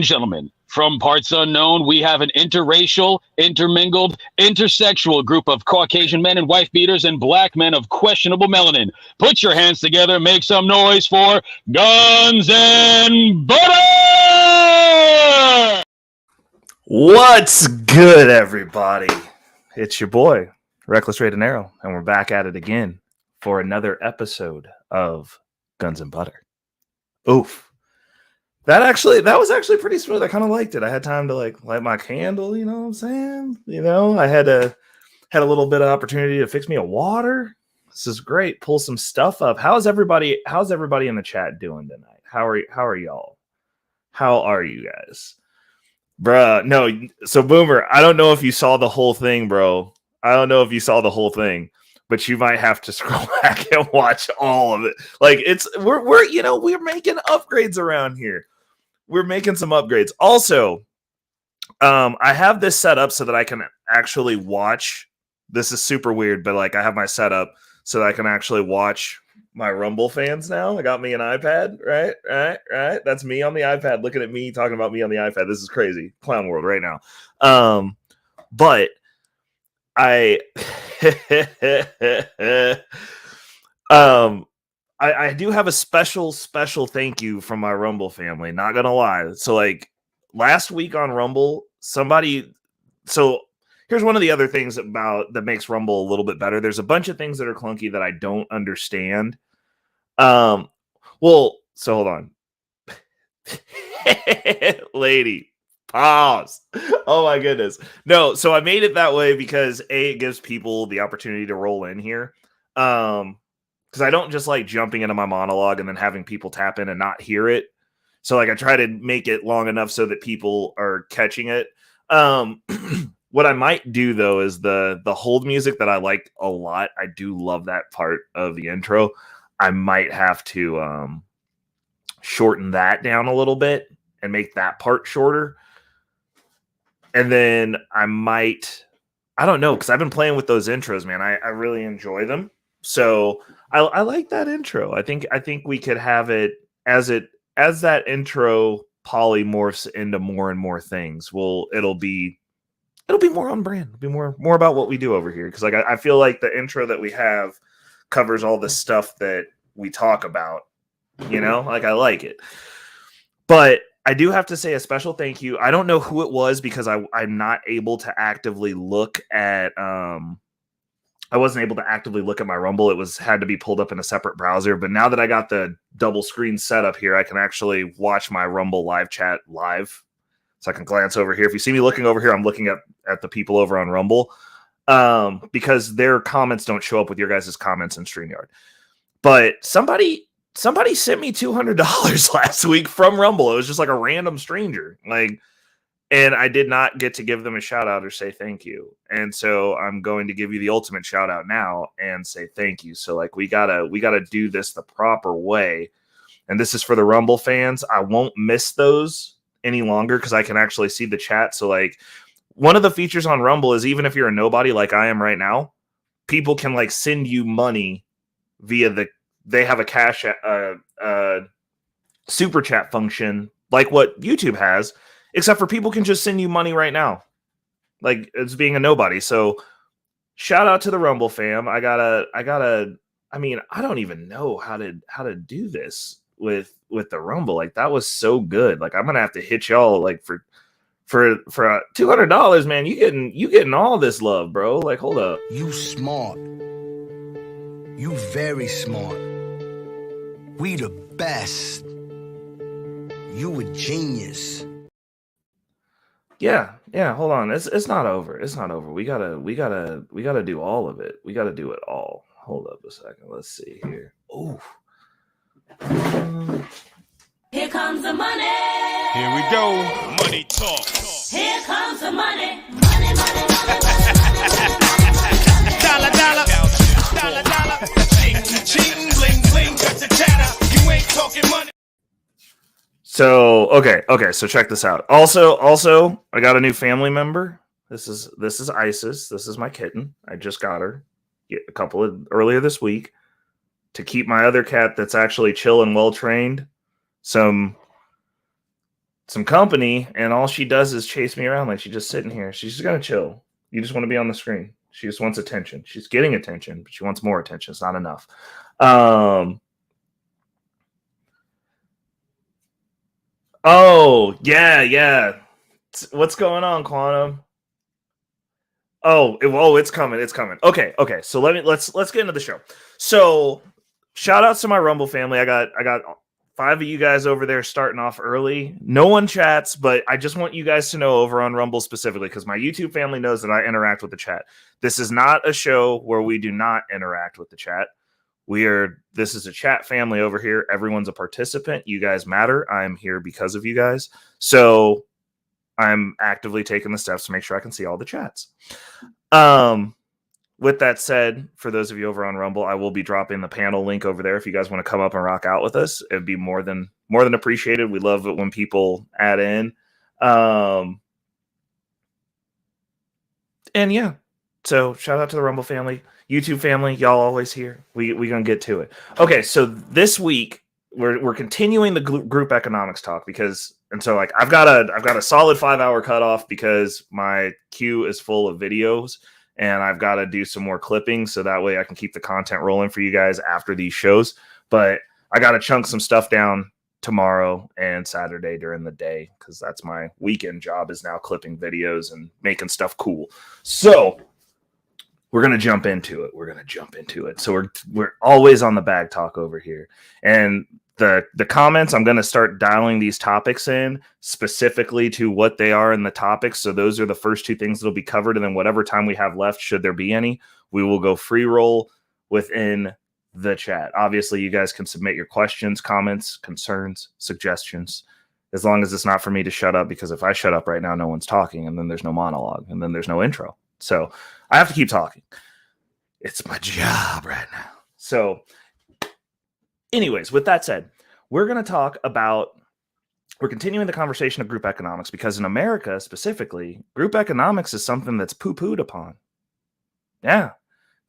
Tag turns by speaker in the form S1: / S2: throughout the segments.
S1: gentlemen, from parts unknown, we have an interracial, intermingled, intersexual group of Caucasian men and wife beaters and black men of questionable melanin. Put your hands together, make some noise for Guns and Butter!
S2: What's good, everybody? It's your boy, Reckless Rated Arrow, and we're back at it again for another episode of Guns and Butter. Oof. That was actually pretty smooth. I kind of liked it. I had time to light my candle, you know what I'm saying? I had a little bit of opportunity to fix me a water. This is great. Pull some stuff up. How's everybody in the chat doing tonight? How are y'all? How are you guys? Bruh, no. So Boomer, I don't know if you saw the whole thing, bro. I don't know if you saw the whole thing, but you might have to scroll back and watch all of it. We're making upgrades around here. We're making some upgrades. Also, I have this set up so that I can actually watch. This is super weird, but I have my setup so that I can actually watch my Rumble fans now. I got me an iPad, right? That's me on the iPad looking at me talking about me on the iPad. This is crazy. Clown world right now. But I I do have a special thank you from my Rumble family. Not gonna lie. So last week on Rumble, here's one of the other things that makes Rumble a little bit better. There's a bunch of things that are clunky that I don't understand. So hold on. Lady, pause. Oh my goodness. No, so I made it that way because it gives people the opportunity to roll in here. Because I don't just like jumping into my monologue and then having people tap in and not hear it. So I try to make it long enough so that people are catching it. What I might do though is the hold music that I like a lot. I do love that part of the intro. I might have to shorten that down a little bit and make that part shorter. And then I don't know, because I've been playing with those intros, man. I really enjoy them. So I like that intro. I think we could have it as that intro polymorphs into more and more things. It'll be more on brand. It'll be more about what we do over here. Because I feel like the intro that we have covers all the stuff that we talk about. I like it. But I do have to say a special thank you. I don't know who it was because I'm not able to actively look at I wasn't able to actively look at my Rumble. It had to be pulled up in a separate browser. But now that I got the double screen set up here, I can actually watch my Rumble live chat live. So I can glance over here. If you see me looking over here, I'm looking at the people over on Rumble because their comments don't show up with your guys' comments in StreamYard. But somebody sent me $200 last week from Rumble. It was just a random stranger. And I did not get to give them a shout out or say thank you. And so I'm going to give you the ultimate shout out now and say thank you. So we gotta do this the proper way. And this is for the Rumble fans. I won't miss those any longer because I can actually see the chat. So one of the features on Rumble is even if you're a nobody like I am right now, people can send you money via they have a cash super chat function like what YouTube has. Except for people can just send you money right now. It's being a nobody. So shout out to the Rumble fam. I don't even know how to do this with the Rumble. That was so good. I'm going to have to hit y'all for $200, man. You getting all this love, bro. Hold up.
S3: You smart. You very smart. We the best. You a genius.
S2: Yeah. Hold on. It's not over. It's not over. We gotta do all of it. We gotta do it all. Hold up a second. Let's see here. Oh.
S4: Here comes the money.
S5: Here we go. Money talk.
S4: Here comes the money. Money.
S5: Dollar. Ching, bling, bling. Got the chatter. You ain't talking money.
S2: So okay. So check this out. Also, I got a new family member. This is Isis. This is my kitten. I just got her earlier this week to keep my other cat that's actually chill and well trained some some company, and all she does is chase me around like she's just sitting here. She's just gonna chill. You just want to be on the screen. She just wants attention. She's getting attention, but she wants more attention. It's not enough. Oh, yeah. What's going on, Quantum? Oh, it's coming. It's coming. Okay. So let's get into the show. So shout outs to my Rumble family. I got 5 of you guys over there starting off early. No one chats, but I just want you guys to know over on Rumble specifically, because my YouTube family knows that I interact with the chat. This is not a show where we do not interact with the chat. This is a chat family over here. Everyone's a participant. You guys matter. I'm here because of you guys. So I'm actively taking the steps to make sure I can see all the chats. With that said, for those of you over on Rumble, I will be dropping the panel link over there if you guys want to come up and rock out with us. It'd be more than appreciated. We love it when people add in. And yeah, so shout out to the Rumble family, YouTube family. Y'all always here. We gonna get to it. Okay, so this week we're continuing the group economics talk so I've got a solid 5-hour cutoff because my queue is full of videos. And I've got to do some more clipping so that way I can keep the content rolling for you guys after these shows. But I got to chunk some stuff down tomorrow and Saturday during the day, because that's my weekend job, is now clipping videos and making stuff cool. So we're going to jump into it. So we're always on the bag talk over here. And the comments, I'm going to start dialing these topics in specifically to what they are in the topics. So those are the first 2 things that'll be covered. And then whatever time we have left, should there be any, we will go free roll within the chat. Obviously, you guys can submit your questions, comments, concerns, suggestions, as long as it's not for me to shut up, because if I shut up right now, no one's talking, and then there's no monologue, and then there's no intro. So I have to keep talking. It's my job right now. So anyways, with that said, we're continuing the conversation of group economics, because in America specifically, group economics is something that's poo-pooed upon. Yeah.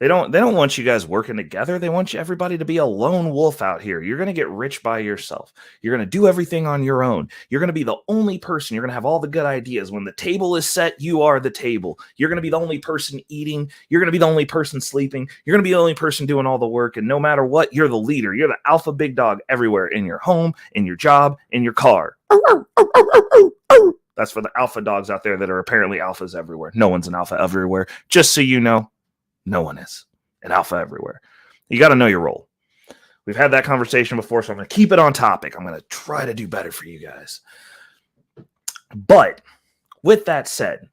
S2: They don't want you guys working together. They want everybody to be a lone wolf out here. You're going to get rich by yourself. You're going to do everything on your own. You're going to be the only person. You're going to have all the good ideas. When the table is set, you are the table. You're going to be the only person eating. You're going to be the only person sleeping. You're going to be the only person doing all the work. And no matter what, you're the leader. You're the alpha big dog everywhere, in your home, in your job, in your car. That's for the alpha dogs out there that are apparently alphas everywhere. No one's an alpha everywhere. Just so you know. No one is an alpha everywhere. You got to know your role. We've had that conversation before, so I'm going to keep it on topic. I'm going to try to do better for you guys. But with that said,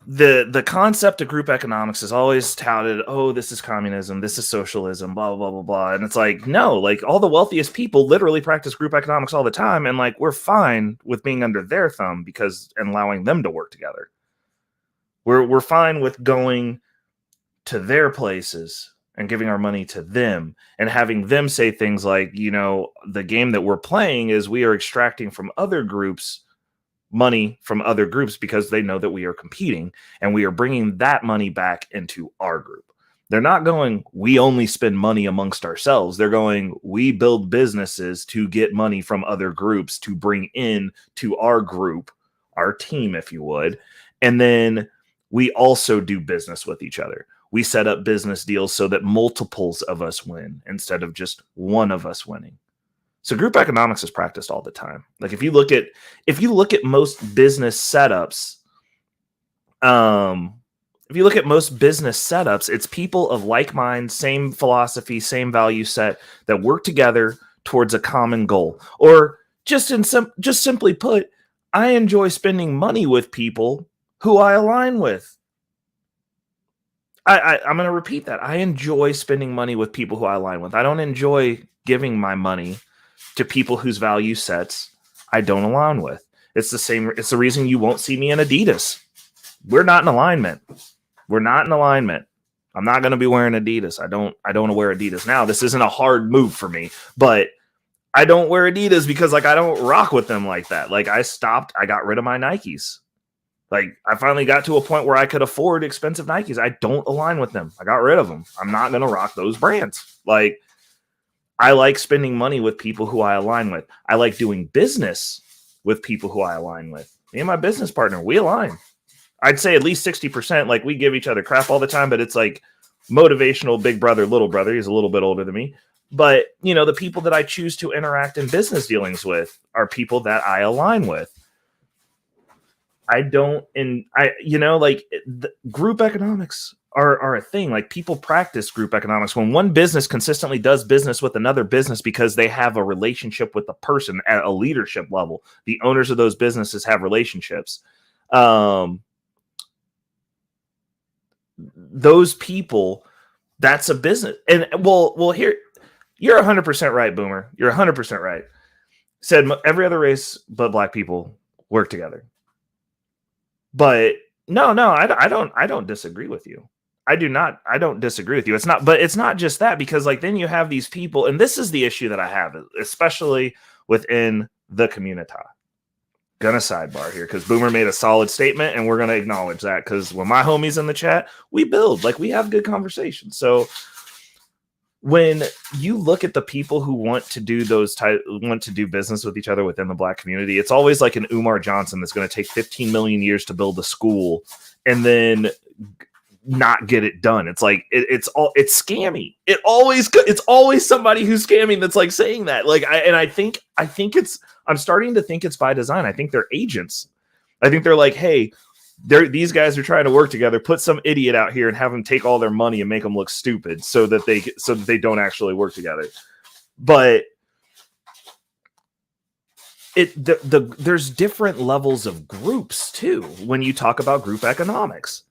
S2: the concept of group economics is always touted, oh, this is communism, this is socialism, blah, blah, blah, blah, blah. And it's like, no, like all the wealthiest people literally practice group economics all the time. And like, we're fine with being under their thumb and allowing them to work together. We're fine with going to their places and giving our money to them and having them say things like, the game that we're playing is we are extracting from other groups money from other groups because they know that we are competing, and we are bringing that money back into our group. They're not going, we only spend money amongst ourselves. They're going, we build businesses to get money from other groups to bring in to our group, our team, if you would. And then we also do business with each other. We set up business deals so that multiples of us win instead of just one of us winning. So group economics is practiced all the time. Like if you look at most business setups, it's people of like mind, same philosophy, same value set that work together towards a common goal. Or just simply put, I enjoy spending money with people who I align with. I'm going to repeat that. I enjoy spending money with people who I align with. I don't enjoy giving my money to people whose value sets I don't align with. It's the reason you won't see me in Adidas. We're not in alignment. I'm not going to be wearing Adidas. I don't want to wear Adidas. Now, this isn't a hard move for me, but I don't wear Adidas because I don't rock with them like that. Like I got rid of my Nikes. Like I finally got to a point where I could afford expensive Nikes. I don't align with them. I got rid of them. I'm not going to rock those brands. Like I like spending money with people who I align with. I like doing business with people who I align with. Me and my business partner, we align. I'd say at least 60%. Like, we give each other crap all the time, but it's like motivational big brother, little brother. He's a little bit older than me. But, you know, the people that I choose to interact in business dealings with are people that I align with. Group economics are a thing. Like, people practice group economics when one business consistently does business with another business because they have a relationship with a person at a leadership level. The owners of those businesses have relationships. Those people, that's a business. And well, here, you're 100% right, Boomer. You're 100% right. Said every other race but black people work together. But no, I don't disagree with you. I don't disagree with you. But it's not just that, because like then you have these people, and this is the issue that I have, especially within the community. Gonna sidebar here because Boomer made a solid statement, and we're gonna acknowledge that, because when my homies in the chat, we build, like, we have good conversations. So when you look at the people who want to do business with each other within the black community, it's always like an Umar Johnson that's going to take 15 million years to build a school and then not get it done. It's like it's scammy. It's always somebody who's scamming that's like saying that. Like, I'm starting to think it's by design. I think they're agents. I think they're like, hey, these guys are trying to work together. Put some idiot out here and have them take all their money and make them look stupid so that they don't actually work together. But there's different levels of groups too. When you talk about group economics,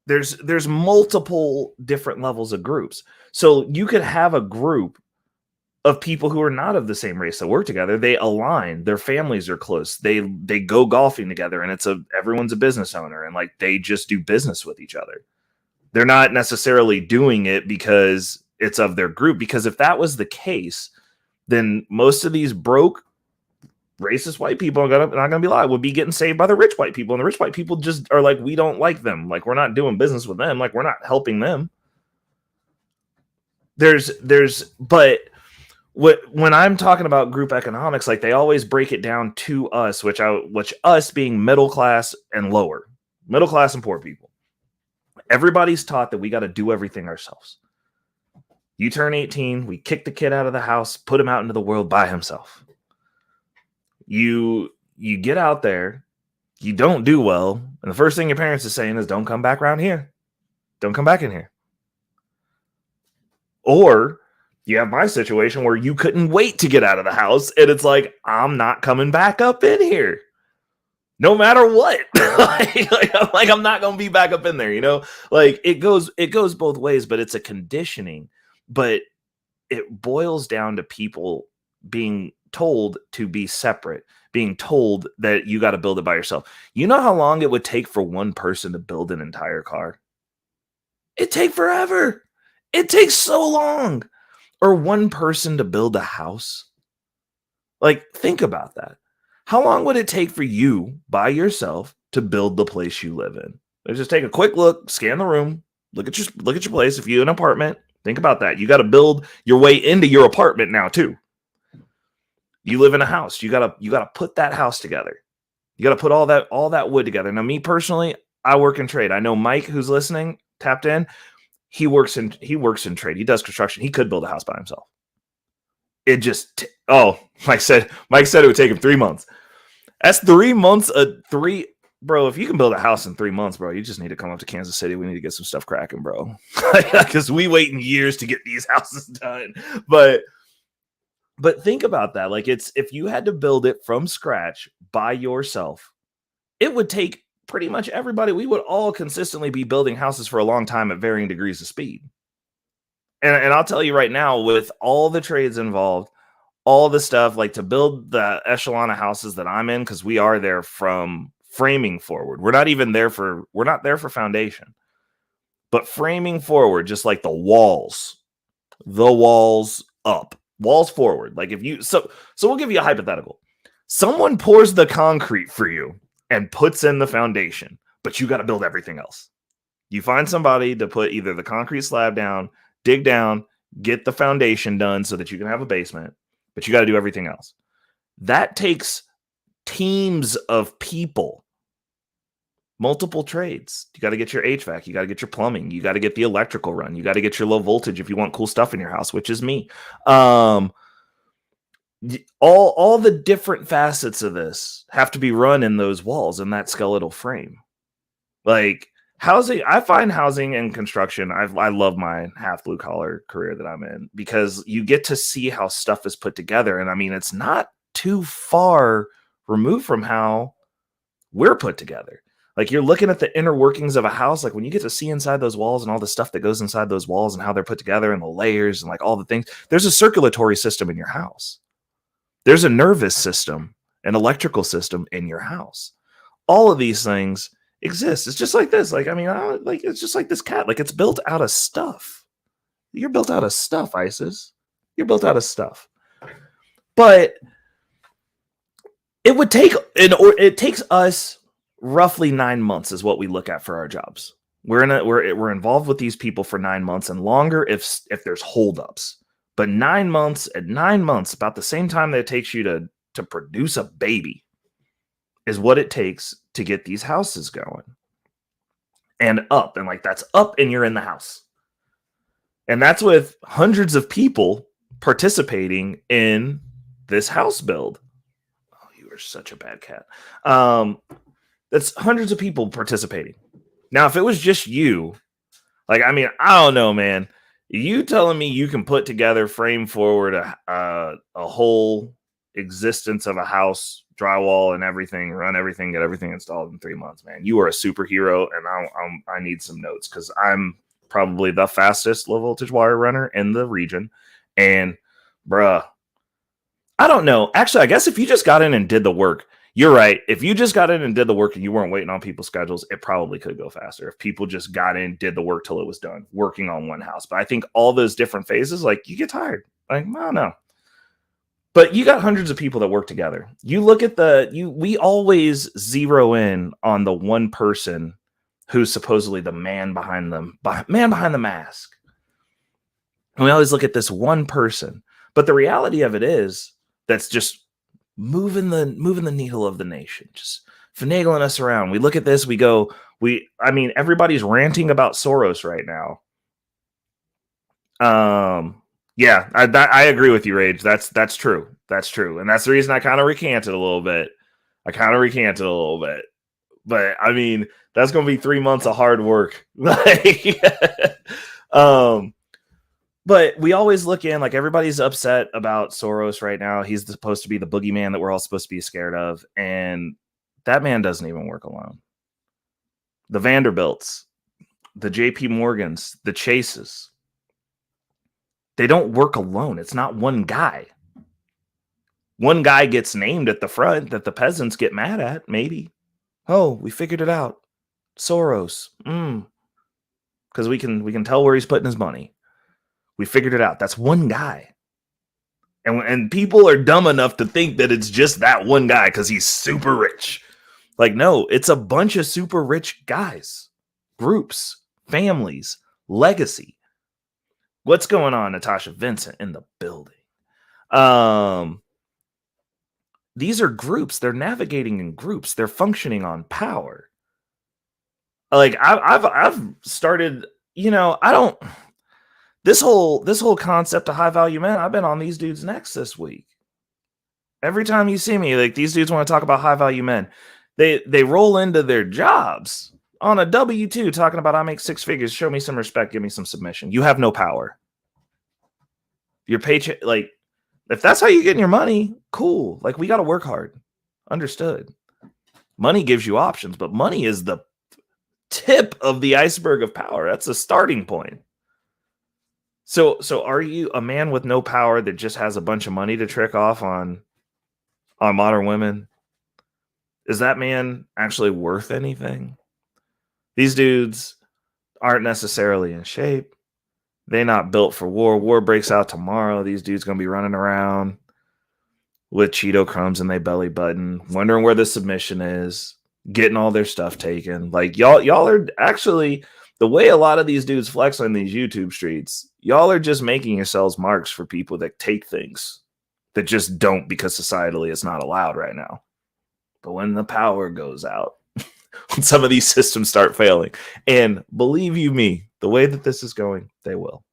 S2: there's multiple different levels of groups. So you could have a group of people who are not of the same race that work together. They align, their families are close, they go golfing together, and everyone's a business owner, and like they just do business with each other. They're not necessarily doing it because it's of their group, because if that was the case, then most of these broke racist white people, not gonna be lied, would be getting saved by the rich white people, and the rich white people just are like, we don't like them, like we're not doing business with them, like we're not helping them. But when I'm talking about group economics, like they always break it down to us, which us being middle class and lower, middle class and poor people. Everybody's taught that we got to do everything ourselves. You turn 18, we kick the kid out of the house, put him out into the world by himself. You get out there, you don't do well, and the first thing your parents are saying is, don't come back around here. Don't come back in here. Or you have my situation where you couldn't wait to get out of the house, and it's like, I'm not coming back up in here, no matter what. I'm not going to be back up in there, you know? Like, it goes both ways, but it's a conditioning. But it boils down to people being told to be separate, being told that you got to build it by yourself. You know how long it would take for one person to build an entire car? It'd take forever. It takes so long. Or one person to build a house. Like, think about that. How long would it take for you by yourself to build the place you live in? Let's just take a quick look, scan the room, look at your place. If you're in an apartment, think about that. You got to build your way into your apartment now too. You live in a house. You got to put that house together. You got to put all that wood together. Now, me personally, I work in trade. I know Mike, who's listening, tapped in. He works in trade. He does construction. He could build a house by himself. It just Mike said it would take him 3 months. That's 3 months. Bro, if you can build a house in 3 months, bro, you just need to come up to Kansas City. We need to get some stuff cracking, bro. Because we waiting years to get these houses done. But think about that. Like, if you had to build it from scratch by yourself, it would take pretty much everybody. We would all consistently be building houses for a long time at varying degrees of speed. And I'll tell you right now, with all the trades involved, all the stuff, like to build the echelon of houses that I'm in, because we are there from framing forward. We're not there for foundation, but framing forward, just like the walls up, walls forward. Like so we'll give you a hypothetical. Someone pours the concrete for you and puts in the foundation, but you got to build everything else. You find somebody to put either the concrete slab down, dig down, get the foundation done so that you can have a basement, but you got to do everything else. That takes teams of people, multiple trades. You got to get your HVAC, you got to get your plumbing, you got to get the electrical run, you got to get your low voltage if you want cool stuff in your house, which is me. All the different facets of this have to be run in those walls in that skeletal frame. Like housing, I find housing and construction, I love my half blue collar career that I'm in, because you get to see how stuff is put together. And I mean, it's not too far removed from how we're put together. Like you're looking at the inner workings of a house. Like when you get to see inside those walls and all the stuff that goes inside those walls and how they're put together and the layers and like all the things, there's a circulatory system in your house. There's a nervous system, an electrical system in your house. All of these things exist. It's just like this. Like, I mean, like it's just like this cat. Like it's built out of stuff. You're built out of stuff, Isis. You're built out of stuff. But it takes us roughly 9 months is what we look at for our jobs. We're involved with these people for 9 months and longer if there's holdups. But 9 months, at 9 months, about the same time that it takes you to produce a baby, is what it takes to get these houses going and up. And like that's up and you're in the house. And that's with hundreds of people participating in this house build. Oh, you are such a bad cat. That's hundreds of people participating. Now, if it was just you, like, I mean, I don't know, man. You telling me you can put together, frame forward a whole existence of a house, drywall and everything, run everything, get everything installed in 3 months, man. You are a superhero, and I need some notes because I'm probably the fastest low voltage wire runner in the region. And bruh, I don't know. Actually, I guess if you just got in and did the work, you're right. If you just got in and did the work and you weren't waiting on people's schedules, it probably could go faster. If people just got in, did the work till it was done, working on one house. But I think all those different phases, like you get tired. Like, I don't know. But you got hundreds of people that work together. You look at we always zero in on the one person who's supposedly the man behind the mask. And we always look at this one person. But the reality of it is that's just moving the needle of the nation, just finagling us around. We look at this, I mean, everybody's ranting about Soros right now. Yeah, I agree with you, Rage. That's true. That's true. And that's the reason I kind of recanted a little bit. But I mean, that's going to be 3 months of hard work. Like, but we always look in, like everybody's upset about Soros right now. He's supposed to be the boogeyman that we're all supposed to be scared of. And that man doesn't even work alone. The Vanderbilts, the JP Morgans, the Chases, they don't work alone. It's not one guy. One guy gets named at the front that the peasants get mad at, maybe. Oh, we figured it out. Soros. Because we can tell where he's putting his money. We figured it out. That's one guy. And people are dumb enough to think that it's just that one guy because he's super rich. Like, no, it's a bunch of super rich guys, groups, families, legacy. What's going on, Natasha Vincent in the building? These are groups. They're navigating in groups. They're functioning on power. Like I've started, this whole concept of high value men, I've been on these dudes' necks this week. Every time you see me, like these dudes want to talk about high value men. They roll into their jobs on a W-2 talking about I make six figures, show me some respect, give me some submission. You have no power. Your paycheck, like if that's how you're getting your money, cool. Like we got to work hard. Understood. Money gives you options, but money is the tip of the iceberg of power. That's a starting point. So are you a man with no power that just has a bunch of money to trick off on modern women? Is that man actually worth anything? These dudes aren't necessarily in shape. They're not built for war. War breaks out tomorrow. These dudes going to be running around with Cheeto crumbs in their belly button, wondering where the submission is, getting all their stuff taken. Like y'all are actually, the way a lot of these dudes flex on these YouTube streets y'all are just making yourselves marks for people that take things that just don't because societally it's not allowed right now. But when the power goes out, when some of these systems start failing, and believe you me, the way that this is going, they will.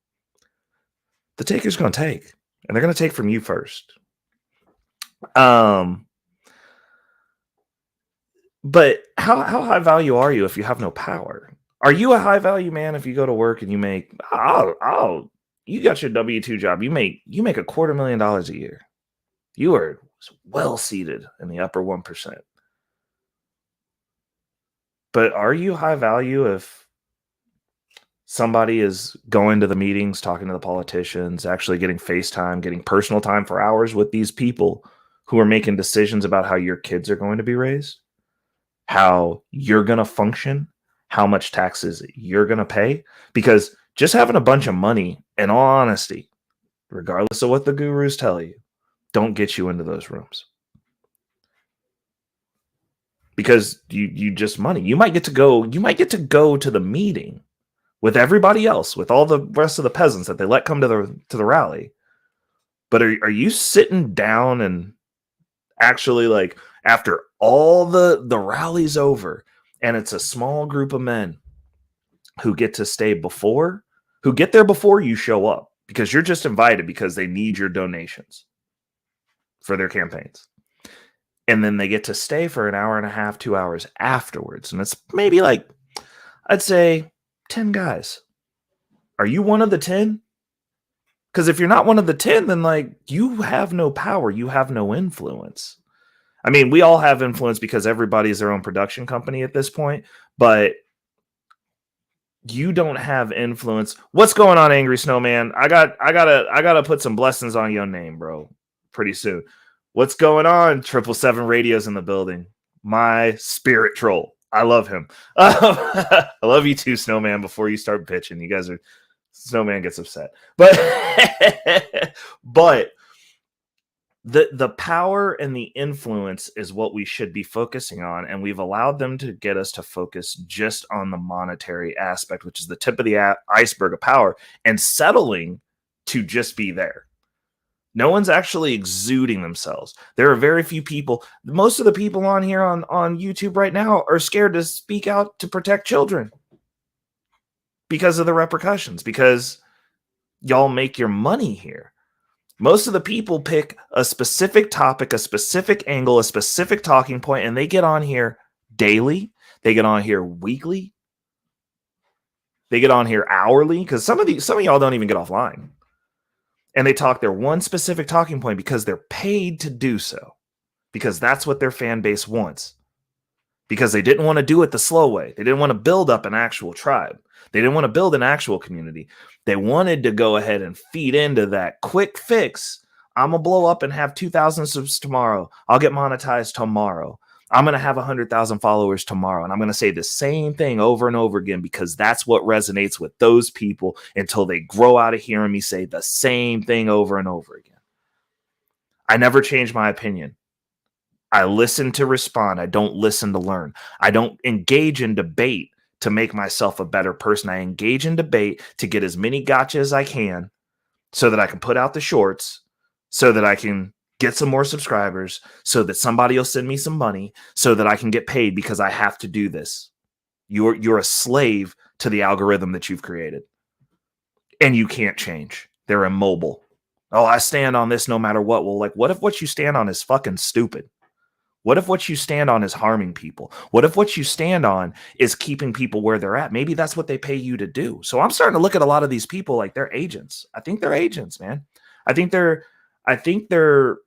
S2: The taker's going to take, and they're going to take from you first. But how high value are you if you have no power? Are you a high value man if you go to work and you make you got your W-2 job, you make $250,000 a year. You are well seated in the upper 1%. But are you high value if somebody is going to the meetings, talking to the politicians, actually getting FaceTime, getting personal time for hours with these people who are making decisions about how your kids are going to be raised, how you're going to function, how much taxes you're going to pay? Because just having a bunch of money, in all honesty, regardless of what the gurus tell you, don't get you into those rooms. Because you just money. You might get to go to the meeting with everybody else, with all the rest of the peasants that they let come to the rally. But are you sitting down and actually, like, after all the rally's over and it's a small group of men who get to stay who get there before you show up because you're just invited because they need your donations for their campaigns. And then they get to stay for an hour and a half, 2 hours afterwards. And it's maybe like, I'd say 10 guys. Are you one of the 10? Because if you're not one of the 10, then like you have no power. You have no influence. I mean, we all have influence because everybody's their own production company at this point, but you don't have influence. What's going on, Angry Snowman? I gotta put some blessings on your name, bro, pretty soon. What's going on? 777 Radio's in the building. My spirit troll. I love him. I love you too, Snowman, before you start pitching. You guys are... Snowman gets upset. But the power and the influence is what we should be focusing on, and we've allowed them to get us to focus just on the monetary aspect, which is the tip of the iceberg of power, and settling to just be there. No one's actually exuding themselves. There are very few people. Most of the people on here on YouTube right now are scared to speak out to protect children because of the repercussions, because y'all make your money here. Most of the people pick a specific topic, a specific angle, a specific talking point, and they get on here daily. They get on here weekly. They get on here hourly, because some of y'all don't even get offline. And they talk their one specific talking point because they're paid to do so, because that's what their fan base wants. Because they didn't want to do it the slow way. They didn't want to build up an actual tribe. They didn't want to build an actual community. They wanted to go ahead and feed into that quick fix. I'm going to blow up and have 2,000 subs tomorrow. I'll get monetized tomorrow. I'm going to have 100,000 followers tomorrow. And I'm going to say the same thing over and over again because that's what resonates with those people until they grow out of hearing me say the same thing over and over again. I never change my opinion. I listen to respond. I don't listen to learn. I don't engage in debate to make myself a better person. I engage in debate to get as many gotcha as I can so that I can put out the shorts, so that I can get some more subscribers, so that somebody will send me some money, so that I can get paid because I have to do this. You're a slave to the algorithm that you've created. And you can't change. They're immobile. Oh, I stand on this no matter what. Well, like, what if what you stand on is fucking stupid? What if what you stand on is harming people? What if what you stand on is keeping people where they're at? Maybe that's what they pay you to do. So I'm starting to look at a lot of these people like they're agents. I think they're agents, man. I think they're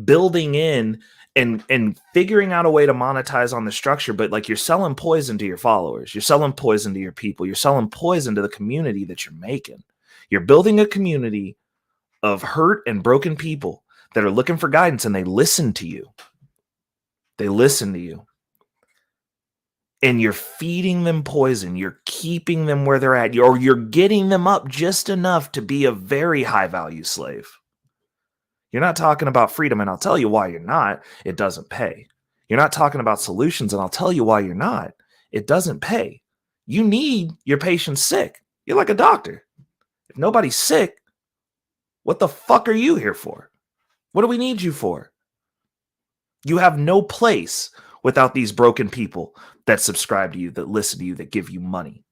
S2: building in and figuring out a way to monetize on the structure, but like you're selling poison to your followers. You're selling poison to your people. You're selling poison to the community that you're making. You're building a community of hurt and broken people that are looking for guidance, and they listen to you. They listen to you. And you're feeding them poison. You're keeping them where they're at. Or you're getting them up just enough to be a very high value slave. You're not talking about freedom, and I'll tell you why you're not. It doesn't pay. You're not talking about solutions, and I'll tell you why you're not. It doesn't pay. You need your patient sick. You're like a doctor. If nobody's sick, what the fuck are you here for? What do we need you for? You have no place without these broken people that subscribe to you, that listen to you, that give you money.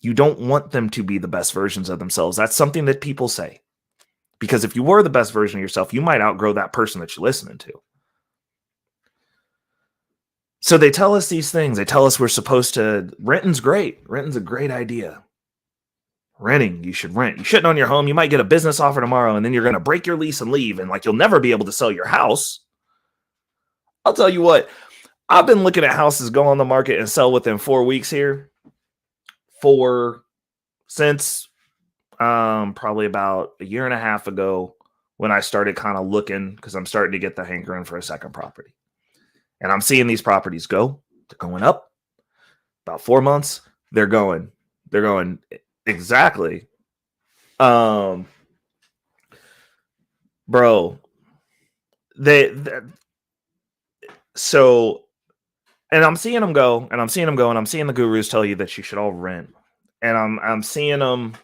S2: You don't want them to be the best versions of themselves. That's something that people say. Because if you were the best version of yourself, you might outgrow that person that you're listening to. So they tell us these things. They tell us we're supposed to, renting's great. Renting's a great idea. Renting, you should rent. You shouldn't own your home. You might get a business offer tomorrow, and then you're going to break your lease and leave, and like you'll never be able to sell your house. I'll tell you what, I've been looking at houses go on the market and sell within 4 weeks here since probably about a year and a half ago when I started kind of looking, because I'm starting to get the hankering for a second property. And I'm seeing these properties go. They're going up. About 4 months, they're going exactly. Bro, so, and I'm seeing them go, and I'm seeing the gurus tell you that you should all rent. And I'm seeing them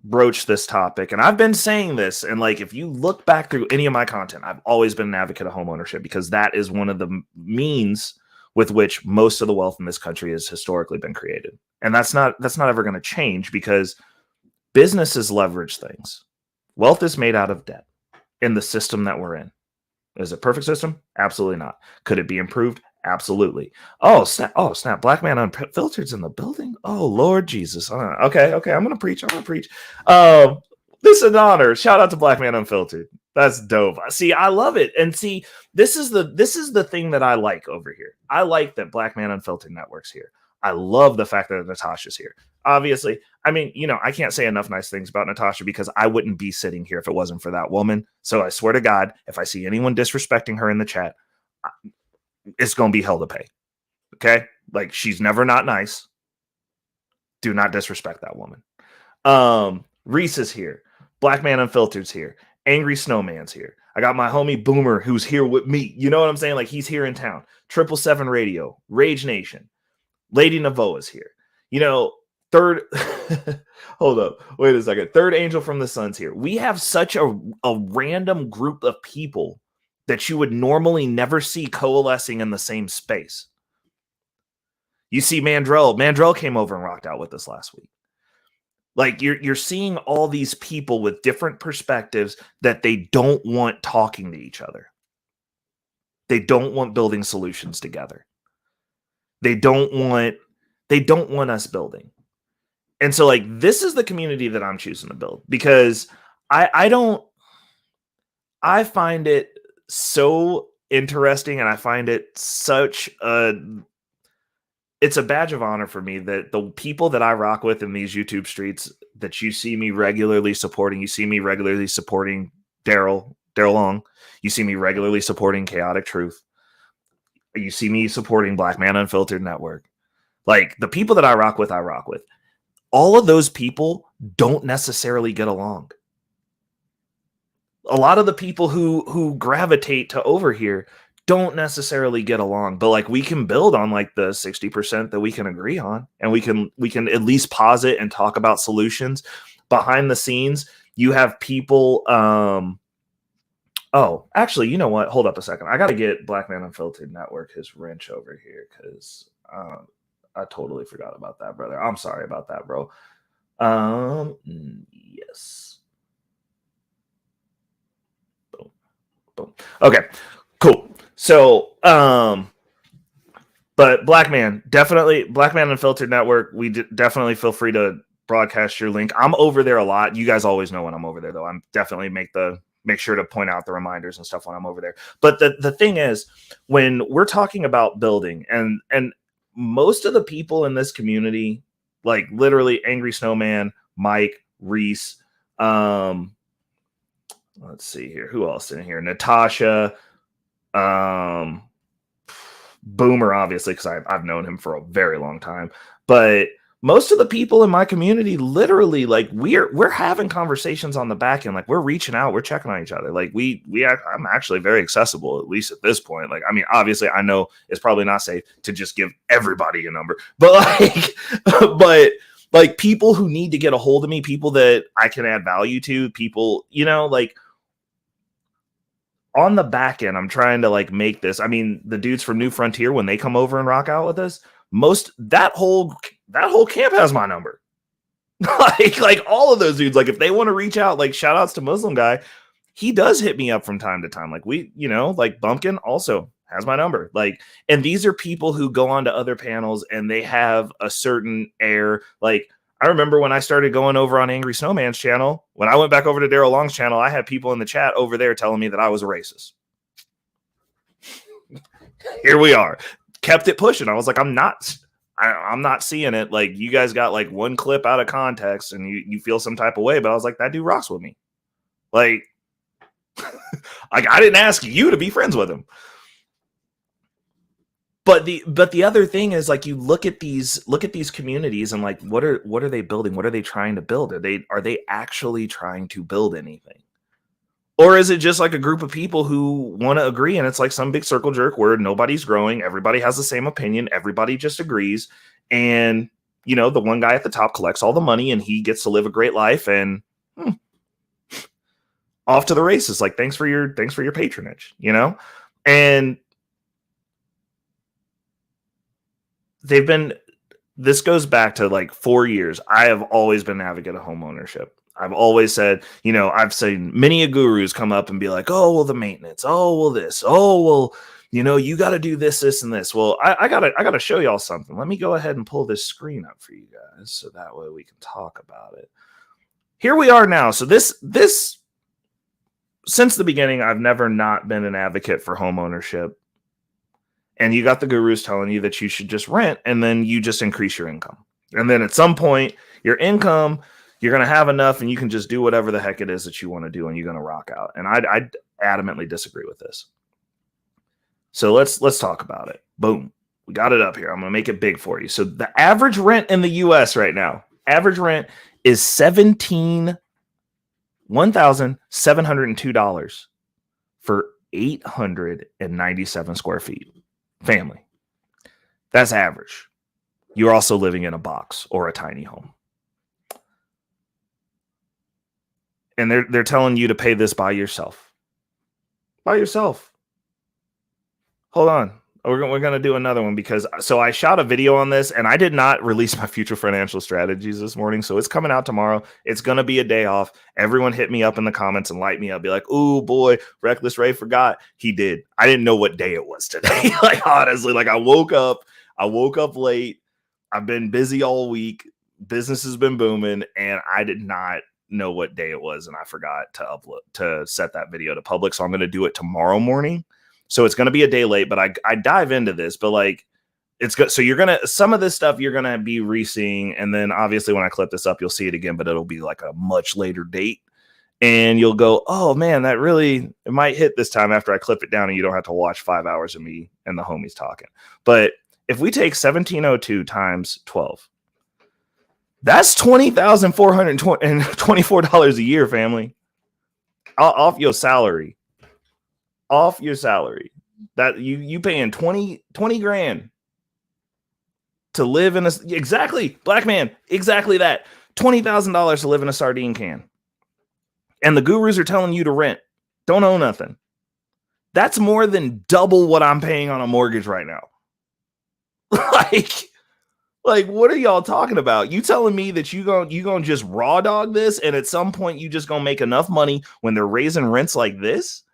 S2: broach this topic. And I've been saying this, and like, if you look back through any of my content, I've always been an advocate of homeownership, because that is one of the means with which most of the wealth in this country has historically been created. And that's not ever going to change, because businesses leverage things. Wealth is made out of debt in the system that we're in. Is it a perfect system? Absolutely not. Could it be improved? Absolutely. Oh, snap. Black Man Unfiltered's in the building. Oh, Lord Jesus. Okay. I'm going to preach. This is an honor. Shout out to Black Man Unfiltered. That's dope. See, I love it. And see, this is the thing that I like over here. I like that Black Man Unfiltered Network's here. I love the fact that Natasha's here. Obviously, I mean, I can't say enough nice things about Natasha, because I wouldn't be sitting here if it wasn't for that woman. So I swear to God, if I see anyone disrespecting her in the chat, it's going to be hell to pay. Okay? Like, she's never not nice. Do not disrespect that woman. Reese is here. Black Man Unfiltered's here. Angry Snowman's here. I got my homie Boomer, who's here with me. You know what I'm saying? Like, he's here in town. 777 Radio, Rage Nation. Lady Navoa's here. Third, hold up. Wait a second. Third Angel from the Sun's here. We have such a random group of people that you would normally never see coalescing in the same space. You see Mandrell came over and rocked out with us last week. Like, you're seeing all these people with different perspectives that they don't want talking to each other. They don't want building solutions together. They don't want us building. And so, like, this is the community that I'm choosing to build, because I find it so interesting, and I find it it's a badge of honor for me that the people that I rock with in these YouTube streets, that you see me regularly supporting. You see me regularly supporting Daryl Long. You see me regularly supporting Chaotic Truth. You see me supporting Black Man Unfiltered Network. Like, the people that I rock with. All of those people don't necessarily get along. A lot of the people who gravitate to over here don't necessarily get along, but like, we can build on like the 60% that we can agree on, and we can at least pause it and talk about solutions. Behind the scenes, you have people. Oh, actually, you know what? Hold up a second. I got to get Black Man Unfiltered Network his wrench over here, because I totally forgot about that, brother. I'm sorry about that, bro. Yes. Boom. Okay, cool. So, but Black Man Unfiltered Network, we definitely feel free to broadcast your link. I'm over there a lot. You guys always know when I'm over there, though. I'm definitely make sure to point out the reminders and stuff when I'm over there. But the thing is, when we're talking about building, and most of the people in this community, like literally Angry Snowman, Mike, Reese, let's see here, who else in here? Natasha, Boomer, obviously, because I've known him for a very long time. But most of the people in my community, literally, like, we're having conversations on the back end. Like, we're reaching out, we're checking on each other. Like, I'm actually very accessible, at least at this point. Like, I mean, obviously, I know it's probably not safe to just give everybody a number, but like, but Like people who need to get a hold of me, people that I can add value to, people, you know, like on the back end, I'm trying to like make this. I mean, the dudes from New Frontier, when they come over and rock out with us, that whole camp has my number. like all of those dudes, like if they want to reach out, like shout outs to Muslim guy, he does hit me up from time to time. Like we, you know, like Bumpkin also has my number. Like, and these are people who go on to other panels and they have a certain air. Like I remember when I started going over on Angry Snowman's channel, when I went back over to Daryl Long's channel, I had people in the chat over there telling me that I was a racist. Here we are. Kept it pushing. I was like, I'm not seeing it. Like you guys got like one clip out of context and you feel some type of way, but I was like, that dude rocks with me. Like, like I didn't ask you to be friends with him. But the other thing is like you look at these communities and like what are they building? What are they trying to build? Are they actually trying to build anything? Or is it just like a group of people who want to agree and it's like some big circle jerk where nobody's growing, everybody has the same opinion, everybody just agrees, and you know, the one guy at the top collects all the money and he gets to live a great life and off to the races. Like thanks for your patronage, you know? And this goes back to like 4 years. I have always been an advocate of home ownership. I've always said, you know, I've seen many gurus come up and be like, oh, well, the maintenance. Oh, well, this. Oh, well, you know, you got to do this, this, and this. Well, I gotta show y'all something. Let me go ahead and pull this screen up for you guys so that way we can talk about it. Here we are now. So this since the beginning, I've never not been an advocate for home ownership. And you got the gurus telling you that you should just rent and then you just increase your income. And then at some point, your income, you're going to have enough and you can just do whatever the heck it is that you want to do and you're going to rock out. And I adamantly disagree with this. So let's talk about it. Boom. We got it up here. I'm going to make it big for you. So the average rent in the US right now, average rent is $1,702 for 897 square feet. Family. That's average. You're also living in a box or a tiny home. And they're telling you to pay this by yourself. By yourself. Hold on. We're going to do another one because so I shot a video on this and I did not release my future financial strategies this morning. So it's coming out tomorrow. It's going to be a day off. Everyone hit me up in the comments and light me up. Be like, ooh, boy, Reckless Ray forgot. He did. I didn't know what day it was today. Like, honestly, like I woke up late. I've been busy all week. Business has been booming and I did not know what day it was. And I forgot to set that video to public. So I'm going to do it tomorrow morning. So it's going to be a day late, but I dive into this, but like it's good. So some of this stuff you're going to be re-seeing. And then obviously when I clip this up, you'll see it again, but it'll be like a much later date and you'll go, oh man, it might hit this time after I clip it down and you don't have to watch 5 hours of me and the homies talking. But if we take 1702 times 12, that's $20,424 a year, family. Off your salary. Off your salary. That you paying 20 grand to live in exactly, black man, exactly that. $20,000 to live in a sardine can. And the gurus are telling you to rent. Don't own nothing. That's more than double what I'm paying on a mortgage right now. Like, what are y'all talking about? You telling me that you gonna just raw dog this and at some point you just gonna make enough money when they're raising rents like this?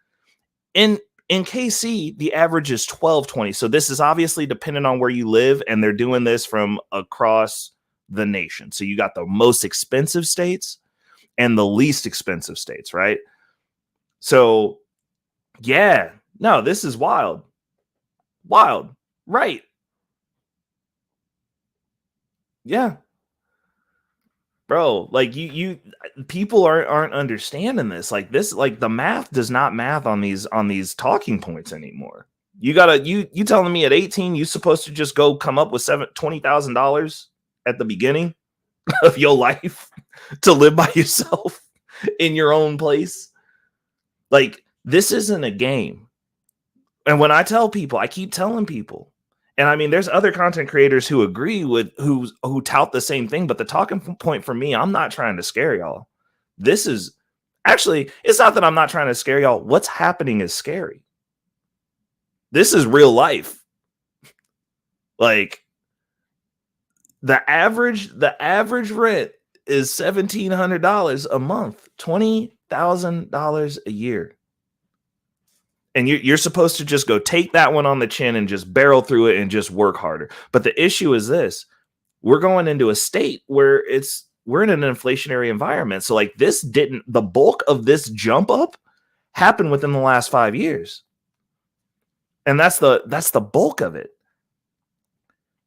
S2: In KC, the average is $1,220. So this is obviously dependent on where you live, and they're doing this from across the nation. So you got the most expensive states and the least expensive states, right? So yeah, no, this is wild. Wild, right? Yeah. Bro, like you people aren't understanding this. Like this, like the math does not math on these talking points anymore. You telling me at 18 you're supposed to just go come up with $20,000 at the beginning of your life to live by yourself in your own place? Like this isn't a game. And when I tell people, I keep telling people, And I mean, there's other content creators who agree with who tout the same thing. But the talking point for me, I'm not trying to scare y'all. This is actually, it's not that I'm not trying to scare y'all. What's happening is scary. This is real life. Like the average rent is $1,700 a month, $20,000 a year. And you're supposed to just go take that one on the chin and just barrel through it and just work harder. But the issue is this: we're going into a state where we're in an inflationary environment. So like the bulk of this jump up happened within the last 5 years. And that's the bulk of it.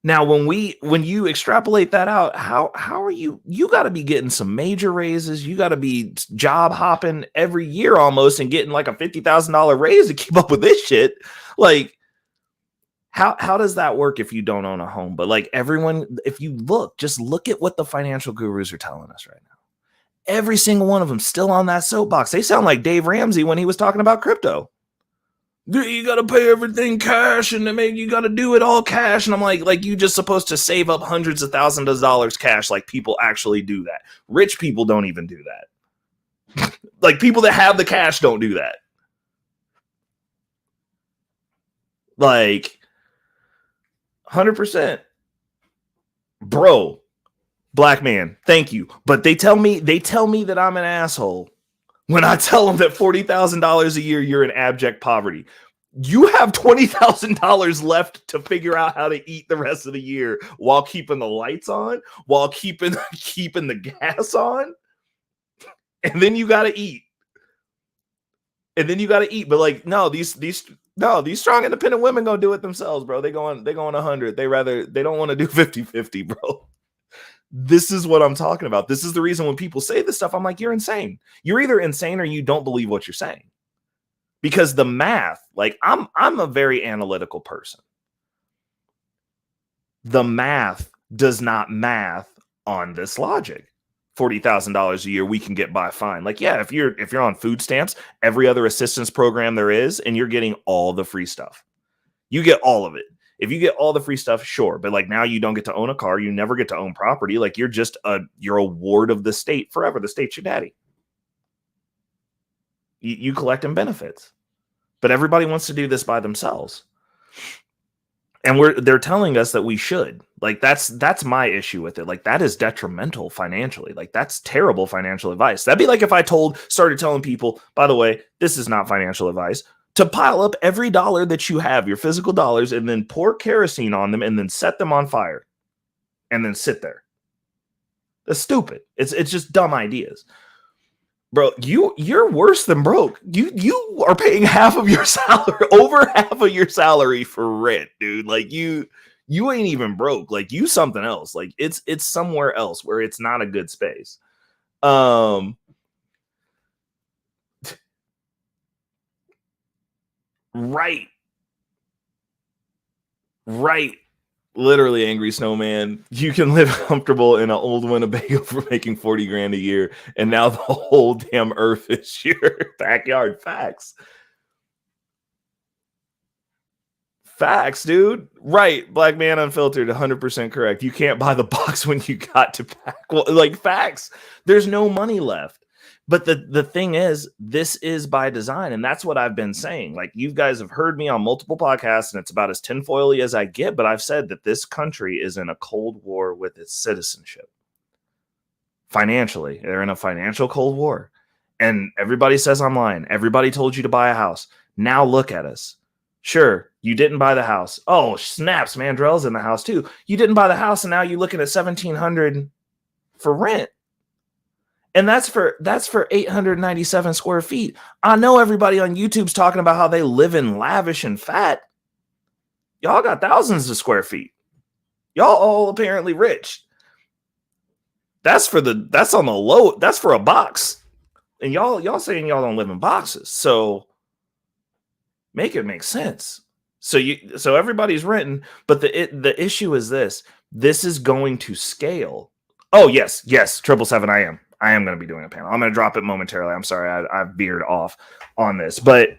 S2: Now, when you extrapolate that out, how are you got to be getting some major raises. You got to be job hopping every year almost and getting like a $50,000 raise to keep up with this shit. Like, how does that work if you don't own a home? But like everyone, if you just look at what the financial gurus are telling us right now. Every single one of them still on that soapbox. They sound like Dave Ramsey when he was talking about crypto. You got to pay everything cash and you got to do it all cash. And I'm like you just supposed to save up hundreds of thousands of dollars cash. Like people actually do that. Rich people don't even do that. Like people that have the cash don't do that. Like 100%. Bro, black man, thank you. But they tell me that I'm an asshole when I tell them that $40,000 a year, you're in abject poverty. You have $20,000 left to figure out how to eat the rest of the year while keeping the lights on, while keeping the gas on. And then you got to eat. But like, no, these strong independent women gonna do it themselves, bro. They go on 100. They don't want to do 50-50, bro. This is what I'm talking about. This is the reason when people say this stuff, I'm like, you're insane. You're either insane or you don't believe what you're saying. Because the math, like I'm a very analytical person. The math does not math on this logic. $40,000 a year, we can get by fine. Like, yeah, if you're on food stamps, every other assistance program there is, and you're getting all the free stuff. You get all of it. If you get all the free stuff, sure. But like now you don't get to own a car. You never get to own property. Like you're a ward of the state forever. The state's your daddy. You collecting benefits. But everybody wants to do this by themselves. And they're telling us that we should. Like that's my issue with it. Like that is detrimental financially. Like that's terrible financial advice. That'd be like if I started telling people, by the way, this is not financial advice, to pile up every dollar that you have, your physical dollars, and then pour kerosene on them and then set them on fire and then sit there. That's stupid. It's just dumb ideas. Bro, you're worse than broke. You are paying half of your salary, over half of your salary for rent, dude. Like you ain't even broke. Like you something else. Like it's somewhere else where it's not a good space. Right. Literally, Angry Snowman. You can live comfortable in an old Winnebago for making 40 grand a year, and now the whole damn earth is your backyard. Facts, dude. Right, Black Man Unfiltered, 100% correct. You can't buy the box when you got to pack. Well, like facts. There's no money left. But the thing is, this is by design. And that's what I've been saying. Like, you guys have heard me on multiple podcasts, and it's about as tinfoily as I get. But I've said that this country is in a cold war with its citizenship. Financially, they're in a financial cold war. And everybody says I'm lying. Everybody told you to buy a house. Now look at us. Sure, you didn't buy the house. Oh, snaps, Mandrell's in the house too. You didn't buy the house, and now you're looking at $1,700 for rent. And that's for 897 square feet. I know everybody on YouTube's talking about how they live in lavish and fat. Y'all got thousands of square feet. Y'all all apparently rich. That's on the low. That's for a box. And y'all saying y'all don't live in boxes. So make it make sense. So everybody's renting, but the issue is this. This is going to scale. Oh, yes, 777, I am going to be doing a panel. I'm going to drop it momentarily. I'm sorry, I veered off on this. But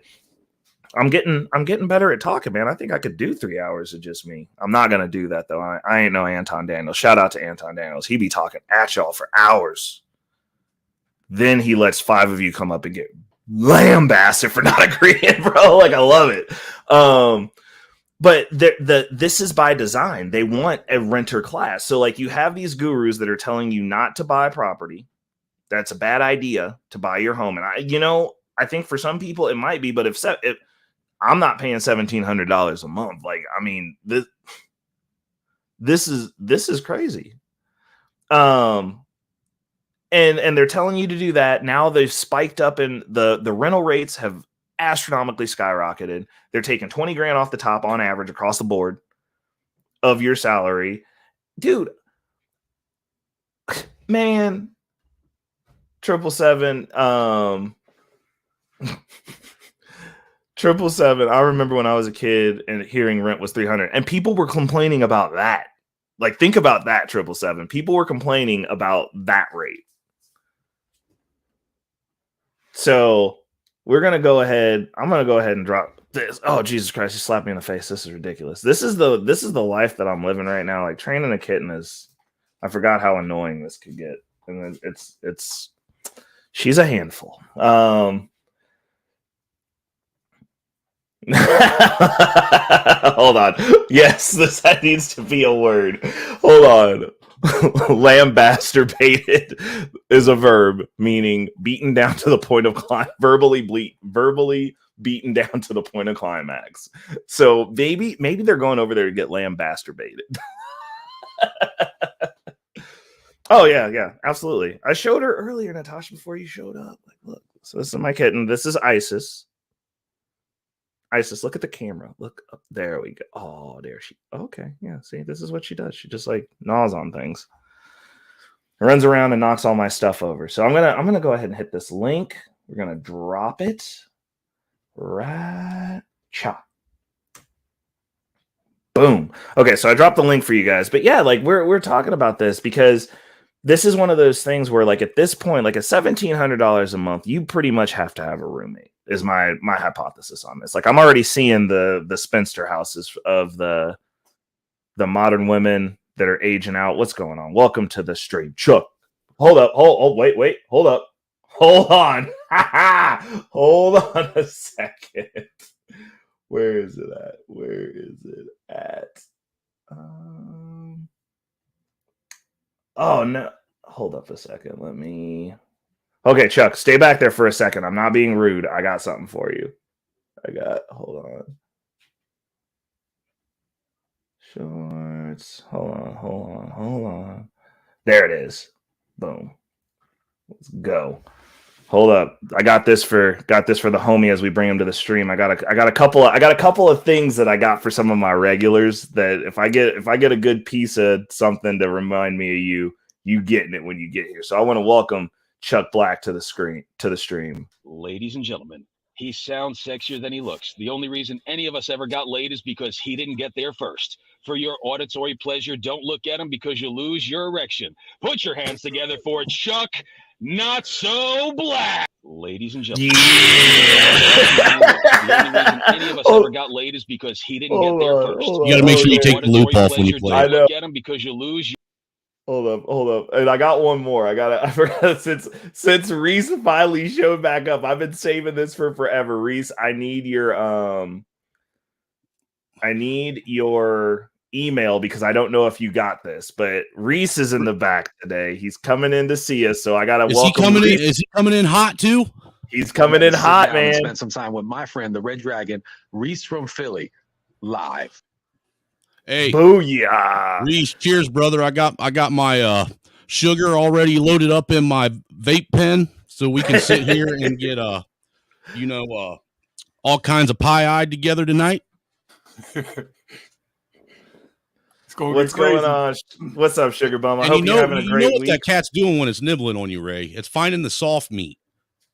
S2: I'm getting better at talking, man. I think I could do 3 hours of just me. I'm not gonna do that though. I ain't no Anton Daniels. Shout out to Anton Daniels. He be talking at y'all for hours. Then he lets 5 of you come up and get lambasted for not agreeing, bro. Like I love it. But this is by design. They want a renter class. So like you have these gurus that are telling you not to buy property. That's a bad idea to buy your home. And I think for some people it might be, but if I'm not paying $1,700 a month, like, I mean, this is crazy. And they're telling you to do that. Now they've spiked up and the rental rates have astronomically skyrocketed. They're taking 20 grand off the top on average across the board of your salary. Dude, man, 777, 777. I remember when I was a kid and hearing rent was 300 and people were complaining about that. Like, think about that, 777. People were complaining about that rate. So we're going to go ahead. I'm going to go ahead and drop this. Oh, Jesus Christ. You slapped me in the face. This is ridiculous. This is the life that I'm living right now. Like, training a kitten I forgot how annoying this could get. And she's a handful. Hold on. Yes, that needs to be a word. Hold on. Lambasturbated is a verb meaning beaten down to the point of verbally beaten down to the point of climax. So maybe they're going over there to get lambasturbated. Oh yeah, absolutely. I showed her earlier, Natasha, before you showed up. Like, look, so this is my kitten. This is Isis. Isis, look at the camera. Look up. There we go. Oh, there she. Okay, yeah. See, this is what she does. She just like gnaws on things, runs around and knocks all my stuff over. So I'm gonna go ahead and hit this link. We're gonna drop it right. Chop. Boom. Okay, so I dropped the link for you guys. But yeah, like we're talking about this because this is one of those things where, like, at this point, like, at $1,700 a month, you pretty much have to have a roommate. Is my hypothesis on this. Like, I'm already seeing the spinster houses of the modern women that are aging out. What's going on? Welcome to the stream, Chuck. Hold up. Wait. Hold up. Hold on. Hold on a second. Where is it at? Oh no. Hold up a second. Okay, Chuck, stay back there for a second. I'm not being rude. I got something for you. Hold on. Shorts. Hold on. There it is. Boom. Let's go. Hold up. I got this for the homie as we bring him to the stream. I got a couple of things that I got for some of my regulars that if I get a good piece of something to remind me of you getting it when you get here. So I want to welcome Chuck Black to the stream.
S1: Ladies and gentlemen, he sounds sexier than he looks. The only reason any of us ever got laid is because he didn't get there first. For your auditory pleasure, don't look at him because you'll lose your erection. Put your hands together for Chuck Not So Black. Ladies and gentlemen, the only reason any of us ever got laid is because he didn't get there first.
S6: You got to make sure you take the loop off when you play.
S1: Don't look at him because you'll lose your...
S2: Hold up. And I got one more. I forgot since Reese finally showed back up. I've been saving this for forever. Reese, I need your email because I don't know if you got this, but Reese is in the back today. He's coming in to see us, so I gotta welcome Reese.
S6: Is he coming in hot too?
S2: He's coming in hot, man.
S7: Spend some time with my friend, the Red Dragon, Reese from Philly, live.
S6: Hey,
S2: booyah!
S6: Reese, cheers, brother. I got my sugar already loaded up in my vape pen, so we can sit here and get all kinds of pie-eyed together tonight.
S2: What's going on? What's up, Sugar Bum? I hope you're having a great week.
S6: What that cat's doing when it's nibbling on you, Ray? It's finding the soft meat.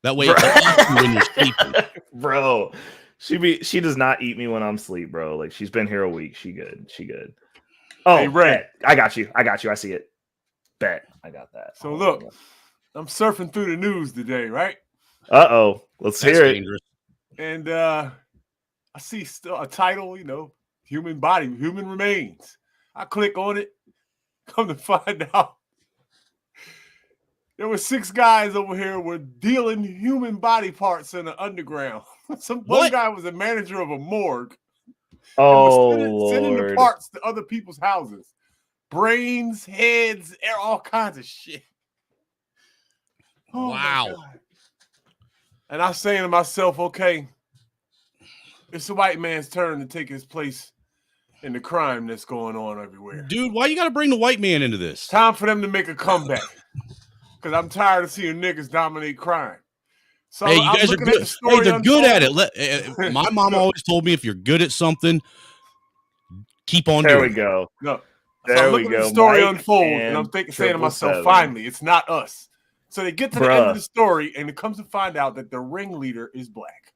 S6: That way it can eat you when you're sleeping.
S2: Bro, she does not eat me when I'm asleep, bro. Like, she's been here a week. She good. Oh, hey, Ray. I got you. I see it. Bet. I got that.
S8: So look, I'm surfing through the news today, right?
S2: Uh-oh. Let's hear it.
S8: And I see a title, human body, human remains. I click on it. Come to find out, there were 6 guys over here were dealing human body parts in the underground. One guy was a manager of a morgue.
S2: Oh,
S8: and was sending the
S2: Lord.
S8: parts to other people's houses. Brains, heads, all kinds of shit. Oh,
S6: wow.
S8: And I'm saying to myself, okay, it's the white man's turn to take his place in the crime that's going on everywhere.
S6: Dude, why you got to bring the white man into this?
S8: Time for them to make a comeback. Because I'm tired of seeing niggas dominate crime. So
S6: hey, you
S8: I'm
S6: guys are
S8: looking at
S6: good.
S8: the story
S6: Hey, they're good at
S8: unfold.
S6: it. My mom always told me if you're good at something, keep on
S2: There
S6: doing
S2: we go.
S8: No.
S2: There
S8: So I'm
S2: we
S8: looking at
S2: go.
S8: the story
S2: Mike
S8: unfold, and
S2: and
S8: I'm saying to myself,
S2: 777.
S8: finally, it's not us. So they get to the end
S2: Bruh.
S8: of the story, and it comes to find out that the ringleader is black.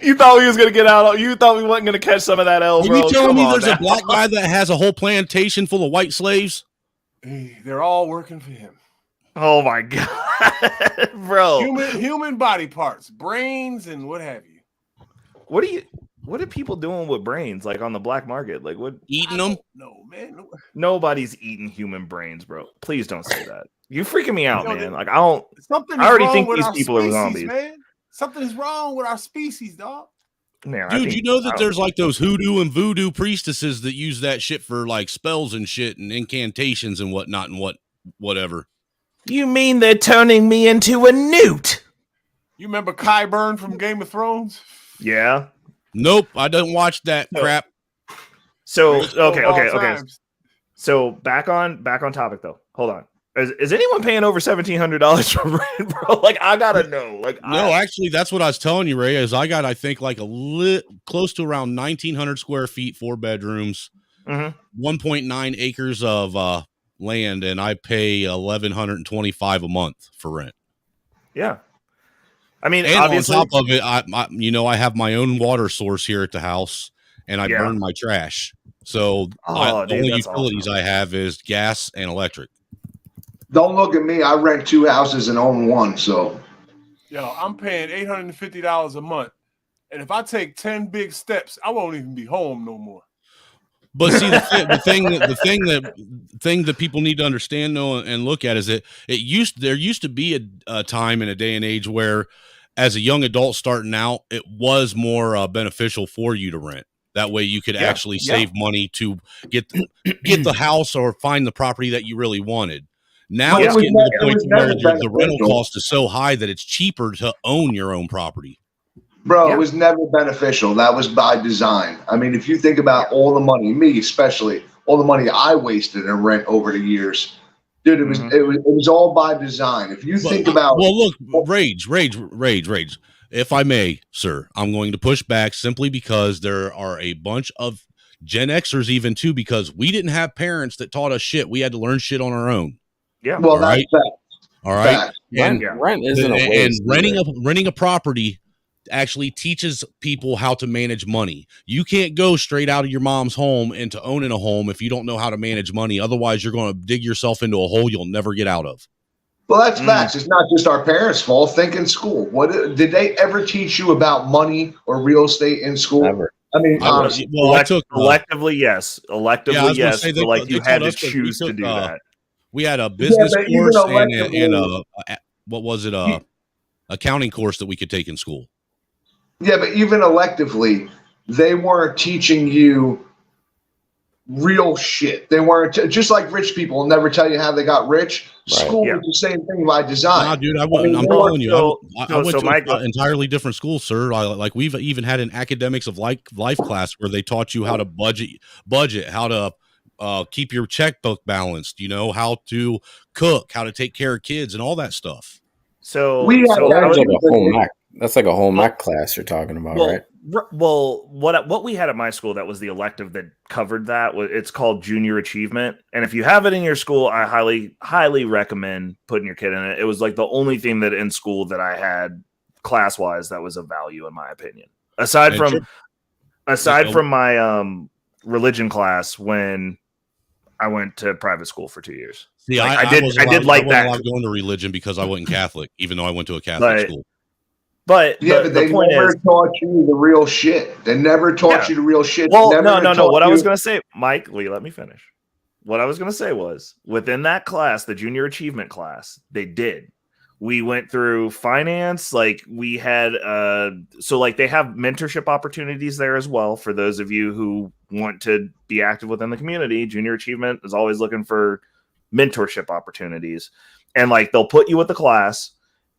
S2: You thought we was gonna get out. You thought we wasn't gonna catch some of that L,
S6: Are
S2: bro.
S6: you telling
S2: Come
S6: me
S2: on
S6: there's
S2: now.
S6: a black guy that has a whole plantation full of white slaves?
S8: Hey, they're all working for him.
S2: Oh my god, bro.
S8: Human body parts, brains, and what have you.
S2: What are people doing with brains like on the black market? Like what?
S6: Eating them?
S8: No, man. No.
S2: Nobody's eating human brains, bro. Please don't say that. You freaking me out,
S8: Yo,
S2: man. Like I don't.
S8: Something
S2: I already
S8: wrong
S2: think
S8: with
S2: these
S8: our
S2: people are
S8: species,
S2: zombies.
S8: man. Something is wrong with our species, dog.
S2: Man,
S6: Dude, you know that there's like those hoodoo and voodoo priestesses that use that shit for like spells and shit and incantations and whatnot and whatever.
S2: You mean they're turning me into a newt?
S8: You remember Qyburn from Game of Thrones?
S2: Yeah.
S6: Nope, I don't watch that crap.
S2: So
S8: Greatest show of all
S2: okay.
S8: times.
S2: So back on topic though. Hold on. Is anyone paying over $1,700 for rent, bro? Like I gotta know. Like
S6: No, actually, that's what I was telling you, Ray. Is I got I think like close to around 1,900 square feet, 4 bedrooms, 1.9 acres of land, and I pay $1,125 a month for rent.
S2: Yeah. I mean,
S6: And
S2: obviously,
S6: on top of it, I have my own water source here at the house, and I burn my trash. So the only utilities I have is gas and electric.
S9: Don't look at me. I rent 2 houses and own 1. So,
S8: Yo, I'm paying $850 a month, and if I take 10 big steps, I won't even be home no more.
S6: But see, the thing that people need to understand though and look at is that there used to be a time in a day and age where, as a young adult starting out, it was more beneficial for you to rent. That way, you could actually save money to get the house or find the property that you really wanted. Now it's getting to the point where the rental cost is so high that it's cheaper to own your own property.
S9: bro, it was never beneficial. That was by design. I mean, if you think about all the money, me especially, all the money I wasted in rent over the years, dude, it was all by design. If you think about,
S6: well, look, rage. If I may, sir, I'm going to push back simply because there are a bunch of Gen Xers even too, because we didn't have parents that taught us shit. We had to learn shit on our own.
S2: Yeah.
S9: Well, that's fact.
S6: All right.
S9: Fact.
S6: And
S10: rent isn't a waste.
S6: And renting a property actually teaches people how to manage money. You can't go straight out of your mom's home into owning a home if you don't know how to manage money. Otherwise, you're going to dig yourself into a hole you'll never get out of.
S9: Well, that's facts. It's not just our parents' fault. Think in school. What did they ever teach you about money or real estate in school?
S10: Never.
S9: I mean, honestly,
S6: I took
S2: electively, yes. Electively, yes. But like you had to choose to do that.
S6: We had a business
S9: but
S6: course
S9: even
S6: and what was it? Accounting course that we could take in school.
S9: Yeah, but even electively, they weren't teaching you real shit. They weren't just like rich people will never tell you how they got rich.
S10: Right.
S9: School was the same thing by design.
S6: Nah, dude, I wouldn't. I'm telling you, I went to
S2: Michael,
S6: an entirely different school, sir. Like we've even had an academics of life class where they taught you how to budget, how to keep your checkbook balanced. You know, how to cook, how to take care of kids, and all that stuff.
S2: So
S10: that's like a whole ec class you're talking about, right?
S2: Well, what we had at my school that was the elective that covered that. It's called Junior Achievement, and if you have it in your school, I highly recommend putting your kid in it. It was like the only thing that in school that I had class wise that was of value in my opinion. Aside from my religion class when I went to private school for 2 years.
S6: See,
S2: I did like that
S6: going to religion because I wasn't Catholic, even though I went to a Catholic school.
S2: But
S9: but they
S2: point
S9: never
S2: is,
S9: taught you the real shit. They never taught you the real shit.
S2: Well,
S9: no.
S2: What I was going to say, Mike Lee, let me finish. What I was going to say was within that class, the junior achievement class, they did. We went through finance. Like we had, so like they have mentorship opportunities there as well. For those of you who want to be active within the community, junior achievement is always looking for mentorship opportunities. And like, they'll put you with the class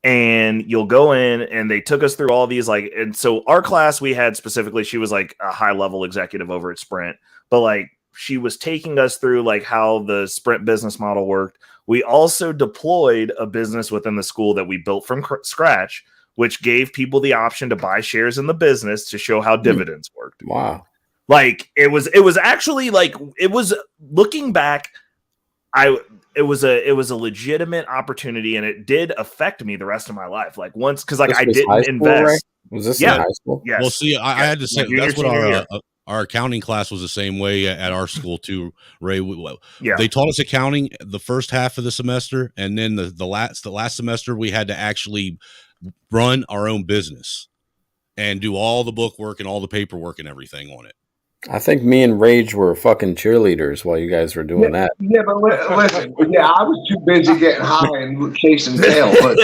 S2: and you'll go in, and they took us through all these, like, and so our class we had specifically, she was like a high level executive over at Sprint, but like she was taking us through like how the Sprint business model worked. We also deployed a business within the school that we built from scratch, which gave people the option to buy shares in the business to show how dividends worked.
S10: Wow.
S2: Like it was actually like, it was looking back, it was a legitimate opportunity, and it did affect me the rest of my life. Like once, because like I didn't invest.
S10: Right? Was this in high school?
S2: Yes.
S6: Well, see, I had to say that's what our accounting class was the same way at our school too, Ray. They taught us accounting the first half of the semester, and then the last semester we had to actually run our own business and do all the book work and all the paperwork and everything on it.
S10: I think me and Rage were fucking cheerleaders while you guys were doing that.
S9: Yeah, but listen, I was too busy getting high and chasing tail. But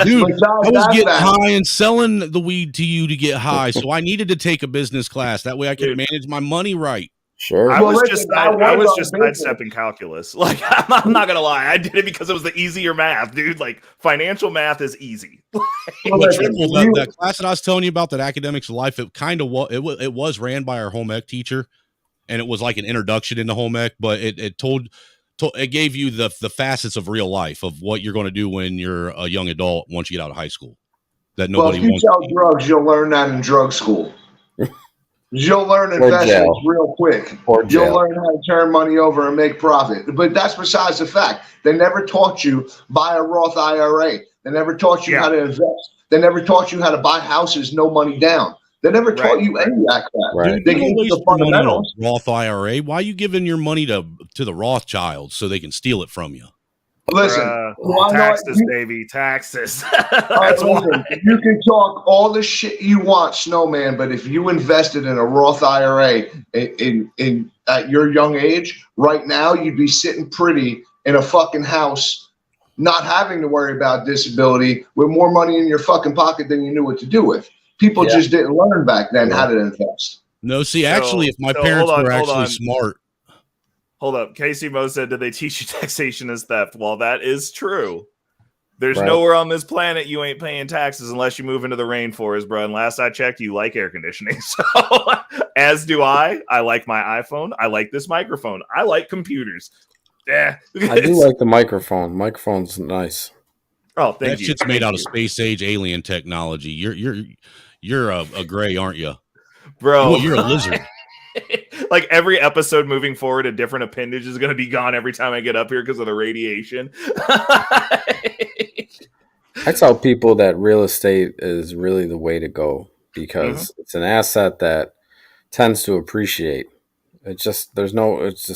S6: dude, I was getting high and selling the weed to you to get high, so I needed to take a business class. That way I could manage my money right.
S10: Sure.
S2: I was just sidestepping calculus. Like, I'm not gonna lie, I did it because it was the easier math, dude. Like, financial math is easy.
S6: That class that I was telling you about, that academics of life, it kind of it was ran by our home ec teacher, and it was like an introduction into home ec, but it gave you the facets of real life of what you're going to do when you're a young adult once you get out of high school. That nobody
S9: wants. Well, if you sell drugs, you'll learn that in drug school. You'll learn investments real quick. You'll learn how to turn money over and make profit. But that's besides the fact. They never taught you buy a Roth IRA. They never taught you how to invest. They never taught you how to buy houses, no money down. They never taught you any of that crap.
S10: Right.
S6: They gave you the fundamentals. Roth IRA. Why are you giving your money to the Rothschilds so they can steal it from you?
S9: Listen,
S2: taxes, baby, taxes. That's
S9: listen, you can talk all the shit you want, Snowman, but if you invested in a Roth IRA in at your young age, right now you'd be sitting pretty in a fucking house, not having to worry about disability, with more money in your fucking pocket than you knew what to do with. People just didn't learn back then how to invest.
S6: No, see, actually, if my parents were actually smart.
S2: Hold up. Casey Mo said, did they teach you taxation as theft? Well, that is true. There's nowhere on this planet you ain't paying taxes unless you move into the rainforest, bro. And last I checked, you like air conditioning. So, as do I. I like my iPhone. I like this microphone. I like computers. Yeah.
S10: I do like the microphone. Microphone's nice.
S2: Oh, thank you.
S6: That shit's made out of space age alien technology. You're a gray, aren't you?
S2: Bro.
S6: You're a lizard.
S2: Like every episode moving forward, a different appendage is going to be gone every time I get up here because of the radiation.
S10: I tell people that real estate is really the way to go because it's an asset that tends to appreciate. It's just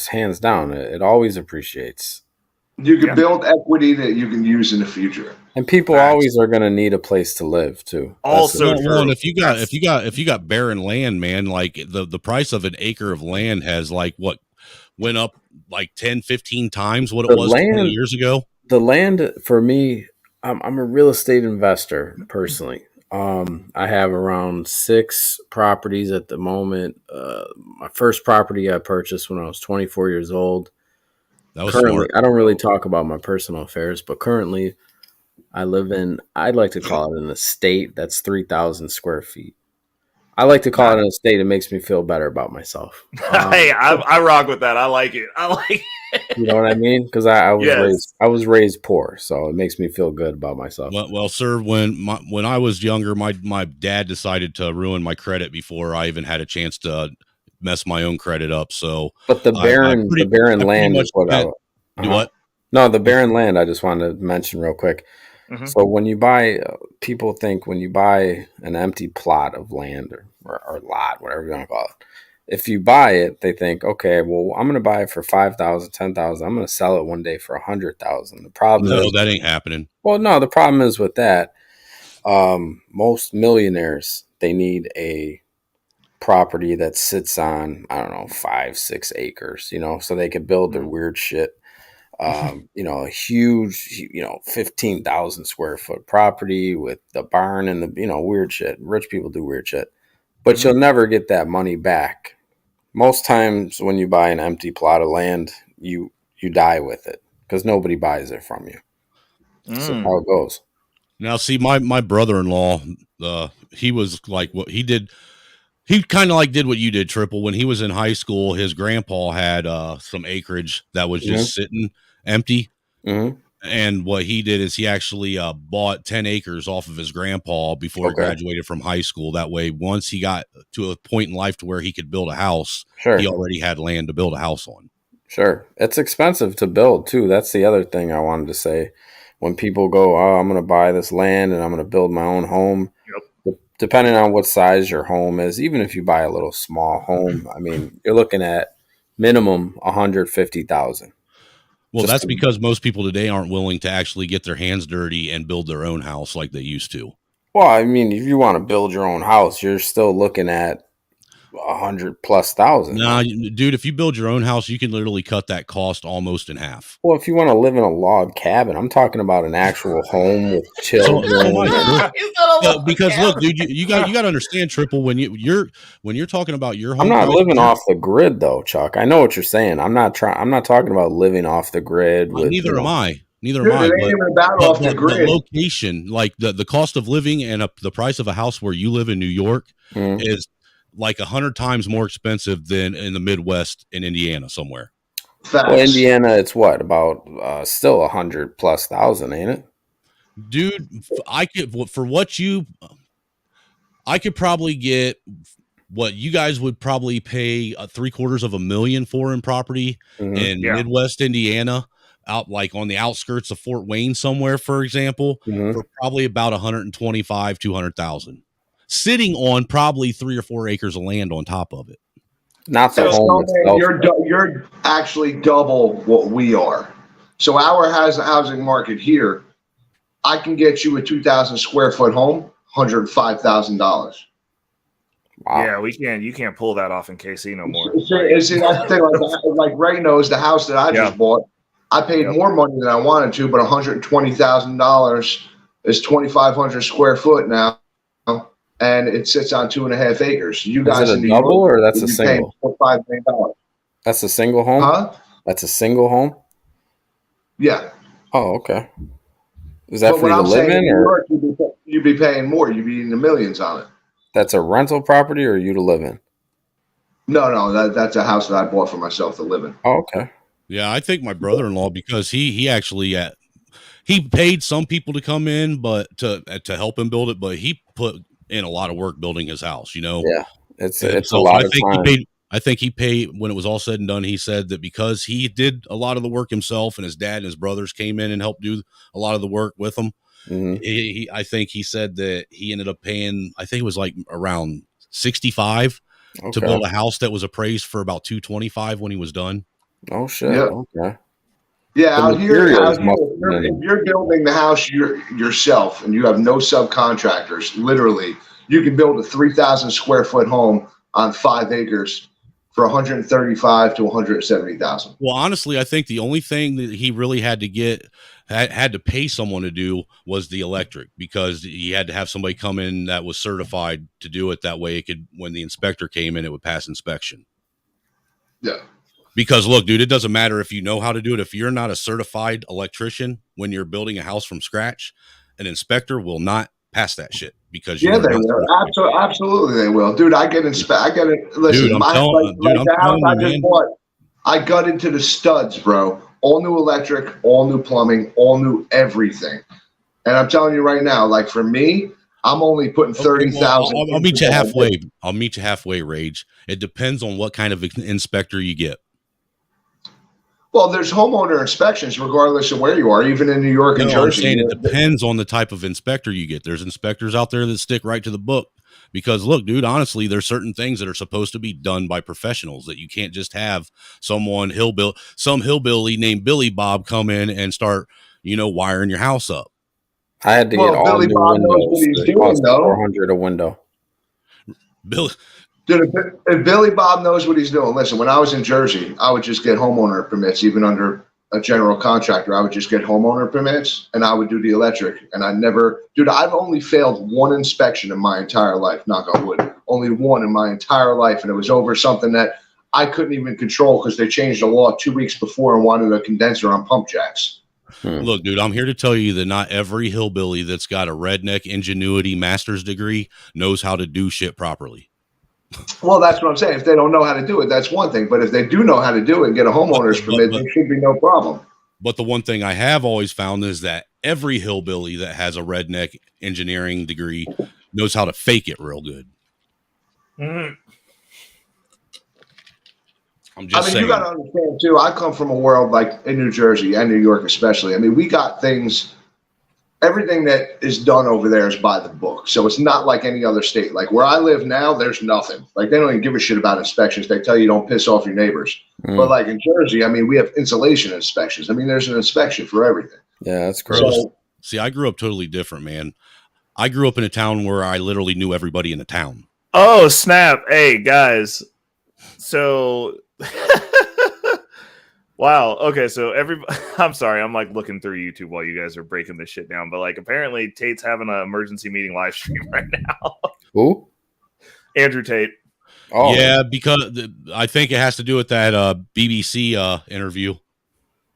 S10: hands down. It always appreciates.
S9: You can build equity that you can use in the future.
S10: And people always are going to need a place to live too.
S6: Also true. And if you got barren land, man, like the price of an acre of land has went up like 10, 15 times what it was 20 years ago.
S10: The land for me, I'm a real estate investor personally. I have around 6 properties at the moment. My first property I purchased when I was 24 years old.
S6: That was
S10: currently,
S6: smart.
S10: I don't really talk about my personal affairs, but currently I live in, I'd like to call it an estate that's 3,000 square feet. I like to call it an estate. It makes me feel better about myself.
S2: Hey, I rock with that. I like it.
S10: You know what I mean? Because I was raised poor, so it makes me feel good about myself.
S6: Well, sir, when I was younger, my dad decided to ruin my credit before I even had a chance to mess my own credit up. So,
S10: but the barren land is what I
S6: do. What?
S10: No, the barren land. I just wanted to mention real quick. Mm-hmm. So when you buy, people think when you buy an empty plot of land or lot, whatever you want to call it, if you buy it, they think, okay, well, I'm going to buy it for 5,000, 10,000. I'm going to sell it one day for 100,000. The problem is
S6: that ain't happening.
S10: Well, no, the problem is with that. Most millionaires, they need a property that sits on, I don't know, 5-6 acres, so they can build their weird shit. A huge, 15,000 square foot property with the barn and the, weird shit. Rich people do weird shit, but you'll never get that money back. Most times when you buy an empty plot of land, you die with it because nobody buys it from you. That's how it goes.
S6: Now, see, my brother-in-law, he was like what he did. He kind of like did what you did, Triple. When he was in high school, his grandpa had some acreage that was just sitting empty. And what he did is he actually bought 10 acres off of his grandpa before he graduated from high school. That way, once he got to a point in life to where he could build a house, he already had land to build a house on.
S10: Sure. It's expensive to build, too. That's the other thing I wanted to say. When people go, oh, I'm going to buy this land and I'm going to build my own home. Depending on what size your home is, even if you buy a little small home, I mean, you're looking at minimum $150,000.
S6: Well, that's because most people today aren't willing to actually get their hands dirty and build their own house like they used to.
S10: Well, I mean, if you want to build your own house, you're still looking at $100,000+.
S6: Nah, dude, if you build your own house, you can literally cut that cost almost in half.
S10: Well, if you want to live in a log cabin, I'm talking about an actual home with children.
S6: Because look, dude, you got to understand, Triple, when you're talking about your home.
S10: I'm not living off the grid, though, Chuck. I know what you're saying. I'm not talking about living off the grid.
S6: Neither am I. Neither am I. But the location, like the cost of living and the price of a house where you live in New York is like 100 times more expensive than in the Midwest in Indiana somewhere.
S10: Well, Indiana, it's what about still 100,000+, ain't it?
S6: Dude, I could probably get what you guys would probably pay $750,000 for in property in Midwest Indiana, out like on the outskirts of Fort Wayne somewhere, for example, for probably about 125,000-200,000. Sitting on probably 3 or 4 acres of land on top of it.
S10: Not the home itself.
S9: You're actually double what we are. So our housing market here, I can get you a 2,000 square foot home, $105,000.
S10: Wow.
S2: Yeah, we can't. You can't pull that off in KC no more.
S9: That's the thing. Like Ray knows, the house that I just bought, I paid more money than I wanted to, but $120,000 is 2,500 square foot now. And it sits on 2.5 acres. You guys,
S10: is it a double or that's a single?
S9: $5 million.
S10: That's a single home?
S9: Huh?
S10: That's a single home?
S9: Yeah.
S10: Oh, okay. Is that for you to live in? Or
S9: you'd be paying more. You'd be in the millions on it.
S10: That's a rental property or you to live in?
S9: No, that's a house that I bought for myself to live in.
S10: Oh, okay.
S6: Yeah, I think my brother-in-law, because he actually he paid some people to come in, but to help him build it, but he put in a lot of work building his house,
S10: Yeah, it's a lot of time.
S6: I think he paid, when it was all said and done, he said that because he did a lot of the work himself and his dad and his brothers came in and helped do a lot of the work with him. I think he said that he ended up paying, I think it was like around 65 to build a house that was appraised for about 225 when he was done.
S10: Oh shit. Yeah. Okay.
S9: Yeah, out here, if you're building the house yourself and you have no subcontractors, literally, you can build a 3,000 square foot home on 5 acres for $135,000 to $170,000.
S6: Well, honestly, I think the only thing that he really had to pay someone to do was the electric, because he had to have somebody come in that was certified to do it. That way, it could, when the inspector came in, it would pass inspection.
S9: Yeah.
S6: Because look, dude, it doesn't matter if you know how to do it. If you're not a certified electrician, when you're building a house from scratch, an inspector will not pass that shit because
S9: they will. Absolutely, they will, dude. I get it. Listen,
S6: dude,
S9: the house I just bought, I got into the studs, bro. All new electric, all new plumbing, all new everything. And I'm telling you right now, like for me, I'm only putting 30,000.
S6: I'll meet you halfway. I'll meet you halfway, Rage. It depends on what kind of inspector you get.
S9: Well, there's homeowner inspections regardless of where you are, even in New York and Jersey.
S6: I'm saying it depends on the type of inspector you get. There's inspectors out there that stick right to the book. Because look, dude, honestly, there's certain things that are supposed to be done by professionals that you can't just have some hillbilly named Billy Bob come in and start, wiring your house up.
S10: I had to get
S9: Well,
S10: all
S9: Billy
S10: new
S9: Bob knows
S10: windows.
S9: what he's
S10: It
S9: doing,
S10: cost
S9: though.
S10: $400 a window.
S6: Bill,
S9: Dude, if Billy Bob knows what he's doing, listen, when I was in Jersey, I would just get homeowner permits, even under a general contractor. I would just get homeowner permits and I would do the electric. And I've only failed one inspection in my entire life, knock on wood. Only one in my entire life. And it was over something that I couldn't even control because they changed the law 2 weeks before and wanted a condenser on pump jacks.
S6: Look, dude, I'm here to tell you that not every hillbilly that's got a redneck ingenuity master's degree knows how to do shit properly.
S9: Well, that's what I'm saying. If they don't know how to do it, that's one thing. But if they do know how to do it and get a homeowner's permit, there should be no problem.
S6: But the one thing I have always found is that every hillbilly that has a redneck engineering degree knows how to fake it real good.
S2: Mm.
S6: I'm just saying.
S9: You got to understand, too, I come from a world like in New Jersey and New York especially. I mean, we got things. Everything that is done over there is by the book. So it's not like any other state. Like where I live now, there's nothing. Like they don't even give a shit about inspections. They tell you don't piss off your neighbors. But like in Jersey, I mean, we have insulation inspections. I mean, there's an inspection for everything.
S10: Yeah, that's great.
S9: So,
S6: see, I grew up totally different, man. I grew up in a town where I literally knew everybody in the town.
S2: Oh, snap. Hey, guys. So... Wow. Okay. So I'm sorry. I'm like looking through YouTube while you guys are breaking this shit down. But like, apparently Tate's having an emergency meeting live stream right now.
S10: Who?
S2: Andrew Tate.
S10: Oh,
S6: yeah, because I think it has to do with that BBC interview.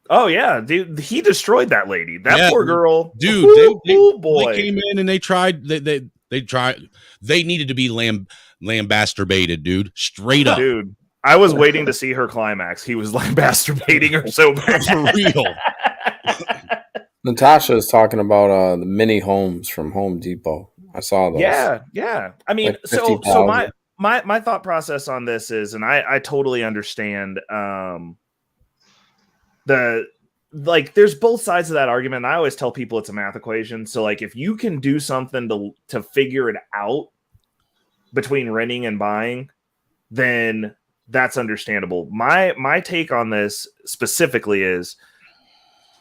S2: Oh yeah, dude. He destroyed that lady. That poor girl.
S6: Dude,
S2: boy.
S6: They came in and they tried. They tried. They needed to be lambasturbated, dude. Straight up,
S2: dude. I was waiting to see her climax. He was like masturbating her so bad.
S6: For real.
S10: Natasha is talking about the mini homes from Home Depot. I saw those.
S2: Yeah. I mean,
S10: like
S2: so my thought process on this is, and I totally understand there's both sides of that argument. And I always tell people it's a math equation. So like if you can do something to figure it out between renting and buying, then that's understandable. My take on this specifically is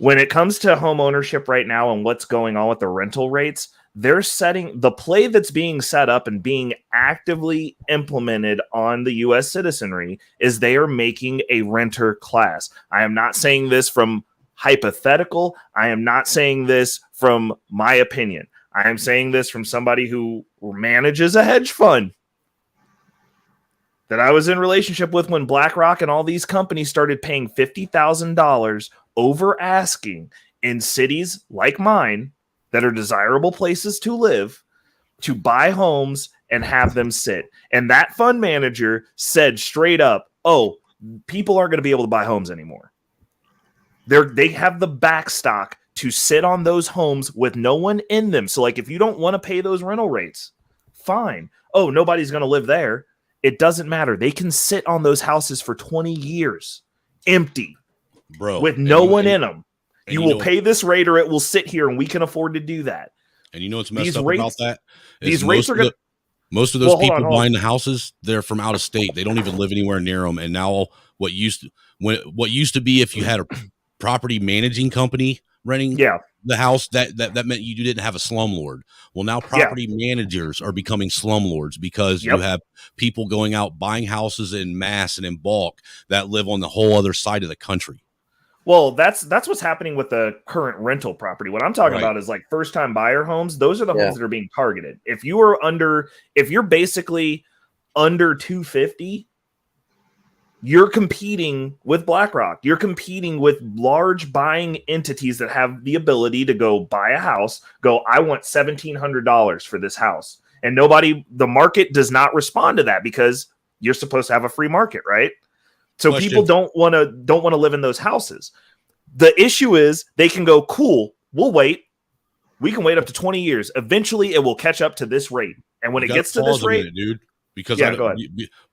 S2: when it comes to home ownership right now and what's going on with the rental rates, they're setting the play that's being set up and being actively implemented on the U.S. citizenry is they are making a renter class. I am not saying this from hypothetical. I am not saying this from my opinion. I am saying this from somebody who manages a hedge fund that I was in relationship with when BlackRock and all these companies started paying $50,000 over asking in cities like mine that are desirable places to live to buy homes and have them sit. And that fund manager said straight up, oh, people aren't going to be able to buy homes anymore. They have the backstock to sit on those homes with no one in them. So like if you don't want to pay those rental rates, fine. Oh, nobody's going to live there. It doesn't matter. They can sit on those houses for 20 years empty,
S6: bro,
S2: with no one in them. You will pay this rate or it will sit here, and we can afford to do that.
S6: And you know what's messed up about that?
S2: These rates are going to...
S6: Most of those people buying the houses, they're from out of state. They don't even live anywhere near them. And now what used to be if you had a property managing company renting the house, that meant you didn't have a slumlord. Well, now property managers are becoming slumlords because you have people going out buying houses in mass and in bulk that live on the whole other side of the country.
S2: Well, that's what's happening with the current rental property. What I'm talking about is like first time buyer homes. Those are the homes that are being targeted. If you're basically under 250, you're competing with BlackRock. You're competing with large buying entities that have the ability to go buy a house, go, I want $1,700 for this house. And the market does not respond to that because you're supposed to have a free market, right? So people don't want to live in those houses. The issue is they can go, cool, we'll wait. We can wait up to 20 years. Eventually it will catch up to this rate. And when it gets to this rate,
S6: dude, because
S2: go ahead.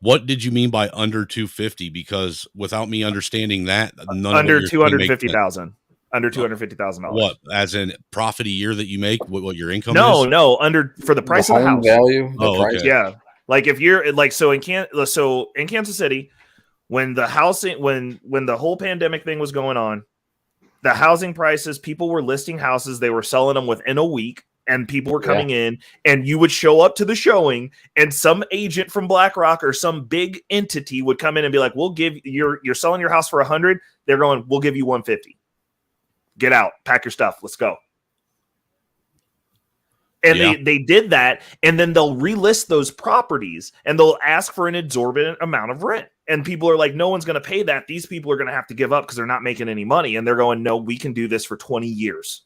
S6: What did you mean by under 250? Because without me understanding that,
S2: under 250,000, under $250,000.
S6: What, as in profit a year that you make? What your income is?
S2: No, for the price of the house
S10: value.
S6: Okay.
S2: Yeah, like if you're like in Kansas City, when the whole pandemic thing was going on, the housing prices, people were listing houses, they were selling them within a week, and people were coming in, and you would show up to the showing, and some agent from BlackRock or some big entity would come in and be like, we'll give you're selling your house for 100. They're going, we'll give you 150. Get out, pack your stuff, let's go. And they did that, and then they'll relist those properties, and they'll ask for an exorbitant amount of rent. And people are like, no one's going to pay that. These people are going to have to give up because they're not making any money. And they're going, no, we can do this for 20 years.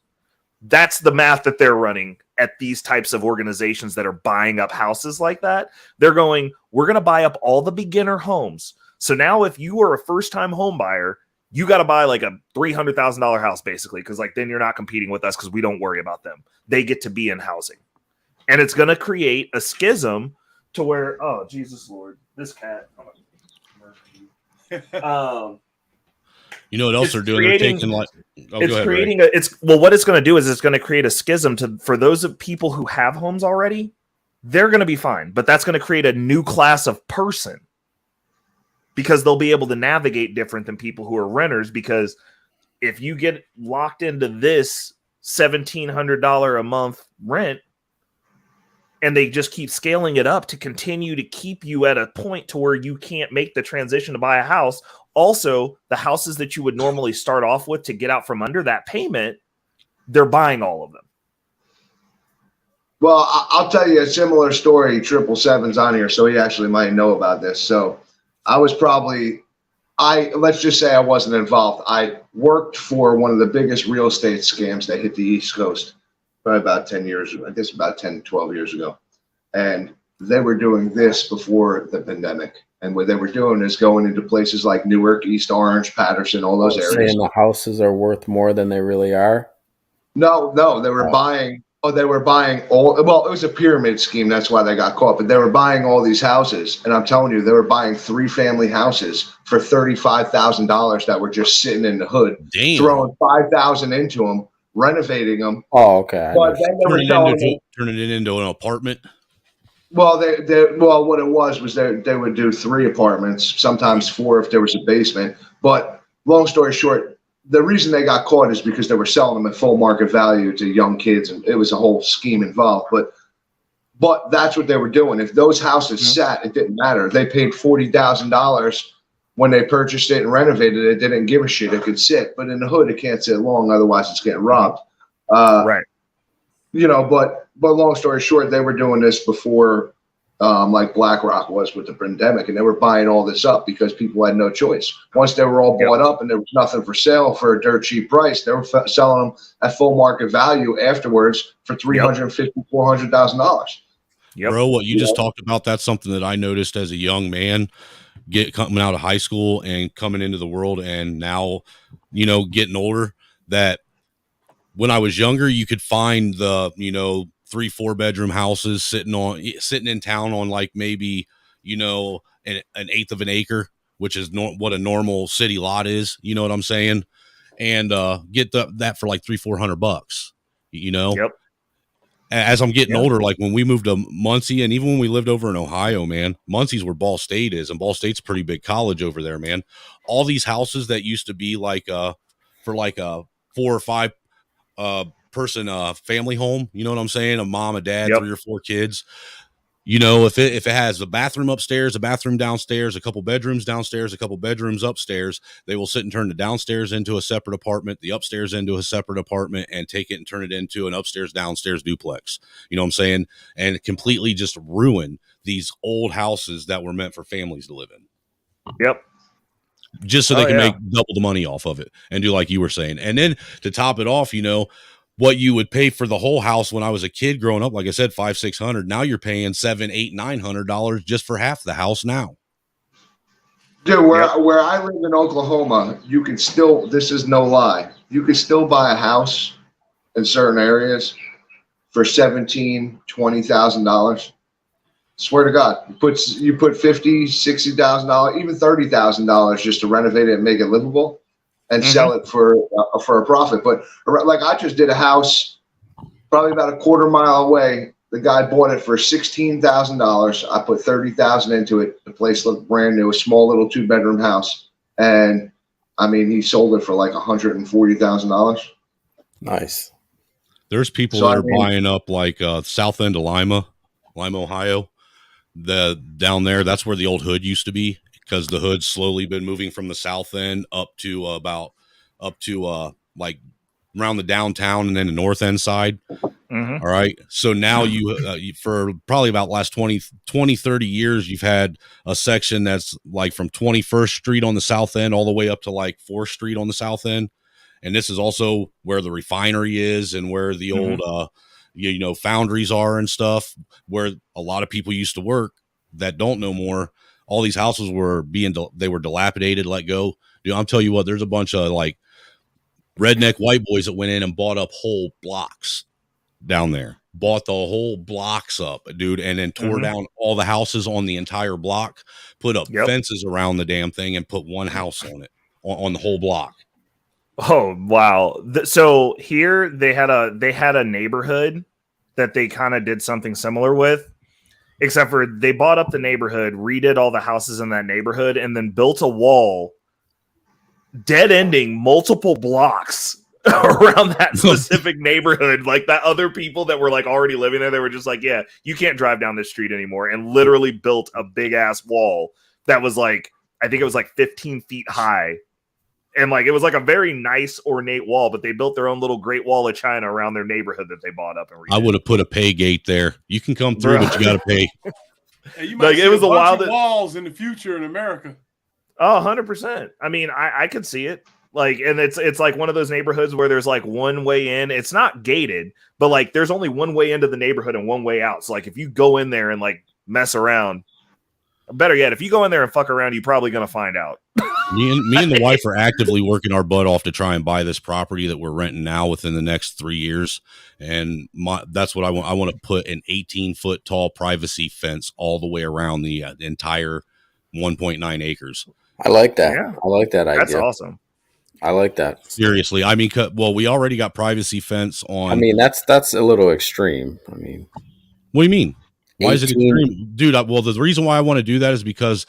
S2: That's the math that they're running at these types of organizations that are buying up houses like that. They're going, we're going to buy up all the beginner homes. So now if you are a first-time home buyer, you got to buy like a $300,000 house basically, because like then you're not competing with us because we don't worry about them. They get to be in housing. And it's going to create a schism to where, oh, Jesus Lord, this cat.
S6: You know what else they're doing? They're taking like
S2: what it's going to do is it's going to create a schism for those of people who have homes already. They're going to be fine, but that's going to create a new class of person because they'll be able to navigate different than people who are renters. Because if you get locked into this $1,700 a month rent, and they just keep scaling it up to continue to keep you at a point to where you can't make the transition to buy a house. Also, the houses that you would normally start off with to get out from under that payment, they're buying all of them.
S9: Well, I'll tell you a similar story. 777's on here, so he actually might know about this. So let's just say I wasn't involved. I worked for one of the biggest real estate scams that hit the East Coast. Probably about 10 years ago, I guess about 10, 12 years ago. And they were doing this before the pandemic. And what they were doing is going into places like Newark, East Orange, Patterson, all those areas.
S10: Saying the houses are worth more than they really are?
S9: No, they were buying all, well, it was a pyramid scheme. That's why they got caught. But they were buying all these houses. And I'm telling you, they were buying 3-family houses for $35,000 that were just sitting in the hood.
S6: Damn.
S9: Throwing $5,000 into them. Renovating them.
S10: Oh, okay.
S9: But then they were
S6: turning it into an apartment.
S9: Well, what it was they would do 3 apartments, sometimes 4 if there was a basement. But long story short, the reason they got caught is because they were selling them at full market value to young kids, and it was a whole scheme involved. But that's what they were doing. If those houses sat, it didn't matter. They paid $40,000 when they purchased it and renovated it. They didn't give a shit. It could sit, but in the hood, it can't sit long. Otherwise, it's getting robbed.
S2: Right.
S9: You know, but long story short, they were doing this before, like BlackRock was with the pandemic, and they were buying all this up because people had no choice. Once they were all bought up and there was nothing for sale for a dirt cheap price, they were selling them at full market value afterwards for $350,000, $400,000.
S2: Yep.
S6: Bro, what you just talked about, that's something that I noticed as a young man, coming out of high school and coming into the world, and now, you know, getting older, that when I was younger, you could find the, 3-4 bedroom houses sitting in town on like maybe, an eighth of an acre, which is what a normal city lot is. You know what I'm saying? And get that for like $300-400,
S2: Yep.
S6: As I'm getting older, like when we moved to Muncie, and even when we lived over in Ohio, man, Muncie's where Ball State is, and Ball State's a pretty big college over there, man. All these houses that used to be like for like a 4 or 5 person family home, you know what I'm saying? A mom, a dad, 3 or 4 kids. If it has a bathroom upstairs, a bathroom downstairs, a couple bedrooms downstairs, a couple bedrooms upstairs, they will sit and turn the downstairs into a separate apartment, the upstairs into a separate apartment, and take it and turn it into an upstairs downstairs duplex. You know what I'm saying? And completely just ruin these old houses that were meant for families to live in.
S2: Yep.
S6: Just so they can make double the money off of it and do like you were saying. And then to top it off, what you would pay for the whole house when I was a kid growing up, like I said, $500-600. Now you're paying $700-800-900 just for half the house now.
S9: Dude, where I live in Oklahoma, you can still, this is no lie, you can still buy a house in certain areas for $17,000-20,000. Swear to God, you put $50,000-60,000, even $30,000 just to renovate it and make it livable, and sell it for a profit. But like I just did a house probably about a quarter mile away. The guy bought it for $16,000. I put $30,000 into it. The place looked brand new, a small little 2-bedroom house, and I mean, he sold it for like $140,000.
S10: Nice.
S6: There's people
S9: So,
S6: that
S9: I
S6: are
S9: mean-
S6: buying up like south end of Lima, Ohio. Down there, that's where the old hood used to be, because the hood's slowly been moving from the south end up to like around the downtown and then the north end side.
S2: Mhm.
S6: All right. So now you for probably about last 20, 30 years, you've had a section that's like from 21st Street on the south end all the way up to like 4th Street on the south end. And this is also where the refinery is and where the old, foundries are and stuff, where a lot of people used to work that don't know more. All these houses were they were dilapidated, let go. Dude, I'm telling you what, there's a bunch of like redneck white boys that went in and bought up whole blocks down there, bought the whole blocks up, dude, and then tore down all the houses on the entire block, put up fences around the damn thing, and put one house on it on the whole block.
S2: Oh wow! So here they had a neighborhood that they kind of did something similar with, except for they bought up the neighborhood, redid all the houses in that neighborhood, and then built a wall, dead ending multiple blocks around that specific neighborhood. Like that other people that were like already living there, they were just like, yeah, you can't drive down this street anymore, and literally built a big ass wall that was like, I think it was like 15 feet high. And like it was like a very nice ornate wall, but they built their own little Great Wall of China around their neighborhood that they bought up and redid.
S6: I would have put a pay gate there. You can come through, but you got to pay.
S8: Hey, you might
S2: Like,
S8: see
S2: it was
S8: a
S2: a
S8: bunch
S2: wild-
S8: of walls in the future in America.
S2: Oh, 100%. I mean, I could see it. Like, and it's like one of those neighborhoods where there's like one way in. It's not gated, but like there's only one way into the neighborhood and one way out. So like if you go in there and like mess around, better yet, if you go in there and fuck around, you're probably gonna find out.
S6: Me and the wife are actively working our butt off to try and buy this property that we're renting now within the next 3 years. And that's what I want. I want to put an 18-foot tall privacy fence all the way around the entire 1.9 acres.
S10: I like that.
S2: Yeah.
S10: I like that idea.
S2: That's awesome.
S10: I like that.
S6: Seriously, I mean, well, we already got privacy fence on.
S10: I mean, that's a little extreme. I mean,
S6: what do you mean? Why is it
S10: 18
S6: extreme, dude? Well, the reason why I want to do that is because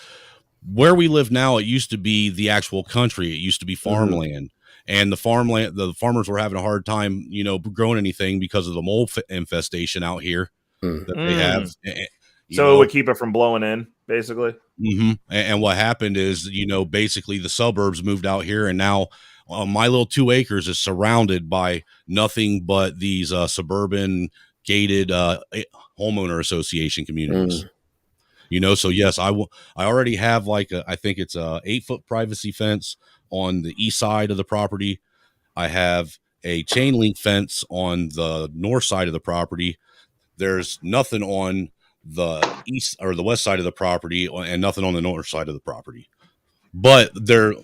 S6: where we live now, it used to be the actual country. It used to be farmland, and the farmers were having a hard time, growing anything because of the mold infestation out here that they have.
S2: So it would keep it from blowing in, basically.
S6: And what happened is, basically the suburbs moved out here, and now my little 2 acres is surrounded by nothing but these suburban gated homeowner association communities. So yes, I already have like I think it's a 8-foot privacy fence on the east side of the property. I have a chain link fence on the north side of the property. There's nothing on the east or the west side of the property and nothing on the north side of the property. But there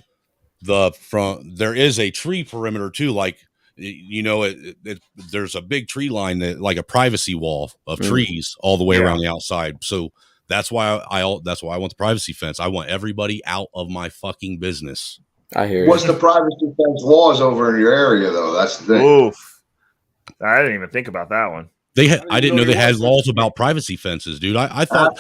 S6: is a tree perimeter too. Like, there's a big tree line that like a privacy wall of trees all the way around the outside. So that's why I want the privacy fence. I want everybody out of my fucking business.
S10: I hear you.
S9: What's the privacy fence laws over in your area, though? That's the thing.
S2: Oof. I didn't even think about that one.
S6: I didn't know they had laws about privacy fences, dude. I thought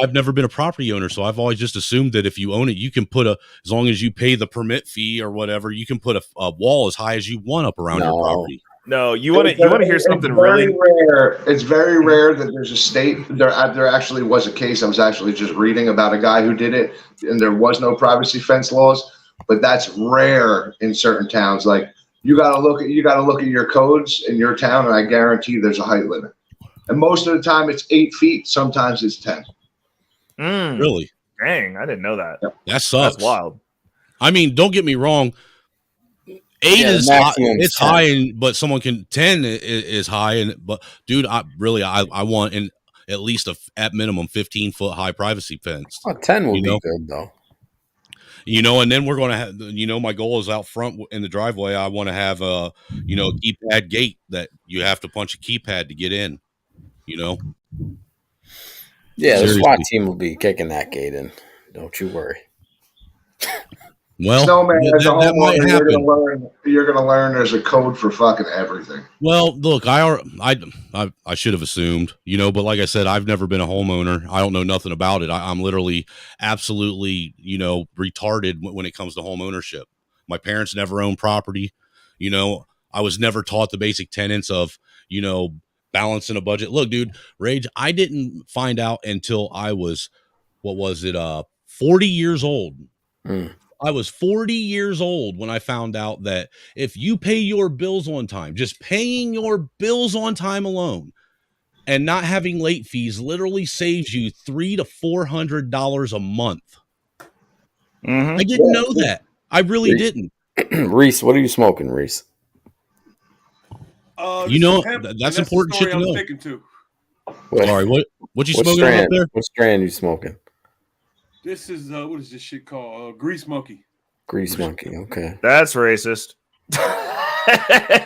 S6: I've never been a property owner, so I've always just assumed that if you own it, you can put as long as you pay the permit fee or whatever, you can put a wall as high as you want up around your property.
S2: No, you want to hear something really
S9: rare. It's very rare that there's a state there actually was a case I was actually just reading about a guy who did it, and there was no privacy fence laws, but that's rare in certain towns. Like you got to look at your codes in your town, and I guarantee there's a height limit. And most of the time it's 8 feet. Sometimes it's 10.
S6: Really?
S2: Dang, I didn't know that.
S9: Yep.
S6: That sucks.
S2: That's wild.
S6: I mean, don't get me wrong. 8 is high, it's 10. High, but someone can 10 is high, but dude, I want at least at minimum 15-foot high privacy fence.
S10: 10 would be good though.
S6: And then we're going to have, my goal is out front in the driveway. I want to have a keypad gate that you have to punch a keypad to get in. Yeah,
S10: seriously. The SWAT team will be kicking that gate in. Don't you worry.
S6: Well,
S9: Snowman, as a
S6: that might
S9: homeowner,
S6: happen.
S9: you're gonna learn there's a code for fucking everything.
S6: Well, look, I should have assumed, but like I said, I've never been a homeowner. I don't know nothing about it. I'm literally absolutely, retarded when it comes to home ownership. My parents never owned property. I was never taught the basic tenets of, balancing a budget. Look, dude, Rage, I didn't find out until I was, 40 years old. I was 40 years old when I found out that if you pay your bills on time, just paying your bills on time alone and not having late fees literally saves you $300 to $400 a month. I didn't know that. I really didn't.
S10: Reese, what are you smoking, Reese?
S6: That's important shit to know. Sorry, what you smoking
S10: strand,
S6: up there?
S10: What strand you smoking?
S8: This is what is this shit called? Grease monkey.
S10: Grease monkey. Okay,
S2: that's racist.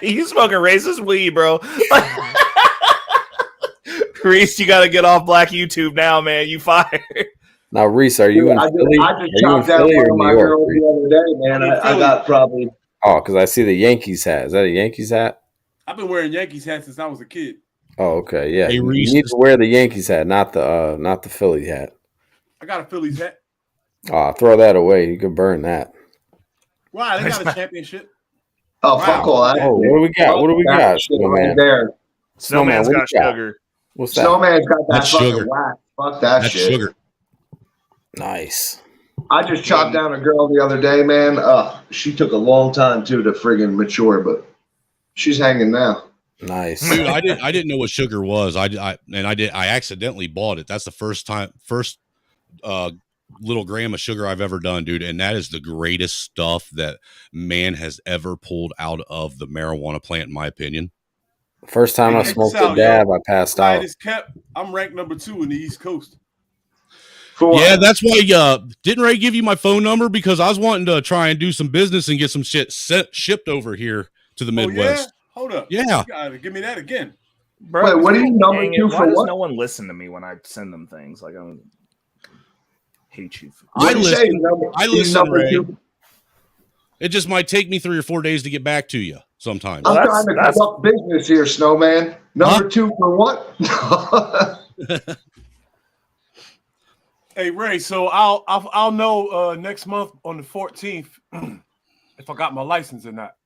S2: You smoking racist weed, bro? Reese, you got to get off Black YouTube now, man. You fired.
S10: Now, Reese, are you in Philly?
S9: I just chopped down one of my girls the other day, man. I got probably.
S10: Oh, because I see the Yankees hat. Is that a Yankees hat?
S8: I've been wearing Yankees hats since I was a kid.
S10: Oh, okay, yeah.
S6: Hey,
S10: You
S6: Reese,
S10: need to wear the Yankees hat, not the Philly hat.
S8: I got a Phillies hat.
S10: Oh, throw that away. You could burn that.
S8: Why? They got a championship.
S9: Oh, fuck all that.
S10: Oh, what do we got? What do we got?
S9: Right there.
S2: Snowman's got sugar.
S10: What's that?
S9: Snowman's got that
S6: That's
S9: fucking
S6: sugar.
S9: whack. Fuck that
S6: That's
S9: shit.
S6: sugar.
S10: Nice.
S9: I just chopped down a girl the other day, man. She took a long time too to friggin' mature, but she's hanging now.
S10: Nice.
S6: Dude, I didn't know what sugar was. I accidentally bought it. That's the first little gram of sugar I've ever done, dude. And that is the greatest stuff that man has ever pulled out of the marijuana plant, in my opinion.
S10: First time I smoked a dab, I passed out.
S8: I'm ranked number 2 in the East Coast.
S6: Yeah, that's why. Didn't Ray give you my phone number because I was wanting to try and do some business and get some shit shipped over here to the Midwest.
S8: Yeah? Hold up.
S6: Yeah.
S8: You gotta give me that again.
S2: Bro,
S9: wait, what are you number 2 for?
S2: Why does
S9: what?
S2: no one listen to me when I send them things? Like, I hate you.
S6: I listen, Ray.
S9: 2?
S6: It just might take me 3 or 4 days to get back to you sometimes.
S9: I'm trying to conduct business here, Snowman. Number 2 for what?
S8: Hey Ray, so I'll know next month on the 14th if I got my license or not.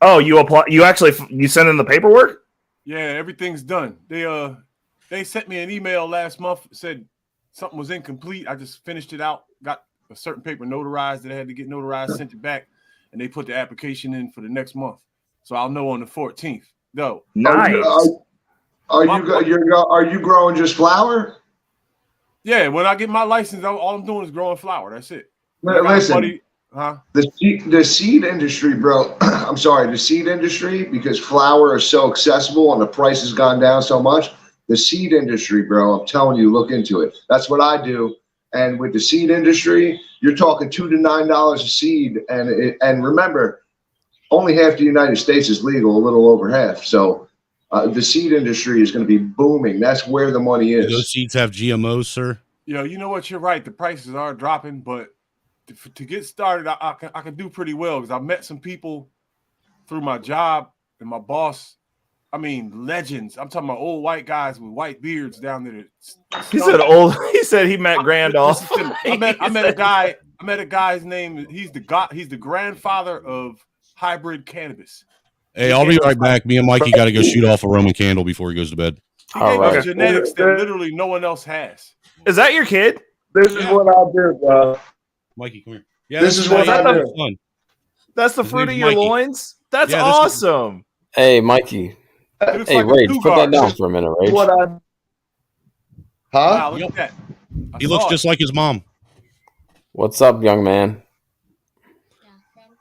S2: Oh, you apply? You sent in the paperwork?
S8: Yeah, everything's done. They sent me an email last month, said something was incomplete. I just finished it out, got a certain paper notarized that I had to get notarized, sent it back, and they put the application in for the next month. So I'll know on the 14th. Go.
S2: Nice.
S9: Are you growing just flower?
S8: Yeah, when I get my license, all I'm doing is growing flower. That's it.
S9: Listen, the seed industry, bro. I'm sorry, the seed industry, because flower is so accessible and the price has gone down so much. The seed industry, bro, I'm telling you, look into it. That's what I do. And with the seed industry, you're talking $2 to $9 a seed. And remember, only half the United States is legal, a little over half. So the seed industry is going to be booming. That's where the money is.
S6: Do those seeds have GMOs, sir?
S8: Yeah, you know what? You're right. The prices are dropping, but to get started, I can do pretty well because I met some people through my job and my boss. I mean, legends. I'm talking about old white guys with white beards down there.
S2: He said old. He said he met Grandolph.
S8: I met a guy. I met a guy's name. He's the grandfather of hybrid cannabis.
S6: Hey, I'll be right back. Me and Mikey got to go shoot off a Roman candle before he goes to bed.
S8: He gave me genetics that literally no one else has.
S2: Is that your kid?
S9: This is what I do, bro.
S6: Mikey, come here. Yeah,
S9: this is what I do.
S6: Son.
S2: That's the
S6: His
S2: fruit of
S6: name's
S2: your
S6: Mikey.
S2: loins? That's
S6: Yeah,
S2: awesome.
S10: Hey, Mikey. Hey,
S8: like
S10: Rage, put that down for a minute, Rage.
S8: Wow,
S9: Huh?
S8: look at that.
S6: He looks just like his mom.
S10: What's up, young man?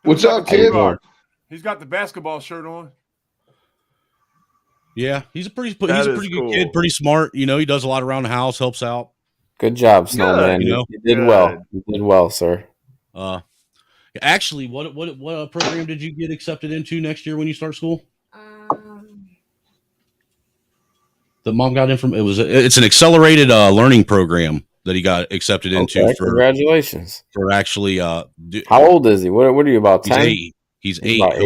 S9: What's up, kid?
S8: He's got the basketball shirt on.
S6: Yeah, he's a pretty
S2: That
S6: good
S2: is cool.
S6: kid, pretty smart. You know, he does a lot around the house, helps out.
S10: Good job, Snowman.
S6: you know?
S10: You did well. You did well, sir.
S6: Actually, what program did you get accepted into next year when you start school? The mom got in from it's an accelerated learning program. that he got accepted
S10: Okay,
S6: into
S10: congratulations.
S6: for actually.
S10: How old is he? What are you about? 10?
S6: He's 8.
S10: About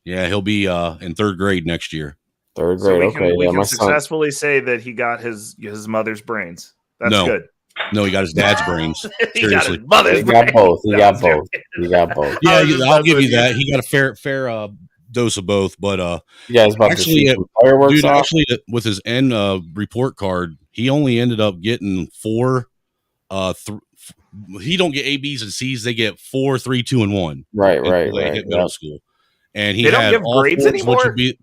S6: He'll be in 3rd grade next year.
S10: 3rd grade.
S2: So we
S10: okay,
S2: we
S10: yeah,
S2: can
S10: my son.
S2: successfully say that he got his mother's brains. That's good.
S6: No, he got his dad's brains.
S2: He got
S6: Seriously,
S2: his mother's
S10: He got
S2: brains.
S10: both. He
S2: No,
S10: got
S2: I'm
S10: both.
S2: joking.
S10: He got both.
S6: Yeah,
S2: I was just
S6: I'll give
S2: messing
S6: you
S2: with
S6: that. He got a fair dose of both. But
S10: You guys about to
S6: actually,
S10: shoot some fireworks
S6: dude,
S10: off?
S6: actually, with his end report card, he only ended up getting 4. He don't get A, B's, and C's. They get 4, 3, 2, and 1.
S10: Right.
S6: Until they hit middle school, and he
S2: They don't
S6: had
S2: give
S6: all
S2: grades
S6: 4s,
S2: anymore?
S6: which would be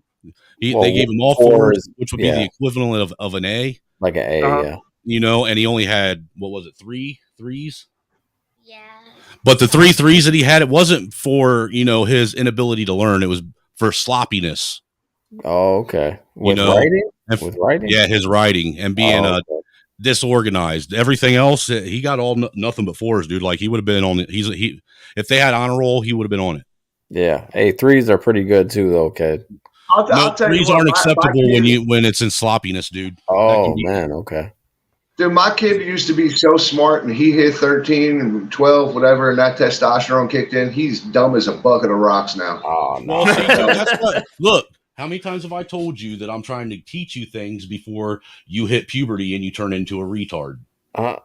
S10: Well,
S6: they gave him all
S10: 4
S6: 4s, which would be the equivalent of an A.
S10: Like an A, yeah.
S6: You know, and he only had, what was it, 3 3s? Yeah. But the 3 3s that he had, it wasn't for, his inability to learn. It was for sloppiness.
S10: Oh, okay. With writing? With writing?
S6: Yeah, his writing and being disorganized. Everything else, he got all nothing but 4s, dude. Like he would have been on it. If they had honor roll, he would have been on it.
S10: Yeah. Hey, 3s are pretty good too, though, kid.
S9: I'll tell you
S6: 3s
S9: what,
S6: aren't
S9: my
S6: acceptable
S9: kid-
S6: when it's in sloppiness, dude.
S10: Oh man, okay.
S9: Dude, my kid used to be so smart, and he hit 13 and 12, whatever, and that testosterone kicked in. He's dumb as a bucket of rocks now.
S10: Oh no.
S6: Well, see, that's what. Look, how many times have I told you that I'm trying to teach you things before you hit puberty and you turn into a retard? I'm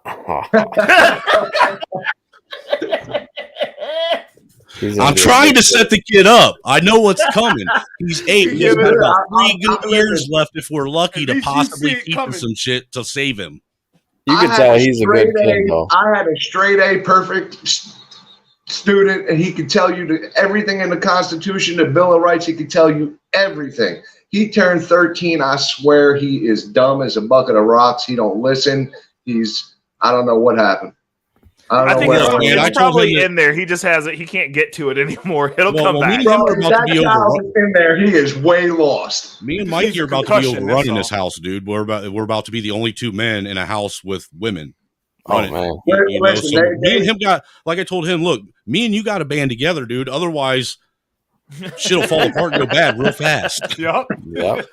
S6: trying to set the kid up. I know what's coming. He's 8. He's got about 3 good years left if we're lucky to possibly teach him some shit to save him.
S10: You can tell he's a good kid, though.
S9: I had a straight A perfect student, and he could tell you everything in the Constitution, the Bill of Rights. He could tell you everything. He turned 13. I swear he is dumb as a bucket of rocks. He don't listen. I don't know what happened.
S2: I think it's probably in there. He just has it. He can't get to it anymore. It'll come back.
S9: That child is in there. He is way lost.
S6: Me and Mikey are about to be overrun in this house, dude. We're about to be the only 2 men in a house with women.
S10: Oh man!
S6: Me and him got, like I told him, look, me and you got to band together, dude. Otherwise, shit'll fall apart and go bad real fast.
S2: Yep.
S10: Yep.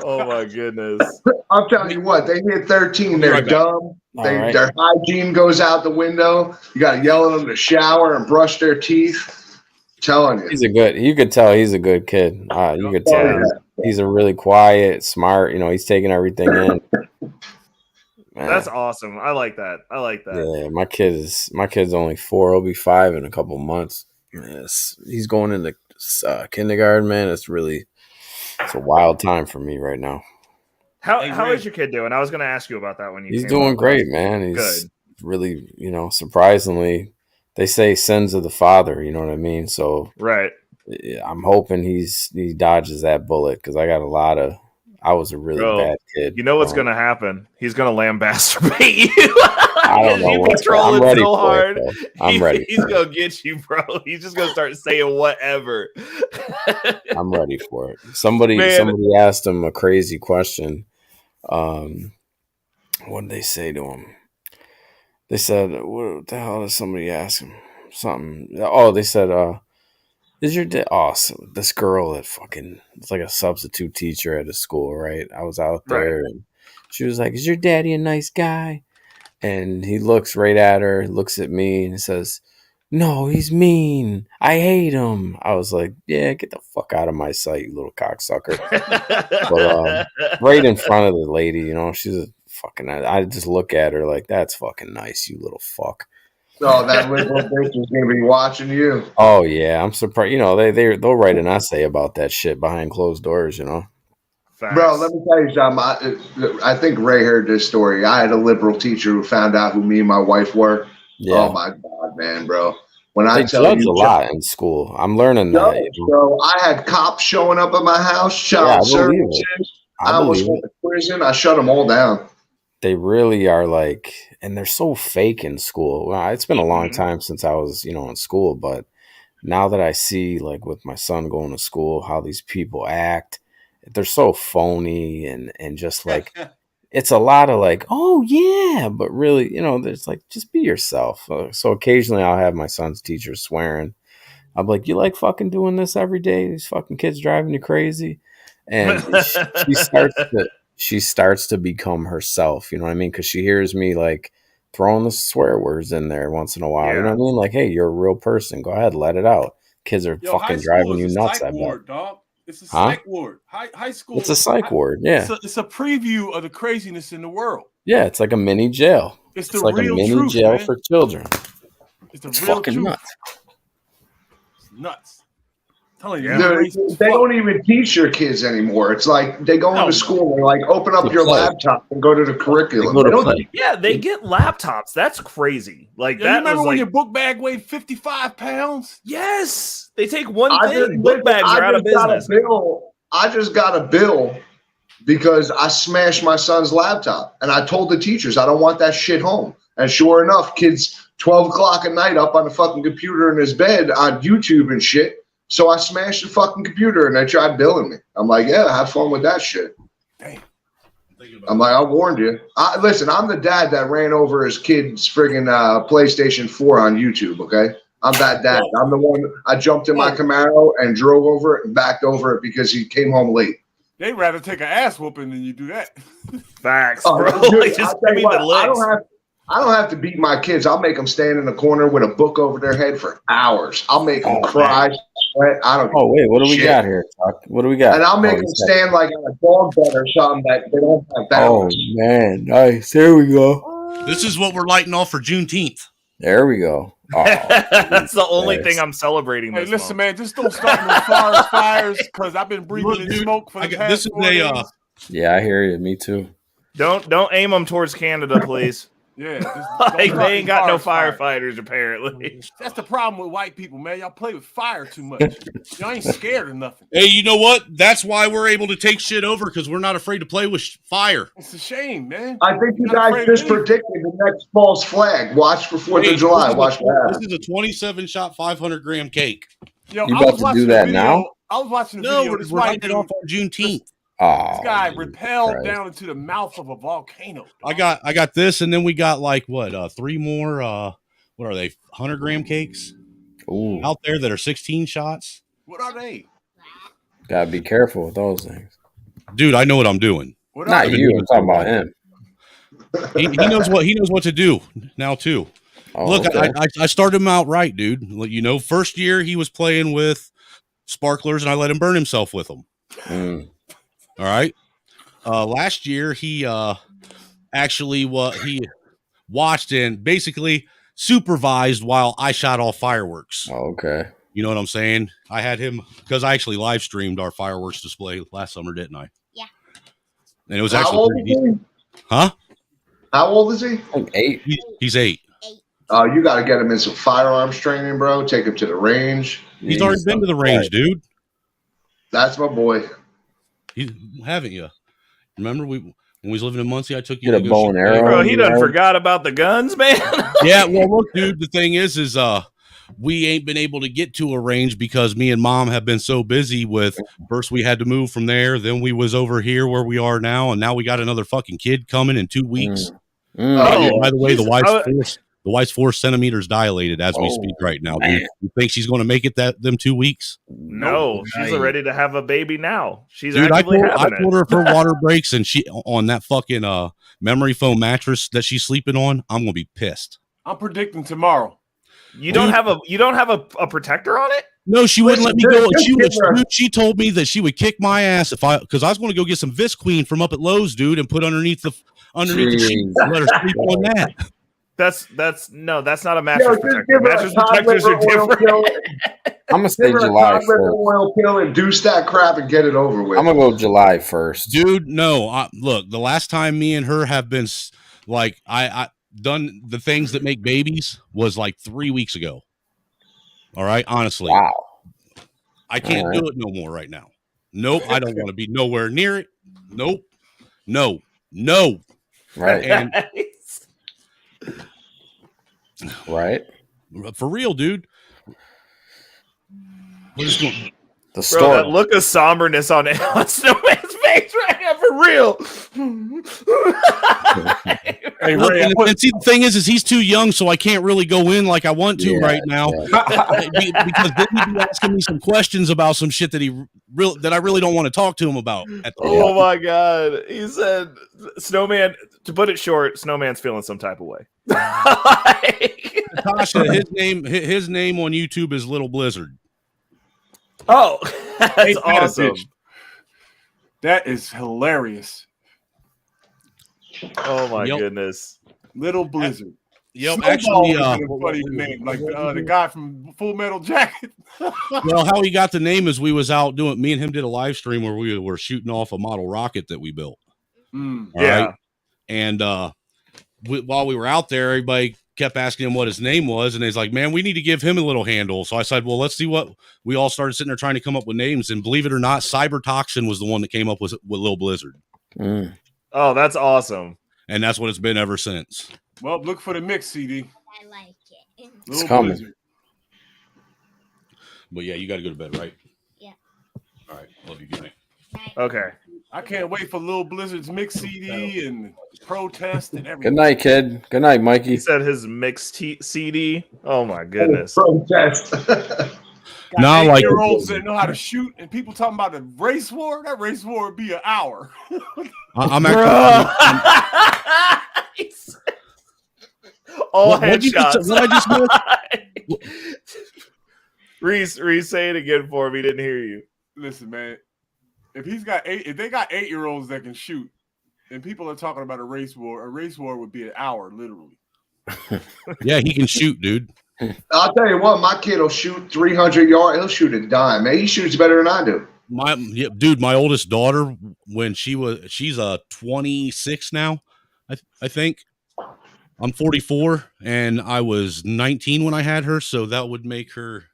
S2: Oh my goodness!
S9: I'm telling you what, they hit 13. They're dumb. Their hygiene goes out the window. You got to yell at them to shower and brush their teeth. I'm telling you,
S10: you could tell he's a good kid. You could tell he's a really quiet, smart. He's taking everything in. Man.
S2: That's awesome. I like that.
S10: Yeah, my kid's only 4. He'll be 5 in a couple months. Yes, he's going into kindergarten, man. It's a wild time for me right now.
S2: How is your kid doing? I was going to ask you about that when you.
S10: He's doing great, man. He's good. Really, surprisingly, they say sins of the father. You know what I mean? So
S2: right.
S10: I'm hoping he dodges that bullet because I was a really bad kid.
S2: You know what's going to happen? He's going to lambasterbate you.
S10: I don't know what's
S2: trolling
S10: I'm ready
S2: so
S10: for
S2: hard.
S10: It, I'm ready.
S2: He's going to get you, bro. He's just going to start saying whatever.
S10: I'm ready for it. Somebody asked him a crazy question. What did they say to him? They said, "What the hell did somebody ask him? Something." Oh, they said, "Is your dad?" Oh, so this girl that it's like a substitute teacher at a school, right? I was out there, and she was like, "Is your daddy a nice guy?" And he looks right at her, looks at me, and says, "No, he's mean. I hate him." I was like, "Yeah, get the fuck out of my sight, you little cocksucker." But right in front of the lady, she's a fucking. I just look at her like, "That's fucking nice, you little fuck."
S9: So that little bitch is gonna be watching you.
S10: Oh yeah, I'm surprised. They'll write an essay about that shit behind closed doors.
S9: Facts. Bro, let me tell you something. I think Ray heard this story. I had a liberal teacher who found out who me and my wife were. Yeah. Oh my god, man, bro. When I tell you,
S10: a lot in school. I'm learning that.
S9: Bro, I had cops showing up at my house, child services. I almost went to prison. I shut them all down.
S10: They really are and they're so fake in school. Well, it's been a long time since I was, in school, but now that I see, with my son going to school, how these people act, they're so phony and just it's a lot of oh yeah, but really, there's just be yourself. So occasionally I'll have my son's teacher swearing. I'm like, "You fucking doing this every day? These fucking kids driving you crazy?" And she starts to become herself. You know what I mean? Because she hears me like throwing the swear words in there once in a while. You know what I mean? Like, hey, you're a real person. Go ahead, let it out. Kids are fucking driving you nuts.
S8: Psych ward, dog. It's a psych ward. High school.
S10: It's a psych ward. Yeah.
S8: It's a preview of the craziness in the world.
S10: Yeah, it's like a mini jail.
S8: It's the
S10: like
S8: real
S10: a mini
S8: truth,
S10: jail
S8: man.
S10: for children.
S8: It's
S10: It's
S8: real
S10: fucking
S8: truth.
S10: nuts.
S8: It's nuts. I'm telling you,
S9: They don't even teach your kids anymore. It's like they go into school and like open up your laptop and go to the curriculum.
S2: They get laptops. That's crazy. Like
S8: You
S2: that.
S8: remember
S2: was
S8: when
S2: like,
S8: your book bag weighed 55 pounds?
S2: Yes, they take one thing. Book bags are out of business.
S9: I just got a bill because I smashed my son's laptop, and I told the teachers I don't want that shit home. And sure enough, kids 12 o'clock at night up on the fucking computer in his bed on YouTube and shit. So I smashed the fucking computer and they tried billing me. I'm like, yeah, have fun with that shit.
S8: Damn.
S9: I'm like, I warned you. Listen, I'm the dad that ran over his kid's friggin' PlayStation 4 on YouTube, okay? I'm that dad. I'm the one, I jumped in my Camaro and drove over it and backed over it because he came home late.
S8: They'd rather take an ass whooping than you do that.
S2: Facts,
S9: bro.
S2: Like, just give me the legs.
S9: I don't have to beat my kids. I'll make them stand in the corner with a book over their head for hours. I'll make them cry, sweat. I don't.
S10: Oh wait, what do we got here? What do we got?
S9: And I'll make them stand like on a dog bed or something that they don't have balance.
S10: Oh man, nice. Here we go.
S6: This is what we're lighting off for Juneteenth.
S10: There we go. Oh,
S2: that's the only thing I'm celebrating.
S8: Hey,
S2: this
S8: listen,
S2: month.
S8: man, just don't start no forest fires because I've been breathing in smoke for the past 4 days.
S10: Yeah, I hear you. Me too.
S2: Don't aim them towards Canada, please.
S8: Yeah,
S2: like they ain't got no firefighters apparently.
S8: That's the problem with white people, man. Y'all play with fire too much. Y'all ain't scared of nothing.
S6: Hey, you know what? That's why we're able to take shit over because we're not afraid to play with fire.
S8: It's a shame, man.
S9: I think you guys just predicted the next false flag. Watch for 4th of July. Watch that.
S6: This is a 27-shot, 500-gram cake.
S8: Yo,
S10: you about to do that now?
S8: I was watching the video.
S6: We're lighting it off on Juneteenth.
S8: This guy rappelled down into the mouth of a volcano.
S6: I got this, and then we got like what 3 more what are they 100-gram cakes out there that are 16 shots.
S8: What are they?
S10: Gotta be careful with those things,
S6: dude. I know what I'm doing.
S10: Not you. I'm talking about him.
S6: He knows what to do now too. Look,
S10: okay.
S6: I started him out right, dude. You know, first year he was playing with sparklers, and I let him burn himself with them. All right. Last year he actually he watched and basically supervised while I shot off fireworks.
S10: Okay.
S6: You know what I'm saying? I had him because I actually live streamed our fireworks display last summer, didn't I? Yeah. And it was actually
S9: How old is he?
S6: Huh?
S9: How old is he?
S10: Like 8.
S6: He's 8.
S9: You got to get him in some firearms training, bro. Take him to the range.
S6: He's already been to the range, dude.
S9: That's my boy.
S6: Haven't you? Remember when we was living in Muncie? I took you
S10: to a bow and arrow.
S2: Bro, he done forgot about the guns, man.
S6: Yeah, well, look, dude. The thing is we ain't been able to get to a range because me and mom have been so busy with. First, we had to move from there. Then we was over here where we are now, and now we got another fucking kid coming in 2 weeks. By the way, the wife's 4 centimeters dilated as we speak right now, dude. You think she's going to make it them 2 weeks?
S2: No, she's ready to have a baby now. She's
S6: dude,
S2: actively
S6: I told her if her water breaks and she on that fucking memory foam mattress that she's sleeping on, I'm going to be pissed.
S8: I'm predicting tomorrow.
S2: You don't have a protector on it?
S6: No, she wouldn't let me go. She told me that she would kick my ass because I was going to go get some Visqueen from up at Lowe's, dude, and put underneath the sheet. Let her sleep on that.
S2: That's not a mattress protector. Mattress protectors are different.
S10: I'm gonna say July 1st.
S9: Oil pill and deuce that crap and get it over with.
S10: I'm gonna go July 1st,
S6: dude. No, look, the last time me and her have been like I done the things that make babies was like 3 weeks ago. All right, honestly,
S10: wow,
S6: I can't do it no more right now. Nope, I don't want to be nowhere near it. Nope, no.
S10: Right.
S6: And
S10: right.
S6: For real, dude. What is going?
S10: The story.
S2: Bro, that look of somberness on Snowman's face right now. For real.
S8: Hey,
S6: Look,
S8: Ray,
S6: and see, the thing is he's too young, so I can't really go in like I want to right now, because then he'd be asking me some questions about some shit that I really don't want to talk to him about.
S2: Oh my god! He said, "Snowman." To put it short, Snowman's feeling some type of way.
S6: Natasha, his name on YouTube is Little Blizzard.
S2: Oh, that's awesome!
S8: That is hilarious.
S2: Oh my goodness,
S8: Little Blizzard.
S6: Yep,
S8: Snowball
S6: actually,
S8: funny name, like the guy from Full Metal Jacket.
S6: Well, how he got the name is we was out doing. Me and him did a live stream where we were shooting off a model rocket that we built.
S8: Mm.
S6: Right? And while we were out there, everybody kept asking him what his name was, and he's like, "Man, we need to give him a little handle." So I said, "Well, let's see what." We all started sitting there trying to come up with names, and believe it or not, Cybertoxin was the one that came up with Little Blizzard.
S10: Mm.
S2: Oh, that's awesome!
S6: And that's what it's been ever since.
S8: Well, look for the mix CD.
S11: I like it.
S10: It's coming.
S8: Blizzard.
S6: But yeah, you got to go to bed, right?
S11: Yeah.
S6: All right. Love you. Good night.
S2: Okay.
S8: I can't wait for Lil Blizzard's mix CD and protest and everything.
S10: Good night, kid. Good night, Mikey.
S2: He said his mixed CD. Oh my goodness.
S9: Protest.
S6: No, like
S8: year-olds that know how to shoot, and people talking about a race war. That race war would be an hour.
S6: I'm actually.
S2: All
S6: What
S2: headshots.
S6: I just
S2: Reese, say it again for me. Didn't hear you.
S8: Listen, man. If they got 8-year-olds that can shoot, and people are talking about a race war would be an hour, literally.
S6: Yeah, he can shoot, dude.
S9: I'll tell you what, my kid will shoot 300 yards. He'll shoot a dime. Man, he shoots better than I do.
S6: My oldest daughter, when she's 26 now, I think. I'm 44, and I was 19 when I had her, so that would make her.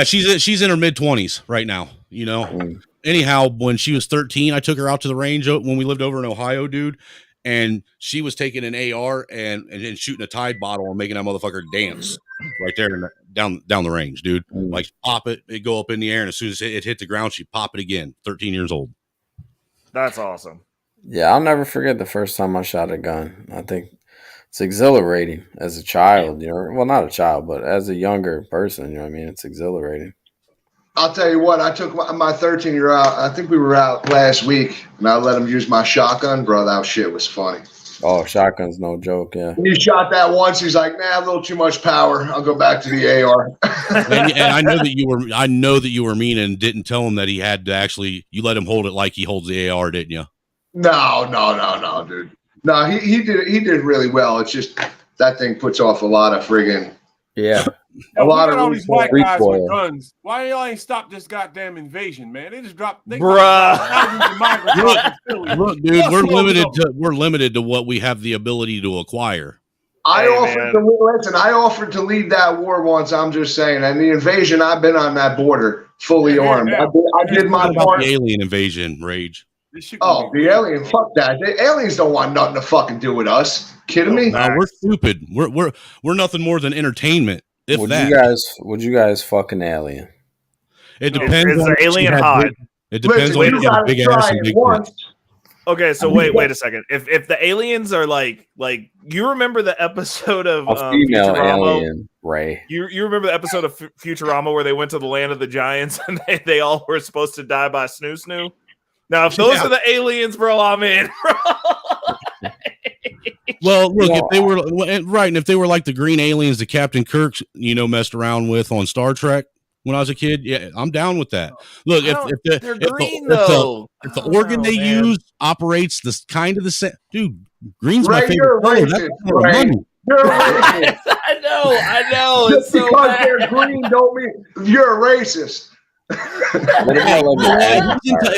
S6: She's in her mid 20s right now. You know. Anyhow, when she was 13, I took her out to the range when we lived over in Ohio, dude, and she was taking an AR and shooting a Tide bottle and making that motherfucker dance right there down the range, dude. Like pop it go up in the air, and as soon as it hit the ground, she'd pop it again. 13 years old.
S2: That's awesome.
S10: Yeah, I'll never forget the first time I shot a gun. I think it's exhilarating as a child, you know. Well, not a child, but as a younger person, you know what I mean? It's exhilarating.
S9: I'll tell you what, I took my 13-year out. I think we were out last week, and I let him use my shotgun. Bro, that shit was funny.
S10: Oh, shotgun's no joke, yeah.
S9: He shot that once. He's like, nah, a little too much power. I'll go back to the AR.
S6: and I know that you were mean and didn't tell him that he had to actually. You let him hold it like he holds the AR, didn't you?
S9: No, dude. No, he did really well. It's just that thing puts off a lot of friggin'
S10: a
S8: lot of all these black guys
S10: recoil
S8: with guns. Why y'all ain't stop this goddamn invasion, man? They just dropped.
S6: Look, dude, we're limited to what we have the ability to acquire.
S9: I offered to lead that war once. I'm just saying, and the invasion. I've been on that border, fully armed. I did my part.
S6: The alien invasion, Rage.
S9: Oh, the alien! Fuck that. The aliens don't want nothing to fucking do with us. Kidding me?
S6: No, we're stupid. We're nothing more than entertainment.
S10: Would you guys fuck an alien?
S6: It depends.
S2: Is the alien hot?
S6: It depends on if you have a big ass and big tits.
S2: Okay, so wait a second. If the aliens are like you remember the episode of
S10: a female
S2: Futurama?
S10: alien, Ray?
S2: You remember the episode of Futurama where they went to the land of the giants and they all were supposed to die by snoo snoo? Now, if those are the aliens, bro, I'm in.
S6: Well, look, if they were right, and if they were like the green aliens that Captain Kirk, messed around with on Star Trek when I was a kid, yeah, I'm down with that. Look, if the organ they use operates this kind of the same, dude, green's my favorite color. That's
S9: You're racist.
S2: I know.
S9: Just because they're green don't mean you're a racist.
S6: If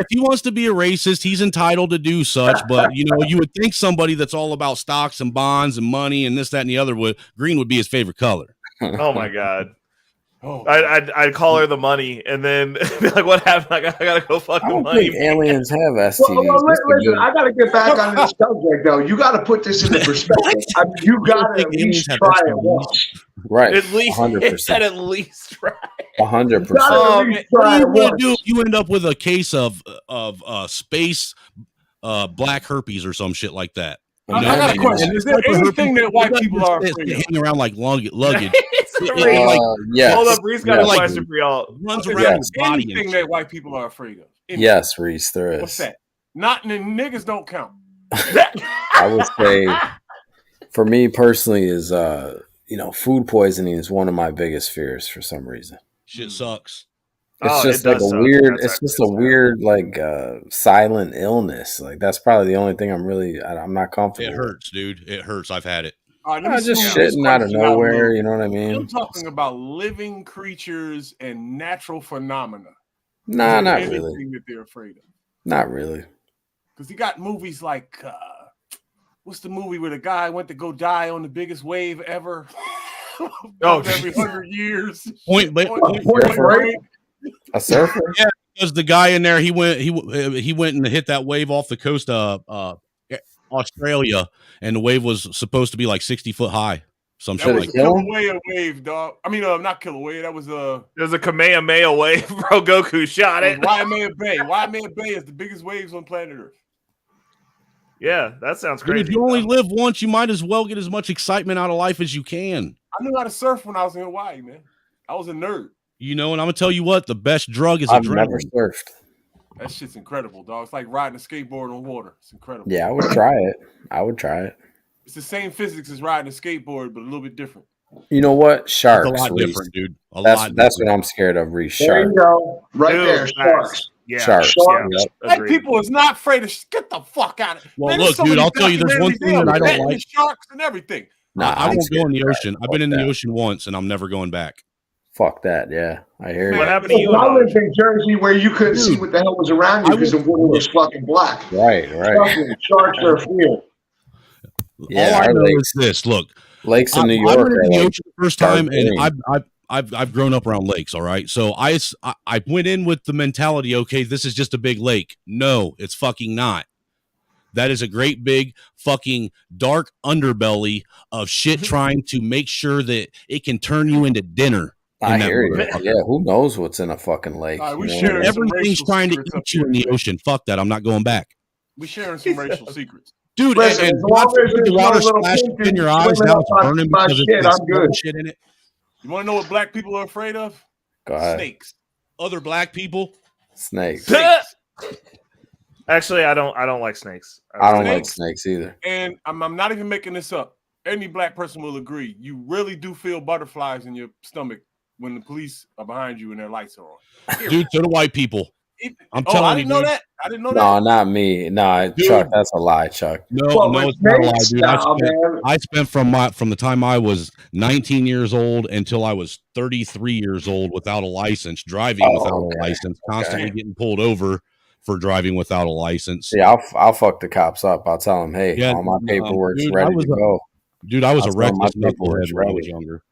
S6: he wants to be a racist, he's entitled to do such. But you would think somebody that's all about stocks and bonds and money and this, that, and the other green would be his favorite color.
S2: Oh my god! I'd call her the money and then be like, "What happened? I gotta go fuck the money."
S10: Aliens have STDs.
S9: Well, listen, I gotta get back on this subject though. You got to put this into perspective. I mean, you got to at least try it once.
S10: Right.
S2: At least
S10: 100%.
S2: at least try.
S10: 100%.
S2: Oh, man.
S6: What are you going to do if you end up with a case of space black herpes or some shit like that?
S8: I got a question. Is there anything that white people are afraid of?
S6: Hanging around like luggage.
S10: Yes.
S2: Hold up, Reese got a question for y'all.
S6: Runs
S8: Is
S6: around
S8: there
S6: his body.
S8: anything that white people are afraid of? Anything?
S10: Yes, Reese, there is.
S8: What's that? Not niggas don't count.
S10: I would say, for me personally, is food poisoning is one of my biggest fears for some reason.
S6: Shit sucks.
S10: It's just like a weird. It's just a weird, like, silent illness. Like, that's probably the only thing I'm not comfortable.
S6: It hurts, dude. It hurts. I've had it.
S8: All right, let me
S10: Just shitting out of nowhere. You know what I mean?
S8: I'm talking about living creatures and natural phenomena.
S10: Nah, not really.
S8: Anything that they're afraid of.
S10: Not really.
S8: Because you got movies like, what's the movie where the guy went to go die on the biggest wave ever? Every 100 years.
S6: Point Break.
S10: A surfer?
S6: Yeah, because the guy in there, he went and hit that wave off the coast of Australia, and the wave was supposed to be like 60 foot high. Some shit like that.
S8: Kilauea wave, dog. I mean, not Kilauea. That was
S2: There's a Kamehameha wave, bro. Goku shot it.
S8: Waimea Bay. Waimea Bay is the biggest waves on planet Earth.
S2: Yeah, that sounds crazy.
S6: Dude, if you only live once, you might as well get as much excitement out of life as you can.
S8: I knew how to surf when I was in Hawaii, man. I was a nerd.
S6: You know, and I'm gonna tell you what, the best drug is
S10: I've
S6: adrenaline.
S10: never surfed.
S8: That shit's incredible, dog. It's like riding a skateboard on water. It's incredible.
S10: Yeah, I would try it.
S8: It's the same physics as riding a skateboard, but a little bit different.
S10: You know what? Sharks.
S6: It's a lot
S10: Reese.
S6: different, dude.
S10: That's what I'm scared of, Reese.
S9: There
S10: Sharks.
S9: you go. Right there, sharks.
S2: Yeah,
S10: Sharks.
S2: Yeah,
S8: White people is not afraid of get the fuck out of it.
S6: Well,
S8: man,
S6: look, dude, I'll tell you, there's one thing that I don't like.
S8: Sharks and everything.
S10: Nah,
S6: I won't go in the
S10: scared.
S6: ocean. I've been in the ocean once, and I'm never going back.
S10: Fuck that. Yeah, I hear you.
S2: What happened to you?
S9: I lived in Jersey where you couldn't see what the hell was around you because the water was fucking black.
S10: Right.
S9: Sharks are feared.
S10: Yeah,
S6: all I know
S10: lakes,
S6: is this. Look,
S10: lakes in New
S6: I
S10: York.
S6: went in the ocean the first time, and
S10: green.
S6: I've grown up around lakes. All right, so I went in with the mentality, okay, this is just a big lake. No, it's fucking not. That is a great big fucking dark underbelly of shit trying to make sure that it can turn you into dinner.
S10: I hear you. Yeah, who knows what's in a fucking lake?
S6: Everything's trying to eat you in the ocean. Fuck that. I'm not going back.
S8: We sharing some racial secrets.
S6: Dude,
S9: listen,
S6: and
S9: as long as
S6: the
S9: there's
S6: water
S9: no little
S6: splashed
S9: pink
S6: in your eyes,
S9: swimming
S6: now it's
S9: up my-
S6: burning
S9: my
S6: because
S9: shit,
S6: it's
S9: I'm good.
S6: shit in it.
S8: You want to know what black people are afraid of?
S10: Go ahead.
S8: Snakes.
S6: Other black people?
S10: Snakes.
S2: Actually, I don't like snakes.
S10: I don't like snakes either.
S8: And I'm not even making this up. Any black person will agree. You really do feel butterflies in your stomach when the police are behind you and their lights are on.
S6: Dude, so do white people. I'm telling
S8: I
S6: you,
S8: didn't know
S6: dude.
S8: that. I didn't know
S10: No,
S8: that.
S10: not me. No, Chuck, that's a lie, Chuck.
S6: No, it's not a lie, dude.
S9: man.
S6: I spent from the time I was 19 years old until I was 33 years old without a license, driving without a license, constantly getting pulled over for driving without a license.
S10: Yeah, I'll fuck the cops up. I'll tell them, hey, all my paperwork's
S6: dude,
S10: ready to go.
S6: Dude, I was
S10: I'll
S6: a
S10: tell 'em my
S6: reckless
S10: paperwork's
S6: knucklehead when I was
S10: ready.
S6: younger.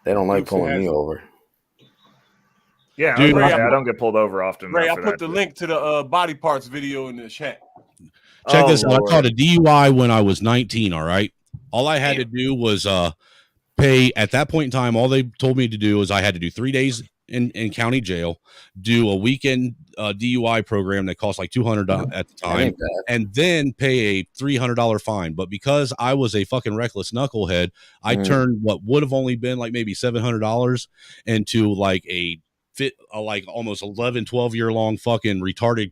S10: They don't like pulling me over.
S2: Yeah,
S6: Dude,
S2: I don't get pulled over often.
S8: Ray, I
S2: after
S8: put
S2: that.
S8: the link to the body parts video in the chat.
S6: Check this out. I
S2: Lord.
S6: caught a DUI when I was 19. All right. All I had to do was pay at that point in time. All they told me to do was I had to do 3 days in county jail, do a weekend DUI program that cost like $200 at the time, and then pay a $300 fine. But because I was a fucking reckless knucklehead, I turned what would have only been like maybe $700 into like like almost 11, 12-year long fucking retarded,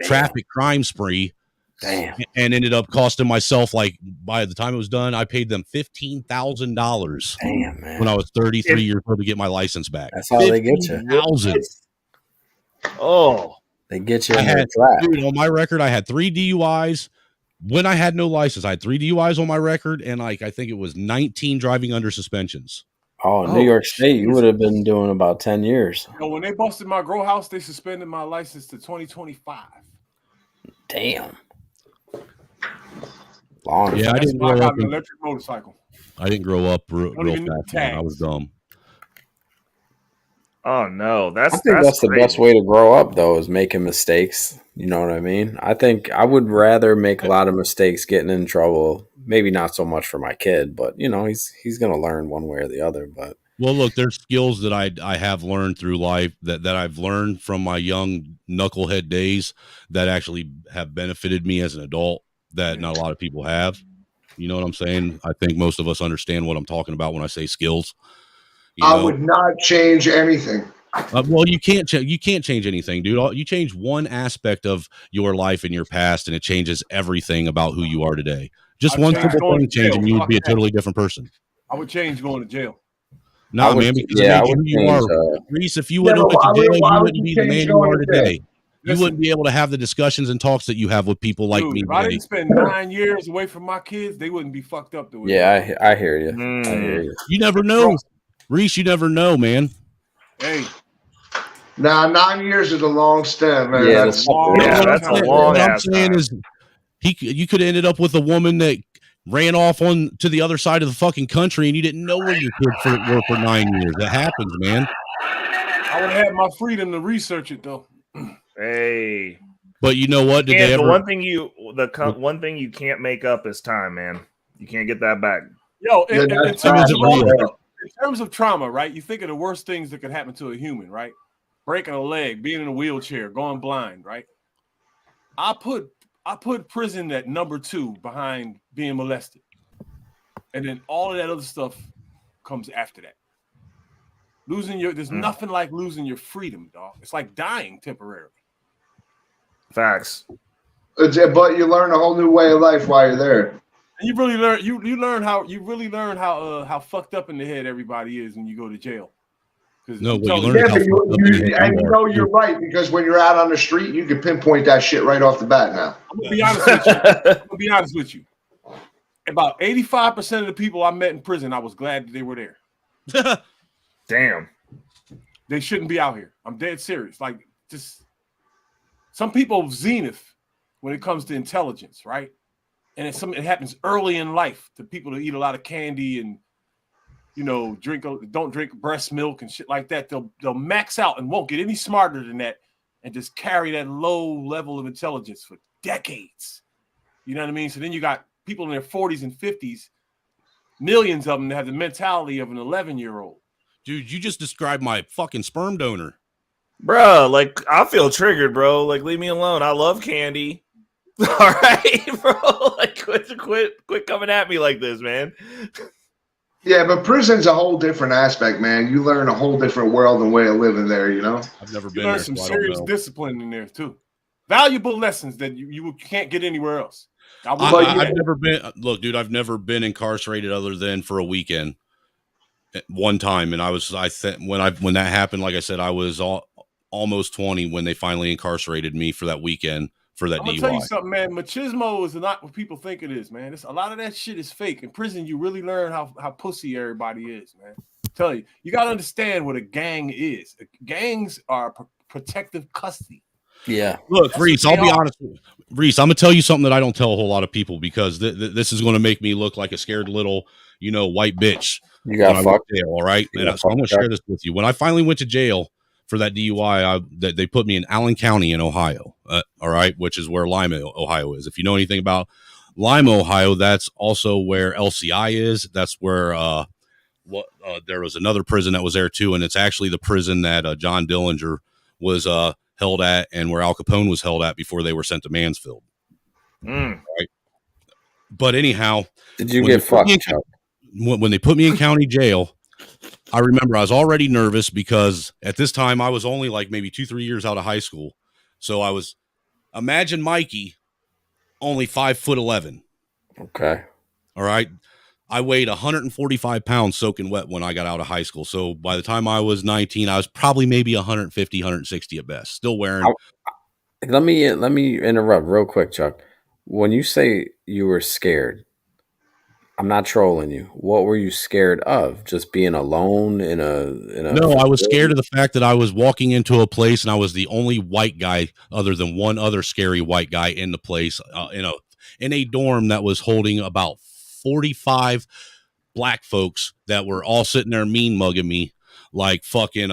S6: traffic crime spree.
S10: Damn.
S6: And ended up costing myself, like, by the time it was done, I paid them $15,000
S10: Damn, man.
S6: when I was 33 years old to get my license back.
S10: That's how they get you.
S6: $15,000.
S2: Oh,
S10: they get you in
S6: I
S10: the
S6: had,
S10: trap.
S6: dude, on my record, I had 3 DUIs. When I had no license, I had 3 DUIs on my record, and like I think it was 19 driving under suspensions.
S10: Oh, New York State, you would have been doing about 10 years.
S8: When they busted my grow house, they suspended my license to 2025.
S10: Damn. Long.
S6: Yeah, I didn't
S8: I
S6: grow
S8: got
S6: up.
S8: an electric motorcycle.
S6: I didn't grow up real
S8: even need
S6: fast, man. I was dumb.
S2: oh no,
S10: I think that's the best way to grow up, though, is making mistakes. You know what I mean? I think I would rather make a lot of mistakes getting in trouble. Maybe not so much for my kid, but he's going to learn one way or the other. But
S6: Well, look, there's skills that I have learned through life that I've learned from my young knucklehead days that actually have benefited me as an adult that not a lot of people have. You know what I'm saying? I think most of us understand what I'm talking about when I say skills.
S9: I would not change anything.
S6: Well, you can't change anything, dude. You change one aspect of your life in your past, and it changes everything about who you are today. Just one simple thing change, and you would be a totally different person.
S8: I would change going to jail.
S6: Nah, man, because it made you who you are. Reese, if you wouldn't have went to jail, you wouldn't be the man you are today. You wouldn't be able to have the discussions and talks that you have with people like me.
S8: If I didn't spend 9 years away from my kids, they wouldn't be fucked up the way.
S10: Yeah, I hear you. I hear you.
S6: You never know, Reese. You never know, man.
S8: Hey.
S9: Nah, 9 years is a long stem, man.
S10: Yeah,
S9: that's
S10: a long
S6: what I'm saying is you could have ended up with a woman that ran off on to the other side of the fucking country and you didn't know where your kids were for 9 years. That happens, man.
S8: I would have had my freedom to research it though.
S2: Hey.
S6: But you know what?
S2: The one thing you can't make up is time, man. You can't get that back.
S8: Yo, in terms of trauma, right? You think of the worst things that could happen to a human, right? Breaking a leg, being in a wheelchair, going blind, right? I put prison at number 2 behind being molested. And then all of that other stuff comes after that. There's nothing like losing your freedom, dog. It's like dying temporarily.
S2: Facts.
S9: But you learn a whole new way of life while you're there.
S8: And you really learn how fucked up in the head everybody is when you go to jail.
S6: No, well,
S9: you're right, because when you're out on the street, you can pinpoint that shit right off the bat now.
S8: I'm gonna be honest with you. About 85% of the people I met in prison, I was glad that they were there.
S2: Damn.
S8: They shouldn't be out here. I'm dead serious. Like, just some people zenith when it comes to intelligence, right? And it happens early in life to people that eat a lot of candy and don't drink breast milk and shit like that. They'll max out and won't get any smarter than that and just carry that low level of intelligence for decades. You know what I mean? So then you got people in their 40s and 50s, millions of them that have the mentality of an 11-year-old.
S6: Dude, you just described my fucking sperm donor.
S2: Bro, like, I feel triggered, bro. Like, leave me alone. I love candy. All right, bro. Like, quit coming at me like this, man.
S9: Yeah, but prison's a whole different aspect, man. You learn a whole different world and way of living there, you know?
S6: I've never
S8: been there. You learn some serious discipline in there, too. Valuable lessons that you can't get anywhere else.
S6: I've never been. Look, dude, I've never been incarcerated other than for a weekend. One time, and when that happened, like I said, I was almost 20 when they finally incarcerated me for that weekend for that DUI. I'm gonna
S8: tell you something, man. Machismo is not what people think it is, man. A lot of that shit is fake. In prison, you really learn how pussy everybody is, man. I tell you, you gotta understand what a gang is. Gangs are protective custody.
S10: Yeah.
S6: Look, Reese, I'll be honest with you. Reese, I'm gonna tell you something that I don't tell a whole lot of people because this is gonna make me look like a scared little, white bitch.
S10: You got fucked.
S6: Jail, all right? And so I'm gonna share this with you. When I finally went to jail for that DUI, they put me in Allen County in Ohio, all right, which is where Lima, Ohio is. If you know anything about Lima, Ohio, that's also where LCI is. That's where there was another prison that was there too, and it's actually the prison that John Dillinger was held at, and where Al Capone was held at before they were sent to Mansfield. Right. But anyhow,
S10: did you get fucked?
S6: When they put me in county jail, I remember I was already nervous because at this time I was only like maybe 2-3 years out of high school. So imagine Mikey, only 5'11".
S10: Okay.
S6: All right. I weighed 145 pounds soaking wet when I got out of high school. So by the time I was 19, I was probably maybe 150, 160 at best. Still wearing.
S10: Let me interrupt real quick, Chuck. When you say you were scared, I'm not trolling you. What were you scared of? Just being alone in a
S6: No, I was scared of the fact that I was walking into a place and I was the only white guy other than one other scary white guy in the place, in a dorm that was holding about 45 black folks that were all sitting there mean mugging me like fucking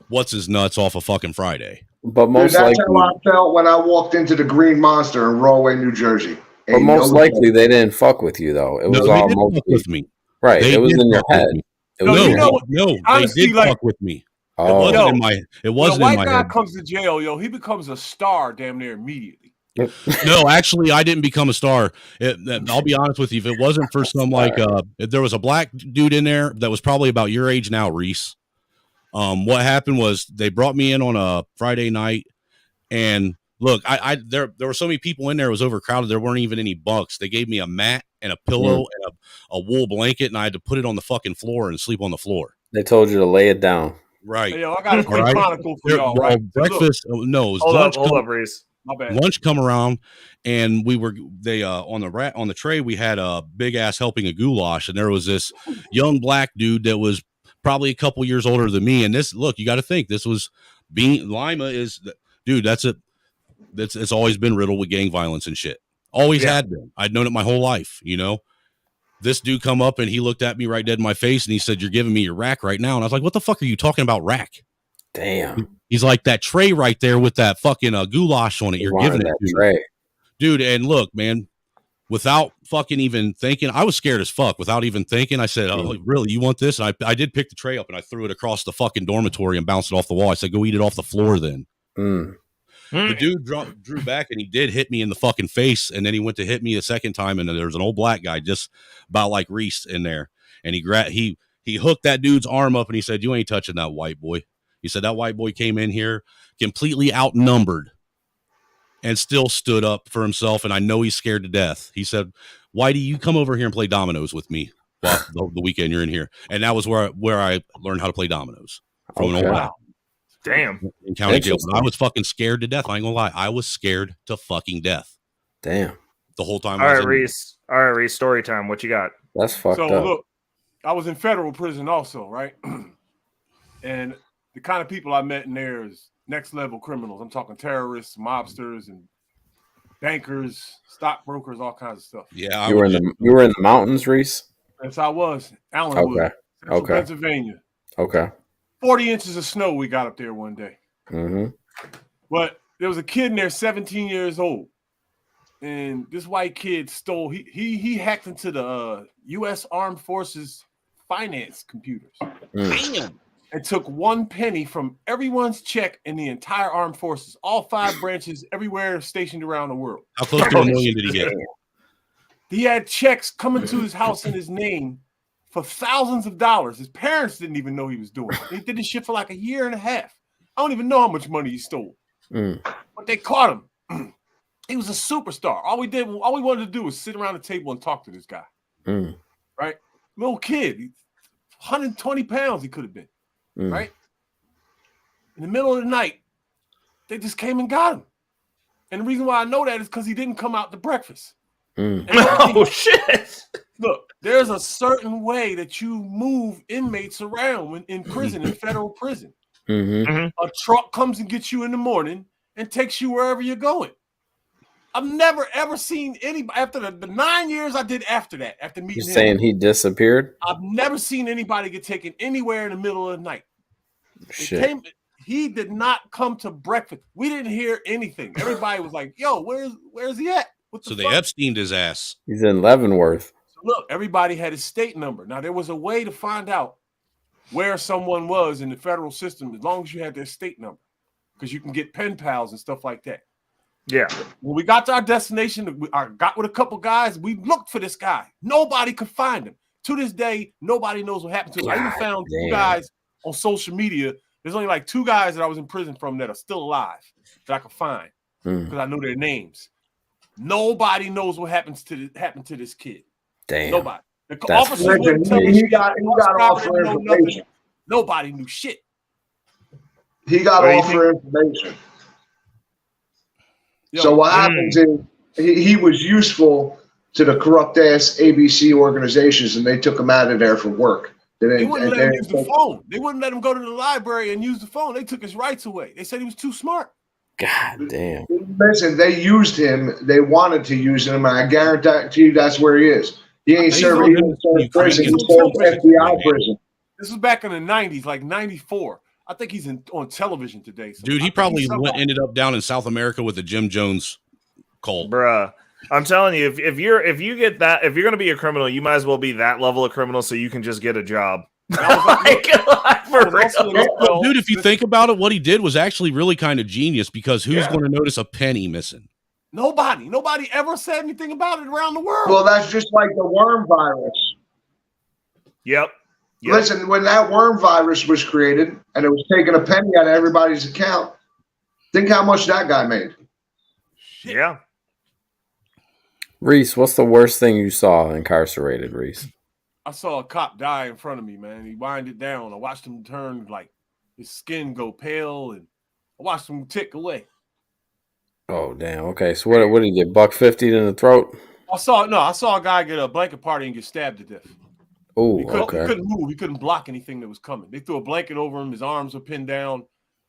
S6: what's his nuts off of fucking Friday.
S10: But that's
S9: how I felt when I walked into the Green Monster in Rahway, New Jersey.
S10: But most likely they didn't fuck with you though. It was all mostly
S6: with me.
S10: Right. It was in your head.
S8: No,
S6: No,
S8: you know what?
S6: no,
S8: Honestly,
S6: they did
S8: like-
S6: fuck with me. It
S10: Oh,
S6: wasn't
S8: Yo,
S6: in my. It
S8: When a
S6: wasn't in
S8: white
S6: my
S8: guy
S6: head.
S8: comes to jail, yo, he becomes a star damn near immediately.
S6: No, actually, I didn't become a star. I'll be honest with you. If it wasn't for some if there was a black dude in there that was probably about your age now, Reese. What happened was they brought me in on a Friday night, and look, there were so many people in there. It was overcrowded. There weren't even any bunks. They gave me a mat and a pillow and a wool blanket, and I had to put it on the fucking floor and sleep on the floor.
S10: They told you to lay it down.
S6: Right.
S8: Hey, yo, I got a quick chronicle for y'all,
S6: well,
S8: right?
S6: breakfast. No, it was
S2: Hold
S6: lunch.
S2: up, Reese.
S8: My bad.
S6: Lunch come around, and they on the tray we had a big ass helping of goulash, and there was this young black dude that was probably a couple years older than me. And this, look, you got to think this was Lima is, dude. It's always been riddled with gang violence and shit. Always had been. I'd known it my whole life. You know, this dude come up and he looked at me right dead in my face and he said, "You're giving me your rack right now." And I was like, "What the fuck are you talking about, rack?"
S10: Damn.
S6: He's like, "That tray right there with that fucking goulash on it. You're giving it to
S10: tray,
S6: dude." And look, man, without fucking even thinking, I was scared as fuck. Without even thinking, I said, "Oh, really? You want this?" And I did pick the tray up and I threw it across the fucking dormitory and bounced it off the wall. I said, "Go eat it off the floor, then." The dude drew back and he did hit me in the fucking face, and then he went to hit me a second time, and there was an old black guy just about like Reese in there, and he hooked that dude's arm up and he said, "You ain't touching that white boy." He said that white boy came in here completely outnumbered and still stood up for himself, and I know he's scared to death. He said, "Whitey, you come over here and play dominoes with me while the weekend you're in here." And that was where I learned how to play dominoes from an old guy.
S2: Damn.
S6: In county jail. I was fucking scared to death. I ain't gonna lie. I was scared to fucking death.
S10: Damn.
S6: The whole time.
S2: All right, Reese. Story time. What you got?
S10: That's fucked up.
S8: So look, I was in federal prison also, right? And the kind of people I met in there is next level criminals. I'm talking terrorists, mobsters, and bankers, stockbrokers, all kinds of stuff.
S6: Yeah,
S10: you were in the mountains, Reese.
S8: Yes, I was. Allenwood, Central Pennsylvania.
S10: Okay.
S8: 40 inches of snow we got up there one day.
S10: Mm-hmm.
S8: But there was a kid in there, 17 years old, and this white kid stole. He hacked into the U.S. Armed Forces finance computers.
S6: Damn.
S8: And took 1 penny from everyone's check in the entire armed forces, all 5 branches, everywhere stationed around the world.
S6: How close to $1 million did he get?
S8: He had checks coming to his house in his name for thousands of dollars. His parents didn't even know he was doing it. He did this shit for like a year and a half. I don't even know how much money he stole. But they caught him. He was a superstar. All we wanted to do was sit around the table and talk to this guy. Right? Little kid, 120 pounds he could have been. Right? In the middle of the night, they just came and got him. And the reason why I know that is because he didn't come out to breakfast.
S2: Oh, shit.
S8: Look, there's a certain way that you move inmates around when in prison, in federal prison. A truck comes and gets you in the morning and takes you wherever you're going. I've never, ever seen anybody, after the 9 years I did after that, after meeting him.
S10: You're saying he disappeared?
S8: I've never seen anybody get taken anywhere in the middle of the night.
S10: Shit.
S8: He did not come to breakfast. We didn't hear anything. Everybody was like, "Yo, where's he at?"
S6: So they Epsteined his ass.
S10: He's in Leavenworth.
S8: So look, everybody had his state number. Now there was a way to find out where someone was in the federal system as long as you had their state number, because you can get pen pals and stuff like that.
S2: Yeah.
S8: When we got to our destination, I got with a couple guys. We looked for this guy. Nobody could find him. To this day, nobody knows what happened to him. I even found 2 guys on social media. There's only like 2 guys that I was in prison from that are still alive that I could find because I know their names. Nobody knows what happened to this kid.
S10: Damn.
S8: Nobody. The officers wouldn't tell
S9: he got off for information.
S8: Nobody knew shit.
S9: He got off for information. So what happens is he was useful to the corrupt ass ABC organizations, and they took him out of there for work.
S8: They wouldn't let him use the phone. They wouldn't let him go to the library and use the phone. They took his rights away. They said he was too smart.
S10: God damn.
S9: Listen, they used him. They wanted to use him, and I guarantee you that's where he is. He ain't serving prison. He served FBI prison.
S8: This was back in the 90s, like 94. I think he's on television today. So
S6: dude, he probably ended up down in South America with the Jim Jones cult.
S2: Bruh. I'm telling you, if you're going to be a criminal, you might as well be that level of criminal so you can just get a job.
S6: Well, dude, if you think about it, what he did was actually really kind of genius because who's going to notice a penny missing?
S8: Nobody ever said anything about it around the world.
S9: Well, that's just like the worm virus.
S2: Yep.
S9: Listen, when that worm virus was created and it was taking a penny out of everybody's account, think how much that guy made.
S2: Yeah.
S10: Reese, what's the worst thing you saw incarcerated, Reese?
S8: I saw a cop die in front of me, man. He winded down. I watched him turn, like, his skin go pale, and I watched him tick away.
S10: Oh, damn. Okay, so what did he get? $150 in the throat?
S8: I saw a guy get a blanket party and get stabbed to death.
S10: Oh,
S8: okay. He couldn't move. He couldn't block anything that was coming. They threw a blanket over him. His arms were pinned down.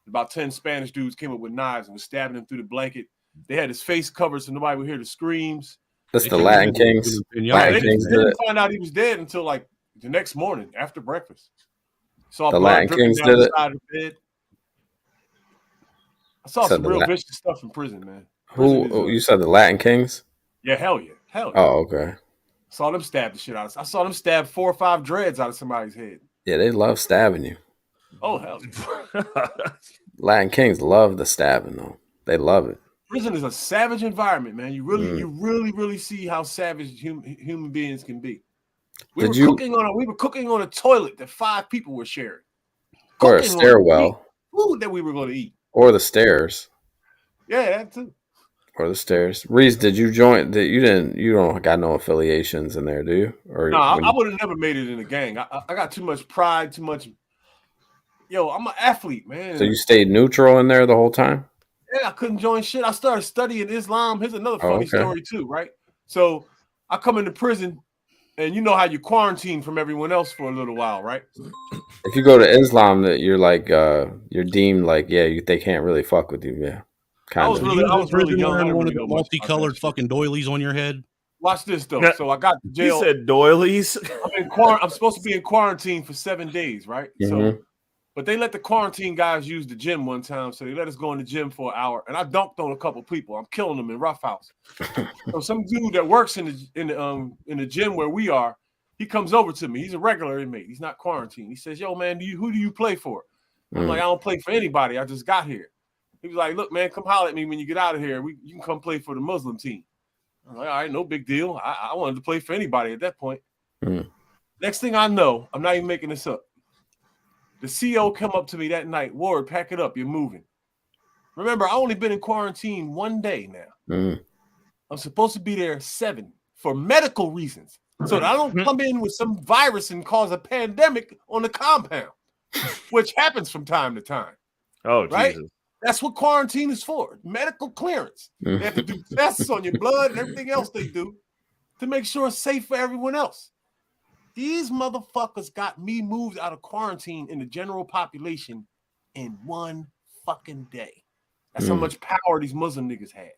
S8: About 10 Spanish dudes came up with knives and was stabbing him through the blanket. They had his face covered so nobody would hear the screams.
S10: That's the Latin Kings.
S8: They didn't find out he was dead until like the next morning after breakfast. Saw
S10: the
S8: blood
S10: Latin
S8: dripping
S10: Kings
S8: down
S10: did
S8: the
S10: it.
S8: side of the bed. I saw some real vicious stuff in prison, man.
S10: You said the Latin Kings?
S8: Yeah, hell yeah.
S10: Oh, okay.
S8: Saw them stab the shit out of us. I saw them stab 4 or 5 dreads out of somebody's head.
S10: Yeah, they love stabbing you.
S8: Oh, hell yeah.
S10: Latin Kings love the stabbing, though. They love it.
S8: Prison is a savage environment, man. You really see how savage human beings can be. We were cooking on a toilet that 5 people were sharing.
S10: Or a stairwell.
S8: Food that we were going to eat.
S10: Or the stairs.
S8: Yeah, that too.
S10: Or the stairs. Reese, did you join? You don't got no affiliations in there, do you? Or
S8: no, I would have never made it in a gang. I got too much pride, too much. Yo, I'm an athlete, man.
S10: So you stayed neutral in there the whole time?
S8: Yeah, I couldn't join shit. I started studying Islam. Here's another funny story too, right? So I come into prison, and you know how you quarantine from everyone else for a little while, right?
S10: If you go to Islam, that you're like you're deemed like they can't really fuck with you, yeah.
S8: I was really young.
S6: Wearing one of the multicolored fucking doilies on your head.
S8: Watch this though. So I got to jail.
S2: You said doilies.
S8: I'm supposed to be in quarantine for 7 days, right?
S10: Mm-hmm.
S8: But they let the quarantine guys use the gym one time, so they let us go in the gym for an hour, and I dunked on a couple people. I'm killing them in rough house. So some dude that works in the gym where we are, he comes over to me. He's a regular inmate. He's not quarantined. He says, "Yo, man, who do you play for?" I'm like, "I don't play for anybody. I just got here." He was like, "Look, man, come holler at me when you get out of here. You can come play for the Muslim team." I'm like, "All right, no big deal." I wanted to play for anybody at that point. Next thing I know, I'm not even making this up. The CO come up to me that night. "Ward, pack it up. You're moving." Remember, I only been in quarantine 1 day now. I'm supposed to be there 7 for medical reasons, so that I don't come in with some virus and cause a pandemic on the compound, which happens from time to time.
S2: Oh,
S8: right?
S2: Jesus.
S8: That's what quarantine is for. Medical clearance. They have to do tests on your blood and everything else they do to make sure it's safe for everyone else. These motherfuckers got me moved out of quarantine in the general population in 1 fucking day. That's how much power these Muslim niggas had.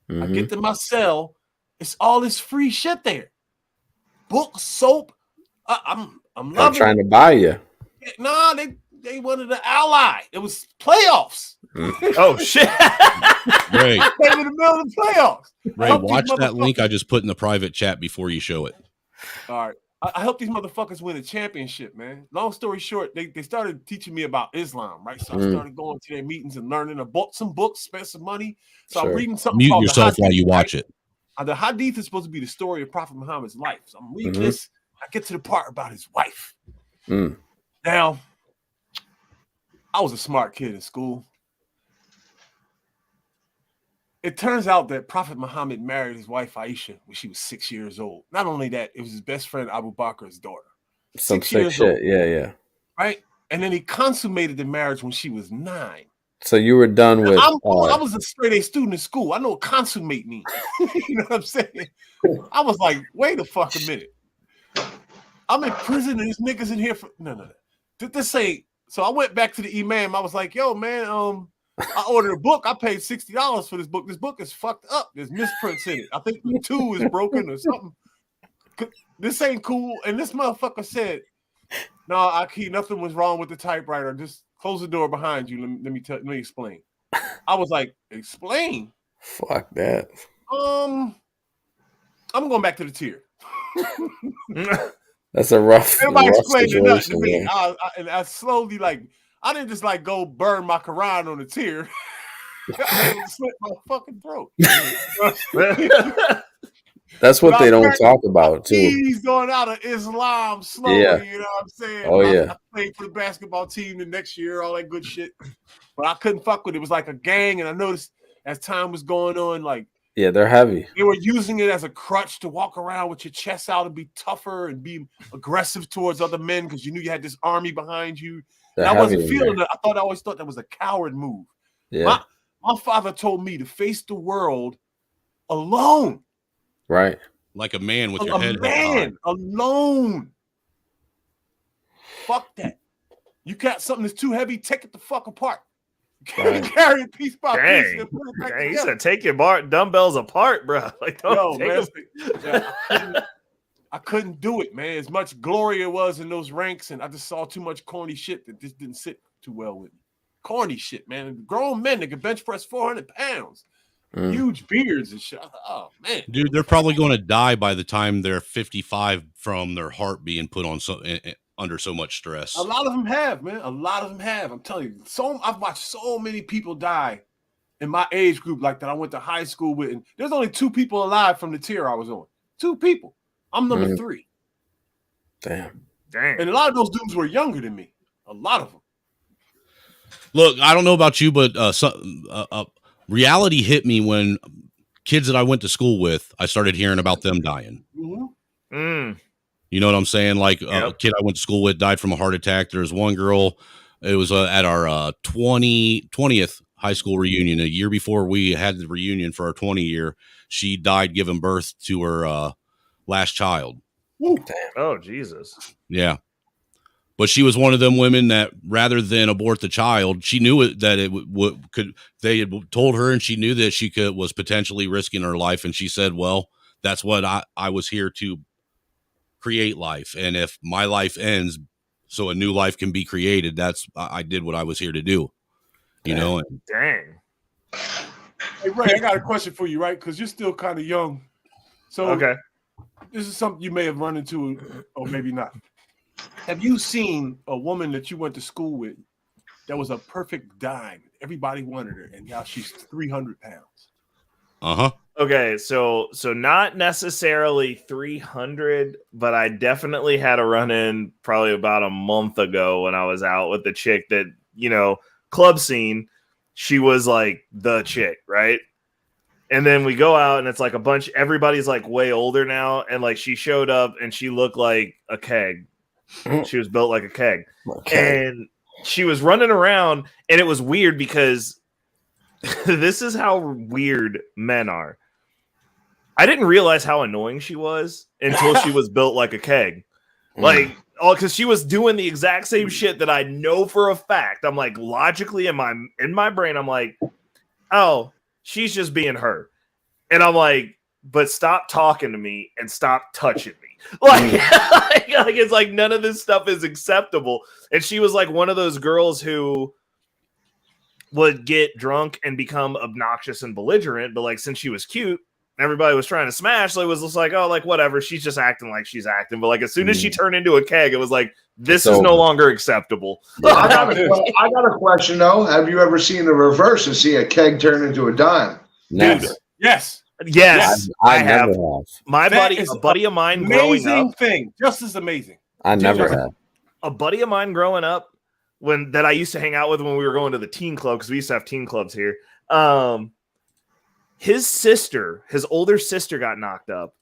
S8: I get to my cell. It's all this free shit there. Book, soap. I'm loving
S10: trying to buy you.
S8: Nah, they wanted an ally. It was playoffs.
S2: Oh shit!
S6: Ray,
S8: Came in the middle of the playoffs.
S6: Ray, watch that link I just put in the private chat before you show it.
S8: All right. I helped these motherfuckers win a championship, man. Long story short, they started teaching me about Islam, right? So I started going to their meetings and learning. I bought some books, spent some money. So I'm reading something.
S6: Mute yourself while you watch it.
S8: The Hadith is supposed to be the story of Prophet Muhammad's life. So I'm reading this. I get to the part about his wife. Now, I was a smart kid in school. It turns out that Prophet Muhammad married his wife Aisha when she was 6 years old. Not only that, it was his best friend Abu Bakr's daughter.
S10: Some sick shit. Old, yeah.
S8: Right? And then he consummated the marriage when she was 9.
S10: So you were done with...
S8: I was a straight A student in school. I know what consummate means. You know what I'm saying? I was like, wait a fucking minute. I'm in prison and these niggas in here for... No. This ain't... So I went back to the imam. I was like, yo, man, I ordered a book. I paid $60 for this book. This book is fucked up. There's misprints in it. I think the 2 is broken or something. This ain't cool. And this motherfucker said, "No, Aki, nothing was wrong with the typewriter. Just close the door behind you. Let me explain." I was like, "Explain?"
S10: Fuck that.
S8: I'm going back to the tier.
S10: That's a rough,
S8: Everybody
S10: rough
S8: explained nothing to
S10: situation.
S8: me.
S10: Yeah.
S8: I slowly I didn't just go burn my Quran on a tear. I would slit my fucking throat.
S10: That's what they don't talk about too.
S8: Eased on out of Islam slowly,
S10: Yeah.
S8: you know what I'm saying?
S10: Oh, yeah.
S8: I played for the basketball team the next year, all that good shit. But I couldn't fuck with it. It was like a gang, and I noticed as time was going on,
S10: yeah, they're heavy.
S8: they were using it as a crutch to walk around with your chest out and be tougher and be aggressive towards other men because you knew you had this army behind you.
S10: They're
S8: And I wasn't
S10: heavy in
S8: feeling
S10: there.
S8: it. I always thought that was a coward move.
S10: Yeah.
S8: My father told me to face the world alone.
S10: Right.
S6: Like a man with your head held high.
S8: Man alone. Fuck that. You got something that's too heavy, take it the fuck apart.
S10: Right.
S8: Carry it piece by piece.
S2: Dang.
S8: And put it back
S2: Dang, you
S8: together.
S2: said take your dumbbells apart, bro. Like, don't take
S8: man, I couldn't do it, man. As much glory it was in those ranks, and I just saw too much corny shit that just didn't sit too well with me. Corny shit, man. Grown men that can bench press 400 pounds. Huge beards and shit. Oh, man.
S6: Dude, they're probably going to die by the time they're 55 from their heart being put on under so much stress.
S8: A lot of them have, man. A lot of them have. I'm telling you. I've watched so many people die in my age group that I went to high school with. And there's only 2 people alive from the tier I was on. 2 people. I'm number 3.
S10: Damn.
S8: And a lot of those dudes were younger than me. A lot of them.
S6: Look, I don't know about you, but reality hit me when kids that I went to school with, I started hearing about them dying.
S8: Mm-hmm.
S6: You know what I'm saying? Like a kid I went to school with died from a heart attack. There's one girl, it was at our 20th high school reunion. A year before we had the reunion for our 20 year, she died giving birth to her last child.
S8: Damn.
S2: Oh, Jesus.
S6: Yeah. But she was one of them women that rather than abort the child, she knew that it could. They had told her, and she knew that she was potentially risking her life. And she said, "Well, that's what I was here to create life. And if my life ends, so a new life can be created, I did what I was here to do." You know. And,
S2: dang.
S8: Hey Ray, I got a question for you, right? Because you're still kind of young. So
S2: okay,
S8: this is something you may have run into, or maybe not. Have you seen a woman that you went to school with that was a perfect dime? Everybody wanted her, and now she's 300 pounds.
S2: Okay, so not necessarily 300, but I definitely had a run-in probably about a month ago when I was out with the chick that, club scene, she was like the chick, right? And then we go out and it's like everybody's like way older now, and like she showed up and she looked like a keg. She was built like a keg. Okay. And she was running around, and it was weird because this is how weird men are. I didn't realize how annoying she was until she was built like a keg. Because she was doing the exact same shit that I know for a fact. I'm like, logically in my brain, I'm like, oh, she's just being her. And I'm like, but stop talking to me and stop touching me. Like it's like none of this stuff is acceptable. And she was like one of those girls who would get drunk and become obnoxious and belligerent, but like since she was cute, everybody was trying to smash, so it was just like, oh, like whatever, she's just acting like she's acting. But like as soon as she turned into a keg, it was like, this is no longer acceptable.
S9: I got a question though. Have you ever seen the reverse and see a keg turn into a dime?
S8: Dude, yes.
S2: I have. My buddy, a buddy of mine growing up.
S8: Amazing thing. Just as amazing.
S10: I never have.
S2: A buddy of mine growing up that I used to hang out with when we were going to the teen club, because we used to have teen clubs here. His older sister got knocked up,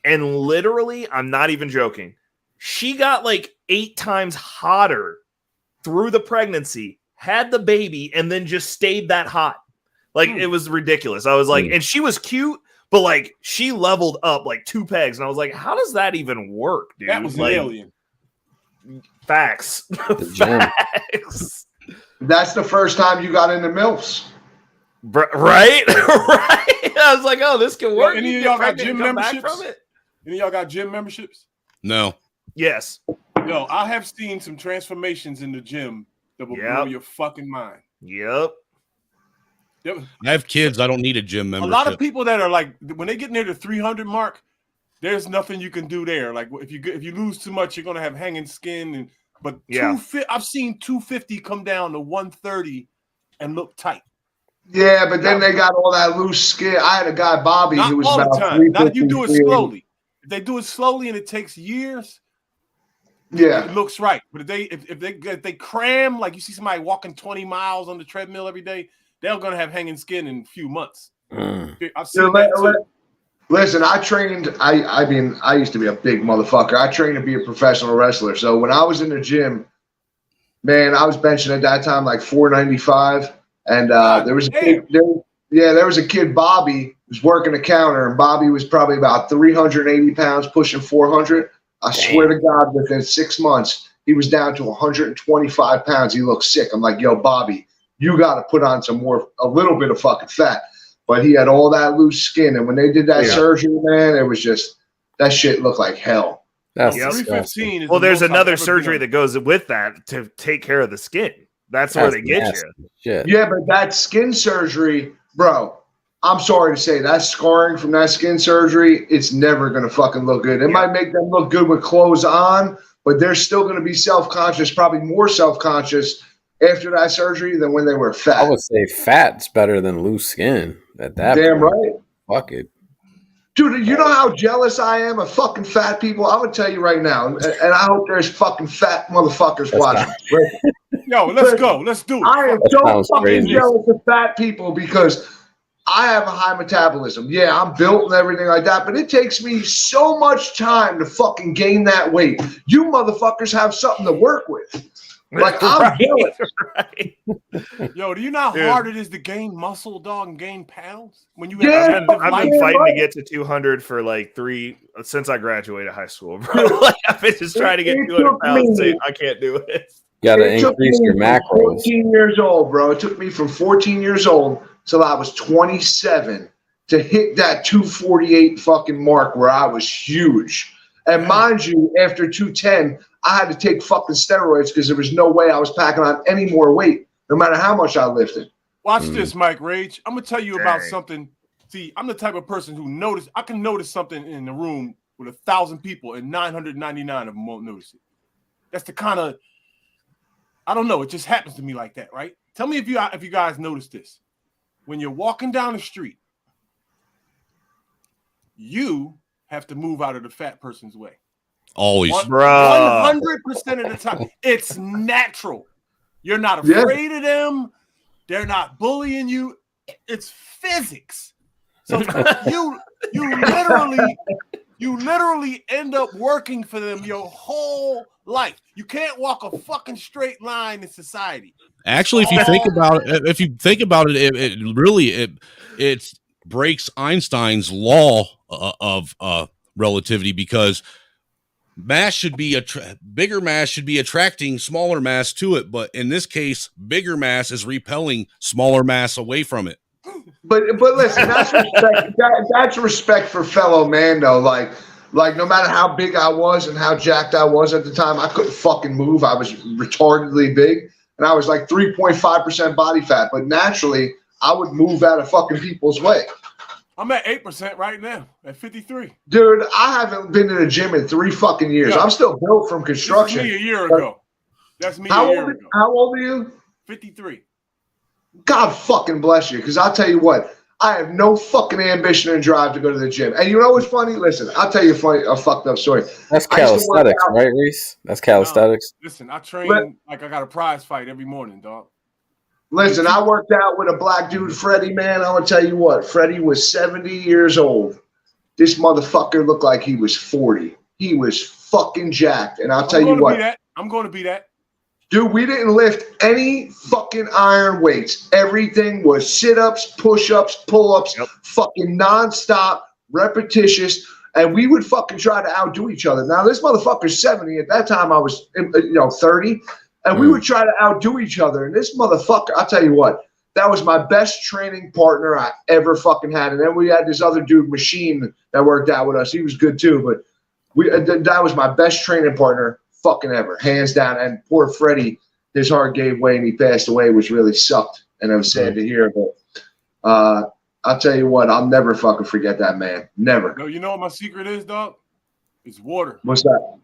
S2: and literally, I'm not even joking, she got like 8 times hotter through the pregnancy, had the baby, and then just stayed that hot. Like it was ridiculous. I was like, and she was cute, but like she leveled up like 2 pegs, and I was like, how does that even work, dude?
S8: That was
S2: like,
S8: an alien.
S2: Facts. Facts.
S9: That's the first time you got into MILFs.
S2: Right? Right. I was like, oh, this can work.
S8: Any of y'all got gym memberships? Any of y'all got gym memberships?
S6: No.
S2: Yes.
S8: Yo, I have seen some transformations in the gym that will blow your fucking mind.
S2: Yep.
S6: I have kids. I don't need a gym membership.
S8: A lot of people that are like, when they get near the 300 mark, there's nothing you can do there. Like if you lose too much, you're gonna have hanging skin. But I've seen 250 come down to 130 and look tight.
S9: Yeah, but then they got all that loose skin. I had a guy, Bobby,
S8: Not
S9: who was
S8: all
S9: about
S8: the time. Not if you do it
S9: 350.
S8: slowly. If they do it slowly and it takes years,
S9: yeah,
S8: it looks right. But if they cram, like you see somebody walking 20 miles on the treadmill every day, they're gonna have hanging skin in a few months. I've seen that too.
S9: Listen, I trained. I mean, I used to be a big motherfucker. I trained to be a professional wrestler. So when I was in the gym, man, I was benching at that time like 495, and there was a kid, Bobby, who was working the counter, and Bobby was probably about 380 pounds, pushing 400. I swear to God, within 6 months, he was down to 125 pounds. He looked sick. I'm like, yo, Bobby, you got to put on a little bit of fucking fat. But he had all that loose skin, and when they did that surgery, man, it was just that shit looked like hell.
S10: That's
S8: 315 is
S2: there's another surgery that goes with that to take care of the skin. That's where they get you.
S10: Shit.
S9: Yeah, but that skin surgery, bro, I'm sorry to say, that scarring from that skin surgery, it's never going to fucking look good. It might make them look good with clothes on, but they're still going to be self-conscious, probably more self-conscious after that surgery than when they were fat.
S10: I would say fat's better than loose skin at that
S9: Damn
S10: point.
S9: right.
S10: Fuck it.
S9: Dude, you know how jealous I am of fucking fat people? I'm going to tell you right now, and I hope there's fucking fat motherfuckers watching.
S8: Yo, let's go. Let's do it.
S9: I am so fucking jealous of fat people because I have a high metabolism. Yeah, I'm built and everything like that, but it takes me so much time to fucking gain that weight. You motherfuckers have something to work with. Like, I'm jealous.
S2: Right.
S8: Yo, do you know how hard it is to gain muscle, dog, and gain pounds? When you
S2: I've been fighting to get to 200 for like since I graduated high school, bro. Like, I've been just trying to get 200 pounds. I can't do it.
S10: Got to increase your macros.
S9: 14 years old, bro. It took me from 14 years old till I was 27 to hit that 248 fucking mark where I was huge. And mind you, after 210, I had to take fucking steroids because there was no way I was packing on any more weight, no matter how much I lifted.
S8: Watch this, Mike Rage. I'm going to tell you about something. See, I'm the type of person who I can notice something in the room with 1,000 people and 999 of them won't notice it. That's the kind of, I don't know. It just happens to me like that, right? Tell me if you guys notice this. When you're walking down the street, you have to move out of the fat person's way.
S6: Always,
S8: 100% of the time. It's natural. You're not afraid of them. They're not bullying you. It's physics. So you literally end up working for them your whole life. You can't walk a fucking straight line in society.
S6: Actually, if you think about it, it really breaks Einstein's law of relativity, because bigger mass should be attracting smaller mass to it, but in this case, bigger mass is repelling smaller mass away from it.
S9: But listen, that's respect. That's respect for fellow man, though. Like no matter how big I was and how jacked I was at the time, I couldn't fucking move. I was retardedly big, and I was like 3.5% body fat. But naturally, I would move out of fucking people's way.
S8: I'm at 8% right now, at 53.
S9: Dude, I haven't been to the gym in 3 fucking years. I'm still built from construction.
S8: That's me a year ago.
S9: How old are you?
S8: 53.
S9: God fucking bless you, because I'll tell you what, I have no fucking ambition and drive to go to the gym. And you know what's funny? Listen, I'll tell you a fucked up story.
S10: That's calisthenics, right, Reese? That's calisthenics.
S8: Listen, I train like I got a prize fight every morning, dog.
S9: Listen, I worked out with a black dude, Freddie, man. I'm going to tell you what. Freddie was 70 years old. This motherfucker looked like he was 40. He was fucking jacked. And I'll tell you what.
S8: I'm going to be that.
S9: Dude, we didn't lift any fucking iron weights. Everything was sit-ups, push-ups, pull-ups, fucking nonstop, repetitious. And we would fucking try to outdo each other. Now, this motherfucker's 70. At that time, I was 30. And we would try to outdo each other. And this motherfucker, I'll tell you what, that was my best training partner I ever fucking had. And then we had this other dude, Machine, that worked out with us. He was good too. But that was my best training partner fucking ever, hands down. And poor Freddie, his heart gave way and he passed away, which really sucked. And I was sad to hear. But I'll tell you what, I'll never fucking forget that man. Never.
S8: No, you know what my secret is, dog? It's water.
S9: What's that?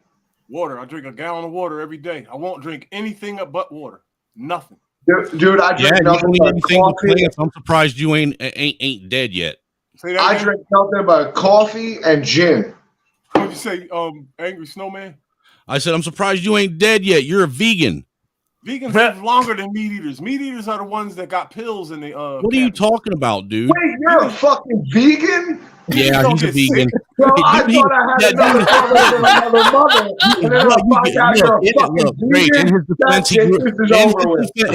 S8: Water. I drink a gallon of water every day. I won't drink anything but water. Nothing.
S9: Dude, I drink nothing but coffee.
S6: I'm surprised you ain't dead yet.
S9: I drink nothing but coffee and gin.
S8: What'd you say, Angry Snowman?
S6: I said, I'm surprised you ain't dead yet. You're a vegan.
S8: Vegans live longer than meat eaters. Meat eaters are the ones that got pills in the
S6: What are you talking about, dude?
S9: Wait, you're a fucking vegan?
S6: Yeah, he's a vegan.
S9: Bro, I thought I had another brother from another mother, and then I find out you're a fucking vegan.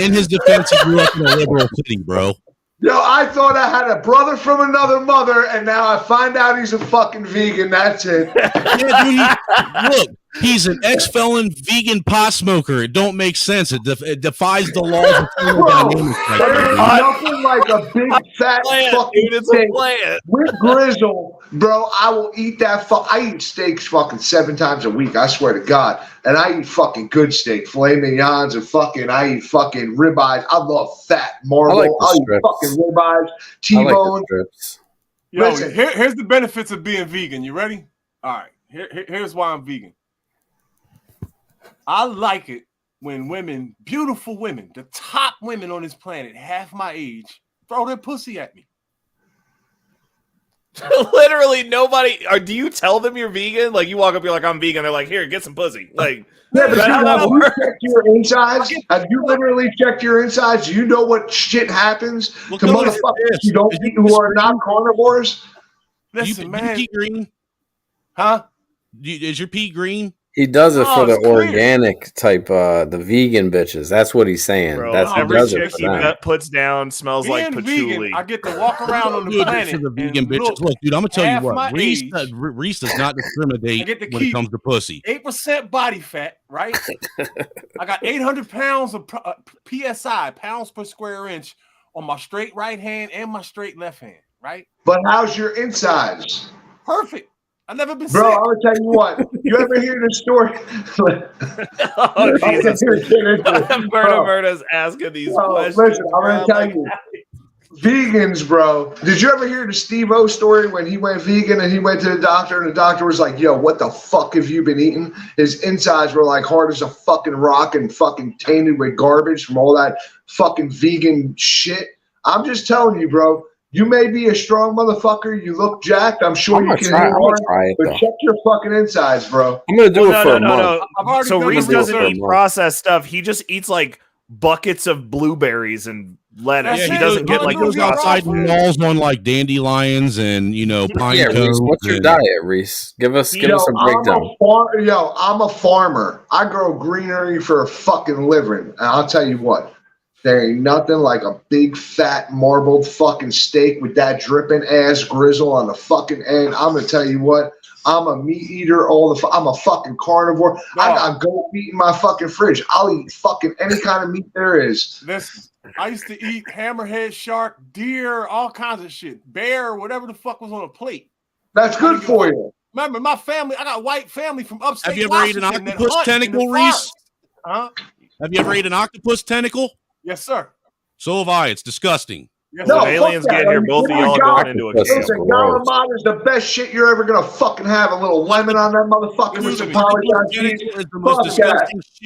S6: In his defense, he grew up in a liberal city, bro.
S9: Yo, I thought I had a brother from another mother, and now I find out he's a fucking vegan. That's it.
S6: Yeah, dude, look, he's an ex-felon vegan pot smoker. It don't make sense. It defies the laws of thermodynamics.
S9: There's nothing like a big fat fucking steak with grizzle, bro. I will eat that. I eat steaks fucking 7 times a week. I swear to God. And I eat fucking good steak, filet mignons, and I eat fucking ribeyes. I love fat marble. I eat fucking ribeyes, T-bone.
S8: Listen, here's the benefits of being vegan. You ready? All right. Here's why I'm vegan. I like it when women, beautiful women, the top women on this planet, half my age, throw their pussy at me.
S2: Literally nobody. Do you tell them you're vegan? Like you walk up, you're like, I'm vegan. They're like, here, get some pussy. Like,
S9: yeah, but have you checked your insides? Have you literally checked your insides? You know what shit happens to motherfuckers you don't eat who are not carnivores?
S8: Listen, man.
S6: Pea green?
S8: Huh?
S6: Is your pea green?
S10: He does it for the organic type, the vegan bitches. That's what he's saying.
S2: Bro,
S10: that's what
S2: every
S10: does
S2: chick
S10: it for
S2: he
S10: them.
S2: puts down smells
S8: Being
S2: like patchouli.
S8: vegan, I get to walk around on the planet.
S6: For the vegan bitches. Look, dude, I'm gonna tell you what. Reese does not discriminate when it comes to pussy.
S8: 8% body fat, right? I got 800 pounds of PSI, pounds per square inch, on my straight right hand and my straight left hand, right?
S9: But how's your insides?
S8: Perfect. I've never been
S9: sick.
S8: Bro,
S9: I'm gonna tell you what. You ever hear the story?
S2: Oh, Jesus. Murda's asking these questions.
S9: Listen, I'm gonna tell you. Vegans, bro. Did you ever hear the Steve-O story when he went vegan and he went to the doctor and the doctor was like, yo, what the fuck have you been eating? His insides were like hard as a fucking rock and fucking tainted with garbage from all that fucking vegan shit. I'm just telling you, bro. You may be a strong motherfucker. You look jacked. I'm sure you can hit hard, but check your fucking insides, bro.
S10: I'm gonna do it for a month.
S2: So Reese doesn't eat processed stuff. He just eats like buckets of blueberries and lettuce.
S6: Yeah,
S2: he doesn't get like
S6: he goes outside and gnaws on like dandelions and pine cones.
S10: Reese, what's your diet, Reese? Give us a breakdown.
S9: I'm a farmer. I grow greenery for a fucking living. And I'll tell you what. There ain't nothing like a big fat marbled fucking steak with that dripping ass grizzle on the fucking end. I'm gonna tell you what, I'm a meat eater. I'm a fucking carnivore. No. I got goat meat in my fucking fridge. I'll eat fucking any kind of meat there is.
S8: Listen, I used to eat hammerhead, shark, deer, all kinds of shit, bear, whatever the fuck was on a plate.
S9: That's good for you.
S8: Remember, my family. I got white family from upstate.
S6: Have you ever ate an octopus tentacle, Reese?
S8: Huh?
S6: Have you ever ate an octopus tentacle?
S8: Yes, sir.
S6: So have I. It's disgusting.
S2: Yes, no, aliens get here. Both of y'all are going into a cave.
S9: Listen, Galamon is the best shit you're ever gonna fucking have. A little lemon on that motherfucker with some Parmesan cheese.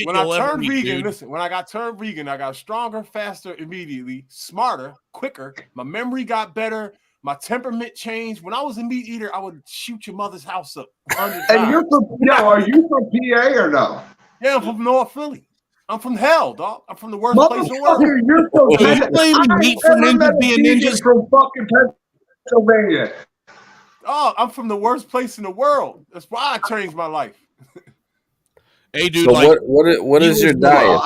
S8: When I turned vegan, listen. When I got turned vegan, I got stronger, faster, immediately, smarter, quicker. My memory got better. My temperament changed. When I was a meat eater, I would shoot your mother's house up.
S9: And you're from? Are you from PA or no?
S8: Yeah, I'm from North Philly. I'm from hell, dog. I'm from the worst place in the world.
S9: You're from meat from ninjas being ninjas from fucking Pennsylvania.
S8: Oh, I'm from the worst place in the world. That's why I changed my life.
S6: Hey, dude.
S10: So like, what is your diet?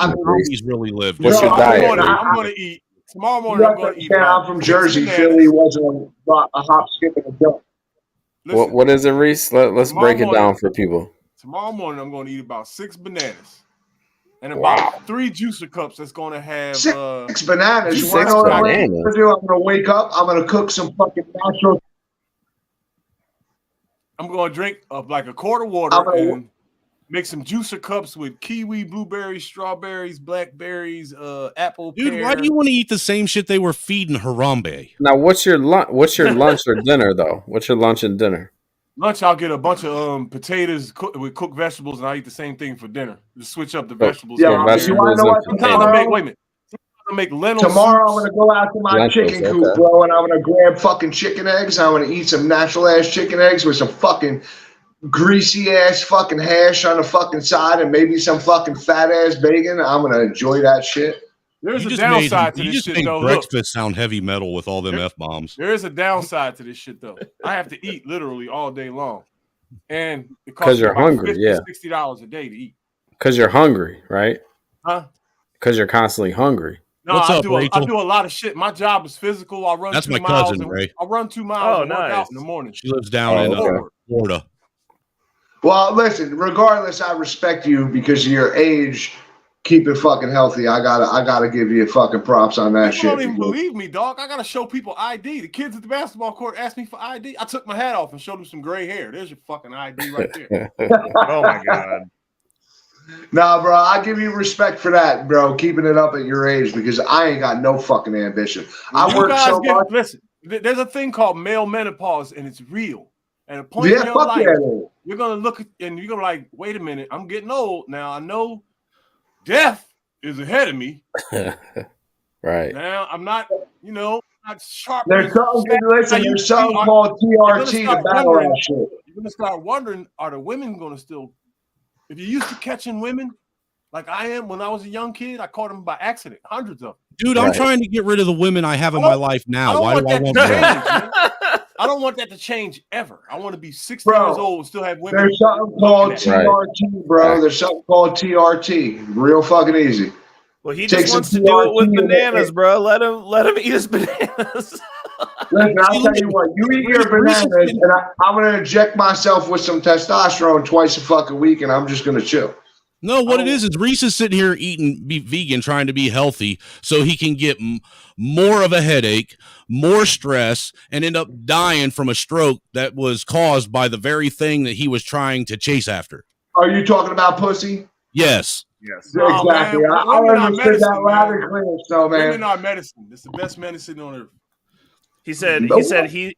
S6: He's really lived.
S10: What's your diet?
S8: I'm going to eat tomorrow morning. I'm going to eat.
S9: I'm from Jersey. Philly wasn't a hop, skip, and a jump.
S10: What is it, Reese? Let's break it down for people.
S8: Tomorrow morning, I'm going to eat about 6 bananas. And about 3 juicer cups that's going to have
S9: 6 bananas. You want to know what I'm going to do? I'm going to wake up. I'm going to cook some fucking natural.
S8: I'm going to drink like a quart of water. Make some juicer cups with kiwi, blueberries, strawberries, blackberries, apple.
S6: Dude,
S8: pear.
S6: why do you want to eat the same shit they were feeding Harambe?
S10: Now, what's your lunch or dinner though? What's your lunch and dinner?
S8: Lunch, I'll get a bunch of potatoes with cooked vegetables, and I eat the same thing for dinner. Just switch up the vegetables.
S9: Yeah, vegetables.
S8: Sometimes I make. Wait a minute. Sometimes I make lentils.
S9: Tomorrow I'm gonna go out to my chicken coop, bro, and I'm gonna grab fucking chicken eggs. I'm gonna eat some natural ass chicken eggs with some fucking greasy ass fucking hash on the fucking side, and maybe some fucking fat ass bacon. I'm gonna enjoy that shit.
S8: There's a downside to this shit, though.
S6: Breakfast sound heavy metal with all them F-bombs.
S8: There is a downside to this shit, though. I have to eat literally all day long, and it
S10: because you're hungry.
S8: $60 a day to eat.
S10: Because you're hungry, right?
S8: Huh?
S10: Because you're constantly hungry.
S8: No, I do a lot of shit. My job is physical. I run.
S6: That's
S8: 2
S6: my
S8: miles
S6: cousin, Ray.
S8: I run 2 miles and work out in the morning.
S6: She lives down in Florida.
S9: Well, listen, regardless, I respect you because of your age. Keep it fucking healthy. I gotta give you fucking props on that
S8: People
S9: shit.
S8: don't even believe me, dog. I gotta show people ID. The kids at the basketball court asked me for ID. I took my hat off and showed them some gray hair. There's your fucking ID right there.
S2: Oh my god.
S9: Nah, bro, I give you respect for that, bro. Keeping it up at your age because I ain't got no fucking ambition. I work so much.
S8: Listen, there's a thing called male menopause, and it's real. At a point in your life, you're gonna look at and you're gonna be like, wait a minute, I'm getting old now. I know death is ahead of me.
S10: Right.
S8: Now I'm not, not sharp.
S9: There's something called TRT to battle that shit.
S8: You're gonna start wondering, are the women gonna still? If you're used to catching women, like I am when I was a young kid, I caught them by accident, hundreds of them.
S6: Dude, I'm trying to get rid of the women I have in my life now. Why do I want more?
S8: I don't want that to change ever. I want to be 60 years old and still have women.
S9: There's something called TRT, bro. There's something called TRT. Real fucking easy.
S2: Well, he just wants to do it with bananas, bro. Let him eat his bananas.
S9: Listen, I'll tell you what. You eat your bananas, and I'm gonna inject myself with some testosterone twice a fucking week, and I'm just gonna chill.
S6: No, what it is Reese is sitting here eating vegan, trying to be healthy so he can get more of a headache, more stress, and end up dying from a stroke that was caused by the very thing that he was trying to chase after.
S9: Are you talking about pussy?
S6: Yes.
S8: Yes.
S9: Exactly.
S8: Man,
S9: I understood that loud and clear, so man.
S8: Women are medicine. It's the best medicine on earth.
S2: He said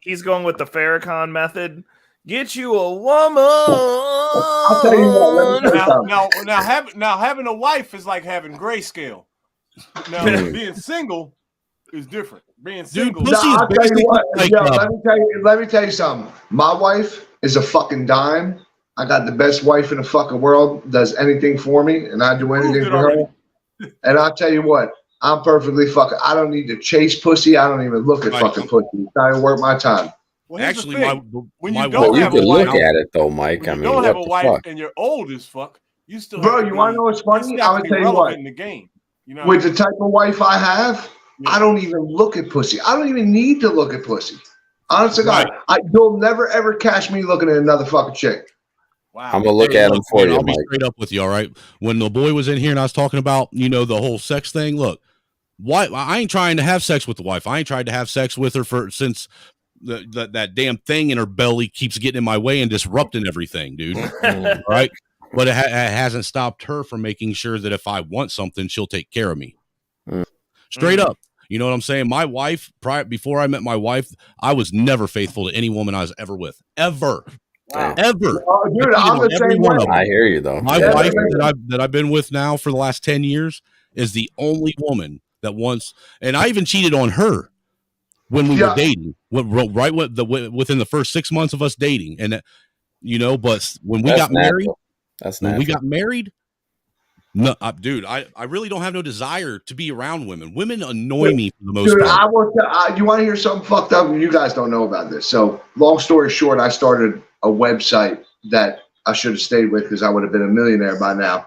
S2: he's going with the Farrakhan method. Get you a woman.
S9: I'll tell you what.
S8: Now having a wife is like having grayscale. Now being single is different. Being single.
S9: Let me tell you something. My wife is a fucking dime. I got the best wife in the fucking world. Does anything for me, and I do anything for her. And I'll tell you what. I'm perfectly fucking. I don't need to chase pussy. I don't even look at fucking pussy. It's not even worth my time.
S8: Well,
S6: actually,
S8: when you don't have a wife,
S10: look at it though, Mike.
S8: When you don't have a wife and you're old as fuck, you still.
S9: Bro, you want to know what's funny? I'm gonna tell you what.
S8: In the game,
S9: with the type of wife I have, I don't even look at pussy. I don't even need to look at pussy. Honest to God, you'll never ever catch me looking at another fucking chick.
S10: Wow. I'm gonna look at him for you.
S6: I'll be straight up with you. All right. When the boy was in here and I was talking about, the whole sex thing. Look, why I ain't trying to have sex with the wife. I ain't tried to have sex with her since that damn thing in her belly keeps getting in my way and disrupting everything, dude. Right. But it hasn't stopped her from making sure that if I want something, she'll take care of me. Straight up. You know what I'm saying? My wife, before I met my wife, I was never faithful to any woman I was ever with. Ever. Wow. Ever.
S9: Dude, I'm the same way.
S10: I hear you though.
S6: My wife that I've been with now for the last 10 years is the only woman that once, and I even cheated on her when we were dating. Within the first 6 months of us dating, and but when we got married, no, dude, I really don't have no desire to be around women. Women annoy me for the most part.
S9: You want to hear something fucked up? You guys don't know about this. So, long story short, I started a website that I should have stayed with because I would have been a millionaire by now,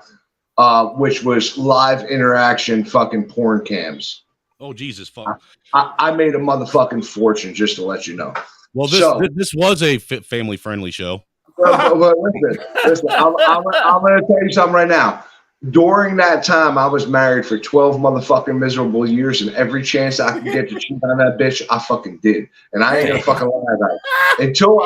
S9: which was live interaction fucking porn cams.
S6: Oh, Jesus, fuck.
S9: I made a motherfucking fortune, just to let you know.
S6: Well, this was a family-friendly show.
S9: But listen, I'm going to tell you something right now. during that time, I was married for 12 motherfucking miserable years, and every chance I could get to cheat on that bitch, I fucking did. And I ain't gonna fucking lie about it. Until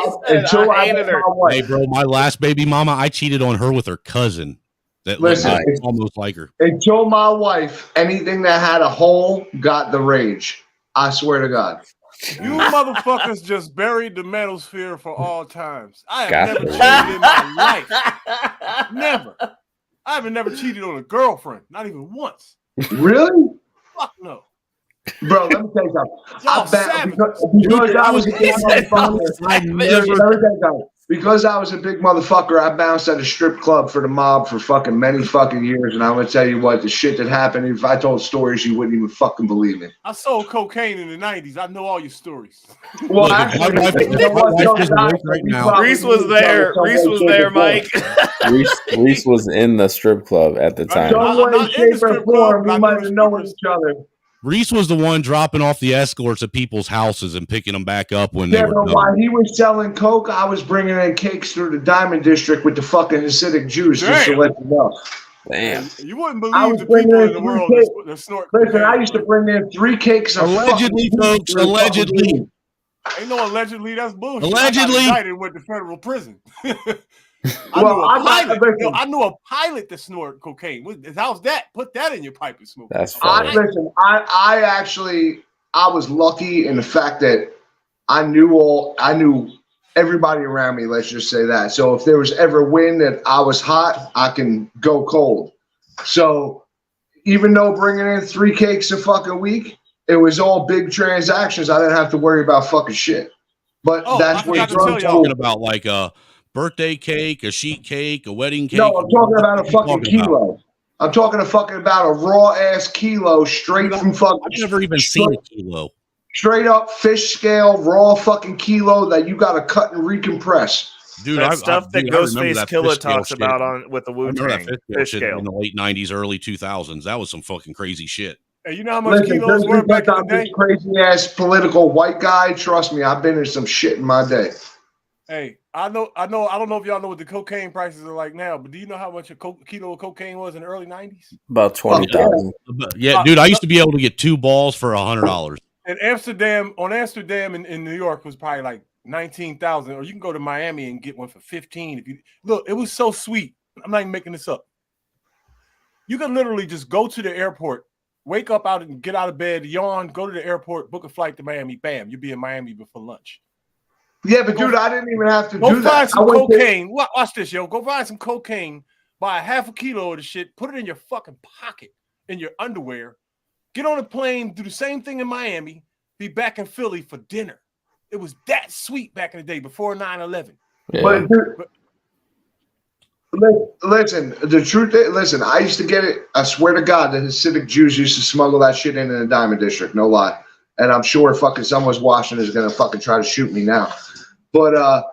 S9: I met my wife.
S6: Hey, bro, my last baby mama, I cheated on her with her cousin. That
S9: Listen,
S6: looked almost like her.
S9: Until my wife, anything that had a hole got the rage. I swear to God.
S8: You motherfuckers just buried the manosphere for all times. I have never cheated in my life. Never. I haven't never cheated on a girlfriend, not even once.
S9: Really?
S8: Fuck no.
S9: Bro, let me tell you something. Because I was a big motherfucker, I bounced at a strip club for the mob for fucking many fucking years, and I'm gonna tell you what, the shit that happened, if I told stories, you wouldn't even fucking believe me.
S8: I sold cocaine in the 90s. I know all your stories.
S9: Well, actually,
S2: Reese was there. Reese was there, Mike.
S10: Reese was in the strip club at the time.
S9: Some way, shape, or form, we might have known each other.
S6: Reese was the one dropping off the escorts at people's houses and picking them back up when they were done.
S9: While he was selling coke, I was bringing in cakes through the Diamond District with the fucking Hasidic Jews, just to let you know.
S10: Damn.
S8: You wouldn't believe the people in the world that snort.
S9: Listen, I used to bring in 3 cakes of
S6: allegedly, folks. Allegedly.
S8: Ain't no allegedly. That's bullshit.
S6: Allegedly.
S8: I got indicted and went to federal prison. I knew a pilot that snorted cocaine. How's that? Put that in your pipe and smoke.
S10: That's funny.
S9: I was lucky in the fact that I knew everybody around me. Let's just say that. So if there was ever wind that I was hot, I can go cold. So even though bringing in 3 cakes a fucking week, it was all big transactions. I didn't have to worry about fucking shit. But that's what
S6: you're talking about, like a birthday cake, a sheet cake, a wedding cake.
S9: No, I'm talking about a fucking kilo. I'm talking about a raw ass kilo straight from fucking.
S6: I've never even seen a kilo.
S9: Straight up fish scale, raw fucking kilo that you got to cut and recompress.
S2: Dude, that stuff that Ghostface Killah talks about with the Wu-Tang fish scale
S6: in the late '90s, early 2000s. That was some fucking crazy shit.
S8: Hey, you know how much kilos were back in the day?
S9: Crazy ass political white guy. Trust me, I've been in some shit in my day.
S8: Hey, I know. I don't know if y'all know what the cocaine prices are like now, but do you know how much a kilo of cocaine was in the early 90s?
S10: About 20,000.
S6: Yeah, dude, I used to be able to get 2 balls for $100.
S8: In Amsterdam in New York was probably like 19,000, or you can go to Miami and get one for 15. If you look, it was so sweet. I'm not even making this up. You can literally just go to the airport, wake up out and get out of bed, yawn, go to the airport, book a flight to Miami. Bam, you'll be in Miami before lunch.
S9: Yeah, but dude, I didn't even have to
S8: go
S9: do that.
S8: Go find some cocaine. Watch this, yo. Go find some cocaine, buy a half a kilo of the shit, put it in your fucking pocket, in your underwear, get on a plane, do the same thing in Miami, be back in Philly for dinner. It was that sweet back in the day before 9/11.
S10: Yeah.
S9: But listen, the truth is, listen, I used to get it. I swear to God, the Hasidic Jews used to smuggle that shit in the Diamond District. No lie. And I'm sure fucking someone's watching is going to fucking try to shoot me now. But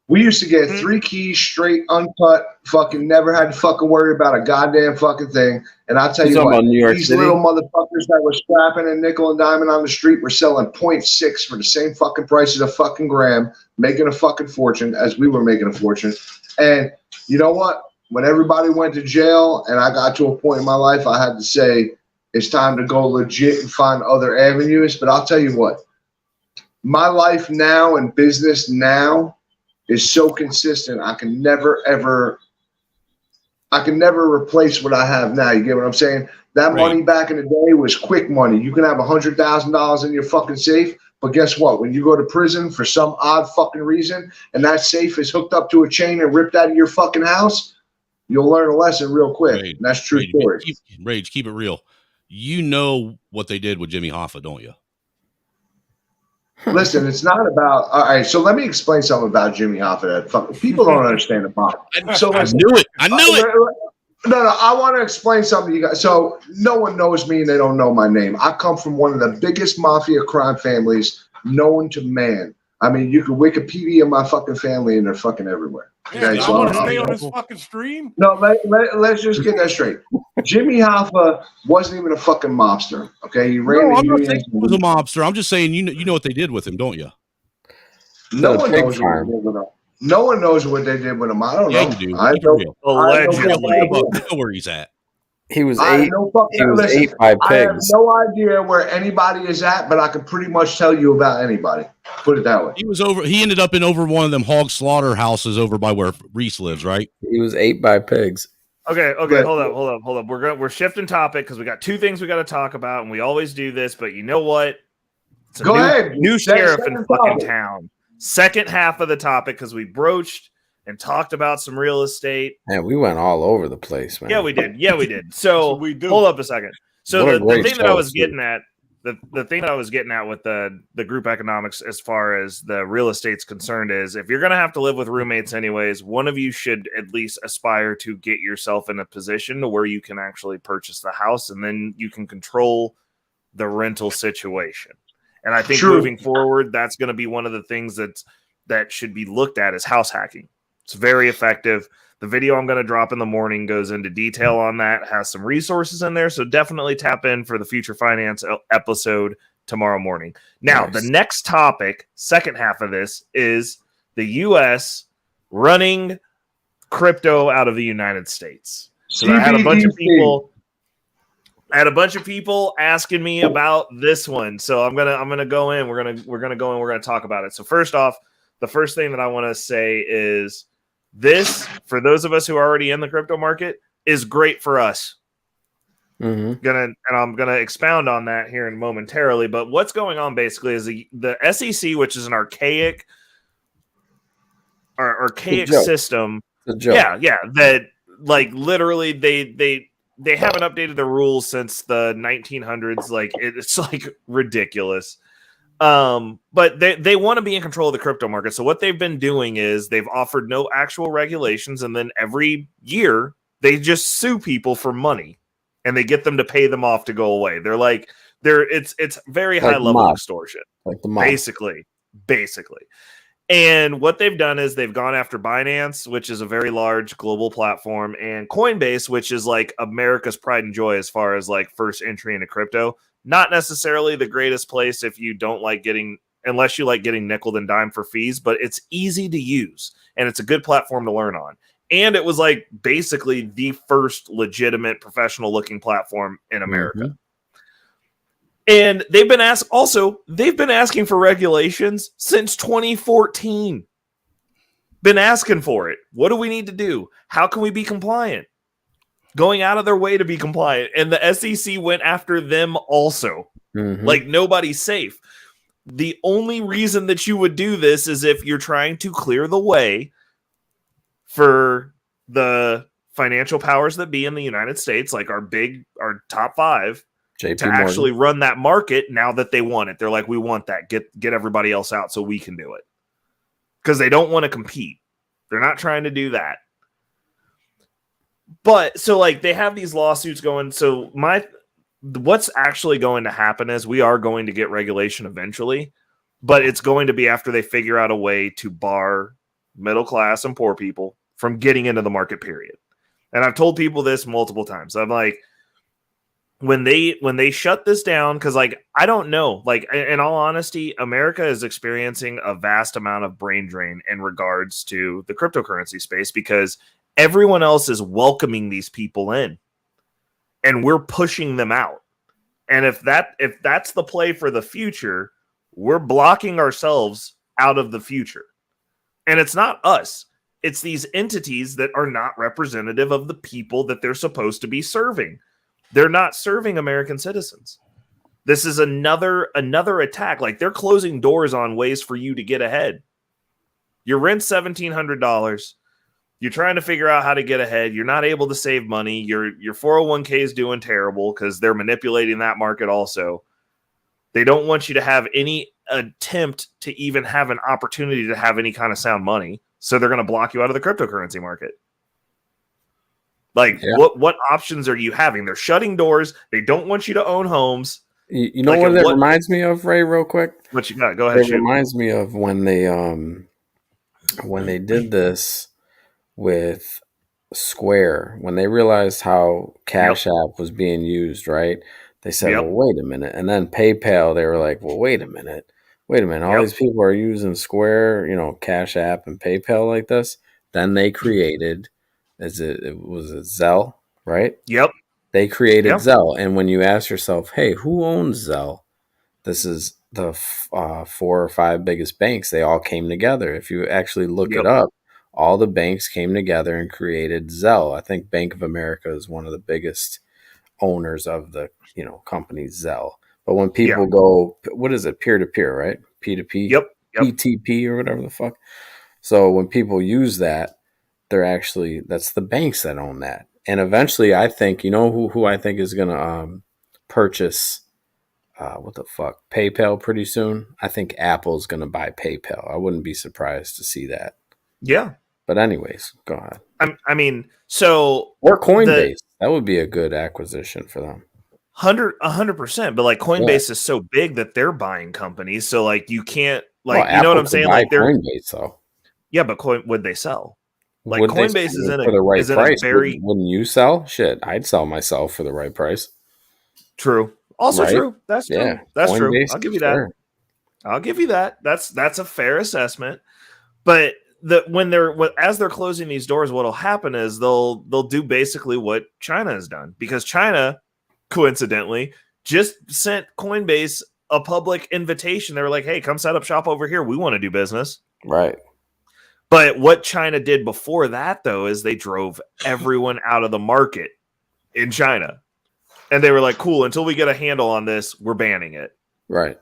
S9: we used to get 3 keys straight, uncut, fucking never had to fucking worry about a goddamn fucking thing. And I'll tell you what, these little motherfuckers that were scrapping a nickel and diamond on the street were selling 0.6 for the same fucking price as a fucking gram, making a fucking fortune as we were making a fortune. And you know what? When everybody went to jail and I got to a point in my life, I had to say, it's time to go legit and find other avenues. But I'll tell you what, my life now and business now is so consistent. I can never replace what I have now. You get what I'm saying? That money back in the day was quick money. You can have $100,000 in your fucking safe, but guess what? When you go to prison for some odd fucking reason and that safe is hooked up to a chain and ripped out of your fucking house, you'll learn a lesson real quick. And that's true story.
S6: Rage, keep it real. You know what they did with Jimmy Hoffa, don't you?
S9: Listen, it's not about. All right, so let me explain something about Jimmy Hoffa that people don't understand about. So
S6: I knew it.
S9: No, I want to explain something to you guys. So no one knows me and they don't know my name. I come from one of the biggest mafia crime families known to man. I mean, you can Wikipedia my fucking family and they're fucking everywhere. Okay,
S8: I want to stay on this fucking stream.
S9: No, let's just get that straight. Jimmy Hoffa wasn't even a fucking mobster. Okay, he ran.
S6: I'm not saying he was a mobster. I'm just saying you know what they did with him, don't you?
S9: No one knows what they did with him. No one knows what they did with him. I don't know.
S6: You do.
S9: I know
S2: allegedly.
S6: I know where he's at.
S10: He was
S9: I have
S10: eight.
S9: no fucking
S10: He was
S9: listen.
S10: ate by
S9: I have
S10: pigs.
S9: no idea where anybody is at, but I can pretty much tell you about anybody. Put it that way.
S6: He ended up in over one of them hog slaughterhouses over by where Reese lives, right?
S10: He was ate by pigs.
S2: Okay,
S9: But-
S2: hold up. We're shifting topic because we got two things we got to talk about, and we always do this. But you know what? It's a
S9: Go ahead.
S2: new sheriff in
S9: Second
S2: fucking
S9: topic.
S2: town. Second half of the topic because we broached and talked about some real estate.
S10: Man, we went all over the place, man.
S2: Yeah, we did. So
S8: what we do.
S2: hold up a second. So
S10: What a
S2: the
S10: great
S2: thing that I
S10: show,
S2: was
S10: too.
S2: getting at, the thing that I was getting at with the group economics as far as the real estate's concerned is if you're gonna have to live with roommates anyways, one of you should at least aspire to get yourself in a position to where you can actually purchase the house and then you can control the rental situation. And I think
S9: True.
S2: moving forward, that's going to be one of the things that should be looked at as house hacking. It's very effective. The video I'm going to drop in the morning goes into detail on that, has some resources in there. So definitely tap in for the Future Finance episode tomorrow morning. Now,
S10: Nice.
S2: the next topic, second half of this, is the U.S. running crypto out of the United States. So I had a bunch of people. I had a bunch of people asking me about this one, so I'm gonna go in. We're gonna talk about it. So first off, the first thing that I want to say is this, for those of us who are already in the crypto market, is great for us.
S10: Mm-hmm.
S2: I'm gonna expound on that here in momentarily. But what's going on basically is the SEC, which is an archaic system. Yeah, that like literally they haven't updated the rules since the 1900s. Like it's like ridiculous. But they want to be in control of the crypto market. So what they've been doing is they've offered no actual regulations, and then every year they just sue people for money, and they get them to pay them off to go away. It's very high level extortion,
S10: like the mob.
S2: basically. And what they've done is they've gone after Binance, which is a very large global platform, and Coinbase, which is like America's pride and joy as far as like first entry into crypto. Not necessarily the greatest place if you don't like unless you like getting nickel and dime for fees, but it's easy to use and it's a good platform to learn on. And it was like basically the first legitimate professional looking platform in America.
S10: Mm-hmm.
S2: And they've been asking for regulations since 2014. Been asking for it. What do we need to do? How can we be compliant? Going out of their way to be compliant. And the SEC went after them also.
S10: Mm-hmm.
S2: Like nobody's safe. The only reason that you would do this is if you're trying to clear the way for the financial powers that be in the United States, like our top five,
S10: JP
S2: to
S10: Morgan.
S2: actually run that market now that they want it. They're like, we want that. Get everybody else out so we can do it. Because they don't want to compete. They're not trying to do that. But so like they have these lawsuits going. So what's actually going to happen is we are going to get regulation eventually, but it's going to be after they figure out a way to bar middle class and poor people from getting into the market, period. And I've told people this multiple times. I'm like, when they shut this down, because like I don't know, like in all honesty, America is experiencing a vast amount of brain drain in regards to the cryptocurrency space because everyone else is welcoming these people in and we're pushing them out. And if that's the play for the future, we're blocking ourselves out of the future. And it's not us. It's these entities that are not representative of the people that they're supposed to be serving. They're not serving American citizens. This is another attack. Like they're closing doors on ways for you to get ahead. Your rent's $1,700. You're trying to figure out how to get ahead. You're not able to save money. Your 401k is doing terrible because they're manipulating that market also. They don't want you to have any attempt to even have an opportunity to have any kind of sound money. So they're going to block you out of the cryptocurrency market. Like, what options are you having? They're shutting doors. They don't want you to own homes.
S10: You know what that reminds me of, Ray, real quick?
S2: What you got? Go ahead.
S10: It reminds me of when they did this with Square, when they realized how Cash App was being used, right? They said, well, wait a minute. And then PayPal, they were like, well, wait a minute. All these people are using Square, Cash App and PayPal like this. Then they created, was it Zelle, right?
S2: Yep.
S10: They created Zelle. And when you ask yourself, hey, who owns Zelle? This is the 4 or 5 biggest banks. They all came together. If you actually look it up, all the banks came together and created Zelle. I think Bank of America is one of the biggest owners of the company Zelle. But when people go, what is it, peer to peer, right? P2P, PTP or whatever the fuck. So when people use that, that's the banks that own that. And eventually, I think who I think is going to purchase PayPal pretty soon. I think Apple's going to buy PayPal. I wouldn't be surprised to see that.
S2: Yeah.
S10: But anyways, go ahead.
S2: I mean, so
S10: or Coinbase, that would be a good acquisition for them.
S2: 100%. But like Coinbase is so big that they're buying companies. So like you can't you know what I'm saying? Like they're
S10: Coinbase though.
S2: Yeah, but would they sell? Like
S10: would
S2: Coinbase is in
S10: for the right price.
S2: Very
S10: wouldn't you sell? Shit, I'd sell myself for the right price.
S2: True. Also true. That's true.
S10: Yeah.
S2: That's
S10: Coinbase,
S2: true. I'll give you that.
S10: sure.
S2: I'll give you that. That's a fair assessment. But as they're closing these doors, what'll happen is they'll do basically what China has done, because China, coincidentally, just sent Coinbase a public invitation. They were like, "Hey, come set up shop over here. We want to do business."
S10: Right.
S2: But what China did before that, though, is they drove everyone out of the market in China, and they were like, "Cool, until we get a handle on this, we're banning it."
S10: Right.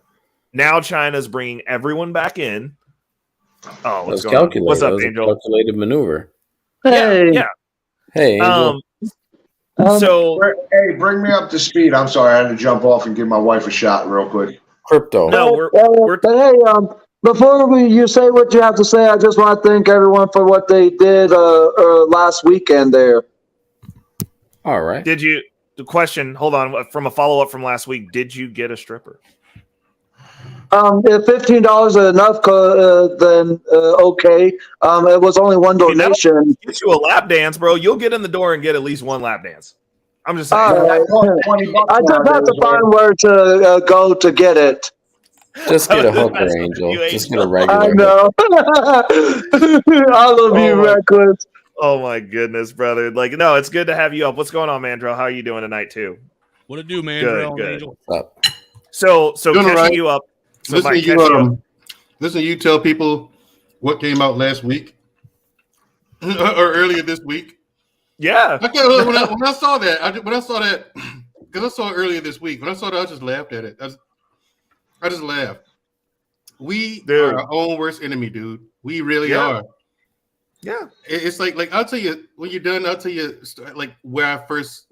S2: Now China's bringing everyone back in. Oh, what's
S10: That was
S2: going on?
S10: calculated.
S2: What's up,
S10: That was a
S2: Angel?
S10: calculated maneuver.
S2: Yeah.
S10: Hey, Angel.
S2: So
S9: hey, bring me up to speed. I'm sorry, I had to jump off and give my wife a shot real quick.
S10: Crypto.
S2: No,
S11: but hey, before you say what you have to say, I just want to thank everyone for what they did last weekend there.
S10: All right.
S2: The question, hold on, from a follow-up from last week, did you get a stripper?
S11: If $15 is enough, then okay. It was only one donation.
S2: Get you a lap dance, bro. You'll get in the door and get at least one lap dance. I'm just saying.
S11: I just have to find where to go to get it.
S10: Just get a hooker, Angel. Just get a regular.
S11: I know. I love you, Reckless.
S2: Oh my goodness, brother! Like, no, it's good to have you up. What's going on, Mandro? How are you doing tonight, too?
S6: What it do, Mandro?
S2: Good.
S6: Angel?
S2: So catching
S12: right.
S2: you up. So
S12: listen, you tell people what came out last week or earlier this week.
S2: Yeah.
S12: Okay, when I saw that, because I saw it earlier this week. When I saw that, I just laughed at it. I just laughed. We are our own worst enemy, dude. We really are.
S2: Yeah.
S12: It's like I'll tell you when you're done. I'll tell you like where I first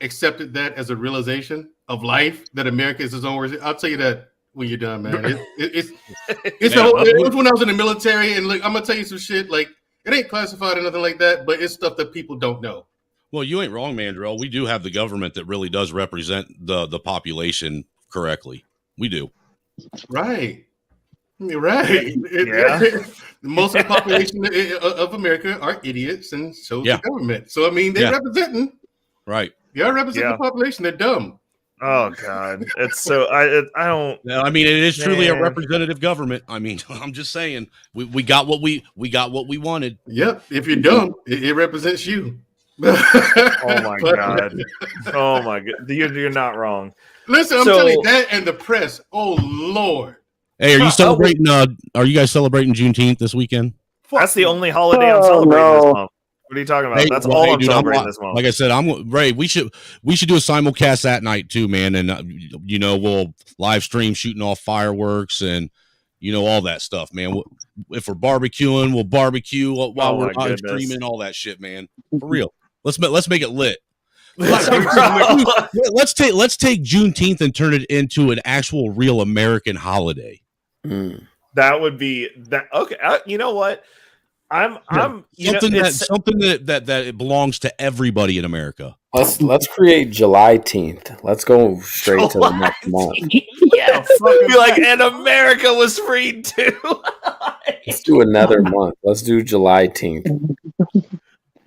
S12: accepted that as a realization of life, that America is its own worst. I'll tell you that when you're done, man. It's it was when I was in the military, and like I'm gonna tell you some shit. Like it ain't classified or nothing like that, but it's stuff that people don't know.
S6: Well, you ain't wrong, Mandrell. We do have the government that really does represent the population correctly. We do.
S12: Right. Right.
S2: Yeah.
S12: Most of the population of America are idiots, and so is the government. So I mean, they're representing.
S6: Right.
S12: They're representing the population. They're dumb.
S2: Oh God, it's so I don't.
S6: No, I mean, it is truly a representative government. I mean, I'm just saying, we got what we wanted.
S12: Yep. If you're dumb, it represents you.
S2: Oh my God. Oh my God. You're not wrong.
S12: Listen, I'm telling you that, and the press. Oh Lord.
S6: Hey, are you celebrating? Are you guys celebrating Juneteenth this weekend?
S2: That's the only holiday I'm celebrating this month. What are you talking about? That's all I'm celebrating this month.
S6: Like I said, I'm Ray. We should do a simulcast that night too, man. And we'll live stream shooting off fireworks and all that stuff, man. If we're barbecuing, we'll barbecue while we're live streaming, all that shit, man. For real. Let's make it lit. Let's take Juneteenth and turn it into an actual real American holiday.
S2: That would be that. Okay, you know what? I'm
S6: something that it belongs to everybody in America.
S10: Let's create July 10th. Let's go straight to the next month.
S2: Yeah, be like, and America was freed too.
S10: Let's do another month. Let's do July 10th.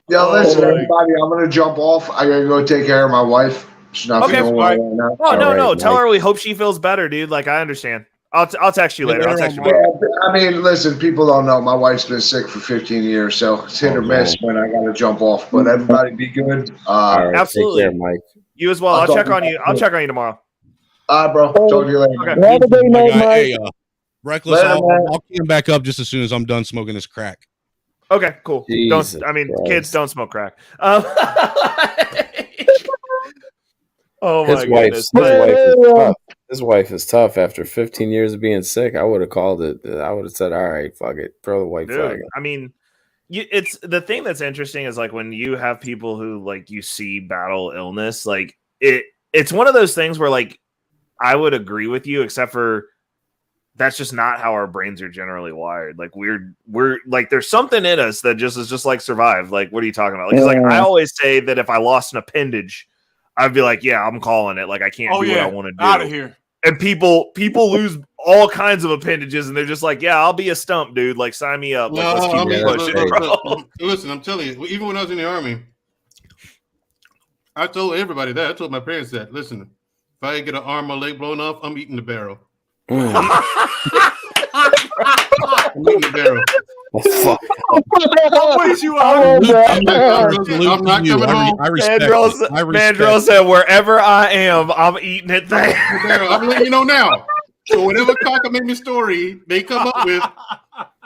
S9: Yo, listen, everybody, I'm gonna jump off. I gotta go take care of my wife. She's not feeling well right now.
S2: Oh no. Tell her we hope she feels better, dude. Like I understand. I'll text you later. I'll text you.
S9: Yeah, I mean, listen, people don't know. My wife's been sick for 15 years, so it's hit or miss when I got to jump off. But everybody be good.
S10: All right,
S2: absolutely.
S10: Take care, Mike.
S2: You as well. I'll check on you. I'll check on you tomorrow.
S9: All right, bro. Talk to you later.
S2: Okay.
S11: Have a good night, Mike.
S6: Hey, Reckless,
S9: Later, man.
S6: I'll came back up just as soon as I'm done smoking this crack.
S2: Okay, cool.
S10: Jesus
S2: Kids don't smoke crack. Oh
S10: His
S2: my goodness.
S10: His wife is tough. After 15 years of being sick, I would have called it. I would have said, "All right, fuck it, throw the white flag."
S2: I mean, it's the thing that's interesting is like when you have people who like you see battle illness, like it's one of those things where like I would agree with you, except for that's just not how our brains are generally wired. Like we're like there's something in us that just is just like survive. Like what are you talking about? Because like I always say that if I lost an appendage, I'd be like, yeah, I'm calling it. Like I can't do what I want to do.
S8: Out of here.
S2: And people lose all kinds of appendages, and they're just like, yeah, I'll be a stump, dude. Like sign me up. Like, let's keep pushing, bro.
S12: Listen, I'm telling you, even when I was in the Army, I told everybody that. I told my parents that. Listen, if I get an arm or leg blown off, I'm eating the barrel. I'm eating the barrel.
S8: I'm with you.
S12: I'm not coming home.
S2: Mandrell said, wherever I am, I'm eating it there.
S12: I'm letting you know now. So whatever cockamamie story they come up with,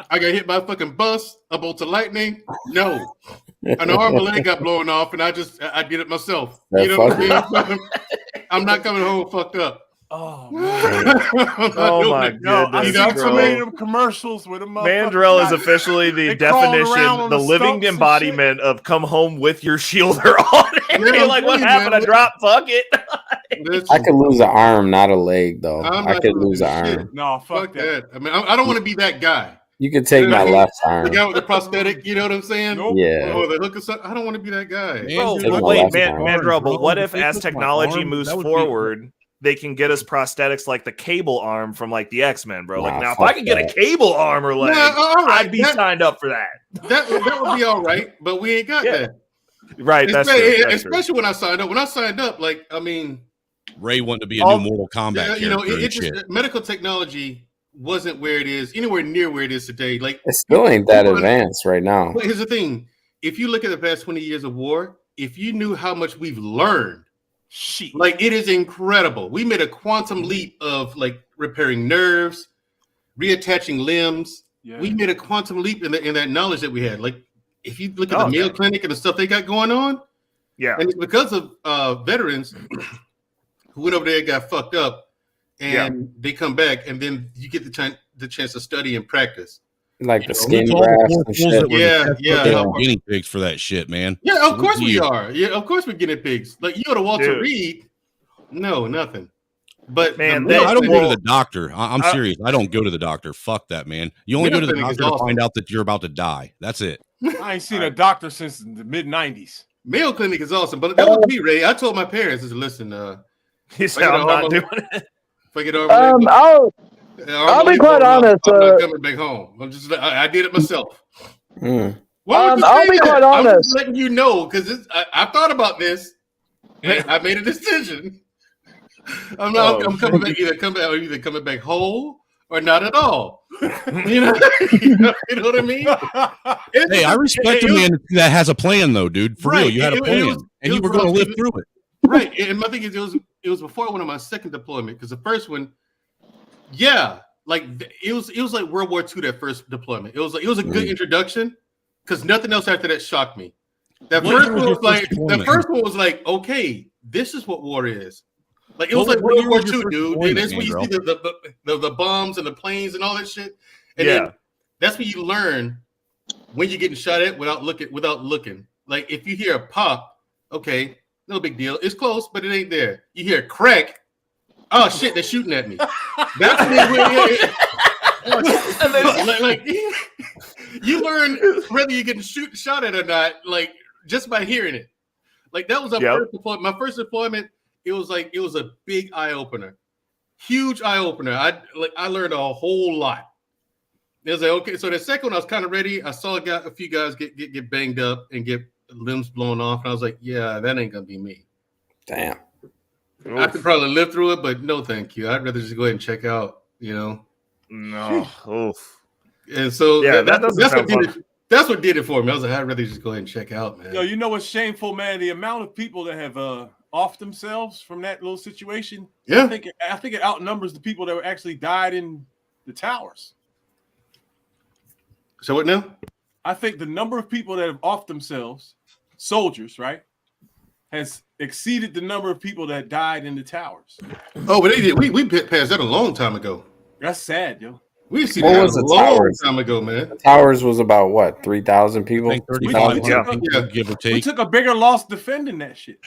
S12: I got hit by a fucking bus, a bolt of lightning. No. An arm or leg got blown off, and I did it myself. You know what I mean? I'm not coming home fucked up.
S8: Oh, man.
S2: Oh my goodness!
S8: I so many of them commercials with them.
S2: Mandrell is officially the definition, the living embodiment of come home with your shielder on. You're like, what happened? I dropped. Fuck it.
S10: I could lose an arm, not a leg, though. I could lose an arm.
S8: No, fuck that.
S12: I mean, I don't want to be that guy.
S10: You could take my left arm.
S12: The guy with the prosthetic, you know what I'm saying?
S8: Nope.
S10: Yeah.
S12: Or the hook or something. I don't want to be that guy.
S2: Mandrell, but what if as technology moves forward, they can get us prosthetics like the cable arm from like the X-Men, bro? Like now, if I could get a cable arm or leg, I'd be signed up for that.
S12: That would be all right, but we ain't got that.
S2: Right,
S12: especially when I signed up. When I signed up, like I mean,
S6: Ray wanted to be a new Mortal Kombat.
S12: You know, medical technology wasn't where it is, anywhere near where it is today. Like
S10: it still ain't that advanced right now.
S12: But here's the thing: if you look at the past 20 years of war, if you knew how much we've learned. Like it is incredible. We made a quantum leap of like repairing nerves, reattaching limbs. Yeah. We made a quantum leap in that knowledge that we had. Like if you look at the Mayo Clinic and the stuff they got going on, and it's because of veterans who went over there and got fucked up, and they come back, and then you get the chance to study and practice.
S10: Like the skin grafts and shit.
S6: Yeah. Guinea pigs for that shit, man.
S12: Yeah, of course we are. Yeah, of course we're guinea pigs. Like you go to Walter Reed, no, nothing. But
S6: man, I don't go to the doctor. I'm serious. I don't go to the doctor. Fuck that, man. You only go to the doctor to find out that you're about to die. That's it.
S8: I ain't seen a doctor since the mid '90s.
S12: Mayo Clinic is awesome, but that was me, Ray. I told my parents, "Listen,
S2: he said I'm not doing it."
S12: If I get over
S11: I'll be quite honest.
S12: I'm not coming back home. I did it myself.
S11: I'll be quite honest.
S12: I'm just letting you know because I thought about this. I made a decision. I'm coming back either coming back whole or not at all. You know what I mean?
S6: Hey, I respect a man that has a plan, though, dude. For real, you had a plan, and you were going to live through it.
S12: Right, and my thing is, it was before I went on my second deployment because the first one. Yeah, like it was like World War II, that first deployment. It was a good introduction because nothing else after that shocked me. The first one was like, okay, this is what war is. Like it was like World War II, dude. And that's when you see the bombs and the planes and all that shit. And then that's when you learn when you're getting shot at without looking. Like if you hear a pop, okay, no big deal. It's close, but it ain't there. You hear a crack. Oh shit! They're shooting at me. That's like you learn whether you're getting shot at or not, like just by hearing it. Like that was our first deployment. My first deployment, it was a big eye opener, huge eye opener. I learned a whole lot. It was like okay, so the second one I was kind of ready. I saw a few guys get banged up and get limbs blown off, and I was like, yeah, that ain't gonna be me.
S10: Damn.
S12: I could probably live through it, but no, thank you. I'd rather just go ahead and check out. You know.
S2: No. Oof.
S12: And so
S2: Yeah, that doesn't
S12: that's
S2: sound
S12: what did
S2: fun.
S12: it. That's what did it for me. I was like, I'd rather just go ahead and check out, man.
S8: Yo, you know what's shameful, man? The amount of people that have offed themselves from that little situation.
S12: Yeah.
S8: I think it outnumbers the people that were actually died in the towers.
S12: So what now?
S8: I think the number of people that have offed themselves, soldiers, right, has exceeded the number of people that died in the towers.
S12: Oh, but they did. We passed that a long time ago.
S8: That's sad, yo.
S12: We've seen
S10: What
S12: that
S10: was
S12: a
S10: the
S12: long
S10: towers?
S12: time ago, man.
S10: The towers was about what, 3,000 people?
S6: I think
S10: 3,000?
S12: Yeah.
S6: give or
S8: We
S6: take.
S8: took a bigger loss defending that shit.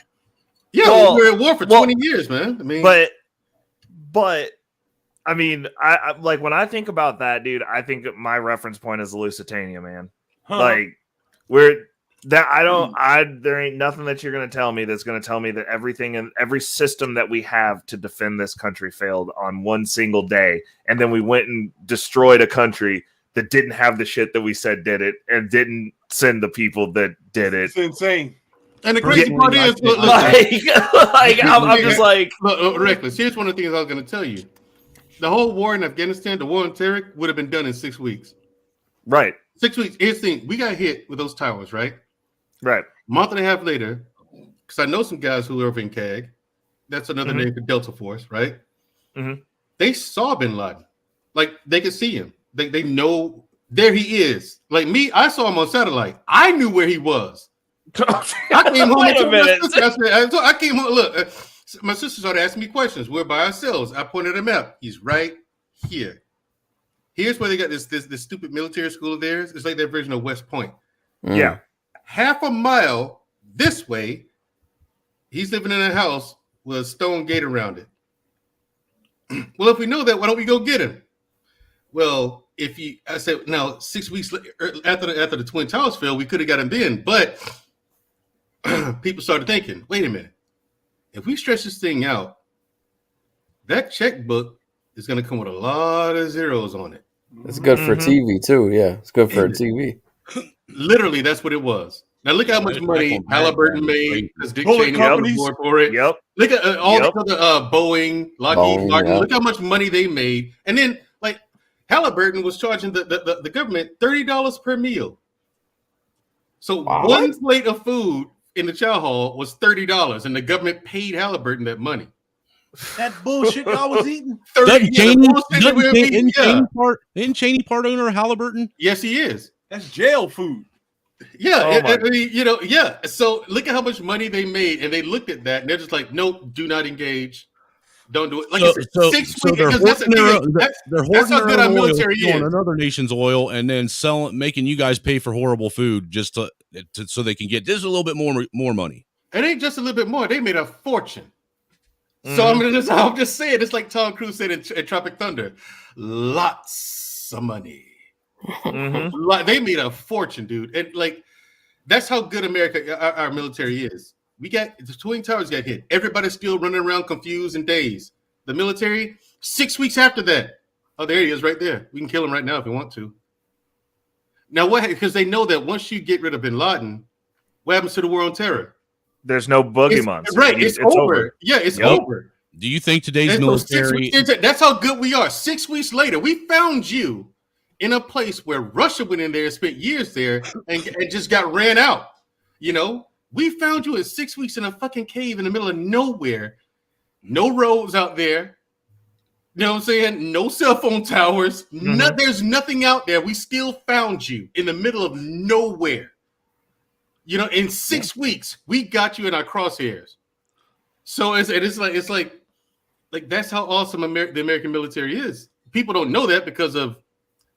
S12: Yeah,
S2: Well,
S12: we were at war for 20 years, man. I mean,
S2: but I mean, I like when I think about that, dude. I think my reference point is the Lusitania, man.
S8: Huh.
S2: Like where that there ain't nothing that you're gonna tell me that's gonna tell me that everything and every system that we have to defend this country failed on one single day, and then we went and destroyed a country that didn't have the shit that we said did it and didn't send the people that did it.
S8: It's insane.
S12: and the crazy part is, look,
S2: I'm just like,
S12: look, Reckless. Here's one of the things I was going to tell you. The whole war in Afghanistan, the war in Terek, would have been done in 6 weeks.
S2: right,
S12: 6 weeks. Here's the thing: we got hit with those towers, right?
S2: right.
S12: Month and a half later, because I know some guys who live in CAG. That's another
S2: Mhm.
S12: name for Delta Force, right?
S2: Mhm.
S12: They saw Bin Laden, like they could see him. They know there he is. Like me, I saw him on satellite. I knew where he was. I came home.
S2: Wait a minute.
S12: I came home. Look, my sister started asking me questions. We're by ourselves. I pointed him out. He's right here. Here's where they got this stupid military school of theirs. It's like their version of West Point.
S2: Yeah.
S12: Half a mile this way, he's living in a house with a stone gate around it. Well, if we know that, why don't we go get him? Well, I said, now 6 weeks after the Twin Towers fell, we could have got him then. But people started thinking, wait a minute. If we stretch this thing out, that checkbook is going to come with a lot of zeros on it.
S10: It's good for TV too. Yeah, it's good for a TV.
S12: Literally, that's what it was. Now look how much money Halliburton made because Dick
S8: Bullet
S12: Cheney had the
S8: companies.
S12: board for it.
S2: Yep.
S12: Look at all the other Boeing, Lockheed
S10: Boeing,
S12: Martin.
S10: yeah.
S12: Look how much money they made. And then, like, Halliburton was charging the government $30 per meal. So
S10: Wow.
S12: one plate of food in the chow hall was $30, and the government paid Halliburton that money.
S8: That bullshit y'all was eating.
S6: Doesn't Cheney,
S12: Yeah.
S6: isn't Cheney part owner of Halliburton?
S12: Yes, he is.
S8: That's jail food.
S12: Yeah,
S2: Oh my.
S12: I mean, yeah. So look at how much money they made, and they looked at that, and they're just like, "Nope, do not engage, don't do it." Like I said, 6 weeks.
S6: they're
S12: Because that's
S6: hoarding
S12: the thing. That's how good our military
S6: on
S12: is.
S6: another nation's oil, and then making you guys pay for horrible food just so they can get just a little bit more money.
S12: It ain't just a little bit more. They made a fortune. So I'm just saying, it's like Tom Cruise said in Tropic Thunder, lots of money. They made a fortune, dude. And like, that's how good America, our military is. We got the Twin Towers got hit. Everybody's still running around confused and dazed. The military, 6 weeks after that. Oh, there he is right there. We can kill him right now if we want to. Now, what? Because they know that once you get rid of Bin Laden, what happens to the war on terror?
S2: There's no boogeyman.
S12: Right, it's over. Yeah, it's over.
S6: Do you think today's
S12: And so
S6: military?
S12: that's how good we are. 6 weeks later, we found you in a place where Russia went in there and spent years there and just got ran out. You know, we found you in 6 weeks in a fucking cave in the middle of nowhere. No roads out there. You know what I'm saying? No cell phone towers. There's nothing out there. We still found you in the middle of nowhere. You know, in 6 weeks, we got you in our crosshairs. So it's like that's how awesome the American military is. People don't know that because of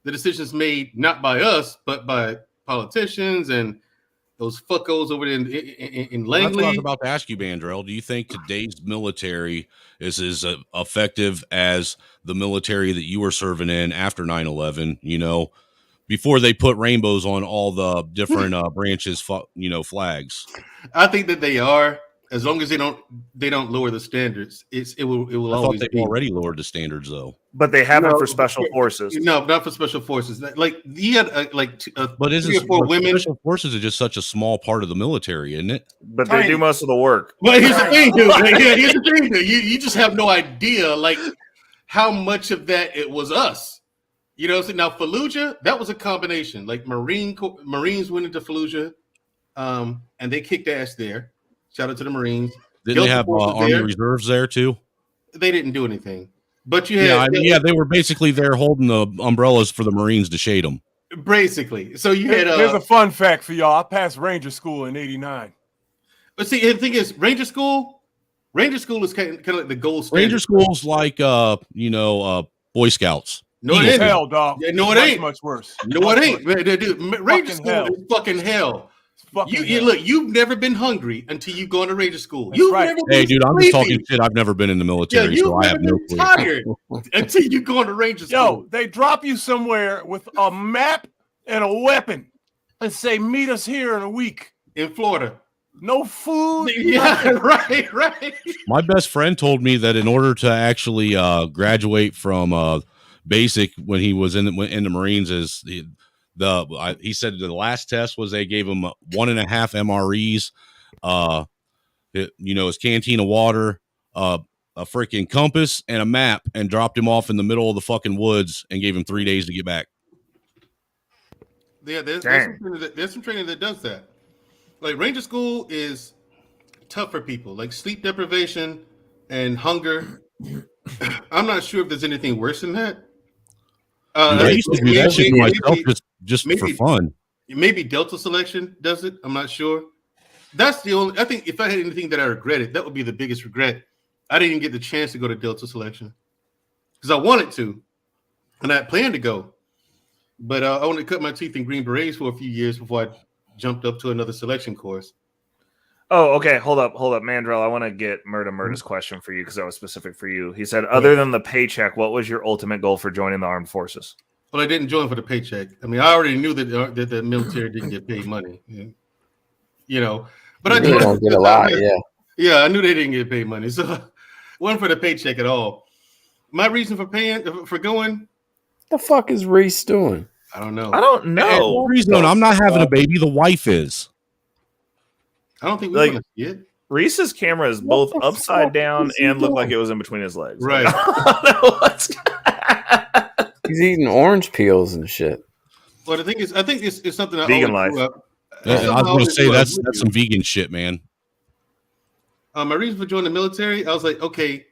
S12: the decisions made not by us, but by politicians and those fuckos over there in Langley.
S6: That's what I was about to ask you, Bandrell. Do you think today's military is as effective as the military that you were serving in after 9/11? You know, before they put rainbows on all the different branches, flags.
S12: I think that they are, as long as they don't lower the standards. It will
S6: I
S12: always
S6: thought
S12: be.
S6: they already lowered the standards, though.
S2: But they haven't for special forces.
S12: No, not for special forces. Like he had
S6: But
S12: three or four women.
S6: Special forces are just such a small part of the military, isn't it?
S2: But they do most of the work.
S12: But here's the thing, dude. Yeah, here's the thing, dude. You just have no idea, like how much of that it was us. You know what I'm saying? Now Fallujah, that was a combination. Like Marines went into Fallujah, and they kicked ass there. Shout out to the Marines.
S6: Didn't they have Army reserves there too?
S12: They didn't do anything, but you had
S6: they were basically there holding the umbrellas for the Marines to shade them.
S12: Basically, so you had.
S8: Here's a fun fact for y'all. I passed Ranger School in '89.
S12: But see, the thing is, Ranger School is kind of like the gold standard.
S6: Ranger School's like Boy Scouts.
S8: No, it ain't hell, dog.
S12: Yeah, no, it ain't.
S8: Much worse.
S12: No, it ain't. Dude, Ranger School is fucking hell. Look, you've never been hungry until you go into Ranger School. You've never
S6: hey, dude, I'm just
S12: sleepy.
S6: talking shit. I've never been in the military, so I have no clue.
S12: Tired until you go into Ranger School.
S8: Yo, they drop you somewhere with a map and a weapon and say, meet us here in a week.
S12: In Florida.
S8: No food.
S12: Yeah, right.
S6: My best friend told me that in order to actually graduate from basic when he was in the Marines, he said the last test was they gave him 1.5 MREs, his canteen of water, a freaking compass and a map, and dropped him off in the middle of the fucking woods and gave him 3 days to get back.
S12: Yeah, there's some training that does that. Like Ranger School is tough for people, like sleep deprivation and hunger. I'm not sure if there's anything worse than that.
S6: I used to do that shit myself just for fun.
S12: Maybe Delta selection does it. I'm not sure. That's the only. I think if I had anything that I regretted, that would be the biggest regret. I didn't even get the chance to go to Delta selection because I wanted to, and I had planned to go, but I wanted to cut my teeth in Green Berets for a few years before I jumped up to another selection course.
S2: Oh, okay. Hold up, Mandrell. I want to get Murda's question for you because that was specific for you. He said, other than the paycheck, what was your ultimate goal for joining the armed forces?
S12: Well, I didn't join for the paycheck. I mean, I already knew that the military didn't get paid money, But I
S10: don't get a lot,
S12: yeah. I knew they didn't get paid money, so it wasn't for the paycheck at all. My reason for going.
S10: The fuck is Reese doing?
S12: I don't know.
S6: I'm not having a baby. The wife is.
S12: I don't think we want to see it.
S2: Reese's camera is both upside down and looked like it was in between his legs.
S12: Right.
S10: He's eating orange peels and shit.
S12: Well, the thing is, I think it's something
S2: vegan life.
S6: I was going to say that's some vegan shit, man.
S12: My reason for joining the military, I was like, okay,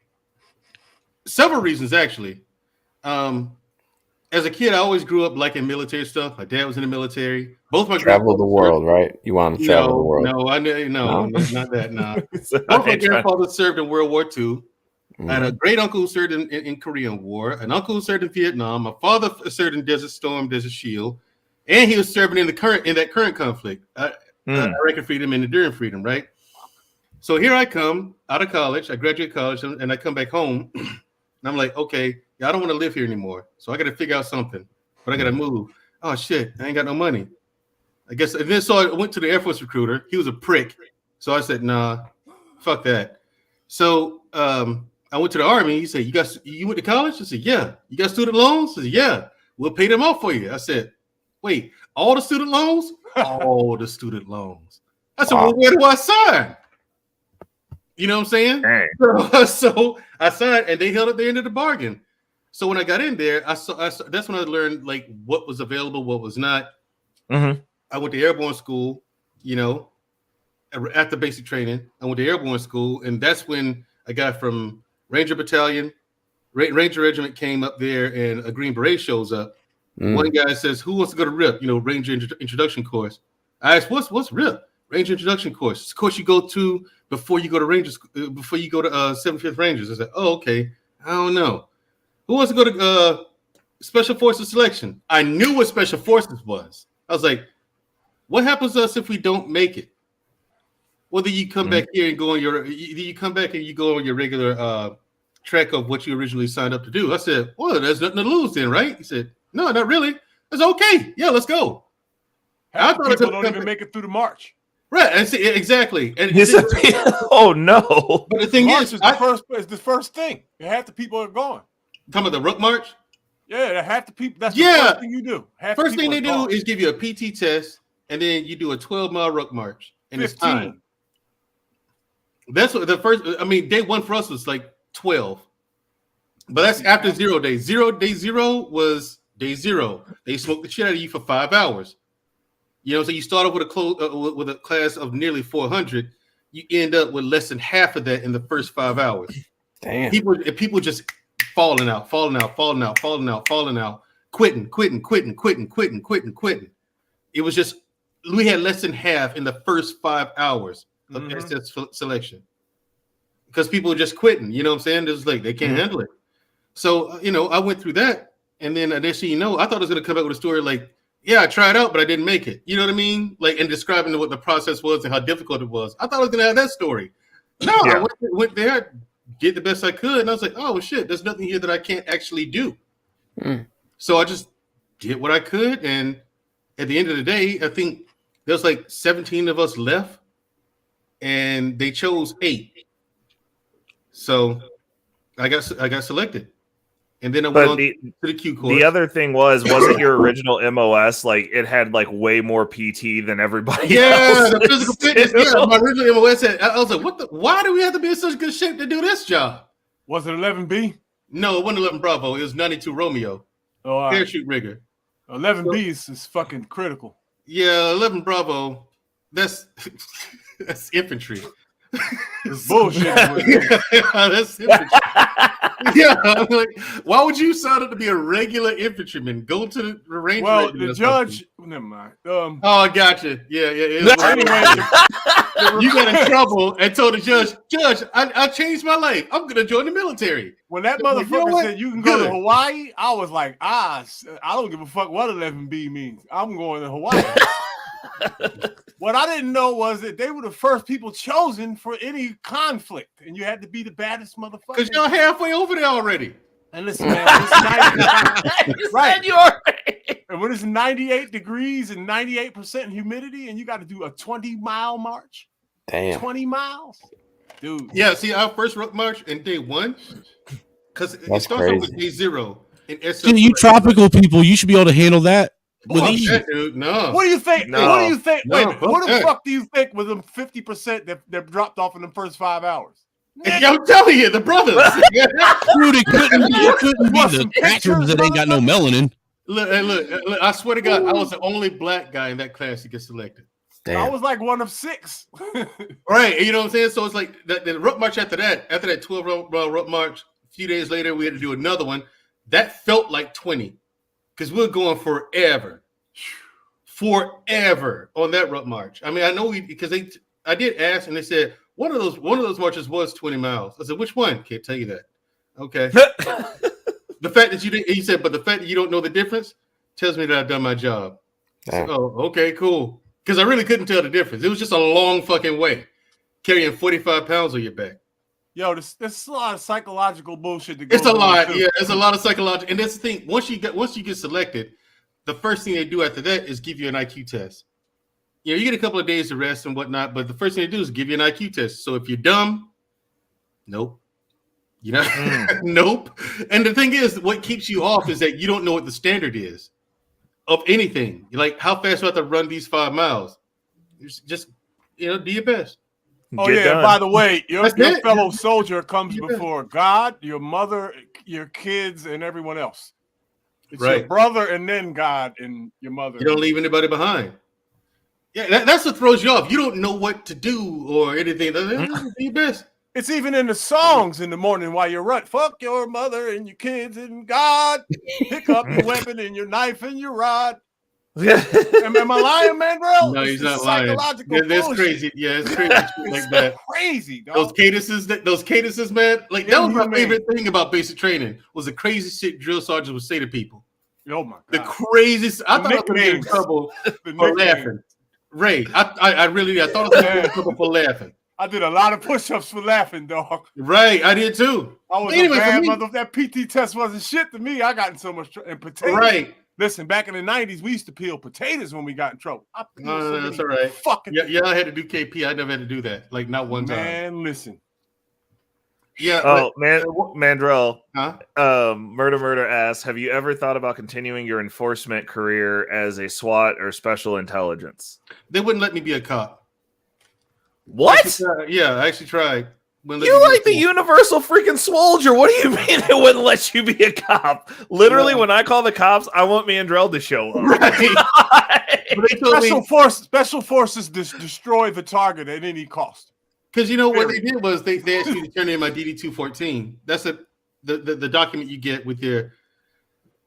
S12: several reasons actually. As a kid, I always grew up liking military stuff. My dad was in the military. Both my
S10: travel the world, right? You want to travel the world?
S12: No, not that. No. Both my grandfathers served in World War II. I had a great uncle who served in Korean War, an uncle who served in Vietnam. My father served in Desert Storm, Desert Shield, and he was serving in that current conflict, Iraqi freedom and enduring freedom, right? So here I come out of college. I graduate college, and I come back home, and I'm like, okay, I don't want to live here anymore. So I got to figure out something, but I got to move. Oh shit, I ain't got no money. I guess. And then so I went to the Air Force recruiter. He was a prick. So I said, nah, fuck that. So I went to the Army. He said, you went to college? I said, yeah. You got student loans? I said, yeah. We'll pay them off for you. I said, wait, all the student loans? All the student loans. I said, well, where do I sign? You know what I'm saying? So I signed, and they held up the end of the bargain. So when I got in there, I saw that's when I learned like what was available, what was not.
S2: Mm-hmm.
S12: I went to airborne school, after basic training. I went to airborne school, and that's when I got from Ranger Battalion. Ranger Regiment came up there, and a Green Beret shows up. One guy says, "Who wants to go to RIP? Ranger Introduction Course." I asked, "What's RIP?" Ranger Introduction Course. It's a course you go to before you go to Rangers, before you go to 75th Rangers. I said, "Oh, okay. I don't know. Who wants to go to Special Forces Selection?" I knew what Special Forces was. I was like, "What happens to us if we don't make it? Whether you come back here and go on you come back and you go on your regular track of what you originally signed up to do." I said, "Well, there's nothing to lose then, right?" He said, "No, not really." I said, "Okay, yeah, let's go."
S8: I thought people don't even make it through the march.
S12: Right, and see, exactly. And
S2: oh no!
S12: But the thing
S8: is the first thing. Half the people are gone.
S12: Talking about the Rook March?
S8: Yeah, half the people. That's the first thing you do.
S12: First thing they do is give you a PT test, and then you do a 12-mile Rook March, and 15. It's time. That's what the first. I mean, day one for us was like 12. But that's after 0 days. 0 was day 0. They smoked the shit out of you for 5 hours. You know, so you start off with with a class of nearly 400. You end up with less than half of that in the first 5 hours.
S10: Damn.
S12: People just falling out, quitting. It was just we had less than half in the first 5 hours of SS selection because people were just quitting. You know what I'm saying? It's like they can't handle it. So you know, I went through that, and then next thing you know, I thought I was gonna come back with a story like, yeah, I tried out, but I didn't make it. You know what I mean? Like, and describing what the process was and how difficult it was. I thought I was gonna have that story. No, I went there, did the best I could, and I was like, oh shit, there's nothing here that I can't actually do. So I just did what I could, and at the end of the day, I think there's like 17 of us left, and they chose 8. So I got selected. And then I went on to the Q course.
S2: The other thing wasn't your original MOS like it had like way more PT than everybody else?
S12: The physical fitness. Yeah, my original MOS had, I was like, why do we have to be in such good shape to do this job?
S8: Was it 11B?
S12: No, it wasn't 11 Bravo. It was 92 Romeo.
S8: Oh,
S12: parachute rigger.
S8: 11B is fucking critical.
S12: Yeah, 11 Bravo. That's infantry.
S8: It's bullshit.
S12: That's infantry. Yeah, I'm like, why would you sign up to be a regular infantryman? Go to the range.
S8: Well, the judge. Never mind.
S12: Oh, I gotcha. Yeah. You got in trouble and told the judge, I changed my life. I'm gonna join the military.
S8: When that motherfucker said you can go to Hawaii, I was like, I don't give a fuck what 11B means. I'm going to Hawaii. What I didn't know was that they were the first people chosen for any conflict, and you had to be the baddest motherfucker.
S12: Because y'all halfway over there already.
S8: And listen, man, right? And when it's 98 degrees and 98% humidity, and you got to do a 20-mile march.
S10: Damn.
S8: 20 miles, dude.
S12: Yeah, see, our first rock march in day 1, because it starts off with day 0.
S6: Dude, you tropical people, you should be able to handle that.
S12: Dude, no.
S8: What do you think?
S12: No.
S8: What do you think?
S12: No,
S8: Wait, what the fuck do you think with them 50% that dropped off in the first 5 hours?
S12: I'm telling you, the brothers.
S6: Dude, it couldn't be the actors that ain't got no melanin.
S12: Look, I swear to God, I was the only black guy in that class to get selected.
S8: Damn. I was like one of 6.
S12: Right, you know what I'm saying? So it's like the rope march after that 12 rope march, a few days later, we had to do another one. That felt like 20. Because we're going forever on that rope march. I mean, I know I did ask, and they said one of those marches was 20 miles. I said, which one? Can't tell you that. Okay. The fact that he said, but the fact that you don't know the difference tells me that I've done my job. So, okay, cool. Because I really couldn't tell the difference. It was just a long fucking way, carrying 45 pounds on your back.
S8: Yo, there's a lot of psychological bullshit. It's
S12: a lot, yeah. It's a lot of psychological, and that's the thing. Once you get selected, the first thing they do after that is give you an IQ test. You know, you get a couple of days to rest and whatnot, but the first thing they do is give you an IQ test. So if you're dumb, nope. You know, nope. And the thing is, what keeps you off is that you don't know what the standard is of anything. You're like, how fast do I have to run these 5 miles? Just do your best.
S8: Oh, yeah. Done. By the way, your fellow soldier comes before God, your mother, your kids, and everyone else. It's your brother and then God and your mother.
S12: You don't leave anybody behind. Yeah, that's what throws you off. You don't know what to do or anything. Do your best.
S8: It's even in the songs in the morning while you're running. Fuck your mother and your kids and God. Pick up your weapon and your knife and your rod. Am I lying, Mandrell?
S12: No, he's not lying. That's crazy. Yeah, it's crazy. Like that.
S8: Crazy, dog.
S12: Those cadences, man. Like that was my favorite thing about basic training was the crazy shit drill sergeants would say to people.
S8: Oh my God.
S12: The craziest. I thought I was gonna get in trouble for laughing. Ray, I thought I was gonna get in trouble for laughing.
S8: I did a lot of push-ups for laughing, dog.
S12: Right, I did too.
S8: I was a bad mother. That PT test wasn't shit to me. I got in so much trouble. And potatoes.
S12: Right.
S8: Listen, back in the 90s, we used to peel potatoes when we got in trouble.
S12: No, that's all right. Yeah, I had to do KP. I never had to do that. Like, not one time.
S8: Man, listen.
S12: Yeah.
S2: Oh, Mandrell. Huh? Murder asks, have you ever thought about continuing your enforcement career as a SWAT or special intelligence?
S12: They wouldn't let me be a cop.
S2: What?
S12: I actually tried.
S2: You like the universal freaking soldier. What do you mean it wouldn't let you be a cop? Literally, when I call the cops, I want Mandrell to show up.
S8: Right. Special forces destroy the target at any cost.
S12: Because you know what they did was they asked you to turn in my DD-214. That's the document you get with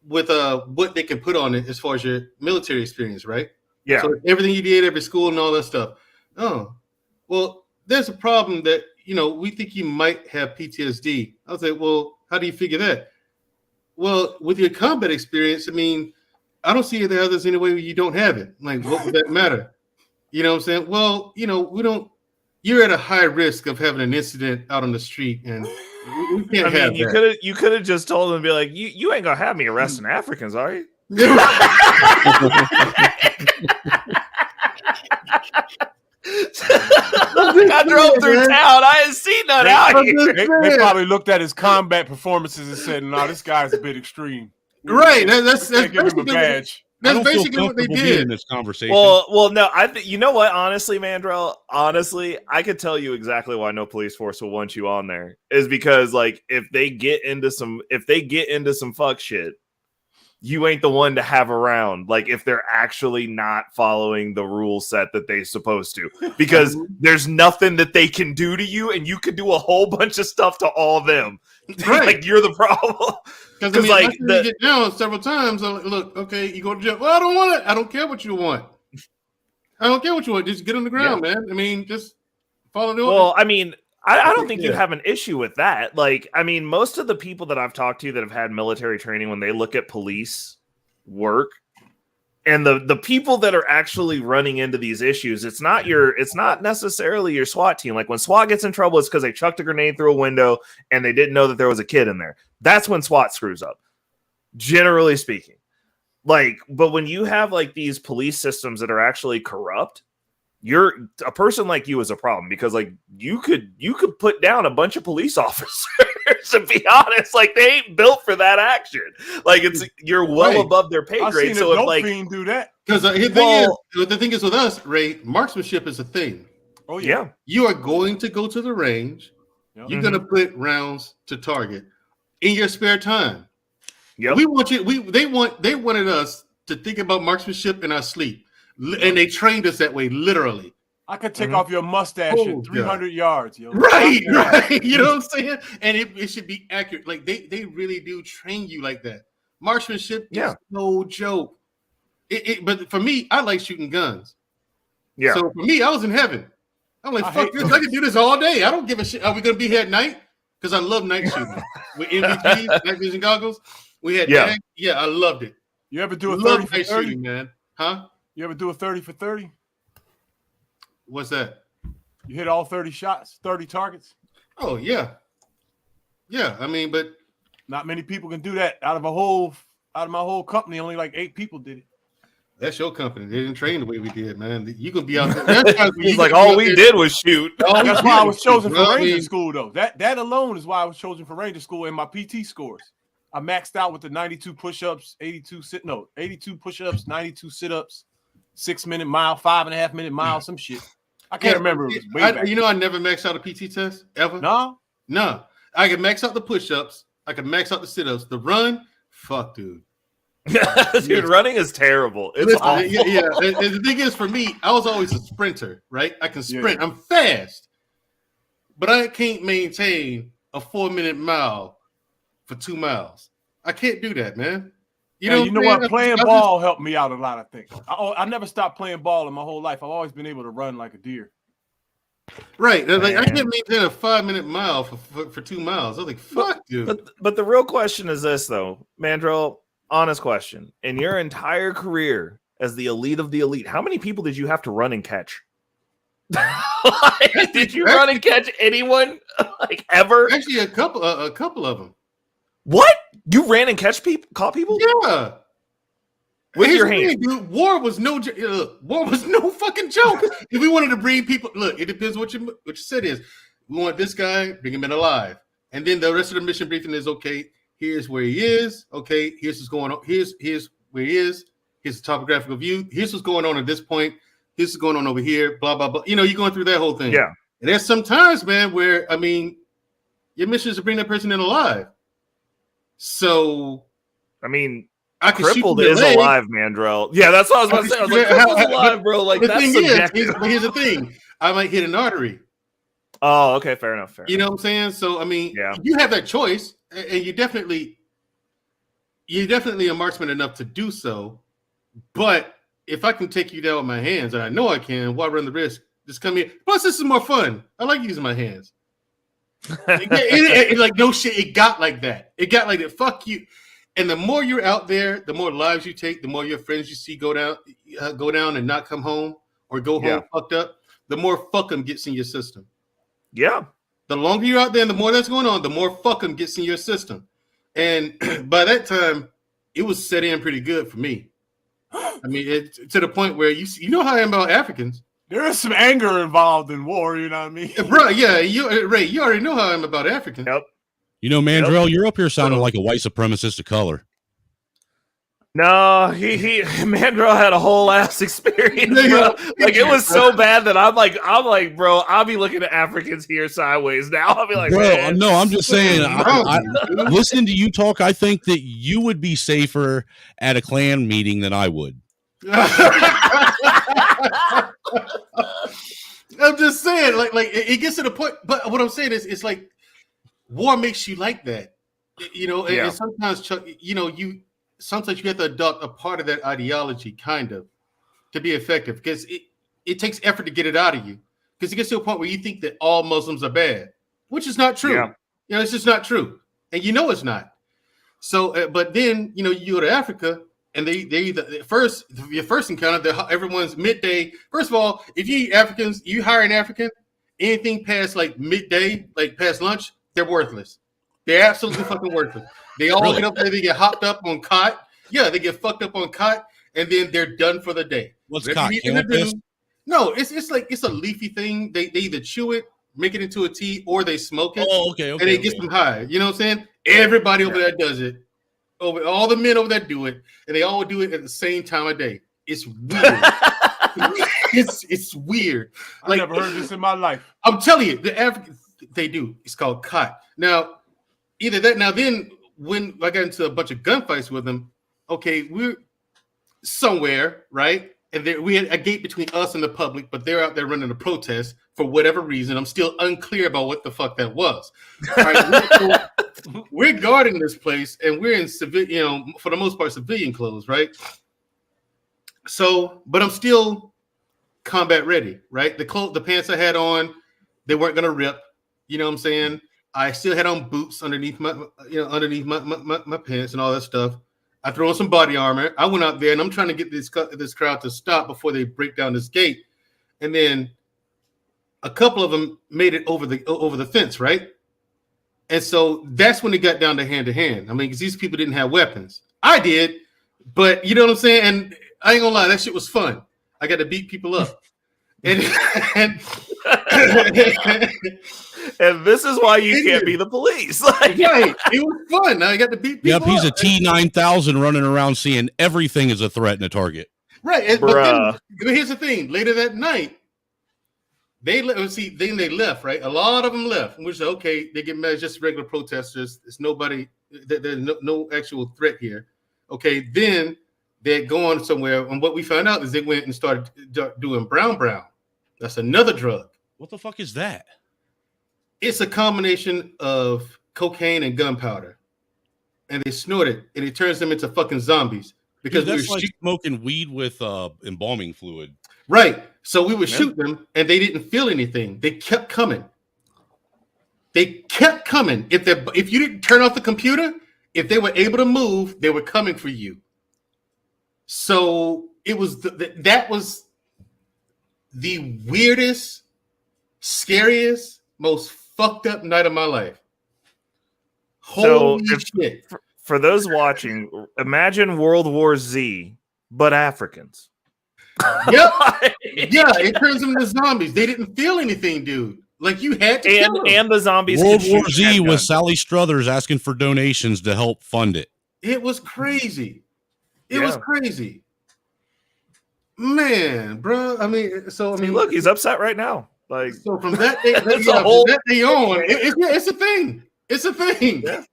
S12: what they can put on it as far as your military experience, right?
S2: Yeah.
S12: So everything you did, every school and all that stuff. Oh, well, there's a problem that, we think you might have PTSD. I was like, well, how do you figure that? Well, with your combat experience, I mean, I don't see how there's any way you don't have it. Like, what would that matter? You know what I'm saying? Well, you're at a high risk of having an incident out on the street, and we can't have that.
S2: You could have just told them and be like, you ain't gonna have me arresting Africans, are you? I drove through town. I ain't seen none out here.
S8: They probably looked at his combat performances and said, "No, this guy's a bit extreme."
S12: Right. That's
S8: give him a badge.
S12: That's basically what they did
S6: in this conversation.
S2: Well, no, I think you know what? Honestly, Mandrell, I could tell you exactly why no police force will want you on there is because, like, if they get into some fuck shit, you ain't the one to have around. Like, if they're actually not following the rule set that they're supposed to, because there's nothing that they can do to you, and you could do a whole bunch of stuff to all of them. Right. Like, you're the problem.
S12: Because like you get down several times. I'm like, look, okay, you go to jail. Well, I don't want it. I don't care what you want. Just get on the ground, man. I mean, just follow the order.
S2: Well, I mean, I don't think you have an issue with that. Like, I mean, most of the people that I've talked to that have had military training, when they look at police work and the people that are actually running into these issues, it's not necessarily your SWAT team. Like, when SWAT gets in trouble, it's because they chucked a grenade through a window and they didn't know that there was a kid in there. That's when SWAT screws up, generally speaking. Like, but when you have like these police systems that are actually corrupt, a person like you is a problem, because like you could put down a bunch of police officers. To be honest, like, they ain't built for that action. Like, you're well above their pay grade. So if like
S8: do that,
S12: because the thing is with us, Ray, marksmanship is a thing.
S8: Oh yeah,
S12: you are going to go to the range. Yep. You're going to put rounds to target in your spare time.
S2: Yep.
S12: We want you. They wanted us to think about marksmanship in our sleep. And they trained us that way, literally.
S8: I could take off your mustache at 300 yards, yo.
S12: Right. You know what I'm saying? And it should be accurate. Like, they really do train you like that. Marksmanship is no joke. But for me, I like shooting guns.
S2: Yeah.
S12: So for me, I was in heaven. I'm like, fuck this. I can do this all day. I don't give a shit. Are we going to be here at night? Because I love night shooting. With NVGs, night vision goggles. We had that. Yeah, I loved it.
S8: You ever do a 30 for 30?
S12: Shooting, man. Huh?
S8: You ever do a 30 for 30?
S12: What's that?
S8: You hit all 30 shots, 30 targets?
S12: Oh, yeah. Yeah, I mean, but
S8: not many people can do that. Out of my whole company, only like 8 people did it.
S12: That's your company. They didn't train the way we did, man. You can be out there.
S2: He's like, all we did was shoot.
S8: That's why I was chosen for Ranger School, though. That alone is why I was chosen for Ranger School, and my PT scores. I maxed out with the 92 push-ups, 82 push-ups, 92 sit-ups, 6-minute mile, 5.5 minute mile, some shit. I can't remember.
S12: I never maxed out a PT test ever. No. I can max out the push-ups. I can max out the sit-ups. The run, fuck, dude.
S2: Dude, running is terrible. It's awful.
S12: Yeah. And the thing is, for me, I was always a sprinter, right? I can sprint. Yeah. I'm fast, but I can't maintain a 4-minute mile for 2 miles. I can't do that, man.
S8: You know what? Playing ball helped me out a lot, I think. I never stopped playing ball in my whole life. I've always been able to run like a deer.
S12: Right. Like, I can't maintain a 5-minute mile for 2 miles. I was like, fuck, dude.
S2: But the real question is this, though, Mandrell, honest question. In your entire career as the elite of the elite, how many people did you have to run and catch? Did you run and catch anyone, like, ever?
S12: Actually, a couple of them.
S2: What? You ran and caught people?
S12: Yeah.
S2: With your hand.
S12: Dude, war was no fucking joke. If we wanted to bring people, look, it depends what your set is. We want this guy, bring him in alive. And then the rest of the mission briefing is, okay, here's where he is. Okay, here's what's going on. Here's where he is. Here's the topographical view. Here's what's going on at this point. This is going on over here. Blah, blah, blah. You're going through that whole thing.
S2: Yeah.
S12: And there's some times, man, where I mean, your mission is to bring that person in alive. So,
S2: I mean,
S12: I can shoot
S2: crippled
S12: you in the
S2: is
S12: leg.
S2: alive, Mandrell. Yeah, that's what I was about to say. I was like, crippled's alive, bro. Like,
S12: the
S2: that's
S12: thing
S2: subjective.
S12: but here's the thing: I might hit an artery.
S2: Oh, okay, fair enough.
S12: You know what I'm saying? So, I mean, you have that choice, and you're definitely a marksman enough to do so. But if I can take you down with my hands, and I know I can, why run the risk? Just come here. Plus, this is more fun. I like using my hands. Like no shit, it got like that. It got like that. Fuck you. And the more you're out there, the more lives you take, the more your friends you see go down and not come home or go home fucked up. The more fuck 'em gets in your system.
S2: Yeah.
S12: The longer you're out there, and the more that's going on, the more fuck 'em gets in your system. And by that time, it was set in pretty good for me. I mean, to the point where you know how I am about Africans.
S8: There is some anger involved in war, you know what I mean?
S12: Bro, yeah, Ray, you already know how I'm about Africans.
S2: Yep.
S6: You know, Mandrell, you're up here sounding like a white supremacist of color.
S2: No, he Mandrell had a whole ass experience, bro. Like it was so bad that I'm like, bro, I'll be looking at Africans here sideways now. I'll be like,
S6: bro,
S2: man.
S6: no, I'm just saying. Listening to you talk, I think that you would be safer at a Klan meeting than I would.
S12: I'm just saying, like it gets to the point. But what I'm saying is, it's like war makes you like that, you know. And sometimes, Chuck, you know, sometimes you have to adopt a part of that ideology, kind of, to be effective, because it takes effort to get it out of you. Because it gets to a point where you think that all Muslims are bad, which is not true.
S2: Yeah.
S12: You know, it's just not true, and you know it's not. So, but then you know you go to Africa. And they either your first encounter, everyone's midday. First of all, if you eat Africans, you hire an African, anything past like midday, like past lunch, they're worthless. They're absolutely fucking worthless. They all get up there, they get hopped up on cot. Yeah, they get fucked up on cot, and then they're done for the day.
S6: What's cot?
S12: No, it's like it's a leafy thing. They either chew it, make it into a tea, or they smoke it.
S6: Oh, okay.
S12: And it gets them high. You know what I'm saying? Everybody over there does it. All the men over there do it, and they all do it at the same time of day. It's weird. it's weird.
S8: I've never heard this in my life.
S12: I'm telling you, the Africans, they do. It's called cot. Now, either that. Now, then, when I got into a bunch of gunfights with them, okay, we're somewhere, right? And we had a gate between us and the public, but they're out there running a protest for whatever reason. I'm still unclear about what the fuck that was. All right, we're guarding this place, and we're in civilian, you know, for the most part, civilian clothes, right? So, but I'm still combat ready, right? The pants I had on, they weren't gonna rip. You know what I'm saying? I still had on boots underneath my pants and all that stuff. I throw on some body armor. I went out there, and I'm trying to get this crowd to stop before they break down this gate. And then a couple of them made it over the fence, right? And so that's when it got down to hand. I mean, because these people didn't have weapons. I did, but you know what I'm saying? And I ain't gonna lie, that shit was fun. I got to beat people up. And
S2: and this is why you can't be the police. Like,
S12: right. It was fun. I got to beat people
S6: Yep, he's
S12: up.
S6: a T-9000 running around seeing everything as a threat and a target.
S12: Right. But here's the thing. Later that night, they left, right? A lot of them left, which okay, they get mad, just regular protesters. It's nobody, there's no actual threat here. Okay, then they're going somewhere, and what we found out is they went and started doing brown. That's another drug.
S6: What the fuck is that?
S12: It's a combination of cocaine and gunpowder, and they snort it, and it turns them into fucking zombies. Because
S6: dude, that's like smoking weed with embalming fluid.
S12: Right. So we would shoot them, and they didn't feel anything. They kept coming. If you didn't turn off the computer, if they were able to move, they were coming for you. So it was that was the weirdest, scariest, most fucked up night of my life. Holy shit.
S2: For those watching, imagine World War Z, but Africans.
S12: Yep. Yeah, it turns them into zombies. They didn't feel anything, dude. Like you had to kill them.
S2: And the zombies.
S6: World War Z with Sally Struthers asking for donations to help fund it.
S12: It was crazy. It was crazy. Man, bro. I mean,
S2: look, he's upset right now. Like,
S12: so from that day,
S2: it's
S12: yeah,
S2: a whole
S12: from that day on, it's a thing. It's a thing.
S2: Yeah.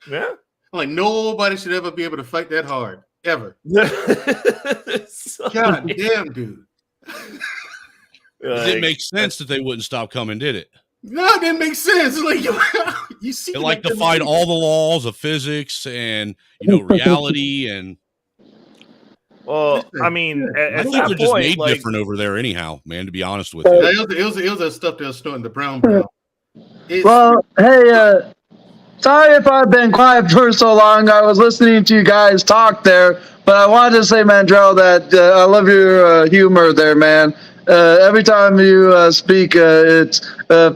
S2: Yeah.
S12: Like nobody should ever be able to fight that hard ever.
S2: So
S12: God damn, dude.
S6: It didn't make sense that they wouldn't stop coming, did it?
S12: No, it didn't make sense. It's like you see,
S6: It like defied all the laws of physics and reality and.
S2: Well, I mean,
S6: I think they're just made different over there, anyhow. Man, to be honest with
S12: Yeah,
S6: you,
S12: it was that stuff that was snorting the brown.
S11: Well, hey, sorry if I've been quiet for so long. I was listening to you guys talk there, but I wanted to say, Mandrell, that I love your humor there, man. Every time you speak, it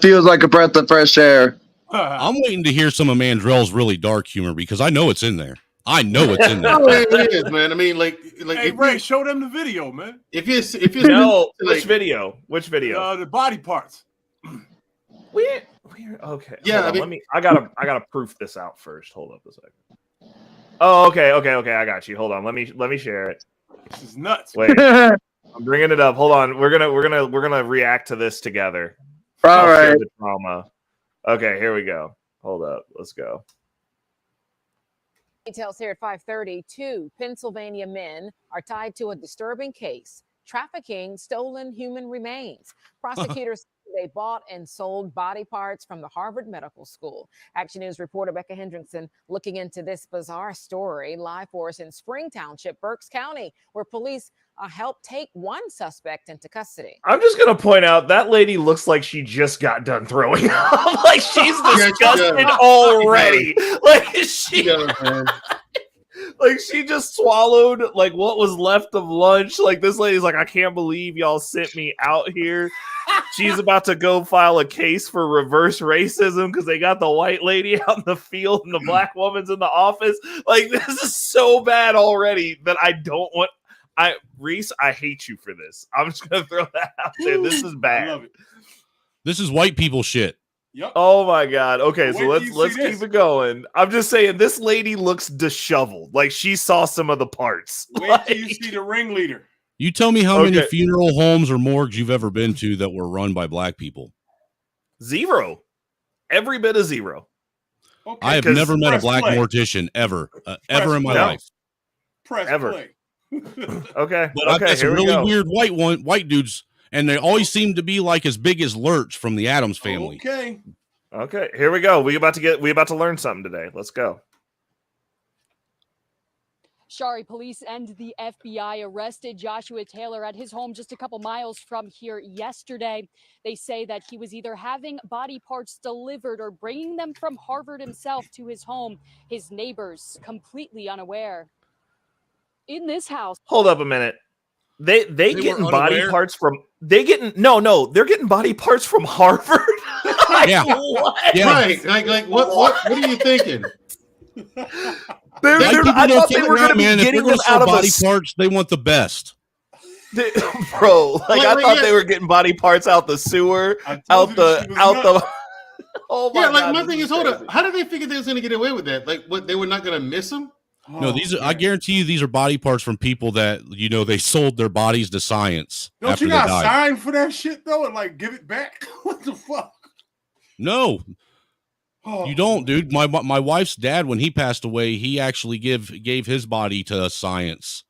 S11: feels like a breath of fresh air.
S6: I'm waiting to hear some of Mandrell's really dark humor because I know it's in there. I know it's in there.
S12: It is, man. I mean, like,
S8: hey, Ray, show them the video, man.
S12: If you
S2: no, which video? Which video?
S8: The body parts.
S2: We're okay.
S12: Yeah,
S2: I mean, I gotta proof this out first. Hold up a second. Oh, okay. I got you. Hold on. Let me share it.
S8: This is nuts.
S2: Wait, I'm bringing it up. Hold on. We're gonna react to this together.
S11: All right.
S2: The trauma. Okay, here we go. Hold up. Let's go.
S13: Details here at 5:30. 2 Pennsylvania men are tied to a disturbing case, trafficking stolen human remains. Prosecutors say they bought and sold body parts from the Harvard Medical School. Action News reporter Becca Hendrickson looking into this bizarre story. Live for us in Spring Township, Berks County, where police helped take one suspect into custody.
S2: I'm just gonna point out that lady looks like she just got done throwing up. Like she's disgusted already. Like she, like she just swallowed like what was left of lunch. Like this lady's like, I can't believe y'all sent me out here. She's about to go file a case for reverse racism because they got the white lady out in the field and the black woman's in the office. Like this is so bad already that I don't want. Reese, I hate you for this. I'm just gonna throw that out there. This is bad.
S8: I love it.
S6: This is white people shit.
S8: Yep.
S2: Oh my god. Okay,
S8: Wait
S2: so let's keep it going. I'm just saying this lady looks disheveled. Like she saw some of the parts.
S8: Wait till you see the ringleader.
S6: You tell me how many funeral homes or morgues you've ever been to that were run by black people.
S2: 0. Every bit of 0.
S8: Okay,
S6: I have never met a black mortician ever in my life.
S8: Press
S2: ever.
S8: play.
S2: Okay.
S6: But I've met some really weird white dudes, and they always seem to be like as big as Lurch from the Addams Family.
S2: Okay. Here we go. We about to learn something today. Let's go.
S14: Shari police and the FBI arrested Joshua Taylor at his home just a couple miles from here yesterday. They say that he was either having body parts delivered or bringing them from Harvard himself to his home. His neighbors completely unaware. In this house.
S2: Hold up a minute. They getting body parts from they're getting body parts from Harvard. Like,
S6: yeah.
S2: What?
S6: Yeah.
S12: Right. Like what are you thinking?
S2: I thought they were going to be getting them out of
S6: body parts. They want the best,
S2: bro. Like I thought they were getting body parts out the sewer, out the. Oh my god!
S12: Like my thing is, hold up. How did they figure they was going to get away with that? Like what? They were not going to miss them?
S6: No, these are. I guarantee you, these are body parts from people that they sold their bodies to science.
S8: Don't you got signed for that shit though, and like give it back? What the fuck?
S6: No. You don't, dude. My wife's dad, when he passed away, he actually gave his body to science,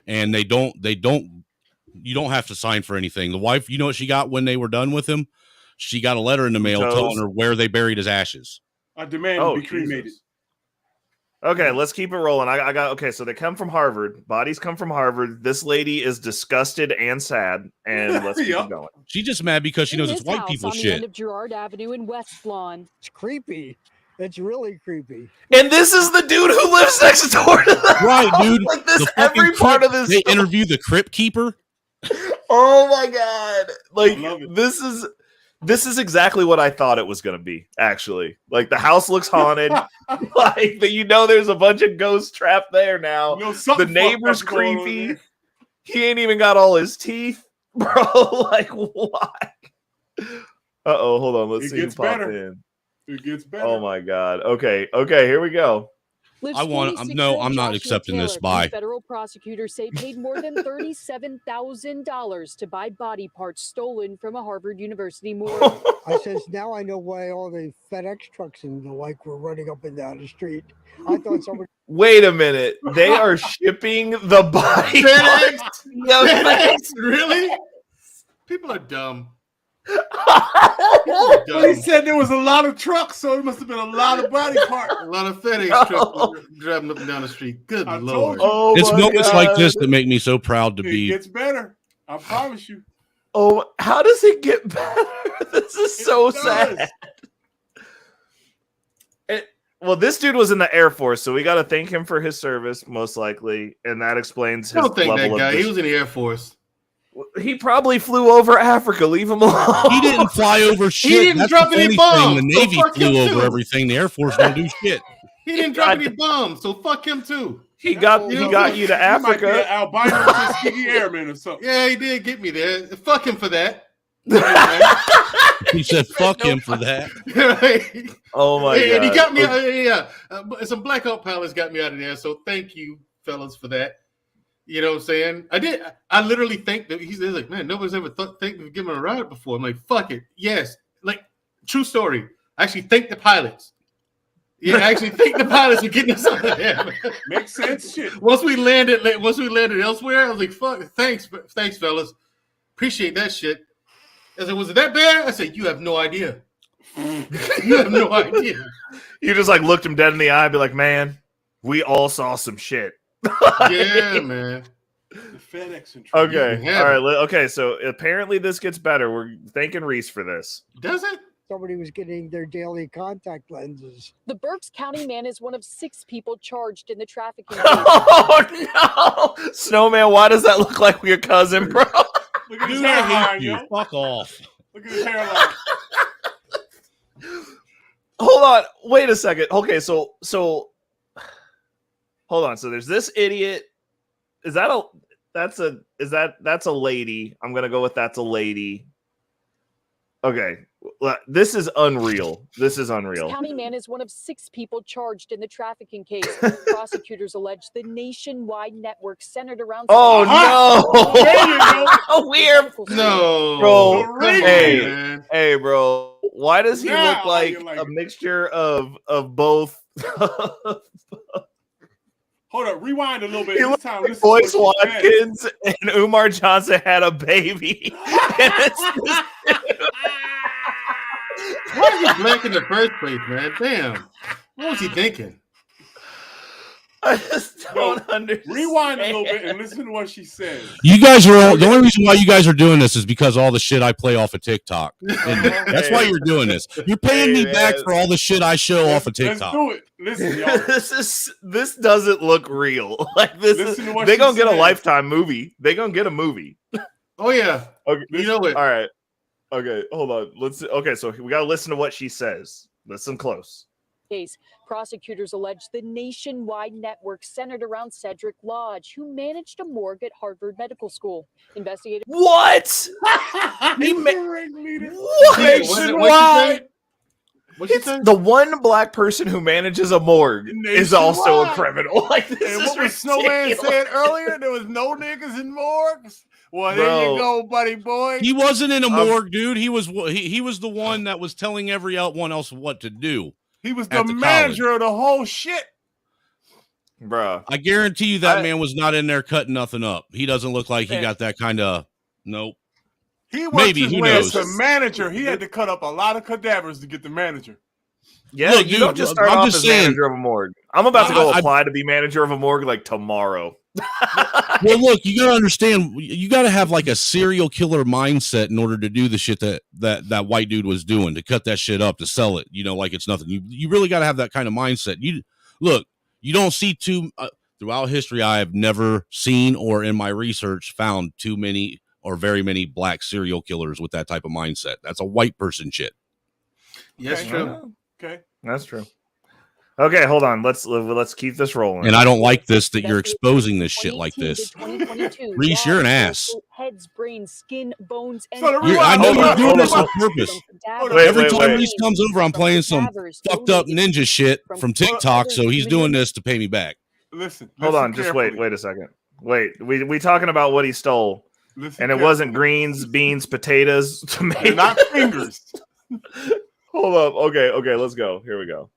S6: and they don't. You don't have to sign for anything. The wife, you know what she got when they were done with him? She got a letter in the mail telling her where they buried his ashes.
S8: I demand to be cremated.
S2: Okay, let's keep it rolling. I got okay. So they come from Harvard. Bodies come from Harvard. This lady is disgusted and sad, and let's keep it going.
S6: She's just mad because she knows it's white people
S14: on
S6: shit.
S14: The end of Girard Avenue in West Lawn.
S15: It's creepy. It's really creepy.
S2: And this is the dude who lives next door to them.
S6: Right, dude.
S2: Like this, every part of this.
S6: They interview the crypt keeper.
S2: Oh my god! Like this is exactly what I thought it was going to be. Actually, like the house looks haunted. Like there's a bunch of ghosts trapped there now. The neighbor's creepy. He ain't even got all his teeth, bro. Like why? Hold on. Let's see who popped in.
S8: It gets better.
S2: Oh my god. Okay, here we go.
S14: Lives
S6: I'm
S14: 46-year-old
S6: not
S14: Joshua
S6: accepting this.
S14: Taylor, who
S6: Bye.
S14: federal prosecutors say paid more than $37,000 to buy body parts stolen from a Harvard University morgue.
S15: I says, now I know why all the FedEx trucks and the like were running up and down the street. I thought somebody.
S2: Wait a minute. They are shipping the body
S12: FedEx?
S2: parts.
S12: FedEx? Really? People are dumb. People are
S8: Well, he
S12: dumb.
S8: said there was a lot of trucks, so it must have been a lot of body parts.
S12: A lot of FedEx trucks driving up and down the street. Good
S8: I
S12: Lord.
S8: told you.
S6: It's moments like this that make me so proud to
S8: It
S6: be.
S8: gets better. I promise you.
S2: Oh, how does it get better? This is so sad. Well, this dude was in the Air Force, so we got to thank him for his service, most likely, and that explains his
S12: Don't think
S2: level
S12: that guy.
S2: of.
S12: He was in the Air Force.
S2: He probably flew over Africa. Leave him alone.
S6: He didn't fly over shit.
S12: He didn't
S6: That's
S12: drop
S6: the
S12: any
S6: funny thing.
S12: bombs.
S6: The
S12: So
S6: Navy
S12: fuck him
S6: flew over
S12: too.
S6: everything. The Air Force don't do shit.
S12: He didn't drop any bombs, so fuck him too.
S2: He got you to
S8: He might be
S2: Africa.
S8: an albino Tuskegee Airman or something.
S12: Yeah, he did get me there. Fuck him for that.
S6: He said, "Fuck him for that."
S2: Oh my
S12: And he
S2: god!
S12: got me. Some blackout pilots got me out of there. So thank you, fellas, for that. You know what I'm saying? I literally think that he's like, man, nobody's ever think of giving him a ride before. I'm like, fuck it. Yes. Like, true story. I actually thank the pilots. Yeah, I actually thank the pilots for getting us out of there.
S8: Makes sense. Shit.
S12: Once we landed elsewhere, I was like, fuck, thanks, fellas. Appreciate that shit. I said, was it that bad? I said, you have no idea. You have no idea.
S2: You just like looked him dead in the eye and be like, man, we all saw some shit.
S12: Yeah, man.
S8: The FedEx and
S2: Okay. All right. Okay. So apparently this gets better. We're thanking Reese for this.
S12: Does it?
S15: Somebody was getting their daily contact lenses.
S14: The Berks County man is one of 6 people charged in the trafficking case.
S2: Oh no, Snowman! Why does that look like your cousin, bro?
S8: Look at his
S6: Dude, I
S8: hairline,
S6: hate you.
S8: yo.
S6: Fuck off.
S8: Look at his hairline.
S2: Hold on. Wait a second. Okay. So hold on. So there's this idiot. That's a lady. I'm gonna go with that's a lady. Okay. This is unreal. This is unreal.
S14: This county man is one of 6 people charged in the trafficking case. Prosecutors allege the nationwide network centered around.
S2: Oh no!
S8: There you go.
S2: Weird.
S12: No,
S2: Bro.
S12: man.
S2: Hey, bro. Why does he
S8: Now
S2: look like
S8: you like
S2: a
S8: it.
S2: mixture of both?
S8: Hold up. Rewind a little bit.
S2: He
S8: This
S2: looks
S8: time,
S2: like
S8: this is
S2: Boyce
S8: what she said.
S2: Watkins and Umar Johnson had a baby. And it's
S12: Why is he black in the first place, man? Damn. What was he thinking?
S2: I just don't understand.
S8: Rewind a little bit and listen to what she says.
S6: You guys are all, the only reason why you guys are doing this is because all the shit I play off of TikTok. And that's why you're doing this. You're paying me back for all the shit I show off of TikTok.
S8: Let's do it. Listen, y'all.
S2: This doesn't look real. Like this is,
S8: Listen to what
S2: they
S8: she
S2: gonna get a
S8: said.
S2: Lifetime movie. They gonna get a movie.
S12: Oh yeah.
S2: Okay.
S12: You know it.
S2: All right. Okay, hold on. So we gotta listen to what she says. Listen close.
S14: Case. Prosecutors allege the nationwide network centered around Cedric Lodge, who managed a morgue at Harvard Medical School. Investigators.
S2: What?
S8: He
S2: What?
S12: Nationwide. What'd you say?
S2: The one black person who manages a morgue is also a criminal. Like this
S8: And
S2: is
S8: what was Snowman
S2: ridiculous.
S8: said earlier? There was no niggas in morgues. Well, there
S2: Bro.
S8: you go, buddy boy.
S6: He wasn't in a morgue, dude. He was the one that was telling everyone else what to do.
S8: He was
S6: at
S8: the
S6: the
S8: manager of the whole shit.
S2: Bruh.
S6: I guarantee you that man was not in there cutting nothing up. He doesn't look like he got that kind of. Nope.
S8: He worked
S6: Maybe,
S8: his
S6: who
S8: way
S6: knows?
S8: as a manager. He had to cut up a lot of cadavers to get the manager.
S2: Yeah,
S6: Look,
S2: you
S6: dude,
S2: don't just start
S6: I'm
S2: off
S6: just
S2: as
S6: saying-
S2: manager of a morgue. I'm about to go
S6: I-
S2: apply to be manager of a morgue like tomorrow.
S6: Well, look, you gotta understand. You gotta have like a serial killer mindset in order to do the shit that white dude was doing, to cut that shit up, to sell it. You know, like it's nothing. You really gotta have that kind of mindset. You don't see too throughout history. I have never seen or in my research found too many or very many black serial killers with that type of mindset. That's a white person shit.
S12: Yes,
S8: Okay.
S12: true.
S8: Okay.
S2: That's true. Okay, hold on. Let's keep this rolling.
S6: And I don't like this that you're exposing this shit like this. Reese, you're an ass.
S14: Heads, brains, skin, bones, and
S6: I know you're doing this on purpose. Every time
S2: wait.
S6: Reese comes over, I'm playing some fucked up ninja shit from TikTok, so he's doing this to pay me back.
S8: Listen.
S2: Hold on, just wait a second. Wait, we talking about what he stole. And it wasn't greens, beans, potatoes, tomatoes.
S8: They're not fingers.
S2: Hold up. Okay, let's go. Here we go.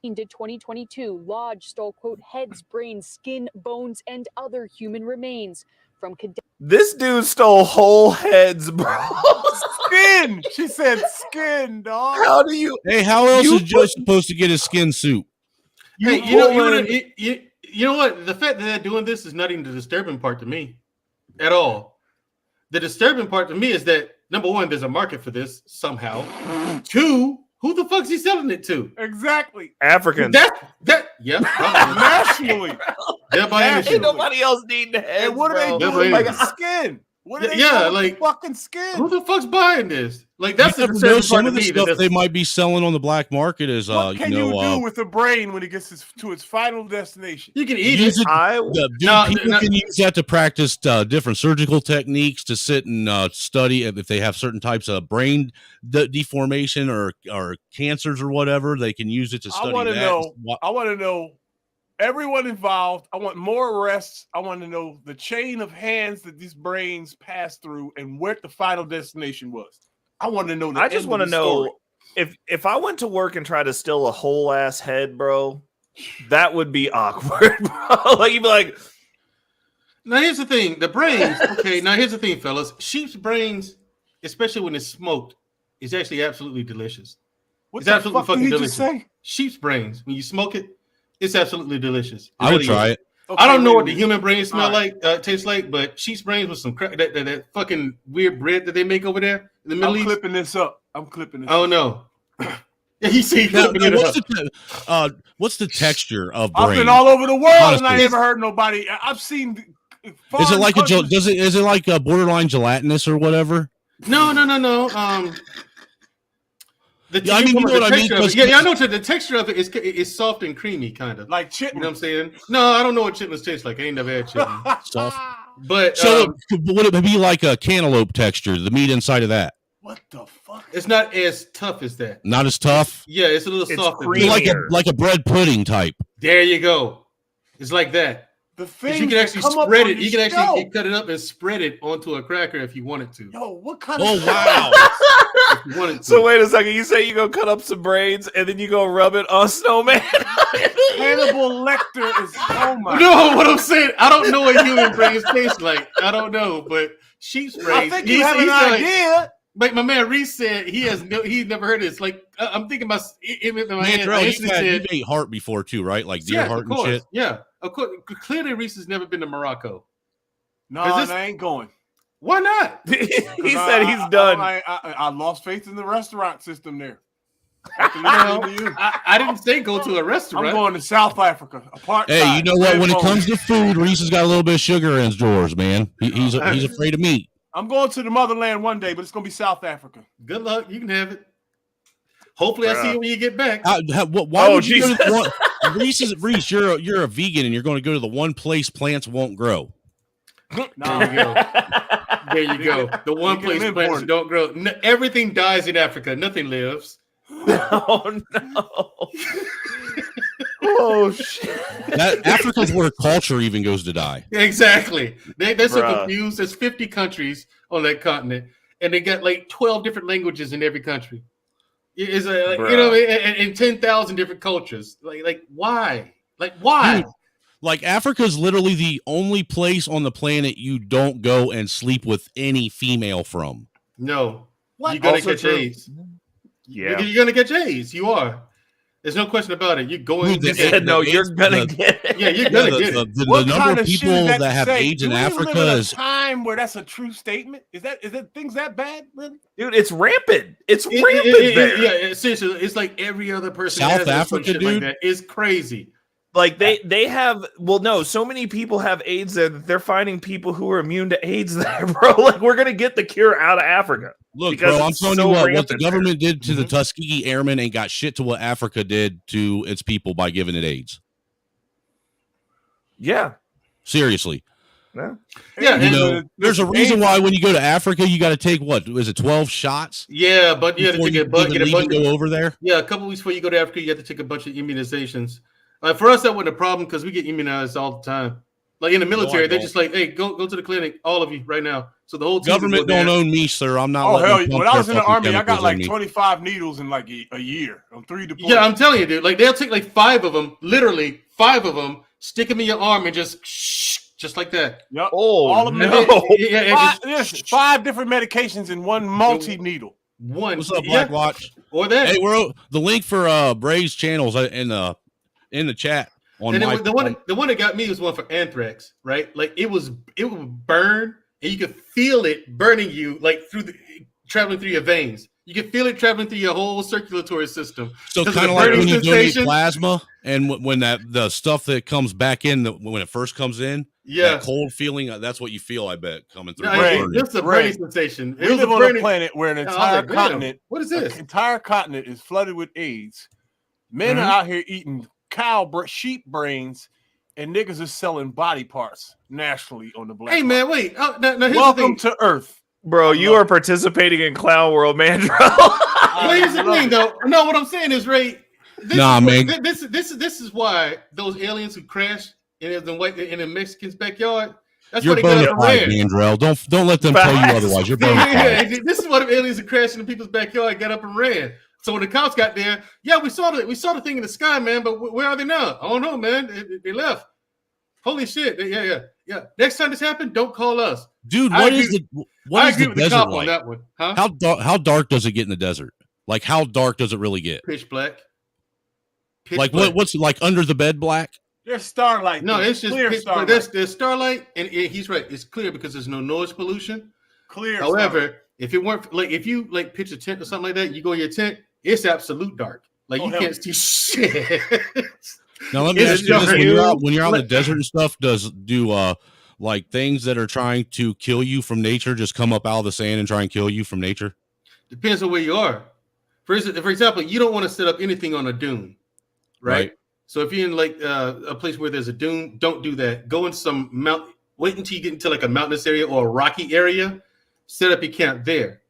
S14: To 2022, Lodge stole, quote, heads, brains, skin, bones, and other human remains from
S2: This dude stole whole heads, bro.
S8: Skin. She said skin, dog.
S2: How do you?
S6: Hey, how else is Joe supposed to get his skin suit?
S12: You know what? The fact that they're doing this is not even the disturbing part to me at all. The disturbing part to me is that, number one, there's a market for this somehow. Two, who the fuck's he selling it to?
S8: Exactly.
S2: Africans.
S12: Yeah.
S8: Nationally.
S2: Ain't nobody else needing the heads,
S8: And what are they doing? Like skin. What are they doing with the fucking skin?
S12: Who the fuck's buying this? Like, that's the
S6: Some
S12: disturbing
S6: of the
S12: part
S6: stuff they might be selling on the black market is
S8: What can you do with the brain when it gets to its final destination?
S12: You can eat
S6: use
S12: it.
S6: People can use that to practice different surgical techniques, to sit and study if they have certain types of brain deformation or cancers or whatever. They can use it to study
S8: I want to
S6: that.
S8: know everyone involved. I want more arrests. I want to know the chain of hands that these brains passed through and where the final destination was. I want to know.
S2: I just want to know if I went to work and tried to steal a whole ass head, bro. That would be awkward, bro. Like you'd be like,
S12: now here's the thing: the brains. Okay, now here's the thing, fellas. Sheep's brains, especially when it's smoked, is actually absolutely delicious. It's absolutely fucking delicious. Sheep's brains, when you smoke it, it's absolutely delicious.
S6: I would try it.
S12: Okay, I don't know what the human brains smell like, tastes like, but sheep's brains with some that fucking weird bread that they make over there in the Middle East.
S8: I'm clipping this up.
S12: Oh no. Yeah, you see,
S6: what's the texture of brain?
S8: I've been all over the world
S6: Honestly.
S8: and I never heard nobody. I've seen.
S6: Is it like is it like a borderline gelatinous or whatever?
S12: No.
S6: I mean, you know what I mean?
S12: I know the texture of it is soft and creamy, kind of
S8: like chitlins.
S12: You know what I'm saying? No, I don't know what chitlins taste like. I ain't never had chitlins.
S6: Soft.
S12: But
S6: so would it be like a cantaloupe texture? The meat inside of that?
S8: What the fuck?
S12: It's not as tough as that.
S6: Not as tough.
S12: Yeah, it's a little softer.
S6: Like a bread pudding type.
S12: There you go. It's like that.
S8: The thing
S12: you can actually spread it. You can actually cut it up and spread it onto a cracker if you wanted to.
S8: Yo, what kind of?
S6: Oh wow!
S12: If you wanted to.
S2: So wait a second. You say you go cut up some brains and then you go rub it on Snowman?
S8: Hannibal Lecter is oh my.
S12: No, what I'm saying, I don't know what human brains taste like. I don't know, but sheep's brains.
S8: I think you have an idea.
S12: Like my man Reese said, he's never heard of this. Like I'm thinking about in my head.
S6: You've ate heart before too, right? Like deer heart and shit.
S12: Yeah, of course. Clearly, Reese has never been to Morocco.
S8: No, I ain't going.
S12: Why not?
S2: He said he's done.
S8: I lost faith in the restaurant system there.
S12: I didn't say go to a restaurant.
S8: I'm going to South Africa.
S6: Hey, you know what? When it comes to food, Reese has got a little bit of sugar in his drawers, man. He's afraid of meat.
S8: I'm going to the motherland one day, but it's going to be South Africa.
S12: Good luck. You can have it. Hopefully, I see you when you get back.
S6: Why would you go to Reese, you're a vegan and you're going to go to the one place plants won't grow.
S12: There you go. There you go. The one place plants don't grow. Everything dies in Africa. Nothing lives.
S2: Oh no. Oh shit!
S6: Africa's where culture even goes to die.
S12: Exactly. They're so confused. There's 50 countries on that continent, and they got like 12 different languages in every country. It's and 10,000 different cultures. Like why? Like why?
S6: Dude, like Africa's literally the only place on the planet you don't go and sleep with any female from.
S12: No, you're gonna catch AIDS.
S2: Yeah,
S12: you're gonna catch AIDS. You are. There's no question about it. You're going to
S2: get it. No, you're gonna get it.
S12: Yeah, you're gonna get it.
S6: The number of people that have AIDS in Africa is
S8: a time where that's a true statement. Is that things that bad, really?
S2: Dude, it's rampant. It's rampant there.
S12: Yeah, seriously, it's like every other person.
S6: South Africa, dude,
S12: like that. It's crazy.
S2: Like they have so many people have AIDS there that they're finding people who are immune to AIDS there, bro. Like we're gonna get the cure out of Africa.
S6: Look, bro, I'm telling you what the government did to the Tuskegee Airmen ain't got shit to what Africa did to its people by giving it AIDS.
S2: Yeah.
S6: Seriously.
S12: Yeah.
S6: There's a reason why when you go to Africa, you got to take what is it, 12 shots?
S12: Yeah, but you have to take a bunch.
S6: Go over there.
S12: Yeah, a couple weeks before you go to Africa, you have to take a bunch of immunizations. For us, that wasn't a problem because we get immunized all the time. Like in the military, they're just like, "Hey, go to the clinic, all of you, right now." So the whole
S6: government don't own me, sir. I'm not.
S8: Oh hell! When I was in the army, I got like 25 needles in like a year. I'm 3 deployments.
S12: Yeah, I'm telling you, dude. Like they'll take like 5 of them, literally 5 of them, stick them in your arm and just like that.
S8: Yep.
S2: Oh,
S8: all of them.
S12: Yeah,
S8: 5 different medications in one multi needle.
S12: What's
S6: up, Black Watch?
S12: Or that?
S6: Hey, we're the link for Bray's channels in the chat.
S12: And then the one that got me was one for anthrax, right? Like it would burn, and you could feel it burning you, like traveling through your veins. You can feel it traveling through your whole circulatory system.
S6: So kind of like when you donate plasma, and when the stuff that comes back in, when it first comes in, that cold feeling, that's what you feel. I bet coming through.
S12: It's a burning sensation.
S8: We live on a planet where an entire continent.
S12: What is this?
S8: An entire continent is flooded with AIDS. Men are out here eating sheep brains, and niggas is selling body parts nationally on the black.
S12: Hey man, wait!
S8: Welcome to Earth,
S2: bro. You are participating in clown world, man.
S12: Here's the thing, though. No, what I'm saying is, Ray.
S6: Man.
S12: This is why those aliens who crashed in the Mexicans' backyard. That's
S6: You're
S12: why they got up and ran.
S6: Mandrell. Don't let them tell you otherwise. You're
S12: This is why the aliens who crashed in people's backyard got up and ran. So when the cops got there, we saw the thing in the sky, man. But where are they now? I don't know, man. They left. Holy shit! Yeah. Next time this happened, don't call us,
S6: dude. What is the desert like?
S12: On that one. Huh?
S6: How dark does it get in the desert? Like how dark does it really get?
S12: Pitch black.
S6: What's like under the bed black?
S8: There's starlight.
S12: No, it's just
S8: clear
S12: starlight. There's starlight, and he's right. It's clear because there's no noise pollution.
S8: Clear.
S12: However,
S8: starlight.
S12: if it weren't if you pitch a tent or something like that, you go in your tent. It's absolute dark. Like you can't see shit.
S6: Now let me ask you this: when you're out in the desert and stuff, do like things that are trying to kill you from nature just come up out of the sand and try and kill you from nature?
S12: Depends on where you are. For example, you don't want to set up anything on a dune, right? So if you're in like a place where there's a dune, don't do that. Go in some mountain. Wait until you get into like a mountainous area or a rocky area. Set up your camp there.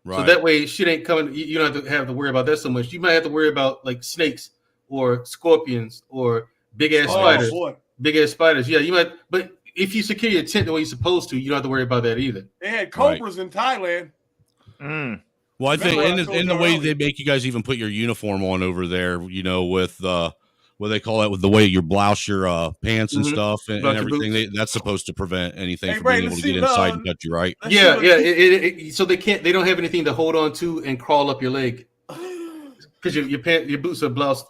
S12: Right. So that way shit ain't coming. You don't have to worry about that so much. You might have to worry about like snakes or scorpions or big ass spiders. Big ass spiders. Yeah, you might. But if you secure your tent the way you're supposed to, you don't have to worry about that either.
S8: They had cobras in Thailand.
S6: Well, I think in the way they make you guys even put your uniform on over there, with what they call it, with the way you blouse your pants and stuff and everything. That's supposed to prevent anything from being able to get inside and cut you, right?
S12: Yeah. So they don't have anything to hold on to and crawl up your leg because your boots are bloused.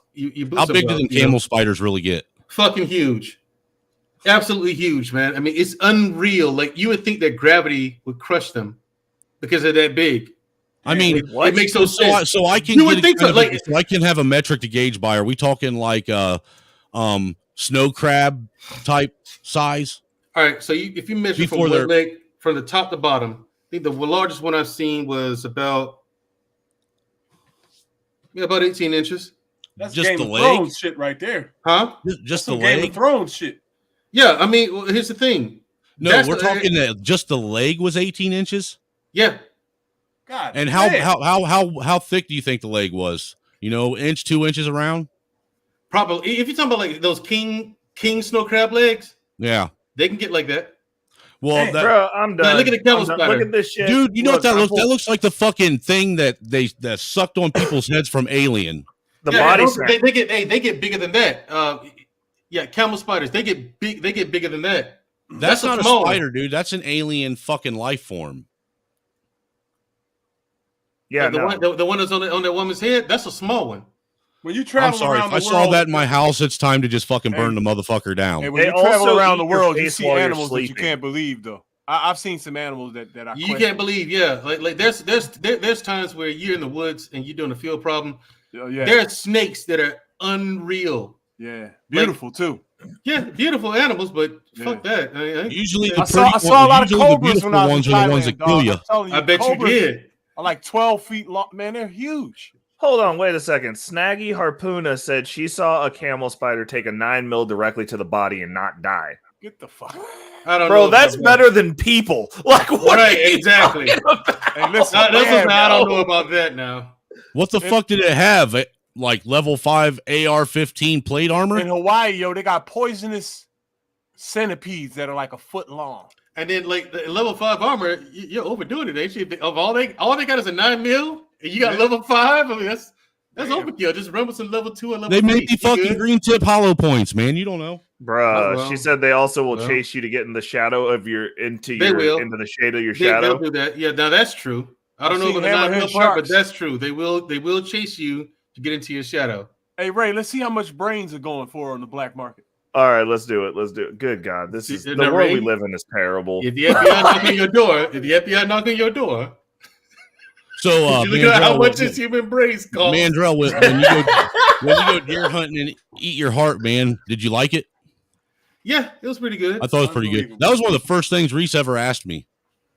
S6: How big do them camel spiders really get?
S12: Fucking huge, absolutely huge, man. I mean, it's unreal. Like you would think that gravity would crush them because they're that big.
S6: I mean,
S12: it makes no sense.
S6: So I can so I can have a metric to gauge by. Are we talking like snow crab type size?
S12: All right. So if you measure from one leg from the top to bottom, I think the largest one I've seen was about 18 inches.
S8: That's
S6: just
S8: Game
S6: the
S8: of
S6: leg
S8: Thrones shit right there.
S12: Huh?
S6: Just the
S8: Game
S6: leg.
S8: of Thrones shit.
S12: Yeah. I mean, here's the thing.
S6: No, we're talking that just the leg was 18 inches.
S12: Yeah.
S8: God,
S6: and how thick do you think the leg was? 1 2 inches around?
S12: Probably. If you're talking about like those king snow crab legs,
S6: yeah,
S12: they can get like that.
S6: Well,
S2: bro, I'm done.
S12: Look at the camel spider.
S2: Look at this shit,
S6: dude. You know what that looks? That looks like the fucking thing that sucked on people's heads from Alien.
S2: The body.
S12: They get bigger than that. Camel spiders. They get big. They get bigger than that.
S6: That's not a spider, dude. That's an alien fucking life form.
S12: Yeah, the one that's on that woman's head, that's a small one.
S8: When you travel around the world,
S6: if I saw that in my house, it's time to just fucking burn the motherfucker down.
S8: Hey, when you travel around the world, you see animals that you can't believe, though. I've seen some animals that I
S12: you can't believe. Yeah, like there's times where you're in the woods and you're doing a field problem.
S8: Yeah.
S12: There are snakes that are unreal.
S8: Yeah, beautiful too.
S12: Yeah, beautiful animals, but fuck that.
S6: Usually,
S8: I saw a lot of cobras when I was in
S6: are the ones
S8: Thailand,
S6: that kill
S8: dog.
S6: you.
S8: I'm telling you,
S12: I bet you
S8: cobras
S12: did.
S8: are like 12 feet long. Man, they're huge.
S2: Hold on, wait a second. Snaggy Harpoona said she saw a camel spider take a 9mm directly to the body and not die.
S8: Get the fuck.
S12: I don't know.
S2: Bro, that's better than people. Like, what?
S12: Right, exactly.
S8: Hey, listen,
S12: I don't know about that now.
S6: What the fuck did it have? Like level 5 AR-15 plate armor?
S8: In Hawaii, yo, they got poisonous centipedes that are like a foot long.
S12: And then, like the level 5 armor, you're overdoing it, ain't you? Of all they got is a 9mm, and you got level 5. I mean, that's overkill. Just run with some level 2 and level 3.
S6: They may be fucking green tip hollow points, man. You don't know.
S2: Bruh, she said they also will chase you to get in the shadow of into the shade of your shadow.
S12: They'll do that. Yeah, now that's true. I don't know about the 9mm part, but that's true. They will chase you to get into your shadow.
S8: Hey Ray, let's see how much brains are going for on the black market.
S2: All right, let's do it. Good God, this is the world we live in is terrible.
S12: If the FBI knock on your door,
S6: so
S12: you look at how much this human brains cost.
S6: Mandrell, when you go deer hunting and eat your heart, man, did you like it?
S12: Yeah, it was pretty good.
S6: I thought it was pretty good. That was one of the first things Reese ever asked me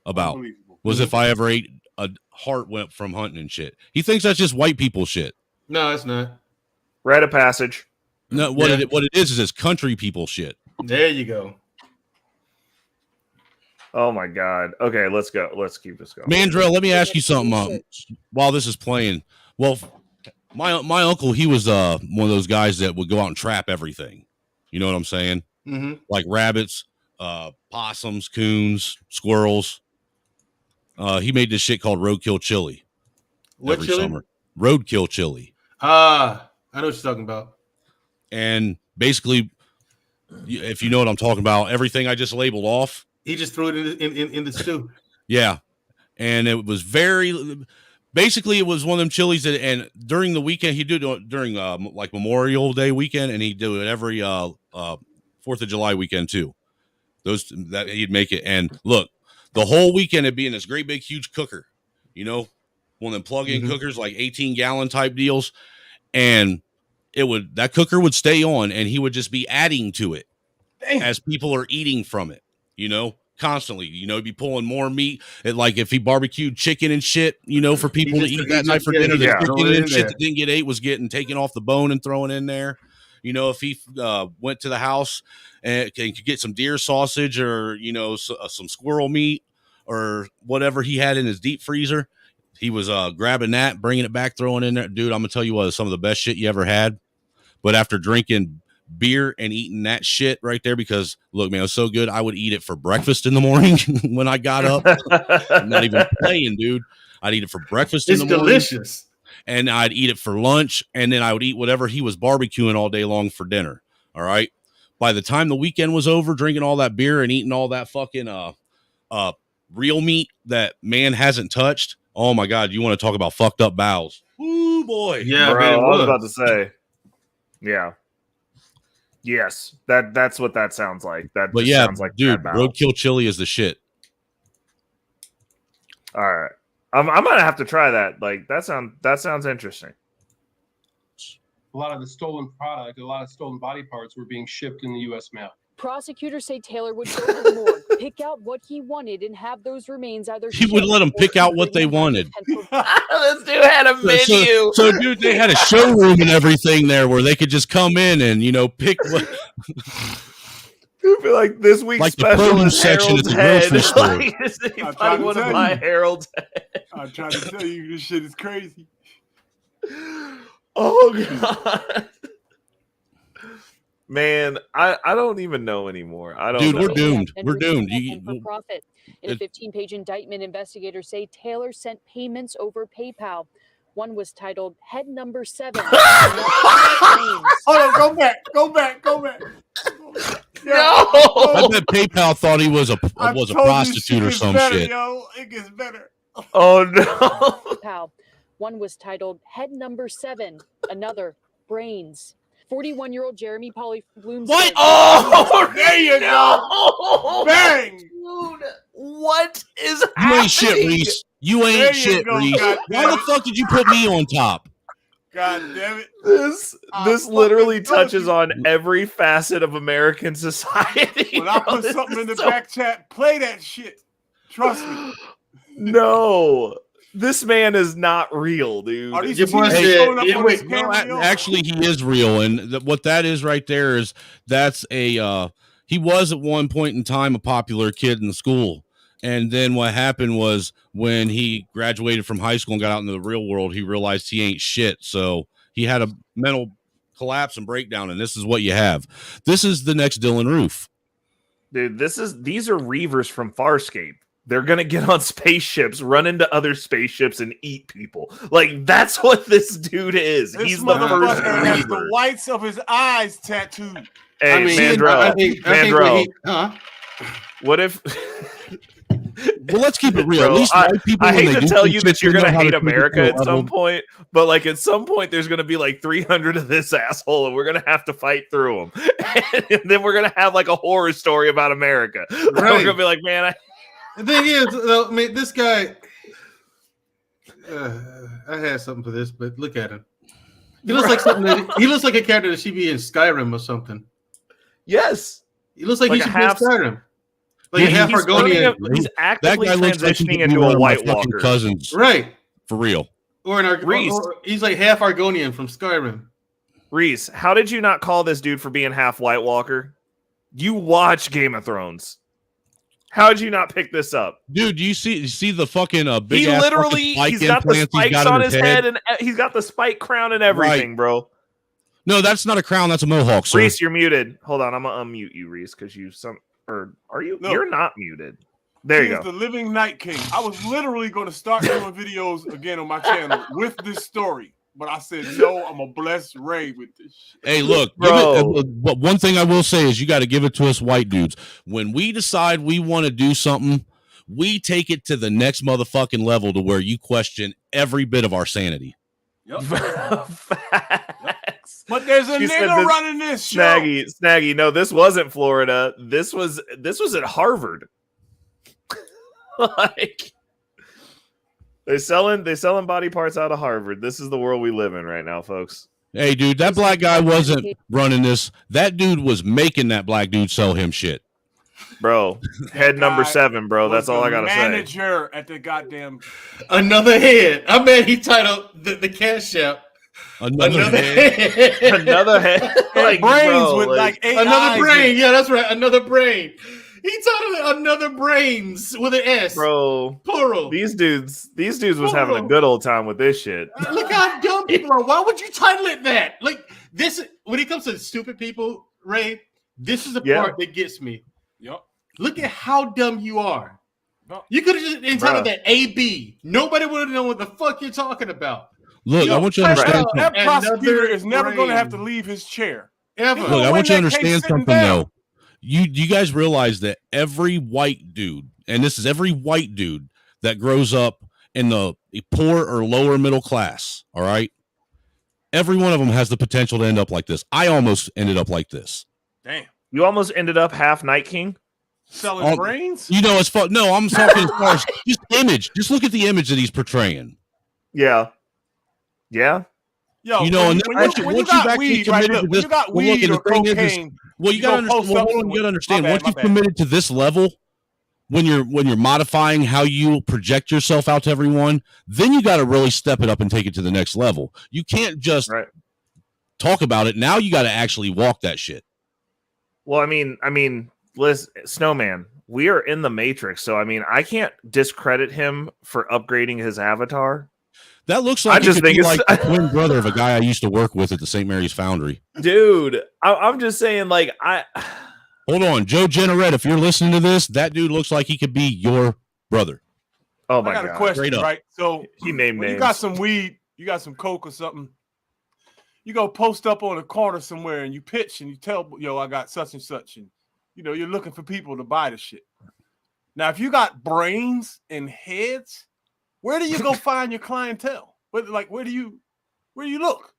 S6: about. Was if I ever ate a heart went from hunting and shit. He thinks that's just white people shit.
S12: No, it's not.
S2: Rite of passage.
S6: No, what it is it's country people shit.
S12: There you go.
S2: Oh my God. Okay, let's go. Let's keep this going.
S6: Mandrell, let me ask you something while this is playing. Well, my uncle, he was one of those guys that would go out and trap everything. You know what I'm saying?
S12: Mm-hmm.
S6: Like rabbits, possums, coons, squirrels. He made this shit called roadkill chili.
S12: What
S6: every
S12: chili?
S6: summer. Roadkill chili.
S12: I know what you're talking about.
S6: And basically, if you know what I'm talking about, everything I just labeled off.
S12: He just threw it in the stew.
S6: Yeah. And it was basically it was one of them chilies that, and during the weekend, he'd do it during like Memorial Day weekend, and he'd do it every 4th of July weekend too. That he'd make it. And look, the whole weekend it'd be in this great big huge cooker, you know, one of them plug-in cookers, like 18-gallon type deals. And that cooker would stay on, and he would just be adding to it as people are eating from it, you know, constantly. You know, he'd be pulling more meat. Like if he barbecued chicken and shit, you know, for people to eat that night for dinner, the chicken and shit that didn't get ate was getting taken off the bone and thrown in there. You know, if he went to the house and could get some deer sausage or, you know, some squirrel meat or whatever he had in his deep freezer, he was grabbing that, bringing it back, throwing in there. Dude, I'm going to tell you what, some of the best shit you ever had. But after drinking beer and eating that shit right there, because look, man, it was so good. I would eat it for breakfast in the morning when I got up. I'm not even playing, dude. I'd eat it for breakfast in the morning.
S12: It's delicious.
S6: And I'd eat it for lunch. And then I would eat whatever he was barbecuing all day long for dinner. All right. By the time the weekend was over, drinking all that beer and eating all that fucking real meat that man hasn't touched. Oh my God. You want to talk about fucked up bowels? Ooh, boy.
S2: Yeah, bro, I was about to say. Yeah. Yes, that's what that sounds like.
S6: But yeah, sounds like dude, roadkill chili is the shit.
S2: All right, I'm gonna have to try that. Like that sounds interesting.
S16: A lot of the stolen product, a lot of stolen body parts were being shipped in the U.S. mail.
S14: Prosecutors say Taylor would go to the morgue, pick out what he wanted, and have those remains either.
S6: He would let them pick out what they wanted.
S2: This dude had a menu.
S6: So, dude, they had a showroom and everything there where they could just come in and, you know, pick what.
S2: It'd be like this week's
S6: like
S2: special
S6: the produce section at the grocery store.
S2: Like, does anybody want to buy Harold's head?
S8: I'm trying to tell you, this shit is crazy.
S2: Oh God. Man, I don't even know anymore. I don't.
S6: Dude,
S2: know.
S6: we're doomed. We're doomed.
S14: For profit. In a 15-page indictment, investigators say Taylor sent payments over PayPal. One was titled "Head Number 7."
S8: Hold on, go back.
S2: No,
S6: I bet PayPal thought he was a prostitute or some shit.
S8: Yo, it gets better.
S2: Oh no.
S14: PayPal. One was titled "Head Number 7." Another, brains. 41-year-old Jeremy Bloom.
S2: What? Oh,
S8: there you go. Bang.
S2: Dude, what is
S6: You ain't shit, Reese. You ain't shit, Reese. Why the fuck did you put me on top?
S8: God damn it.
S2: This literally touches on every facet of American society.
S8: When I put something in the back chat, play that shit. Trust me.
S2: No. This man is not real, dude.
S8: Are these
S6: Hey,
S8: showing up on this
S6: no,
S8: camera?
S6: actually, he is real, and what that is right there is that's a. He was at one point in time a popular kid in the school, and then what happened was when he graduated from high school and got out into the real world, he realized he ain't shit. So he had a mental collapse and breakdown, and this is what you have. This is the next Dylan Roof,
S2: dude. These are Reavers from Farscape. They're gonna get on spaceships, run into other spaceships, and eat people. Like that's what this dude is.
S8: This
S2: He's the first
S8: motherfucker has the
S2: Reaver.
S8: whites of his eyes tattooed.
S2: Hey, Mandrell, what if?
S6: Well, let's keep it real.
S2: Bro,
S6: At least white people,
S2: I
S6: when
S2: hate
S6: they
S2: to
S6: do
S2: tell
S6: some
S2: you
S6: shit,
S2: that you're
S6: they know
S2: gonna
S6: how to
S2: hate
S6: take it to
S2: America
S6: a
S2: at some
S6: level.
S2: point, but like at some point, there's gonna be like 300 of this asshole, and we're gonna have to fight through them, and then we're gonna have like a horror story about America. Right. We're gonna be like, man,
S12: The thing is, though, I mean, this guy. I had something for this, but look at him. He looks like something. He looks like a character that should be in Skyrim or something.
S2: Yes,
S12: he looks like he should be in Skyrim. Like
S6: Yeah,
S12: half
S6: he's
S12: Argonian.
S2: He's actively
S6: that guy looks like he
S2: transitioning
S6: could be
S2: into
S6: one
S2: a
S6: of my
S2: White
S6: fucking
S2: Walker.
S6: cousins,
S12: Right?
S6: For real.
S12: Or he's like half Argonian from Skyrim.
S2: Reese, how did you not call this dude for being half White Walker? You watch Game of Thrones. How did you not pick this up,
S6: dude? You see the fucking big.
S2: He
S6: ass
S2: literally,
S6: fucking
S2: he's got the
S6: implants
S2: spikes
S6: got
S2: on
S6: in
S2: his head, and he's got the spike crown and everything,
S6: Right.
S2: bro.
S6: No, that's not a crown. That's a mohawk, sir.
S2: Reese, you're muted. Hold on, I'm gonna unmute you, Reese, because are you?
S8: No.
S2: You're not muted. There you
S8: He
S2: go.
S8: is the living Night King. I was literally going to start doing videos again on my channel with this story, but I said no. I'm gonna bless Ray with this shit.
S6: Hey, look, but one thing I will say is you got to give it to us white dudes. When we decide we want to do something, we take it to the next motherfucking level to where you question every bit of our sanity.
S8: Yep. But there's a
S2: She said
S8: nigga
S2: this-
S8: running this show.
S2: Snaggy. No, this wasn't Florida. This was at Harvard. Like they selling body parts out of Harvard. This is the world we live in right now, folks.
S6: Hey, dude, that black guy wasn't running this. That dude was making that black dude sell him shit.
S2: Bro, head number 7, bro. That's all I gotta say.
S8: Manager at the goddamn
S12: Another head. I bet he titled the cash app.
S6: Another
S12: head.
S2: Another head.
S8: Like, brains with like 8
S12: another
S8: eyes.
S12: brain. Yeah, that's right. Another brain. He titled it another brains with an S.
S2: Bro,
S12: plural.
S2: These dudes was having a good old time with this shit.
S12: Look how dumb people are. Why would you title it that? Like this, when it comes to stupid people, Ray, this is the part that gets me.
S8: Yep.
S12: Look at how dumb you are. You could have just entitled that AB. Nobody would have known what the fuck you're talking about.
S6: Look, I want you to understand
S8: That
S6: something.
S8: prosecutor is never
S12: brain.
S8: going to have to leave his chair.
S12: Ever.
S6: Look, I want you to understand something though. You guys realize that every white dude, and this is every white dude that grows up in the poor or lower middle class, all right? Every one of them has the potential to end up like this. I almost ended up like this.
S8: Damn.
S2: You almost ended up half Night King?
S8: Selling brains?
S6: You know, as far no, I'm talking as far as just image. Just look at the image that he's portraying.
S2: Yeah. Yeah.
S8: Yo,
S6: You know, and
S8: when
S6: once
S8: you
S6: you've
S8: got
S6: actually
S8: weed, right?
S6: committed
S8: Look,
S6: to
S8: when
S6: this,
S8: you got
S6: well, look,
S8: weed
S6: and
S8: or
S6: the thing is,
S8: cocaine,
S6: well, you gotta understand. Once you've committed to this level, when you're modifying how you project yourself out to everyone, then you got to really step it up and take it to the next level. You can't just talk about it. Now you got to actually walk that shit.
S2: Well, I mean, Liz, Snowman, we are in the Matrix, so I mean, I can't discredit him for upgrading his avatar.
S6: That looks like
S2: I just think
S6: it's
S2: it's
S6: like the twin brother of a guy I used to work with at the St. Mary's Foundry.
S2: Dude, I'm just saying, like,
S6: Hold on, Joe Generette, if you're listening to this, that dude looks like he could be your brother.
S2: Oh my
S8: I got
S2: God.
S8: a question,
S6: Straight up.
S8: right? So
S2: He named
S8: when
S2: names.
S8: you got some weed, you got some coke or something, you go post up on a corner somewhere and you pitch and you tell, yo, I got such and such, and you're looking for people to buy the shit. Now, if you got brains and heads, where do you go find your clientele? Where do you look?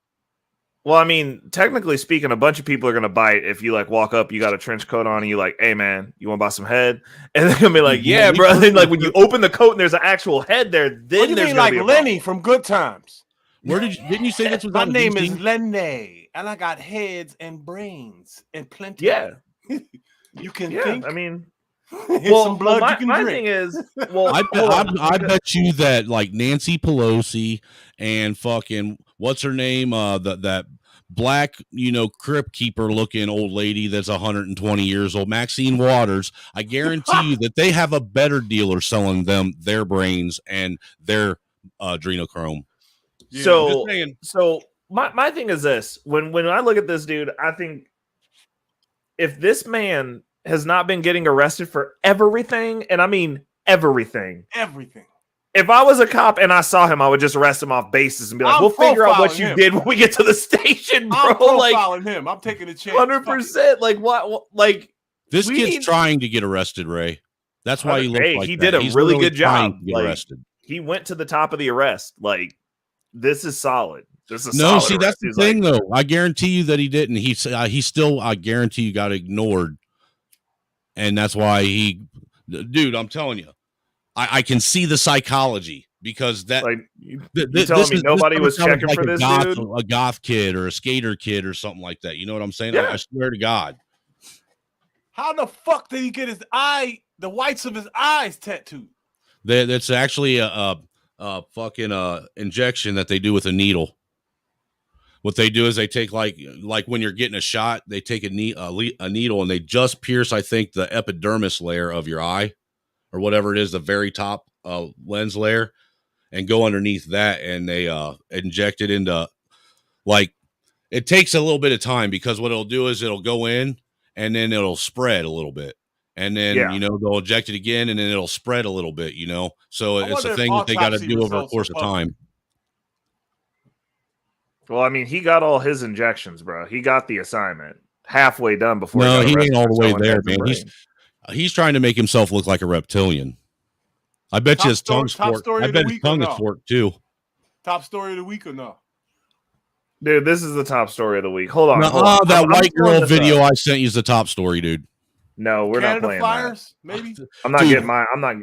S2: Well, I mean, technically speaking, a bunch of people are gonna bite if you like walk up, you got a trench coat on, and you like, hey man, you want to buy some head? And they're gonna be like, yeah, bro. And then like when you open the coat and there's an actual head there, then
S8: What do you
S2: there's
S8: mean
S2: gonna
S8: like
S2: be a
S8: Lenny from Good Times?
S6: Where didn't you say this was
S8: My
S6: out of
S8: name
S6: DC?
S8: is Lenne, and I got heads and brains and plenty.
S2: Yeah.
S8: You can
S2: Yeah,
S8: think.
S2: I mean,
S8: Here's some blood you can
S2: my
S8: drink.
S2: thing is, well,
S6: I bet you that like Nancy Pelosi and fucking what's her name, that black, crypt keeper looking old lady that's 120 years old, Maxine Waters. I guarantee you that they have a better dealer selling them their brains and their adrenochrome.
S2: So my thing is this: when I look at this dude, I think if this man has not been getting arrested for everything, and I mean everything. If I was a cop and I saw him, I would just arrest him off basis and be like, "We'll figure out what you did when we get to the station, bro."
S8: I'm profiling him. I'm taking a chance.
S2: 100%. Like what? Like
S6: this kid's trying to get arrested, Ray. That's why he looks like
S2: he
S6: that.
S2: did a
S6: He's
S2: really
S6: literally
S2: good job.
S6: trying to get
S2: Like,
S6: arrested.
S2: he went to the top of the arrest. Like, this is solid. This is
S6: No,
S2: solid
S6: see, that's
S2: arrest.
S6: the
S2: He's
S6: thing,
S2: like,
S6: though. I guarantee you that he didn't. He still, I guarantee you, got ignored, and that's why dude. I'm telling you, I can see the psychology because that.
S2: Like, you telling me nobody was checking for this dude?
S6: A goth kid or a skater kid or something like that. You know what I'm saying?
S2: Yeah.
S6: I swear to God.
S8: How the fuck did he get the whites of his eyes tattooed?
S6: That's actually a fucking injection that they do with a needle. What they do is they take like when you're getting a shot, they take a needle and they just pierce, I think, the epidermis layer of your eye or whatever it is, the very top lens layer, and go underneath that, and they inject it into, like, it takes a little bit of time because what it'll do is it'll go in and then it'll spread a little bit. And then, they'll inject it again and then it'll spread a little bit, So it's a thing that they got to do over a course of time.
S2: well, I mean, he got all his injections, bro. He got the assignment halfway done before.
S6: No,
S2: he
S6: he
S2: got
S6: ain't
S2: arrested
S6: all
S2: for
S6: the way
S2: selling
S6: there,
S2: heads and
S6: man.
S2: brains.
S6: He's trying to make himself look like a reptilian. I bet you his tongue's forked. I bet his tongue is forked too.
S8: Top story of the week or no?
S2: Dude, this is the top story of the week. Hold on.
S6: That white girl video I sent you is the top story, dude.
S2: No, we're
S8: Canada
S2: not playing
S8: Flyers, maybe.
S2: I'm not getting mine. I'm not.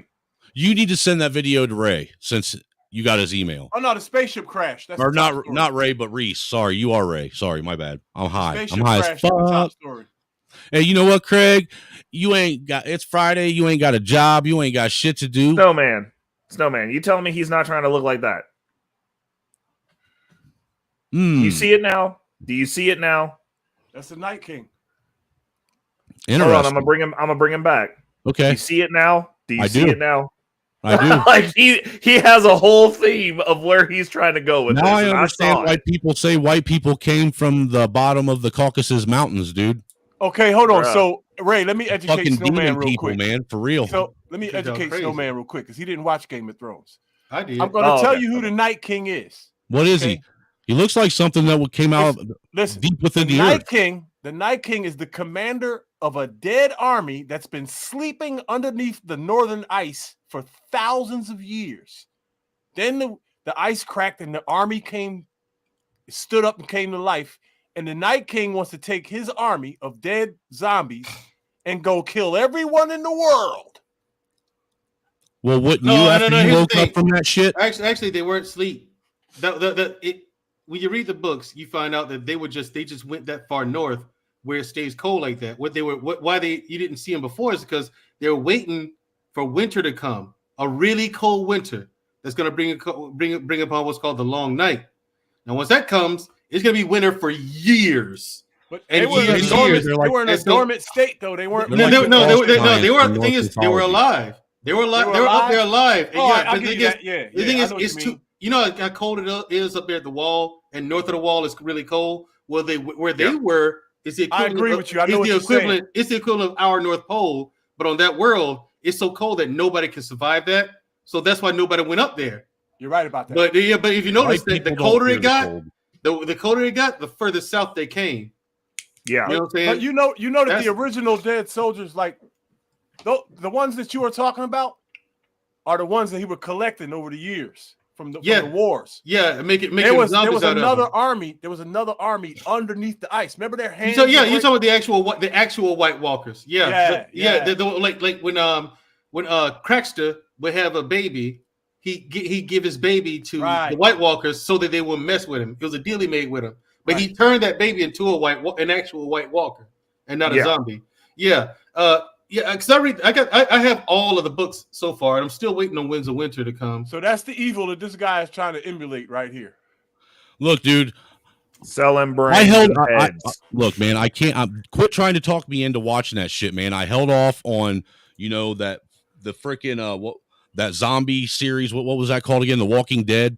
S6: You need to send that video to Ray since you got his email.
S8: Oh no, the spaceship crash. That's
S6: Or
S8: the top story.
S6: not Ray, but Reese. Sorry, you are Ray. Sorry, my bad. I'm high.
S8: Spaceship
S6: I'm high as
S8: crash is the top
S6: fuck.
S8: story.
S6: Hey, you know what, Craig? It's Friday. You ain't got a job. You ain't got shit to do.
S2: Snowman. You telling me he's not trying to look like that? Do you see it now? Do you see it now?
S8: That's the Night King.
S6: Interesting.
S2: Hold on, I'm gonna bring him back.
S6: Okay.
S2: Do you see it now? Do you see it now?
S6: I do.
S2: Like he has a whole theme of where he's trying to go with
S6: Now
S2: this.
S6: I
S2: and
S6: understand
S2: saw
S6: why
S2: it.
S6: people say white people came from the bottom of the Caucasus Mountains, dude.
S8: Okay, hold on.
S2: Bruh.
S8: So Ray, let me educate
S6: Fucking
S8: Snowman
S6: demon
S8: real
S6: people,
S8: quick,
S6: man, for real.
S8: So let me
S12: You're going
S8: educate
S12: crazy.
S8: Snowman real quick because he didn't watch Game of Thrones.
S12: I did.
S8: I'm going to tell
S2: okay.
S8: you who the Night King is.
S6: What is he? He looks like something that came out
S8: Listen,
S6: deep within the
S8: Night
S6: earth.
S8: King. The Night King is the commander of a dead army that's been sleeping underneath the northern ice for thousands of years. Then the ice cracked and the army stood up and came to life. And the Night King wants to take his army of dead zombies and go kill everyone in the world.
S6: Well, wouldn't you after you
S12: here's
S6: woke
S12: the
S6: up
S12: thing.
S6: from that shit?
S12: Actually, they weren't asleep. When you read the books, you find out that they just went that far north where it stays cold like that. You didn't see them before is because they were waiting for winter to come, a really cold winter that's going to bring upon what's called the long night. Now, once that comes, it's going to be winter for years.
S8: But
S12: And
S8: they were
S12: years,
S8: they were in a dormant state though. They weren't.
S12: No, they were. The thing is, they were
S6: mythology.
S12: alive. They were alive. They were up there alive. And
S8: Oh,
S12: yeah,
S8: I'll
S12: but
S8: give
S12: the
S8: you
S12: thing
S8: that. Yeah,
S12: the thing
S8: I
S12: is,
S8: know what
S12: it's
S8: you
S12: too.
S8: mean.
S12: You know how cold it is up there at the wall, and north of the wall is really cold. Well, they were is the
S8: I
S12: equivalent.
S8: agree
S12: of,
S8: with you. I know
S12: is
S8: what
S12: the
S8: you're
S12: equivalent.
S8: saying.
S12: It's the equivalent of our North Pole, but on that world, it's so cold that nobody can survive that. So that's why nobody went up there.
S8: You're right about that.
S12: But if you notice that the colder it got,
S6: cold.
S12: the colder it got, the further south they came.
S2: Yeah.
S12: You know what I'm saying?
S8: But you know that
S12: That's-
S8: the original dead soldiers, like the ones that you were talking about, are the ones that he was collecting over the years from the wars.
S12: Yeah, make
S8: There was
S12: zombies out of
S8: another
S12: them.
S8: army. There was another army underneath the ice. Remember their hands?
S12: So you're talking about the actual White Walkers.
S8: Yeah.
S12: Like when Crackster would have a baby, he give his baby to the White Walkers so that they wouldn't mess with him. It was a deal he made with him, but he turned that baby into an actual White Walker and not a zombie. Yeah, because I have all of the books so far, and I'm still waiting on Winds of Winter to come.
S8: So that's the evil that this guy is trying to emulate right here.
S6: Look, dude.
S2: Selling brains.
S6: Look, man, I can't. Quit trying to talk me into watching that shit, man. I held off on, the freaking that zombie series. What was that called again? The Walking Dead.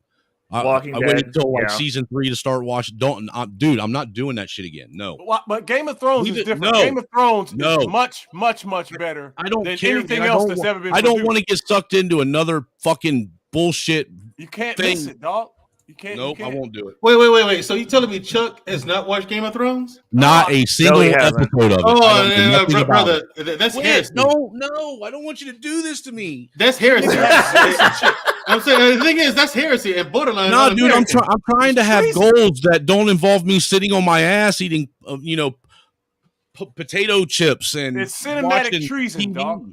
S6: I waited until season 3 to start watching. Dude, I'm not doing that shit again. No.
S8: But Game of Thrones is different.
S6: No.
S8: Game of Thrones is much, much, much better.
S6: I don't
S8: than
S6: care.
S8: anything else that's ever been.
S6: I don't want to get sucked into another fucking bullshit.
S8: You can't miss it, dog. You can't.
S6: Nope, I won't do it.
S12: Wait. So you telling me Chuck has not watched Game of Thrones?
S6: Not a single episode of it.
S12: Oh, brother, that's heresy.
S6: No, I don't want you to do this to me.
S12: That's heresy. I'm saying the thing is that's heresy and borderline.
S6: No, dude, I'm trying to have goals that don't involve me sitting on my ass eating, potato chips and
S8: it's cinematic treason, dog.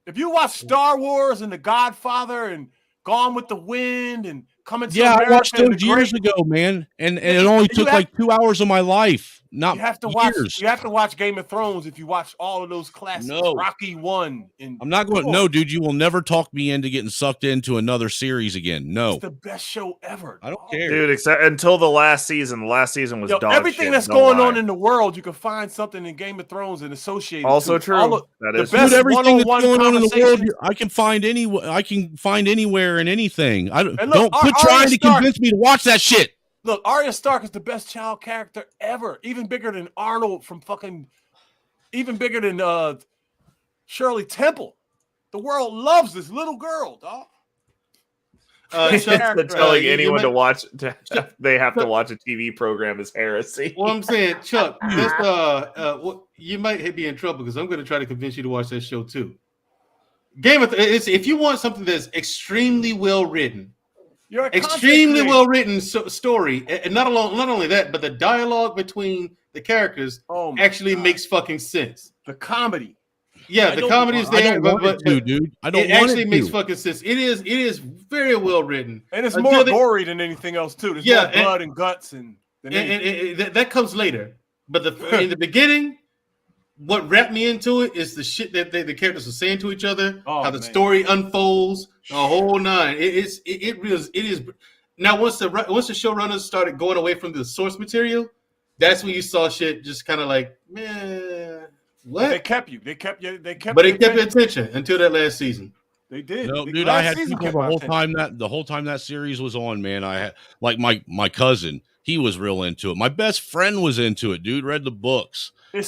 S8: If you watch Star Wars and The Godfather and Gone with the Wind and Coming to America,
S6: I watched those years ago, man, and it only took like 2 hours of my life. Not
S8: you have to
S6: years.
S8: You have to watch Game of Thrones if you watch all of those classics.
S6: No.
S8: Rocky 1.
S6: I'm not going. No, dude, you will never talk me into getting sucked into another series again. No,
S8: it's the best show ever.
S6: I don't care,
S2: dude. Except until the last season. The last season was dog
S8: everything
S2: shit,
S8: that's going on in the world. You can find something in Game of Thrones and associate it.
S2: Also true.
S6: That is true. Everything that's going on in the world, I can find anywhere and anything. Don't quit trying to convince me to watch that shit.
S8: Look, Arya Stark is the best child character ever. Even bigger than Arnold even bigger than Shirley Temple. The world loves this little girl, dog.
S2: Telling anyone to watch, they have to watch a TV program is heresy.
S12: Well, I'm saying, Chuck, that's, you might be in trouble because I'm going to try to convince you to watch that show too. If you want something that's extremely well written, extremely well written story, and not only that, but the dialogue between the characters actually makes fucking sense.
S8: The comedy.
S12: Yeah, the comedy is there, but
S6: dude, I don't.
S12: It actually makes fucking sense. It is very well written,
S8: and it's more gory than anything else too. There's more blood and guts, and
S12: that comes later. But in the beginning, what wrapped me into it is the shit that the characters are saying to each other, how the story unfolds, the whole nine. It is. Now, once the showrunners started going away from the source material, that's when you saw shit just kind of like, man. What?
S8: They kept you. They kept your
S12: attention until that last season.
S8: They did.
S6: No, dude, I had people the whole time that series was on, man. I had like my cousin, he was real into it. My best friend was into it, dude. Read the books.
S12: I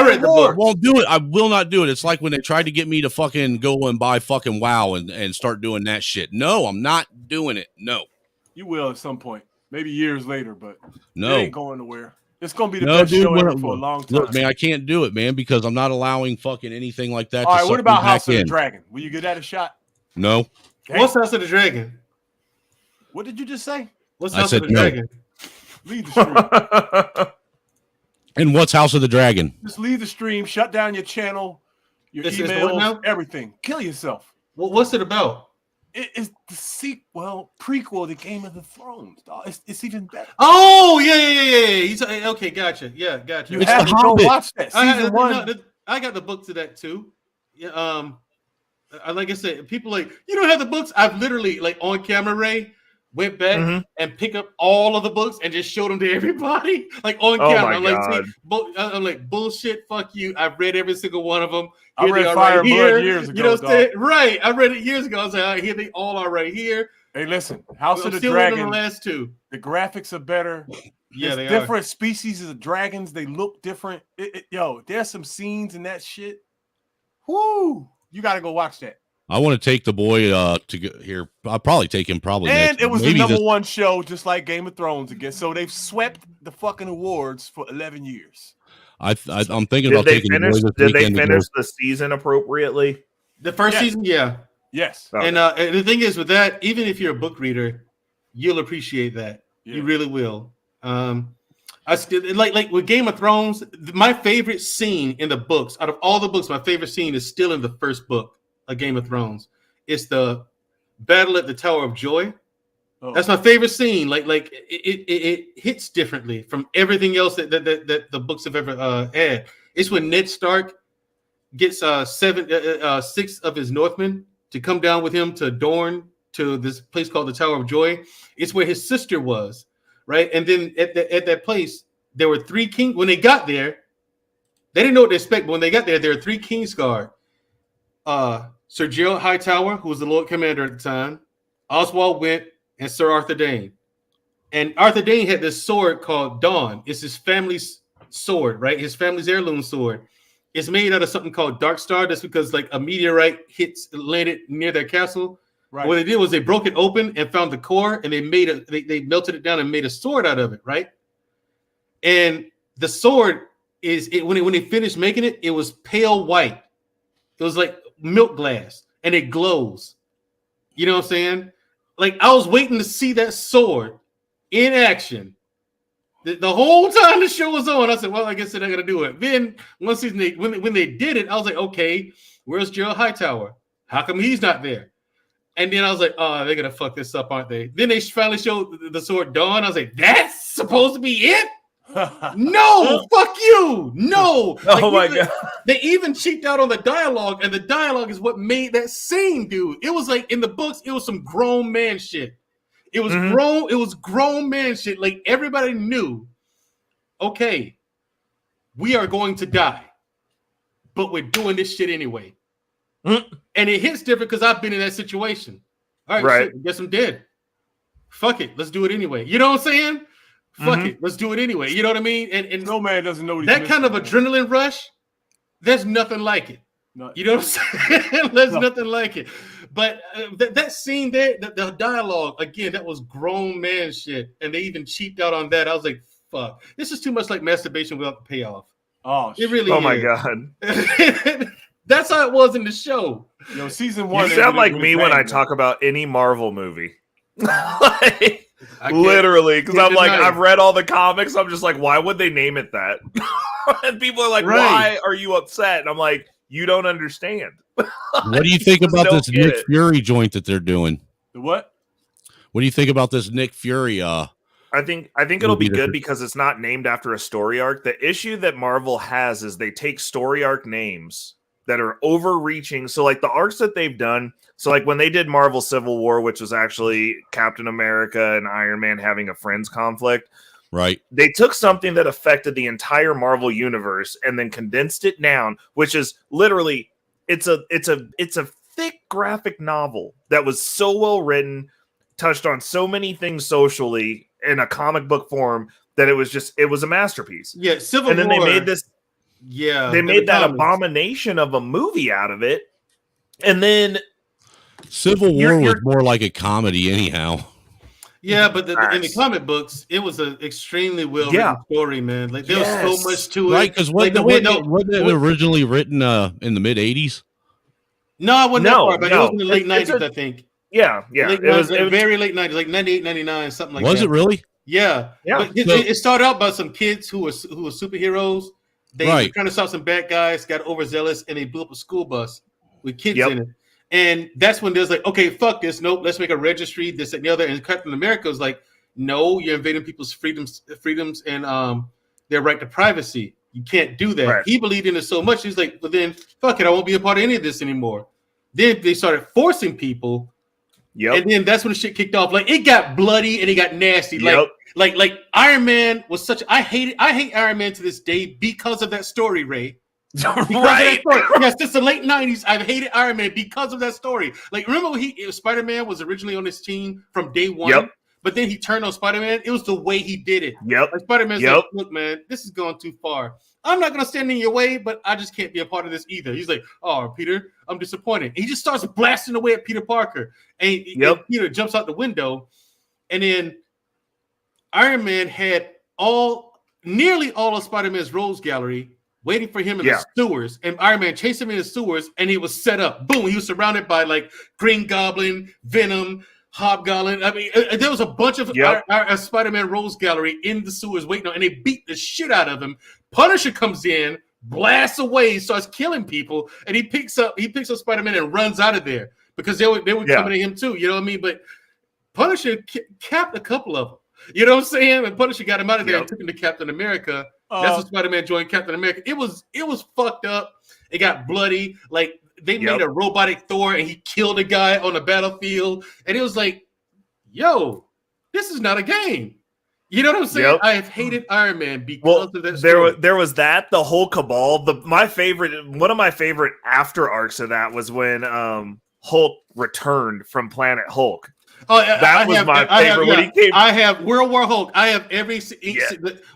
S12: read the book.
S6: I won't do it. I will not do it. It's like when they tried to get me to fucking go and buy fucking WoW and start doing that shit. No, I'm not doing it. No.
S8: You will at some point, maybe years later, but
S6: no,
S8: it ain't going nowhere. It's gonna be the best show ever for a long time.
S6: Look, man, I can't do it, man, because I'm not allowing fucking anything like that.
S8: All right, what about House of the Dragon? Will you give that a shot?
S6: No.
S12: Okay. What's House of the Dragon?
S8: What did you just say?
S12: What's House of the Dragon?
S8: Leave the stream.
S6: And what's House of the Dragon?
S8: Just leave the stream. Shut down your channel, your emails, everything. Kill yourself.
S12: What's it about?
S8: It's the prequel to Game of the Thrones, dog. It's even better.
S12: Oh, yeah. Okay, gotcha. Yeah, gotcha.
S8: You have to go watch that. Season 1.
S12: I got the book to that too. Yeah. Like I said, people like, you don't have the books. I've literally on camera, Ray, went back and pick up all of the books and just showed them to everybody, like on camera. I'm like, bullshit. Fuck you. I've read every single one of them.
S8: I read Fire and Blood years ago.
S12: You know what I'm saying? Right. I read it years ago. I was like, here they all are right here.
S8: Hey, listen, House of the Dragon.
S12: The last two.
S8: The graphics are better.
S12: Yeah, they
S8: different species of dragons. They look different. There's some scenes in that shit. Whoo! You got to go watch that.
S6: I want to take the boy to get here. I'll probably take him
S8: And it was the number one show, just like Game of Thrones again. So they've swept the fucking awards for 11 years.
S6: I'm thinking about taking the boy this
S2: Did they finish the season appropriately?
S12: The first season, yeah.
S8: Yes.
S12: Okay. And the thing is with that, even if you're a book reader, you'll appreciate that. Yeah. You really will. I still like with Game of Thrones, my favorite scene in the books, out of all the books, my favorite scene is still in the first book of Game of Thrones. It's the battle at the Tower of Joy. That's my favorite scene. Like it hits differently from everything else that the books have ever had. It's when Ned Stark gets 6 of his Northmen to come down with him to Dorne, to this place called the Tower of Joy. It's where his sister was, right? And then at that place, there were 3 kings. When they got there, they didn't know what to expect, but when they got there, there were 3 Kingsguard. Sir Gerald Hightower, who was the Lord Commander at the time, Oswald Went, and Sir Arthur Dayne. And Arthur Dayne had this sword called Dawn. It's his family's sword, right? His family's heirloom sword. It's made out of something called Dark Star. That's because like a meteorite landed near their castle. Right. What they did was they broke it open and found the core, and they melted it down and made a sword out of it, right? And the sword when they finished making it, it was pale white. It was like milk glass, and it glows. You know what I'm saying? Like I was waiting to see that sword in action the whole time the show was on. I said, "Well, I guess they're not gonna do it." Then one season, when they did it, I was like, "Okay, where's Gerald Hightower? How come he's not there?" And then I was like, "Oh, they're gonna fuck this up, aren't they?" Then they finally showed the sword Dawn. I was like, "That's supposed to be it." No, fuck you. No.
S2: Oh my God.
S12: They even cheaped out on the dialogue, and the dialogue is what made that scene, dude. It was like in the books, it was some grown man shit. It was grown man shit. Like everybody knew, okay, we are going to die, but we're doing this shit anyway. And it hits different because I've been in that situation. All right, shit, I guess I'm dead. Fuck it, let's do it anyway. You know what I'm saying? Fuck it, let's do it anyway. You know what I mean? And
S8: no man doesn't know
S12: that kind of adrenaline rush. There's nothing like it. You know what I'm saying? There's nothing like it. But that scene there, the dialogue, again, that was grown man shit. And they even cheaped out on that. I was like, fuck. This is too much like masturbation without the payoff.
S8: Oh,
S12: it really is.
S2: Oh my God.
S12: That's how it was in the show.
S8: Yo, season 1.
S2: You sound like me when I talk about any Marvel movie. Like, literally, because I'm like, I've read all the comics. I'm just like, why would they name it that? And people are like, why are you upset? And I'm like, you don't understand.
S6: What do you think about this Nick Fury joint that they're doing?
S8: The what?
S6: What do you think about this Nick Fury?
S2: I think it'll be good because it's not named after a story arc. The issue that Marvel has is they take story arc names that are overreaching. So like the arcs that they've done. So like when they did Marvel Civil War, which was actually Captain America and Iron Man having a friends conflict.
S6: Right.
S2: They took something that affected the entire Marvel universe and then condensed it down, which is literally it's a thick graphic novel that was so well written, touched on so many things socially in a comic book form that it was a masterpiece.
S12: Yeah, Civil War.
S2: And then they made this.
S12: Yeah,
S2: they made that abomination of a movie out of it, and then
S6: Civil War was more like a comedy, anyhow.
S12: Yeah, but in the comic books, it was an extremely well-written story, man. Like there was so much to it.
S6: Right, because wasn't it originally written in the mid-'80s?
S12: No, it wasn't that far, but it was in the late 90s, I think.
S2: Yeah.
S12: It was very late 90s, like 98, 99, something like that.
S6: Was it really?
S12: Yeah. But it started out by some kids who were superheroes. They were trying to stop some bad guys, got overzealous, and they blew up a school bus with kids in it. And that's when there's like, okay, fuck this. Nope, let's make a registry, this and the other. And Captain America was like, no, you're invading people's freedoms and their right to privacy. You can't do that. He believed in it so much. He's like, well, then fuck it. I won't be a part of any of this anymore. Then they started forcing people. And then that's when the shit kicked off. Like it got bloody and it got nasty. Like Iron Man was such. I hate Iron Man to this day because of that story, Ray. Right. Yes, since the late 90s, I've hated Iron Man because of that story. Like, remember when Spider-Man was originally on his team from day one, but then he turned on Spider-Man? It was the way he did it. Like Spider-Man's like, look, man, this is going too far. I'm not going to stand in your way, but I just can't be a part of this either. He's like, oh, Peter, I'm disappointed. And he just starts blasting away at Peter Parker. And Peter jumps out the window. And then Iron Man had nearly all of Spider-Man's Rose Gallery waiting for him in the sewers, and Iron Man chased him in the sewers, and he was set up. Boom! He was surrounded by like Green Goblin, Venom, Hobgoblin. I mean, there was a bunch of our Spider-Man Rose Gallery in the sewers waiting on, and they beat the shit out of him. Punisher comes in, blasts away, starts killing people, and he picks up Spider-Man and runs out of there. because they were coming at him too. You know what I mean? But Punisher capped a couple of them. You know what I'm saying? And Punisher got him out of there and took him to Captain America. That's when Spider-Man joined Captain America. It was fucked up. It got bloody. Like they made a robotic Thor and he killed a guy on the battlefield. And it was like, yo, this is not a game. You know what I'm saying? I have hated Iron Man because of that story.
S2: There was that, the whole cabal. One of my favorite after arcs of that was when Hulk returned from Planet Hulk.
S12: Oh,
S2: that was my favorite when he came.
S12: I have World War Hulk. I have every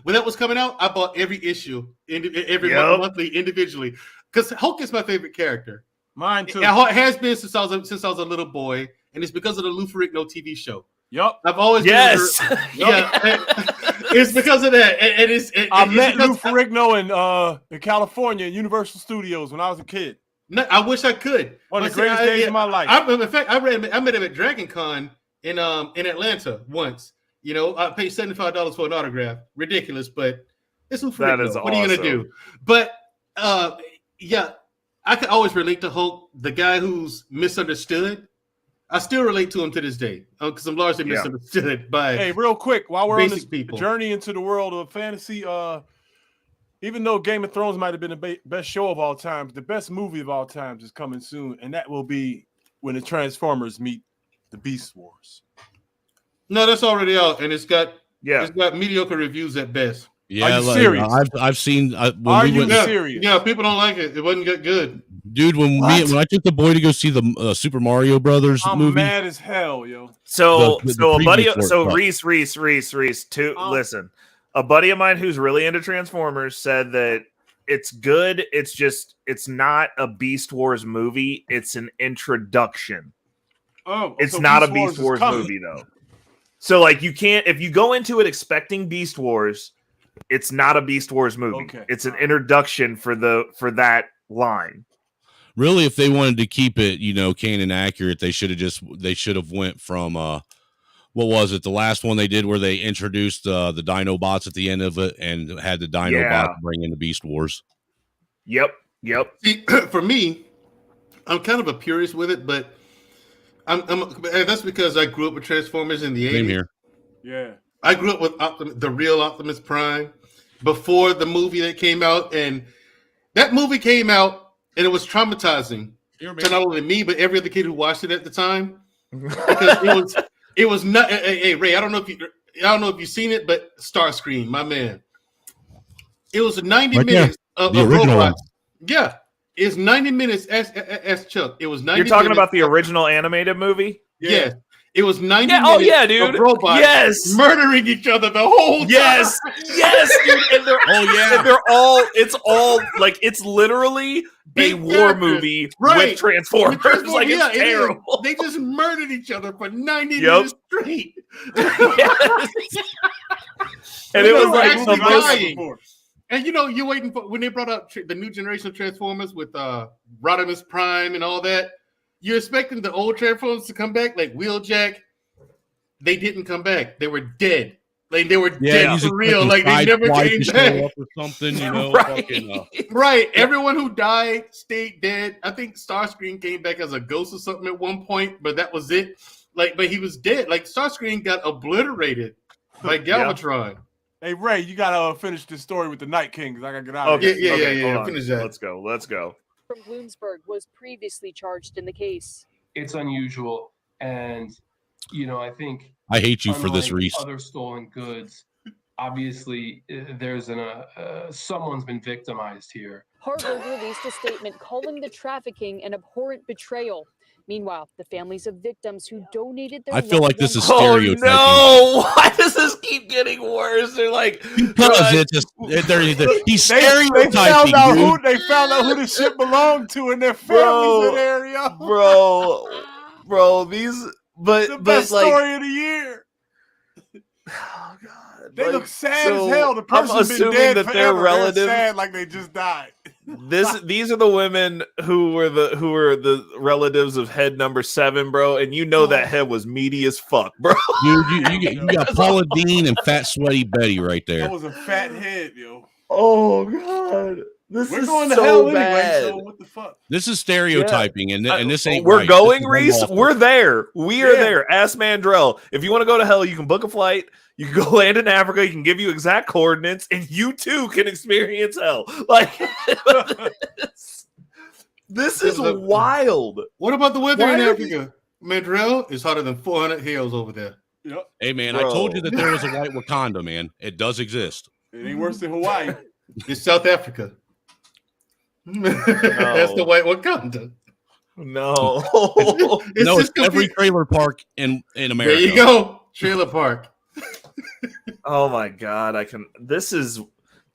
S12: when that was coming out. I bought every issue, every monthly individually, because Hulk is my favorite character.
S8: Mine too.
S12: It has been since I was a little boy, and it's because of the Lou Ferrigno TV show.
S8: Yup,
S12: I've always it's because of that.
S8: I met Lou Ferrigno in California at Universal Studios when I was a kid.
S12: No, I wish I could.
S8: One of the greatest days of my life.
S12: In fact, I met him at Dragon Con in Atlanta once. You know, I paid $75 for an autograph. Ridiculous, but it's Lou Ferrigno.
S2: That is
S12: what are you gonna do? But I could always relate to Hulk, the guy who's misunderstood. I still relate to him to this day because I'm largely misunderstood by.
S8: Hey, real quick, while we're on this
S12: people.
S8: Journey into the world of fantasy, even though Game of Thrones might have been the best show of all time, the best movie of all times is coming soon, and that will be when the Transformers meet the Beast Wars.
S12: No, that's already out, and it's got mediocre reviews at best.
S6: Yeah,
S8: are you serious?
S6: I've seen.
S8: Are you serious?
S12: Yeah, people don't like it. It wasn't good.
S6: Dude, when I took the boy to go see the Super Mario Brothers movie,
S8: I'm mad as hell, yo.
S2: Listen, a buddy of mine who's really into Transformers said that it's good. It's not a Beast Wars movie. It's an introduction. It's not a Beast Wars movie though. So like you can't, if you go into it expecting Beast Wars, it's not a Beast Wars movie. Okay. It's an introduction for that line.
S6: Really, if they wanted to keep it, canon accurate, they should have went from what was it? The last one they did where they introduced the Dinobots at the end of it and had the Dinobots bring in the Beast Wars.
S2: Yep.
S12: See, for me, I'm kind of a purist with it, but and that's because I grew up with Transformers in the 80s.
S6: Same here.
S8: Yeah.
S12: I grew up with the real Optimus Prime before the movie that came out, and that movie came out and it was traumatizing to not only me but every other kid who watched it at the time because it was not. Hey Ray, I don't know if you've seen it, but Starscream, my man, it was 90 minutes of robots. Yeah, it's 90 minutes as Chuck. It was 90.
S2: You're talking about the original animated movie?
S12: Yeah. It was 90 minutes
S2: dude.
S12: of robots murdering each other the whole time.
S2: Yes, dude. And it's literally a war movie with Transformers. Like, it's terrible.
S12: They just murdered each other for 90 minutes straight.
S2: And it was like the most...
S12: And you're waiting for when they brought up the new generation of Transformers with Rodimus Prime and all that. You're expecting the old Transformers to come back, like Wheeljack. They didn't come back. They were dead. Like they were dead for real. Like they never came back.
S6: Or something,
S12: Right. Everyone who died stayed dead. I think Starscream came back as a ghost or something at one point, but that was it. But he was dead. Like Starscream got obliterated by Galvatron.
S8: Hey Ray, you gotta finish this story with the Night King because I gotta get out of here.
S12: Yeah. Finish that.
S2: Let's go.
S14: From Bloomsburg was previously charged in the case.
S16: It's unusual, and I think
S6: I hate you for this, Reese.
S16: Other stolen goods, obviously, there's someone's been victimized here.
S14: Harvard released a statement calling the trafficking an abhorrent betrayal. Meanwhile, the families of victims who donated their
S6: I feel like this is stereotyping.
S2: Oh no! Why does this keep getting worse? They're like
S6: because he's stereotyping.
S8: They found out who the shit belonged to in their families in the area.
S2: Bro, these
S8: the best story of the year.
S2: Oh god,
S8: they look sad as hell. The person's been dead that forever. Their relatives sad like they just died.
S2: These are the women who were the relatives of head number 7, bro, and that head was meaty as fuck, bro.
S6: Dude, you got Paula Dean and fat sweaty Betty right there.
S8: That was a fat head, yo.
S2: Oh god. We're
S8: going to
S2: so
S8: hell
S2: bad.
S8: anyway. So what the fuck?
S6: This is stereotyping, and this ain't.
S2: We're
S6: right.
S2: going,
S6: This is
S2: Reese.
S6: unlawful.
S2: We're there. We are there. Ask Mandrell. If you want to go to hell, you can book a flight. You can go land in Africa. You can give you exact coordinates, and you too can experience hell. Like this is wild.
S12: What about the weather
S2: Why
S12: in
S2: are
S12: Africa? Mandrell is hotter than 400 hills over there.
S8: Yep.
S6: Hey man,
S2: Bro.
S6: I told you that there was a white Wakanda, man. It does exist.
S8: It ain't worse than Hawaii.
S12: It's South Africa. That's the white Wakanda.
S2: No.
S6: It's every trailer park in America.
S12: There you go. Trailer park.
S2: Oh my God.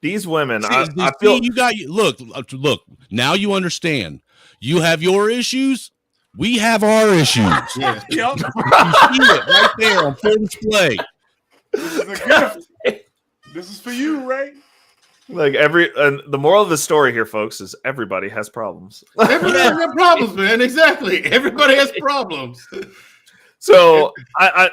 S2: These women.
S6: See,
S2: I feel
S6: you got look. Now you understand. You have your issues. We have our issues.
S12: Yeah.
S8: Yep.
S6: You see it right there on full display.
S8: This is a gift. This is for you, Ray.
S2: like the moral of the story here, folks, is everybody has problems.
S12: Everybody has problems, man. Exactly. Everybody has problems.
S2: So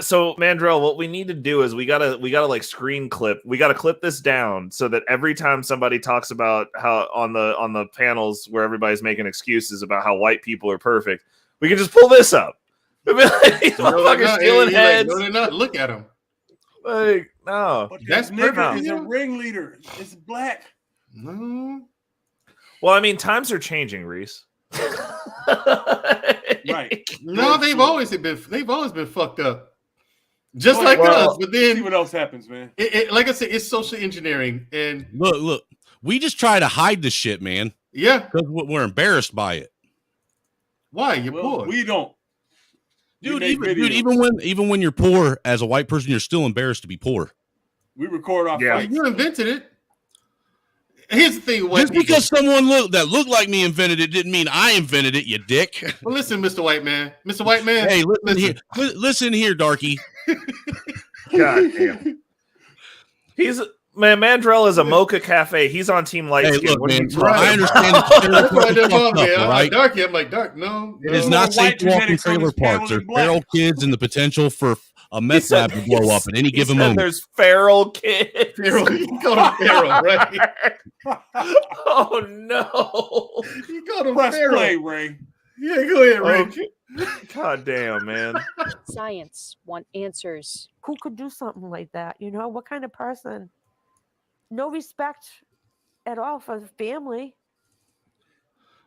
S2: so Mandrell, what we need to do is we gotta like screen clip. We gotta clip this down so that every time somebody talks about how on the panels where everybody's making excuses about how white people are perfect, we can just pull this up. These motherfuckers stealing heads.
S12: No, they're not. Look at them.
S2: Like, no.
S8: But
S12: That's
S8: this nigga
S12: perfect.
S8: is a ringleader. It's black.
S12: No.
S2: Well, I mean, times are changing, Reese.
S8: Right.
S12: No, they've always been fucked up. Just like us. But then
S8: see what else happens, man.
S12: Like I said, it's social engineering. And
S6: look, we just try to hide this shit, man.
S12: Yeah.
S6: Because we're embarrassed by it.
S12: Why? You're poor.
S8: We don't.
S6: Dude, even when you're poor as a white person, you're still embarrassed to be poor.
S8: We record our fights.
S12: You invented it. Here's the thing.
S6: Just because someone that looked like me invented it didn't mean I invented it, you dick.
S12: Well, listen, Mr. White Man. Mr. White Man.
S6: Hey, listen here, darky.
S2: God damn. Mandrell is a mocha cafe. He's on Team Light Skin.
S6: Look,
S2: What are you
S6: man,
S2: talking
S6: I understand
S2: about?
S6: right?
S12: Darky. I'm like, Dark, no.
S6: It is not safe to walk in trailer parks. There's feral kids and the potential for a meth lab to blow up at any given moment.
S2: There's feral kids.
S12: You call them feral, right?
S2: Oh no!
S12: You call them
S8: Press
S12: feral.
S8: play, Ray.
S12: Yeah, go ahead, Ray.
S2: Okay. God damn, man.
S17: Science want answers. Who could do something like that? You know, what kind of person? No respect at all for the family.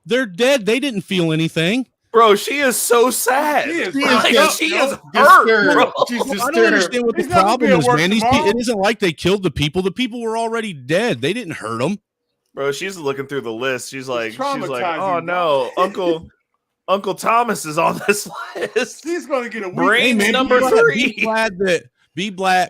S6: They're dead. They didn't feel anything.
S2: Bro, she is so sad.
S8: She is
S2: hurt, bro.
S6: I don't understand what the problem is, man. It isn't like they killed the people. The people were already dead. They didn't hurt them.
S2: Bro, she's looking through the list. She's like,
S8: traumatizing,
S2: oh no, Uncle Thomas is on this list.
S8: He's gonna get a week.
S2: Brains number 3.
S6: Be glad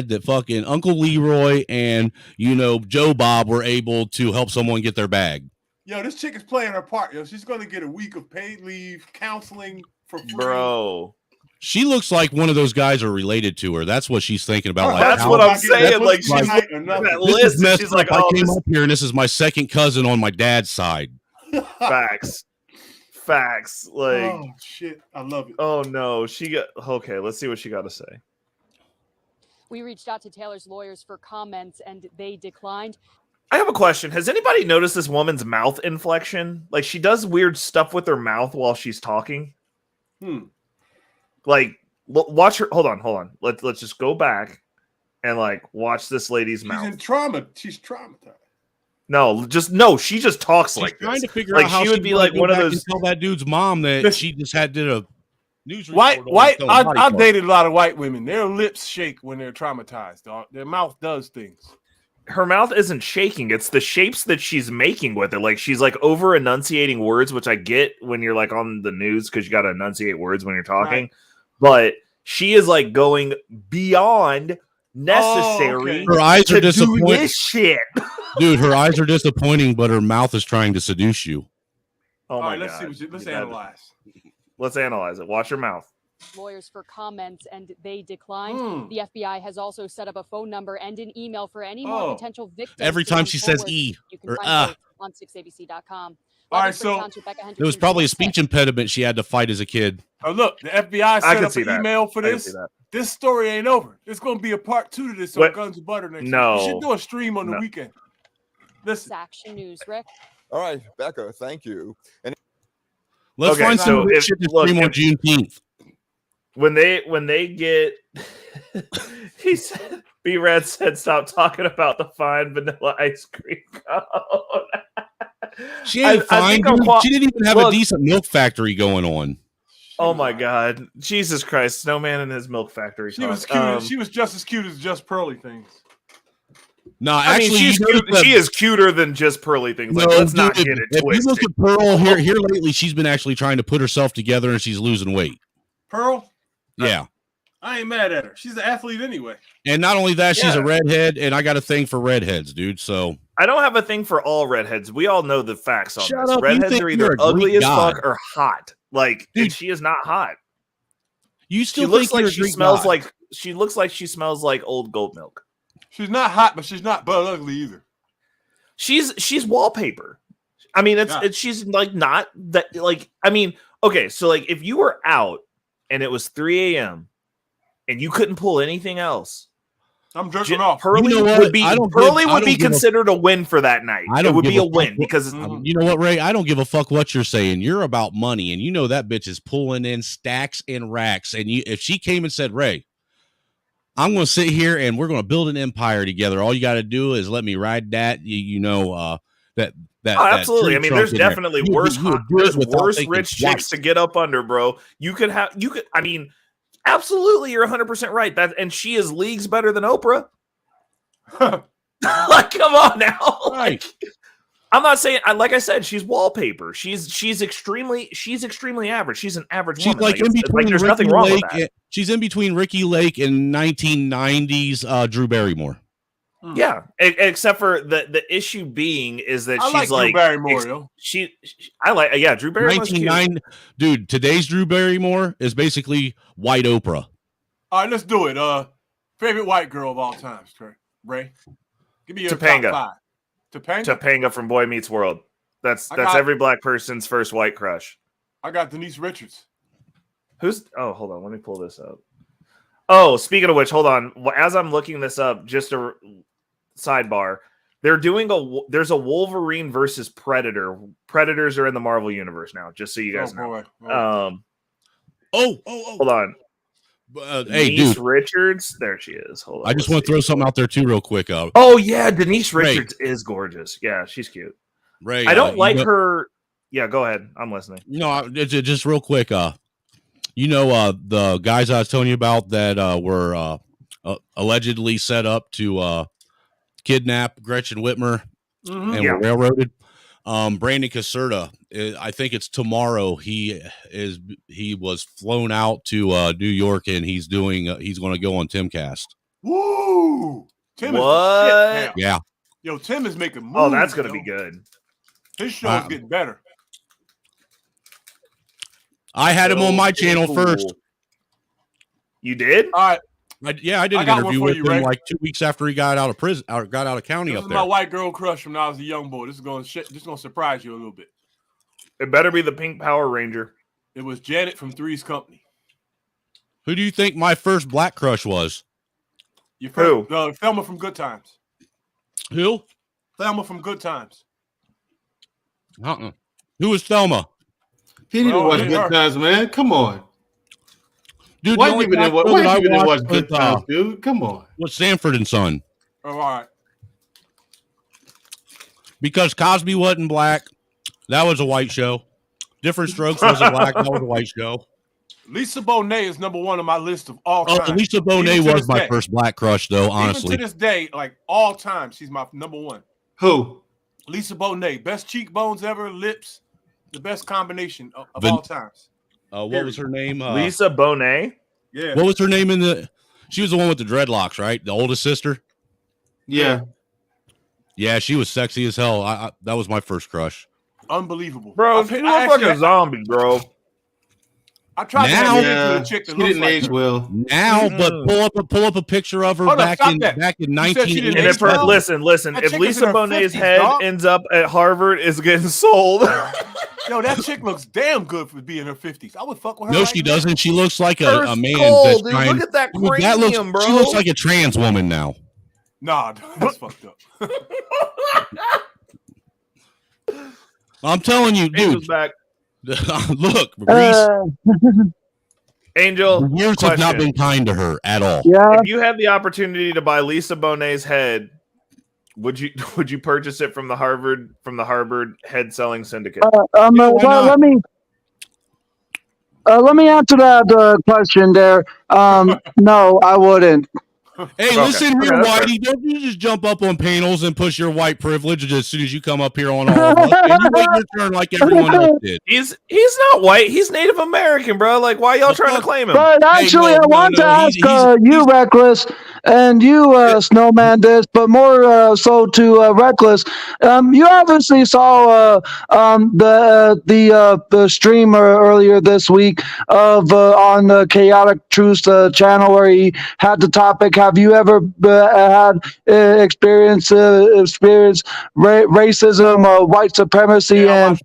S6: that fucking Uncle Leroy and Joe Bob were able to help someone get their bag.
S8: Yo, this chick is playing her part. Yo, she's gonna get a week of paid leave, counseling for free.
S2: Bro.
S6: She looks like one of those guys are related to her. That's what she's thinking about.
S2: That's what I'm saying. Like she's looking at that list. And she's like,
S6: I came up here and this is my second cousin on my dad's side.
S2: Facts. Like,
S8: oh shit, I love it.
S2: Oh no, okay. Let's see what she got to say.
S14: We reached out to Taylor's lawyers for comments and they declined.
S2: I have a question. Has anybody noticed this woman's mouth inflection? Like she does weird stuff with her mouth while she's talking. Like watch her. Hold on. Let's just go back and like watch this lady's mouth.
S8: She's in trauma. She's traumatized.
S2: No, she just talks like
S6: trying
S2: this.
S6: to figure out how
S2: she would be like one of those.
S6: Tell that dude's mom that she just did a news report.
S8: I've dated a lot of white women. Their lips shake when they're traumatized. Their mouth does things.
S2: Her mouth isn't shaking. It's the shapes that she's making with it. Like she's like over enunciating words, which I get when you're like on the news because you got to enunciate words when you're talking. Right. But she is like going beyond necessary.
S6: Her eyes are disappointing.
S2: This shit.
S6: Dude, her eyes are disappointing, but her mouth is trying to seduce you.
S2: Oh my
S8: let's
S2: God.
S8: Let's analyze.
S2: Let's analyze it. Watch her mouth.
S14: Lawyers for comments and they declined. The FBI has also set up a phone number and an email for any more potential victims.
S6: Every time she says E
S14: you can
S6: or
S14: find on 6abc.com.
S8: All right, so
S6: it was probably a speech impediment she had to fight as a kid.
S8: Oh, look, the FBI set up an email for this. This story ain't over. There's going to be a part 2 to this on Guns and Butter next week. We should do a stream on the weekend. Listen.
S14: Action News, Rick.
S18: All right, Becca, thank you. And
S6: Let's find some shit to stream on Juneteenth.
S2: When they get, he said, B-Rad said, stop talking about the fine vanilla ice cream cone.
S6: She ain't fine, dude. She didn't even have a decent milk factory going on.
S2: Oh my God, Jesus Christ! Snowman and his milk factory.
S8: She was cute. She was just as cute as just Pearly Things.
S6: No,
S2: I mean,
S6: actually,
S2: she is cuter than just Pearly Things. Like, let's not get it
S6: if
S2: twisted.
S6: you look at Pearl here lately, she's been actually trying to put herself together, and she's losing weight.
S8: Pearl?
S6: Yeah.
S8: I ain't mad at her. She's an athlete anyway.
S6: And not only that, she's
S2: Yeah.
S6: a redhead, and I got a thing for redheads, dude. So
S2: I don't have a thing for all redheads. We all know the facts on
S6: Shut
S2: this.
S6: up, you
S2: Redheads
S6: think
S2: are
S6: you're
S2: either
S6: a
S2: ugly
S6: Greek
S2: as
S6: god.
S2: fuck or hot. Like, and she is not hot.
S6: You still
S2: She looks
S6: think
S2: like
S6: you're a
S2: she
S6: Greek
S2: smells
S6: god.
S2: like she looks like she smells like old goat milk.
S8: She's not hot, but she's not butt ugly either.
S2: She's wallpaper. I mean, it's she's like not that like I mean, okay, so like if you were out and it was 3 a.m. and you couldn't pull anything else,
S8: I'm jerking off.
S2: Pearly
S6: You know what?
S2: would be
S6: I don't
S2: Pearly
S6: give- I
S2: would be
S6: don't give a-
S2: considered a win for that night.
S6: I
S2: It
S6: don't
S2: would
S6: give
S2: be a
S6: fuck
S2: win
S6: what-
S2: because
S6: you know what, Ray? I don't give a fuck what you're saying. You're about money, and you know that bitch is pulling in stacks and racks. And if she came and said, "Ray, I'm going to sit here and we're going to build an empire together. All you got to do is let me ride that." That
S2: absolutely.
S6: tree
S2: I mean,
S6: trunk
S2: there's
S6: in there.
S2: definitely
S6: You-
S2: worse
S6: you would do it
S2: there's
S6: without
S2: worse
S6: thinking
S2: rich
S6: twice.
S2: chicks to get up under, bro. You could I mean, absolutely, you're 100% right. That and she is leagues better than Oprah. Like, come on now. Like, I'm not saying like I said, she's wallpaper. She's extremely average. She's an average
S6: She's
S2: woman.
S6: like in
S2: it's-
S6: between.
S2: there's
S6: Ricky
S2: nothing wrong
S6: Lake.
S2: with that.
S6: She's in between Ricky Lake and 1990s Drew Barrymore.
S2: Yeah, except for the issue being is that
S8: I
S2: she's
S8: like Drew Barrymore, yo.
S2: I like Drew Barrymore's cute.
S6: 1990, dude. Today's Drew Barrymore is basically white Oprah.
S8: All right, let's do it. Favorite white girl of all time, Ray. Give me your
S2: Topanga.
S8: top 5. Topanga?
S2: Topanga from Boy Meets World. That's
S8: got-
S2: every black person's first white crush.
S8: I got Denise Richards.
S2: Hold on, let me pull this up. Oh, speaking of which, hold on. As I'm looking this up, just a sidebar. There's a Wolverine versus Predator. Predators are in the Marvel universe now, just so you guys know. Hold on.
S6: Hey,
S2: Denise
S6: dude.
S2: Richards, there she is. Hold on.
S6: I just want to throw something out there too, real quick.
S2: Oh yeah, Denise
S6: Ray.
S2: Richards is gorgeous. Yeah, she's cute.
S6: Ray,
S2: I don't like
S6: you know-
S2: her. Yeah, go ahead. I'm listening.
S6: No, just real quick. The guys I was telling you about that were allegedly set up to kidnap Gretchen Whitmer and were railroaded. Brandon Caserta, I think it's tomorrow. He was flown out to New York, and he's going to go on Timcast.
S8: Woo! Tim
S2: What?
S8: is the shit now.
S6: Yeah.
S8: Yo, Tim is making moves.
S2: Oh, that's gonna
S8: yo.
S2: be good.
S8: His show's getting better.
S6: I had him on my channel first.
S2: You did?
S8: All right.
S6: I did
S8: I
S6: an
S8: got one
S6: interview
S8: for
S6: with
S8: you,
S6: him
S8: Ray.
S6: like 2 weeks after he got out of prison, or got out of county
S8: This
S6: up
S8: is
S6: there.
S8: my white girl crush from when I was a young boy. This is gonna surprise you a little bit.
S2: It better be the Pink Power Ranger.
S8: It was Janet from Three's Company.
S6: Who do you think my first black crush was?
S8: Your first, Thelma from Good Times.
S6: Who?
S8: Thelma from Good Times.
S6: Who was Thelma?
S12: He didn't watch Good Times, man. Come on.
S6: Dude,
S12: White
S6: the only
S12: people didn't
S6: black
S12: watch,
S6: show that
S12: white
S6: I
S12: people didn't watch
S6: watched
S12: Good
S6: was,
S12: Times, dude. Come on.
S6: Was Sanford and Son.
S8: Oh, all right.
S6: Because Cosby wasn't black. That was a white show. Different Strokes wasn't black. That was a white show.
S8: Lisa Bonet is number one on my list of all
S6: Oh,
S8: time.
S6: Lisa Bonet
S8: Even to
S6: was
S8: this
S6: my
S8: day.
S6: first black crush, though, honestly.
S8: Even to this day, like all time, she's my number one.
S12: Who?
S8: Lisa Bonet. Best cheekbones ever, lips, the best combination of
S6: Vin-
S8: all times.
S6: What was her name?
S2: Lisa Bonet.
S8: Yeah.
S6: What was her name in the... She was the one with the dreadlocks, right? The oldest sister?
S12: Yeah.
S6: Yeah, she was sexy as hell. I that was my first crush.
S8: Unbelievable.
S2: Bro, she looks like a zombie, bro.
S8: I tried
S6: Now-
S8: to get a chick that
S12: She
S8: looks
S12: didn't
S8: like
S12: age
S8: her.
S12: well.
S6: Now, but pull up a picture of her
S8: Hold on,
S6: back
S8: stop
S6: in
S8: that.
S6: back in
S8: You said she
S6: 1980.
S8: didn't
S2: And
S8: age
S2: if her,
S8: well?
S2: listen,
S8: That
S2: if
S8: chick is
S2: Lisa
S8: in her
S2: Bonet's
S8: 50s,
S2: head
S8: dog.
S2: ends up at Harvard, is getting sold.
S8: Yo, that chick looks damn good for being in her 50s. I would fuck with her.
S6: No,
S8: right
S6: she
S8: now.
S6: doesn't. She looks like a
S2: Her
S6: man
S2: skull,
S6: that's
S2: dude.
S6: trying.
S2: Look at that
S6: Dude, that looks,
S2: cranium, bro.
S6: She looks like a trans woman now.
S8: Nah, that's fucked up.
S6: I'm telling you, dude.
S2: Angel's back.
S6: Look, Reese.
S2: Angel,
S6: years have not been kind to her at all.
S11: Yeah.
S2: If you had the opportunity to buy Lisa Bonet's head, would you purchase it from the Harvard head selling syndicate?
S11: Let me answer that question there. No, I wouldn't.
S6: Hey, listen here, Whitey. Don't you just jump up on panels and push your white privilege as soon as you come up here on all of us. And you wait your turn like everyone else did.
S2: He's not white. He's Native American, bro. Like, why y'all trying to claim him?
S11: But actually, I want to ask you, Reckless, and you, Snowman, this, but more so to Reckless. You obviously saw the stream earlier this week of on the Chaotic Truth channel where he had the topic. Have you ever had experience racism, white supremacy, and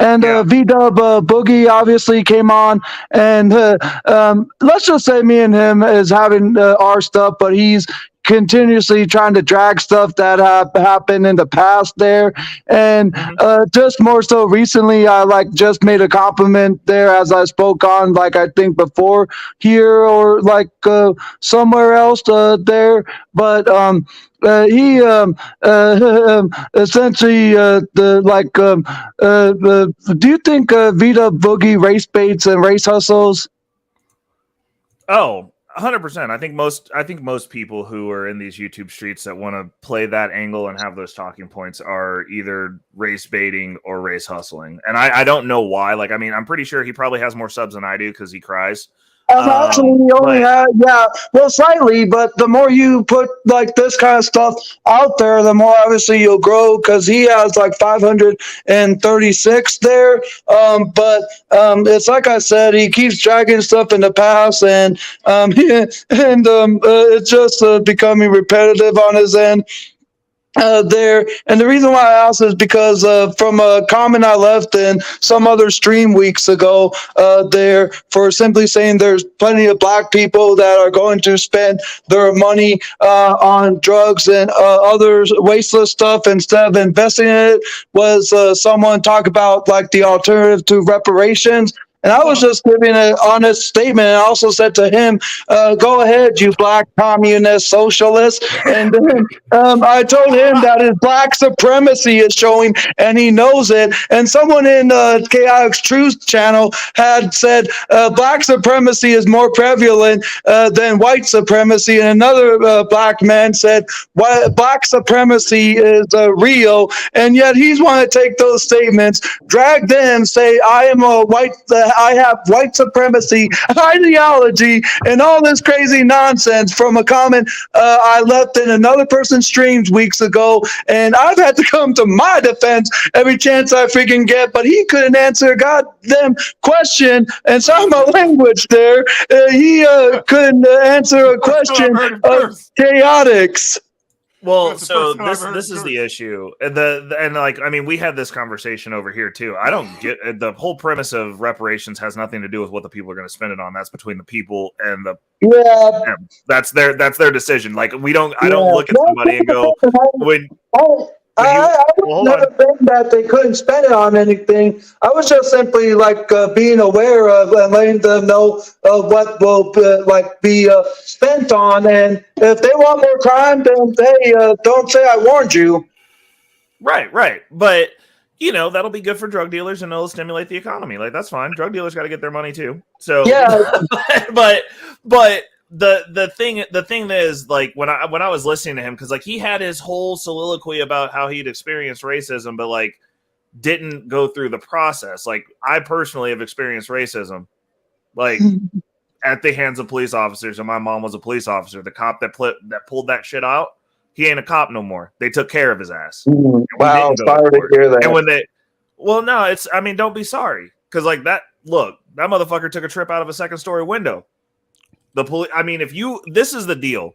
S11: V-Dub Boogie obviously came on, and let's just say me and him is having our stuff, but he's continuously trying to drag stuff that happened in the past there. And just more so recently, I just made a compliment there as I spoke on, I think before here or somewhere else there. But he essentially do you think Vita Boogie race baits and race hustles?
S2: Oh, 100%. I think most people who are in these YouTube streets that want to play that angle and have those talking points are either race baiting or race hustling. And I don't know why. I'm pretty sure he probably has more subs than I do because he cries.
S11: Actually, he only had, slightly, but the more you put this kind of stuff out there, the more obviously you'll grow, because he has 536 there. But it's like I said, he keeps dragging stuff in the past, and it's just becoming repetitive on his end. There, and the reason why I asked is because from a comment I left in some other stream weeks ago there, for simply saying there's plenty of black people that are going to spend their money on drugs and other wasteless stuff instead of investing in it, was someone talk about the alternative to reparations. And I was just giving an honest statement, and I also said to him, go ahead, you black communist socialist. And then I told him that his black supremacy is showing, and he knows it. And someone in Chaotic Truth channel had said black supremacy is more prevalent than white supremacy. And another black man said black supremacy is real. And yet he's want to take those statements, drag them, say, I have white supremacy ideology and all this crazy nonsense from a comment I left in another person's streams weeks ago, and I've had to come to my defense every chance I freaking get, but he couldn't answer a goddamn question, and sorry my language there, he couldn't answer a question of chaotics.
S2: Well, so this is the issue, and we had this conversation over here too. I don't get the whole premise of reparations has nothing to do with what the people are going to spend it on. That's between the people and the that's their decision. I don't look at somebody and go
S11: I was never saying that they couldn't spend it on anything. I was just simply being aware of and letting them know what will be spent on. And if they want more crime, then don't say I warned you.
S2: Right. But that'll be good for drug dealers and it'll stimulate the economy. That's fine. Drug dealers got to get their money too. So but the thing is, when I was listening to him, because he had his whole soliloquy about how he'd experienced racism, but didn't go through the process. I personally have experienced racism, at the hands of police officers, and my mom was a police officer. The cop that pulled that shit out, he ain't a cop no more. They took care of his ass.
S11: Wow, sorry to hear that.
S2: And when don't be sorry, because that motherfucker took a trip out of a second story window. The police. This is the deal.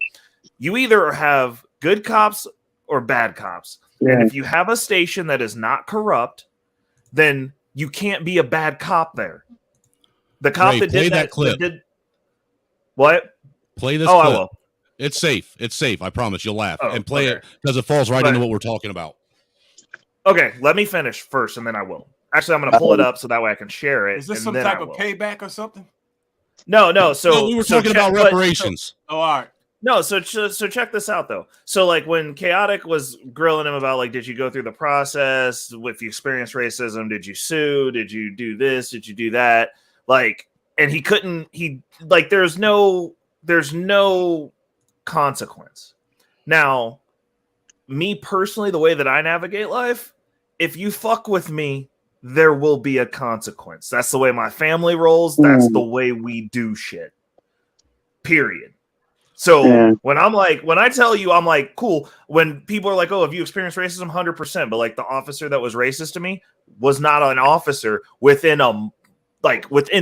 S2: You either have good cops or bad cops. And if you have a station that is not corrupt, then you can't be a bad cop there. The cop that did that clip. What?
S6: Play this clip. I will. It's safe. I promise. You'll laugh. And play it because it falls right into what we're talking about.
S2: Okay, let me finish first, and then I will. Actually, I'm going to pull it up so that way I can share it.
S8: Is this
S2: and
S8: some
S2: then
S8: type
S2: I
S8: of
S2: will.
S8: payback or something?
S2: No. So
S6: we were talking about reparations.
S8: Oh, all right.
S2: No, so check this out though. So like when Chaotic was grilling him about like, did you go through the process? If you experienced racism, did you sue? Did you do this? Did you do that? Like, and he couldn't. He like there's no consequence. Now, me personally, the way that I navigate life, if you fuck with me, there will be a consequence. That's the way my family rolls. That's the way we do shit. Period. So when I tell you, I'm like, cool. When people are like, oh, have you experienced racism? 100%. But like the officer that was racist to me was not an officer within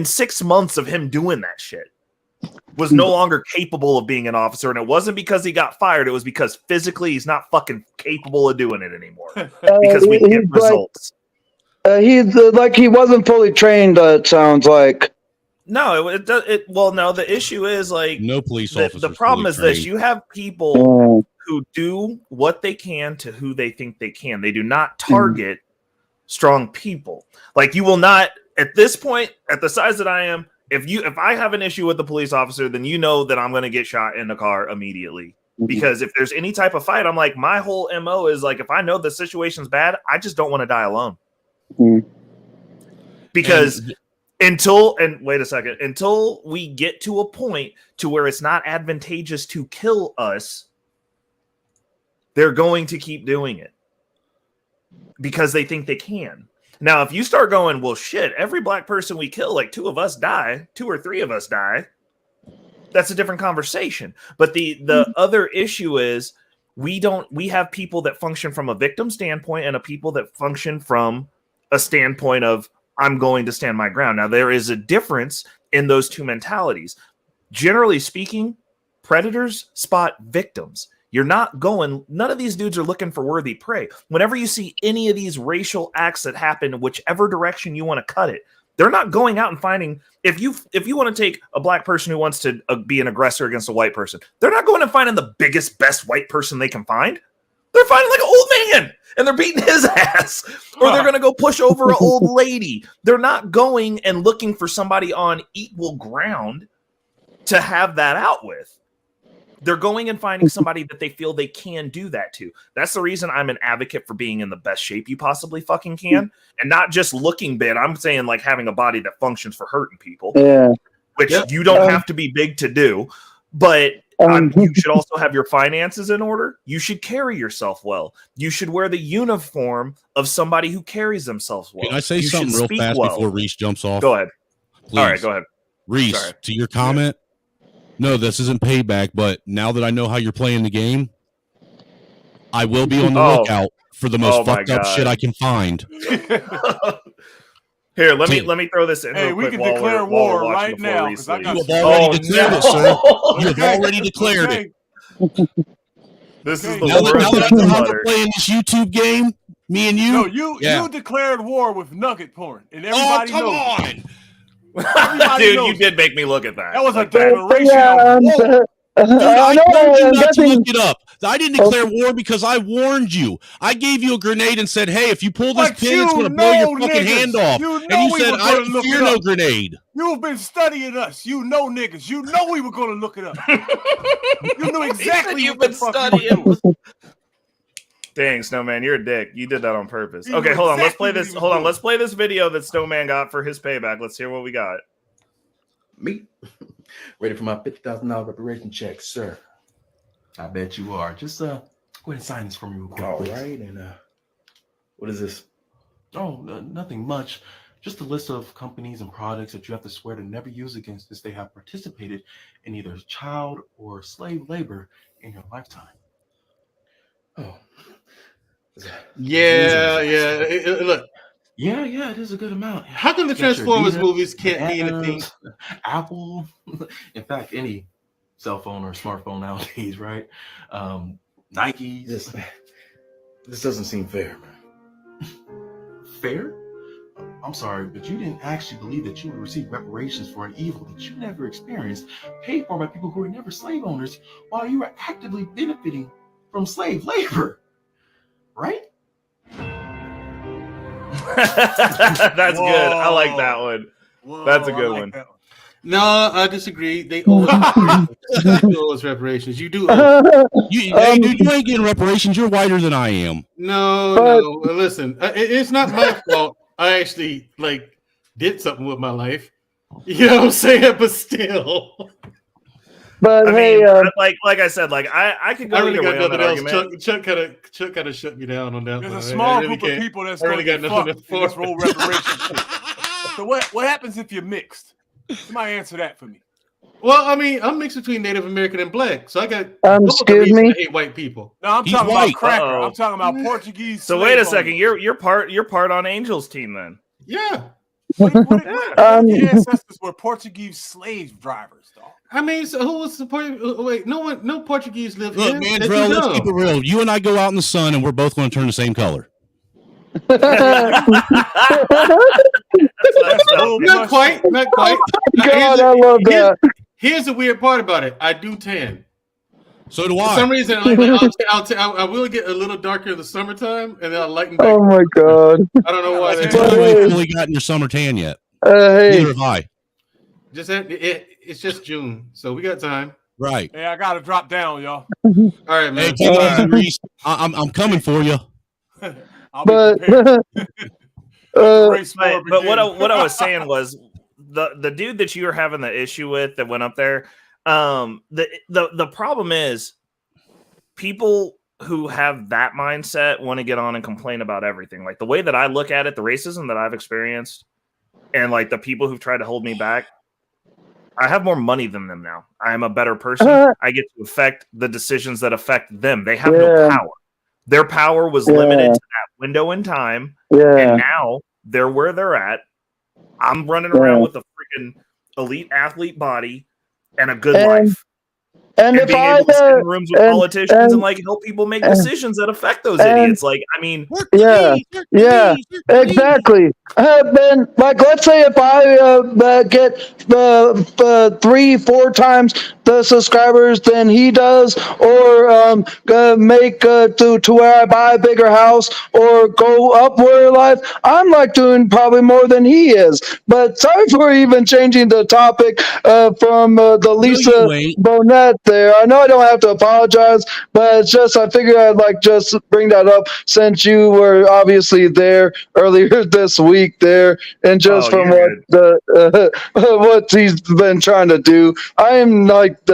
S2: 6 months of him doing that shit. Was no longer capable of being an officer. And it wasn't because he got fired. It was because physically he's not fucking capable of doing it anymore. Because we get results.
S11: He wasn't fully trained, it sounds like.
S2: No, no, the issue is like
S6: no police officers.
S2: The problem is this: you have people who do what they can to who they think they can. They do not target strong people. Like you will not at this point, at the size that I am, if I have an issue with the police officer, then you know that I'm going to get shot in the car immediately. Because if there's any type of fight, I'm like, my whole MO is like, if I know the situation's bad, I just don't want to die alone. Because until we get to a point to where it's not advantageous to kill us, they're going to keep doing it because they think they can. Now, if you start going, well, shit, every black person we kill, like 2 or 3 of us die, that's a different conversation. But the other issue is we have people that function from a victim standpoint and a people that function from a standpoint of I'm going to stand my ground. Now, there is a difference in those two mentalities. Generally speaking, predators spot victims. None of these dudes are looking for worthy prey. Whenever you see any of these racial acts that happen, whichever direction you want to cut it, they're not going out and finding, if you want to take a black person who wants to be an aggressor against a white person, they're not going and finding the biggest, best white person they can find. They're finding like an old man and they're beating his ass, or they're going to go push over an old lady. They're not going and looking for somebody on equal ground to have that out with. They're going and finding somebody that they feel they can do that to. That's the reason I'm an advocate for being in the best shape you possibly fucking can. And not just looking big. I'm saying like having a body that functions for hurting people.
S11: Yeah.
S2: Which you don't have to be big to do. But you should also have your finances in order. You should carry yourself well. You should wear the uniform of somebody who carries themselves well.
S6: Can I say something real fast before Reese jumps off?
S2: Go ahead.
S6: Please.
S2: All right, go ahead.
S6: Reese,
S2: Sorry.
S6: to your comment, no, this isn't payback, but now that I know how you're playing the game, I will be on the lookout for the most fucked up shit I can find.
S2: Here, let me throw this in.
S8: Hey, we can declare war right now.
S6: You have already declared it, sir. You have already declared it.
S2: This is the
S6: now
S2: war
S6: that I know how to play in this YouTube game, me and you.
S8: No, you declared war with nugget porn, and everybody knows.
S6: Come on.
S2: Dude, you did make me look at that.
S8: That was a declaration of war.
S6: Dude, I told you not to look it up. I didn't declare war because I warned you. I gave you a grenade and said, hey, if you pull this pin, it's going to blow your fucking hand off. And you said, I don't fear no grenade.
S8: You've been studying us. You know niggas. You know we were going to look it up. You knew exactly
S2: you've been studying. Dang, Snowman, you're a dick. You did that on purpose. Okay, hold on. Let's play this. Hold on. Let's play this video that Snowman got for his payback. Let's hear what we got.
S19: Me? Ready for my $50,000 reparation check, sir? I bet you are. Just go ahead and sign this for me real quick. All right. And what is this? Oh, nothing much. Just a list of companies and products that you have to swear to never use against us. They have participated in either child or slave labor in your lifetime. Oh.
S12: Yeah. Look.
S19: Yeah, it is a good amount.
S12: How come the Transformers movies can't be anything?
S19: Apple, in fact, any cell phone or smartphone nowadays, right? Nike. This doesn't seem fair, man. Fair? I'm sorry, but you didn't actually believe that you would receive reparations for an evil that you never experienced, paid for by people who were never slave owners, while you were actively benefiting from slave labor, right?
S2: That's good. I like that one. That's a good one.
S12: No, I disagree. They owe us reparations. They do owe us reparations. You do owe.
S6: Hey, dude, you ain't getting reparations. You're whiter than I am.
S12: No. Listen, it's not my fault. I actually did something with my life. You know what I'm saying? But still.
S11: But
S2: like I said, I could go
S12: I really
S2: either
S12: got
S2: way on
S12: nothing
S2: that
S12: else.
S2: argument.
S12: Chuck kind of shut me down on that.
S8: There's
S12: one.
S8: a small
S12: really
S8: group of
S12: can't.
S8: people that's
S12: I really
S8: going to
S12: got
S8: get
S12: nothing
S8: fucked in this whole reparations shit. So what happens if you're mixed? Somebody answer that for me.
S12: Well, I mean, I'm mixed between Native American and black, so I got
S11: excuse me?
S12: I hate white people.
S8: No, I'm talking about cracker. I'm talking about Portuguese.
S2: So wait a second. You're part on Angel's team then.
S12: Yeah.
S8: What if your ancestors were Portuguese slave drivers, dog?
S12: I mean, so who was supporting? Wait, no Portuguese live
S6: Look,
S12: here.
S6: man,
S12: They
S6: Drell,
S12: do
S6: let's
S12: know.
S6: keep it real. You and I go out in the sun, and we're both going to turn the same color.
S12: Not quite.
S11: God, I love that.
S12: Here's the weird part about it. I do tan.
S6: So do
S12: For
S6: I.
S12: some reason, I will get a little darker in the summertime, and then I'll lighten back.
S11: Oh my God.
S12: I don't know why.
S6: You ain't fully gotten your summer tan yet.
S11: Hey.
S6: Neither have I.
S12: It's just June, so we got time.
S6: Right.
S8: Hey, I gotta drop down, y'all.
S12: All right, man.
S6: Hey, take it easy, Reese. I'm coming for you.
S8: I'll be prepared.
S2: But what I was saying was the dude that you were having the issue with that went up there. The problem is people who have that mindset want to get on and complain about everything. Like the way that I look at it, the racism that I've experienced, and like the people who've tried to hold me back. I have more money than them now. I am a better person. I get to affect the decisions that affect them. They have no power. Their power was limited to that window in time. And now they're where they're at. I'm running around with a freaking elite athlete body and a good life.
S11: And if
S2: being
S11: I
S2: able to sit in rooms with politicians and like help people make decisions that affect those idiots. Like, I mean,
S11: exactly. Ben, like, let's say if I get 3-4 times the subscribers than he does, or make to where I buy a bigger house or go upward in life, I'm like doing probably more than he is. But sorry for even changing the topic from the Lisa Bonet there. I know I don't have to apologize, but it's just I figured I'd like just bring that up since you were obviously there earlier this week there, and just from what what he's been trying to do. I am like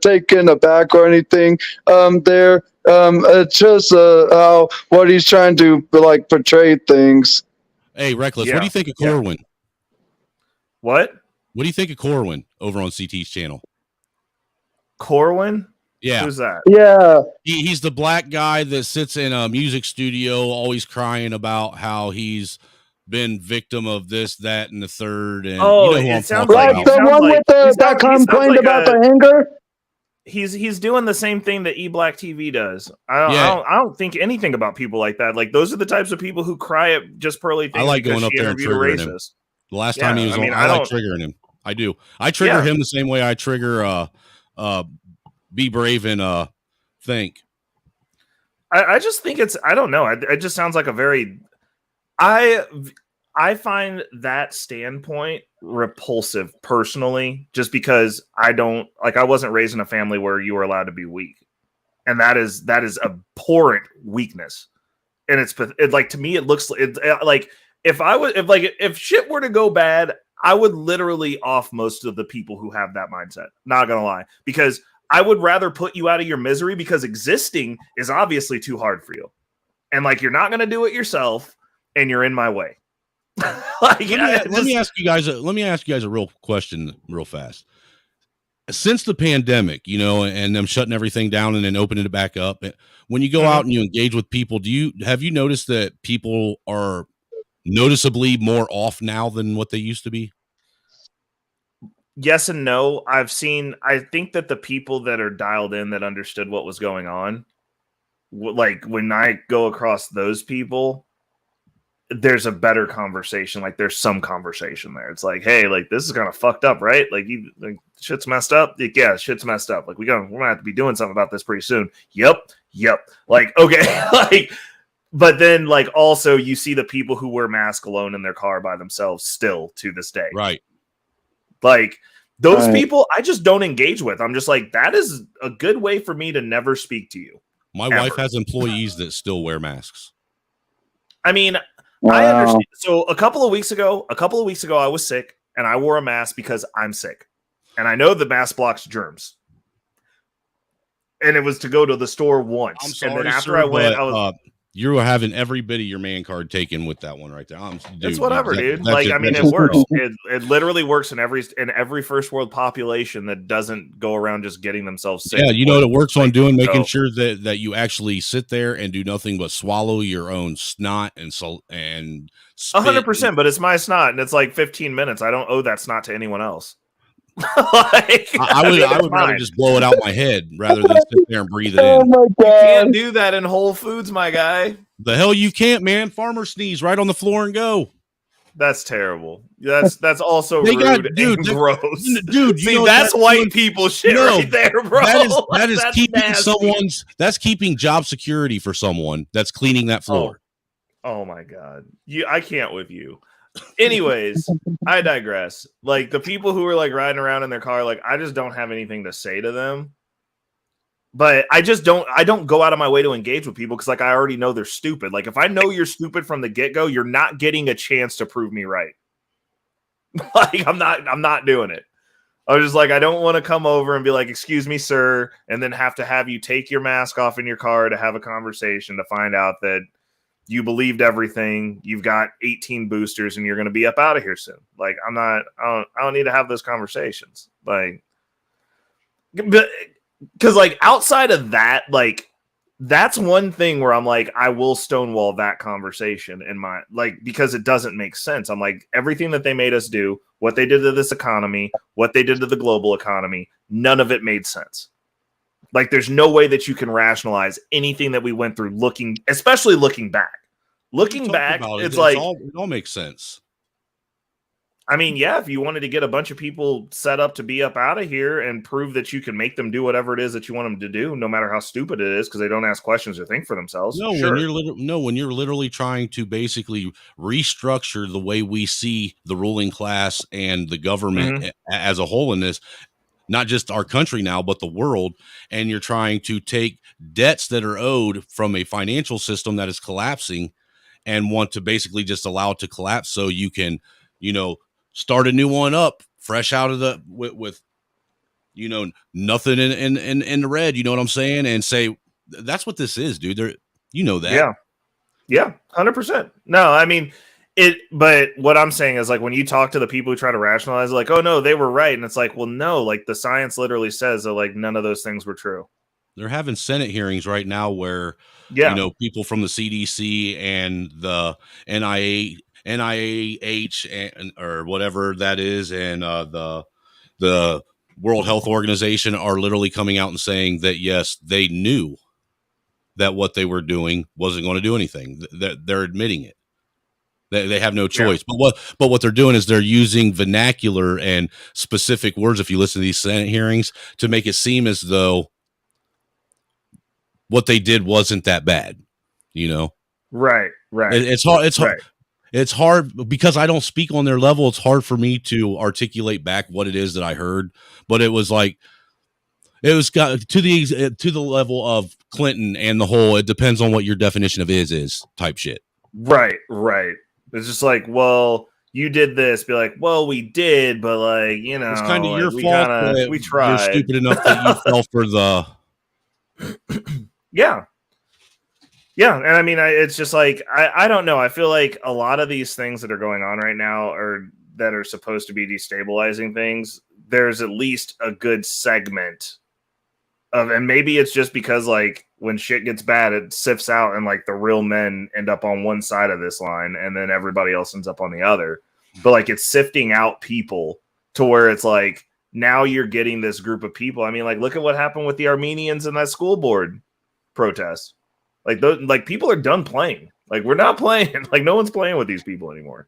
S11: taken aback or anything there. It's just how what he's trying to like portray things.
S6: Hey, Reckless, what do you think of Corwin?
S2: What
S6: do you think of Corwin over on CT's channel?
S2: Corwin?
S6: Yeah.
S2: Who's that?
S11: Yeah.
S6: He's the black guy that sits in a music studio always crying about how he's been victim of this, that, and the third. And you know who I'm talking about.
S11: Like the one with that complained about the hanger?
S2: He's doing the same thing that eBlack TV does. I don't think anything about people like that. Like those are the types of people who cry at just pearly things.
S6: I like
S2: because
S6: going up
S2: she
S6: there and
S2: interviewed a
S6: triggering him.
S2: racist.
S6: The last time he was on, I like triggering him. I do. I trigger him the same way I trigger Be Brave and Think.
S2: I just think it's, I don't know. It just sounds like a very, I find that standpoint repulsive personally, just because I wasn't raised in a family where you were allowed to be weak. And that is abhorrent weakness. And it's like, to me, it looks like if shit were to go bad, I would literally off most of the people who have that mindset. Not gonna lie, because I would rather put you out of your misery, because existing is obviously too hard for you. And like, you're not going to do it yourself, and you're in my way.
S6: Let me ask you guys a real question real fast. Since the pandemic, and them shutting everything down and then opening it back up, when you go out and you engage with people, have you noticed that people are noticeably more off now than what they used to be?
S2: Yes and no. I think that the people that are dialed in that understood what was going on, like when I go across those people, there's a better conversation. Like there's some conversation there. It's like, hey, like this is kind of fucked up, right? Like shit's messed up. Like, yeah, shit's messed up. Like we're gonna have to be doing something about this pretty soon. Yep. Like, okay. But then, like, also you see the people who wear masks alone in their car by themselves still to this day.
S6: Right.
S2: Like, those
S11: Right.
S2: people I just don't engage with. I'm just like, that is a good way for me to never speak to you.
S6: My wife has employees that still wear masks.
S2: I mean, I
S11: Wow.
S2: understand. So a couple of weeks ago, I was sick and I wore a mask because I'm sick. And I know the mask blocks germs. And it was to go to the store once.
S6: I'm sorry,
S2: and then after
S6: sir,
S2: I went,
S6: but,
S2: I was
S6: you were having every bit of your man card taken with that one right there.
S2: it's whatever, dude. Like, I mean, it works. It literally works in every first world population that doesn't go around just getting themselves sick.
S6: Yeah, you know what it works on doing, making
S2: so-
S6: sure that you actually sit there and do nothing but swallow your own snot and spit.
S2: 100%, but it's my snot, and it's like 15 minutes. I don't owe that snot to anyone else.
S6: I would rather just blow it out my head rather than sit there and breathe it
S11: Oh
S6: in.
S11: my
S2: You
S11: god.
S2: can't do that in Whole Foods, my guy.
S6: The hell you can't, man. Farmer sneeze right on the floor and go.
S2: That's terrible. That's also
S6: They got-
S2: rude
S6: dude,
S2: and
S6: that-
S2: gross.
S6: Dude, you
S2: See,
S6: know
S2: that's
S6: what
S2: white
S6: doing?
S2: people shit
S6: No,
S2: right there, bro.
S6: That is
S2: That's
S6: keeping
S2: nasty.
S6: that's keeping job security for someone that's cleaning that floor.
S2: Oh my god. I can't with you. Anyways, I digress. Like, the people who are like riding around in their car, like, I just don't have anything to say to them. But I don't go out of my way to engage with people because, like, I already know they're stupid. Like, if I know you're stupid from the get-go, you're not getting a chance to prove me right. Like, I'm not doing it. I was just like, I don't want to come over and be like, excuse me, sir, and then have you take your mask off in your car to have a conversation to find out that you believed everything. You've got 18 boosters and you're going to be up out of here soon. Like, I don't need to have those conversations. Like, because, like, outside of that, like, that's one thing where I'm like, I will stonewall that conversation in my, like, because it doesn't make sense. I'm like, everything that they made us do, what they did to this economy, what they did to the global economy, none of it made sense. Like, there's no way that you can rationalize anything that we went through, especially looking back. Looking back, it's like,
S6: it all makes sense.
S2: I mean, yeah, if you wanted to get a bunch of people set up to be up out of here and prove that you can make them do whatever it is that you want them to do, no matter how stupid it is, because they don't ask questions or think for themselves.
S6: No,
S2: sure.
S6: when you're literally trying to basically restructure the way we see the ruling class and the government as a whole in this, not just our country now, but the world, and you're trying to take debts that are owed from a financial system that is collapsing and want to basically just allow it to collapse so you can, start a new one up fresh out of the with nothing in the red, you know what I'm saying, and say that's what this is, dude. That
S2: Yeah, 100%. No, I mean it, but what I'm saying is, like, when you talk to the people who try to rationalize, like, oh no, they were right, and it's like, well, no, like, the science literally says that, like, none of those things were true.
S6: They're having Senate hearings right now where people from the CDC and the NIH or whatever that is, and the World Health Organization are literally coming out and saying that yes, they knew that what they were doing wasn't going to do anything. They're admitting it. They have no choice. Yeah. But what they're doing is they're using vernacular and specific words, if you listen to these Senate hearings, to make it seem as though what they did wasn't that bad,
S2: Right.
S6: It's hard. It's hard because I don't speak on their level. It's hard for me to articulate back what it is that I heard, but it was like, it was got to the level of Clinton and the whole, it depends on what your definition of is type shit.
S2: Right. It's just like, well, you did this. Be like, well, we did, but, like,
S6: it's kind of
S2: like,
S6: your fault.
S2: We tried.
S6: You're stupid enough that you fell for the.
S2: Yeah. And I mean, it's just like, I don't know. I feel like a lot of these things that are going on right now that are supposed to be destabilizing things, there's at least a good segment of, and maybe it's just because, like, when shit gets bad, it sifts out and, like, the real men end up on one side of this line and then everybody else ends up on the other. But, like, it's sifting out people to where it's like, now you're getting this group of people. I mean, like, look at what happened with the Armenians in that school board protest. Like, people are done playing. Like, we're not playing. Like, no one's playing with these people anymore.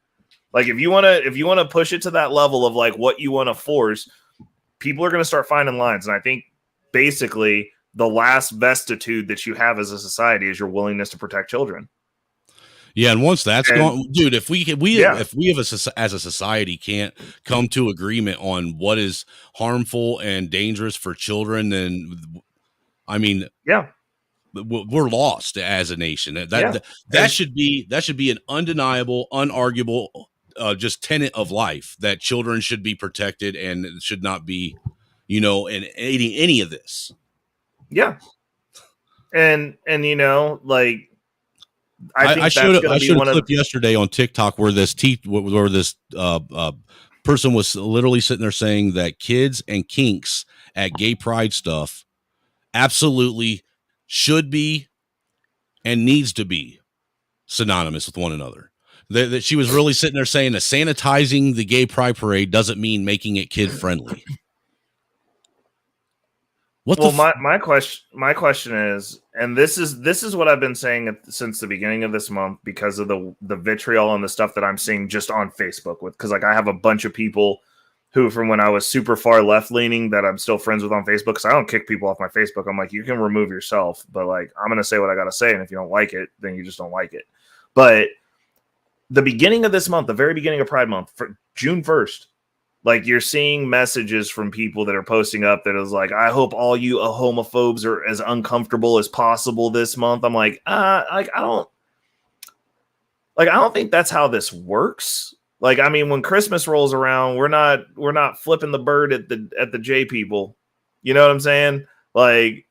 S2: Like, if you want to push it to that level of, like, what you want to force, people are going to start finding lines. And I think basically the last vestitude that you have as a society is your willingness to protect children.
S6: Yeah, and once that's gone, dude, if we
S2: Yeah.
S6: as a society can't come to agreement on what is harmful and dangerous for children, then I mean,
S2: yeah,
S6: we're lost as a nation. That
S2: And-
S6: should be an undeniable, unarguable, just tenet of life that children should be protected and should not be, in aiding any of this.
S2: Yeah, and you know, like
S6: I
S2: think that's going to be
S6: showed a
S2: one
S6: clip
S2: of
S6: yesterday on TikTok where this person was literally sitting there saying that kids and kinks at gay pride stuff absolutely should be and needs to be synonymous with one another. That she was really sitting there saying that sanitizing the gay pride parade doesn't mean making it kid friendly.
S2: my question is, and this is what I've been saying since the beginning of this month because of the vitriol and the stuff that I'm seeing just on Facebook because like I have a bunch of people who from when I was super far left leaning that I'm still friends with on Facebook because I don't kick people off my Facebook. I'm like, you can remove yourself, but like I'm gonna say what I gotta say, and if you don't like it, then you just don't like it. But the beginning of this month, the very beginning of Pride Month, for June 1st. Like you're seeing messages from people that are posting up that is like, I hope all you homophobes are as uncomfortable as possible this month. I'm like, I don't think that's how this works. Like, I mean, when Christmas rolls around, we're not flipping the bird at the J people. You know what I'm saying? Like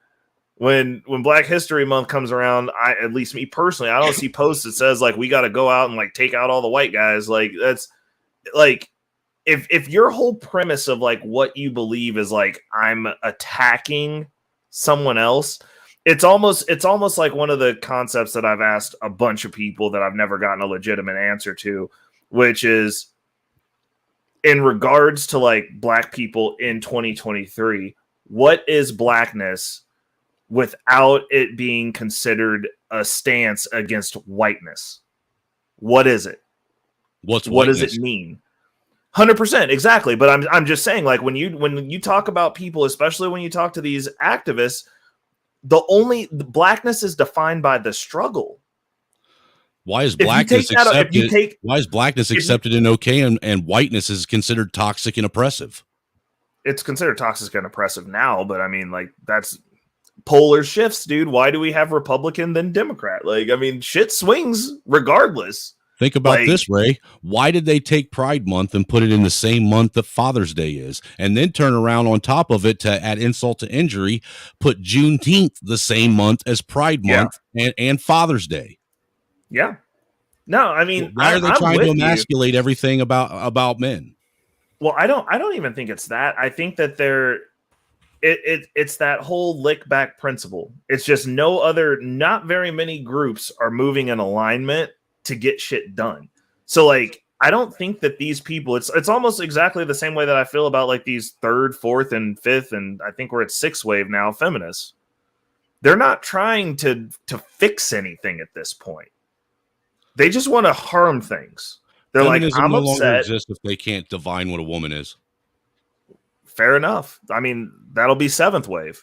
S2: when Black History Month comes around, at least me personally, I don't see posts that says like we got to go out and like take out all the white guys. Like that's like. If your whole premise of like what you believe is like I'm attacking someone else, it's almost like one of the concepts that I've asked a bunch of people that I've never gotten a legitimate answer to, which is in regards to like Black people in 2023, what is Blackness without it being considered a stance against whiteness? What is it?
S6: What
S2: does it mean? 100%, exactly. But I'm just saying, like when you talk about people, especially when you talk to these activists, the Blackness is defined by the struggle.
S6: Why is blackness accepted and okay, and whiteness is considered toxic and oppressive?
S2: It's considered toxic and oppressive now, but I mean, like that's polar shifts, dude. Why do we have Republican then Democrat? Like, I mean, shit swings regardless.
S6: Think about this, Ray. Why did they take Pride Month and put it in the same month that Father's Day is, and then turn around on top of it to add insult to injury, put Juneteenth the same month as Pride Month and Father's Day?
S2: Yeah. No, I mean,
S6: why are they trying to emasculate everything about men?
S2: Well, I don't even think it's that. I think that it's that whole lick back principle. It's just not very many groups are moving in alignment to get shit done. So like, I don't think that these people, it's almost exactly the same way that I feel about like these 3rd, 4th, and 5th, and I think we're at 6th wave now, feminists. They're not trying to fix anything at this point. They just want to harm things. They're
S6: Feminism
S2: like, I'm
S6: no
S2: upset.
S6: longer exists if they can't define what a woman is.
S2: Fair enough. I mean, that'll be 7th wave.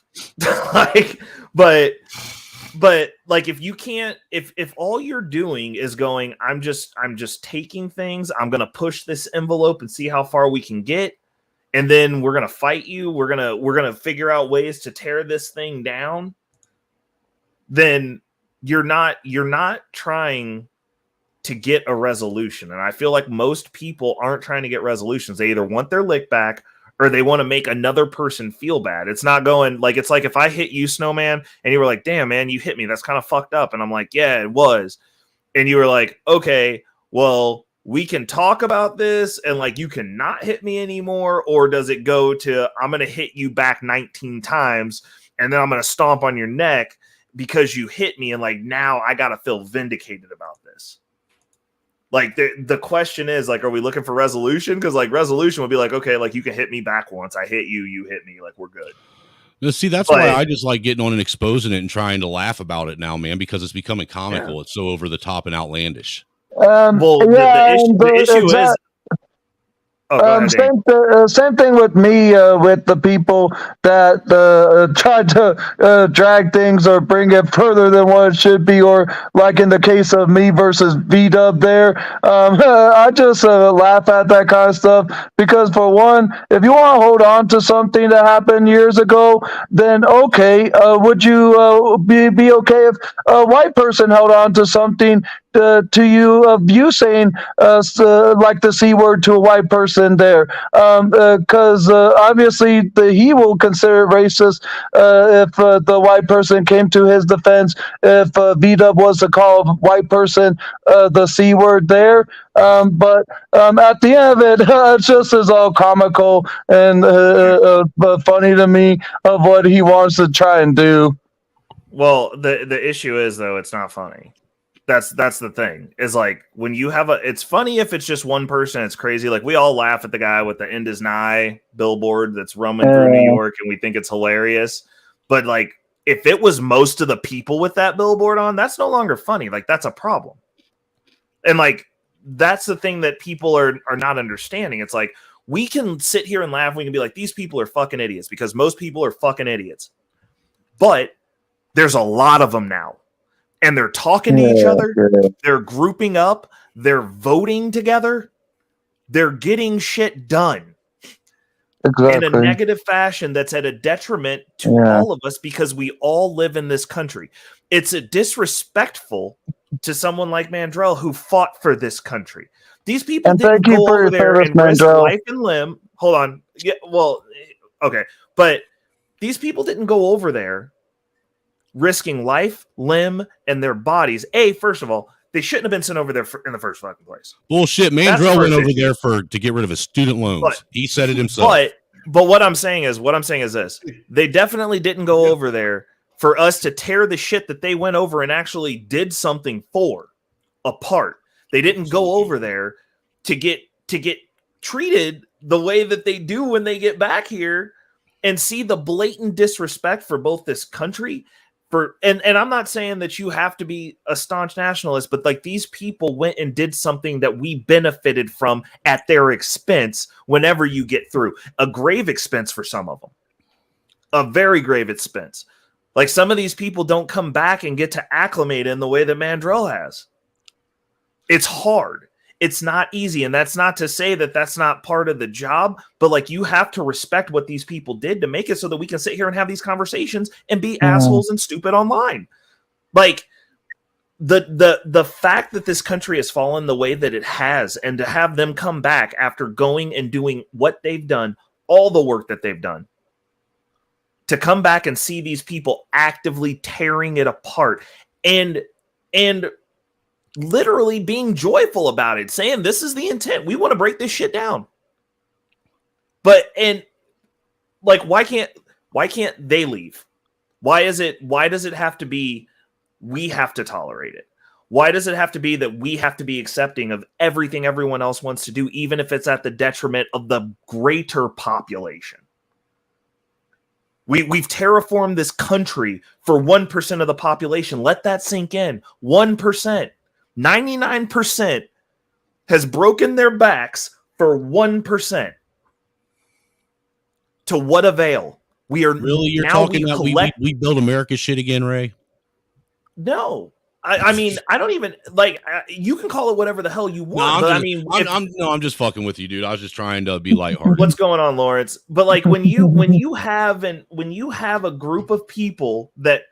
S2: But like if you can't, if all you're doing is going, I'm just taking things, I'm gonna push this envelope and see how far we can get, and then we're gonna fight you, we're gonna figure out ways to tear this thing down, then you're not trying to get a resolution. And I feel like most people aren't trying to get resolutions. They either want their lick back or they want to make another person feel bad. It's not going like, it's like if I hit you, Snowman, and you were like, damn, man, you hit me. That's kind of fucked up. And I'm like, yeah, it was. And you were like, okay, well, we can talk about this and like, you can not hit me anymore. Or does it go to, I'm going to hit you back 19 times and then I'm going to stomp on your neck because you hit me. And like, now I got to feel vindicated about this. Like the question is like, are we looking for resolution? Because like resolution would be like, okay, like you can hit me back once. I hit you, you hit me, like we're good.
S6: See, that's why I just like getting on and exposing it and trying to laugh about it now, man, because it's becoming comical. Yeah. It's so over the top and outlandish.
S2: The issue is,
S11: Same thing with me, with the people that tried to drag things or bring it further than what it should be, or like in the case of me versus V-Dub there. I just laugh at that kind of stuff because, for one, if you want to hold on to something that happened years ago, then okay, would you be okay if a white person held on to something to you of you saying like the C word to a white person there? Because obviously he will consider it racist if the white person came to his defense, if V-Dub was to call a white person the C word there. But at the end of it, it's just is all comical and funny to me of what he wants to try and do.
S2: Well, the issue is, though, it's not funny. That's the thing. Is like when you have it's funny if it's just one person. It's crazy. Like we all laugh at the guy with the "End is nigh" billboard that's roaming through New York, and we think it's hilarious. But like, if it was most of the people with that billboard on, that's no longer funny. Like that's a problem. And like that's the thing that people are not understanding. It's like we can sit here and laugh. We can be like, these people are fucking idiots because most people are fucking idiots. But there's a lot of them now. And they're talking to each other. They're grouping up. They're voting together. They're getting shit done in a negative fashion that's at a detriment to all of us because we all live in this country. It's disrespectful to someone like Mandrell who fought for this country. These people didn't go over there and risk life and limb. Hold on. Yeah, well, okay. But these people didn't go over there risking life, limb, and their bodies. First of all, they shouldn't have been sent over there in the first fucking place.
S6: Bullshit. Mandrell went over there to get rid of his student loans. He said it himself.
S2: But what I'm saying is this: they definitely didn't go over there for us to tear the shit that they went over and actually did something for apart. They didn't go over there to get treated the way that they do when they get back here and see the blatant disrespect for both this country. And I'm not saying that you have to be a staunch nationalist, but like these people went and did something that we benefited from at their expense whenever you get through. A grave expense for some of them. A very grave expense. Like some of these people don't come back and get to acclimate in the way that Mandrell has. It's hard. It's not easy. And that's not to say that that's not part of the job, but like you have to respect what these people did to make it so that we can sit here and have these conversations and be assholes and stupid online. Like the fact that this country has fallen the way that it has, and to have them come back after going and doing what they've done, all the work that they've done, to come back and see these people actively tearing it apart and literally being joyful about it, saying this is the intent. We want to break this shit down. Why can't they leave? Why does it have to be we have to tolerate it? Why does it have to be that we have to be accepting of everything everyone else wants to do, even if it's at the detriment of the greater population? We've terraformed this country for 1% of the population. Let that sink in. 1%. 99% has broken their backs for 1%. To what avail? We are
S6: really you're
S2: now
S6: talking about we build America shit again, Ray?
S2: No. I mean, I don't even like. You can call it whatever the hell you want.
S6: I'm just fucking with you, dude. I was just trying to be lighthearted.
S2: What's going on, Lawrence? But like when you have a group of people that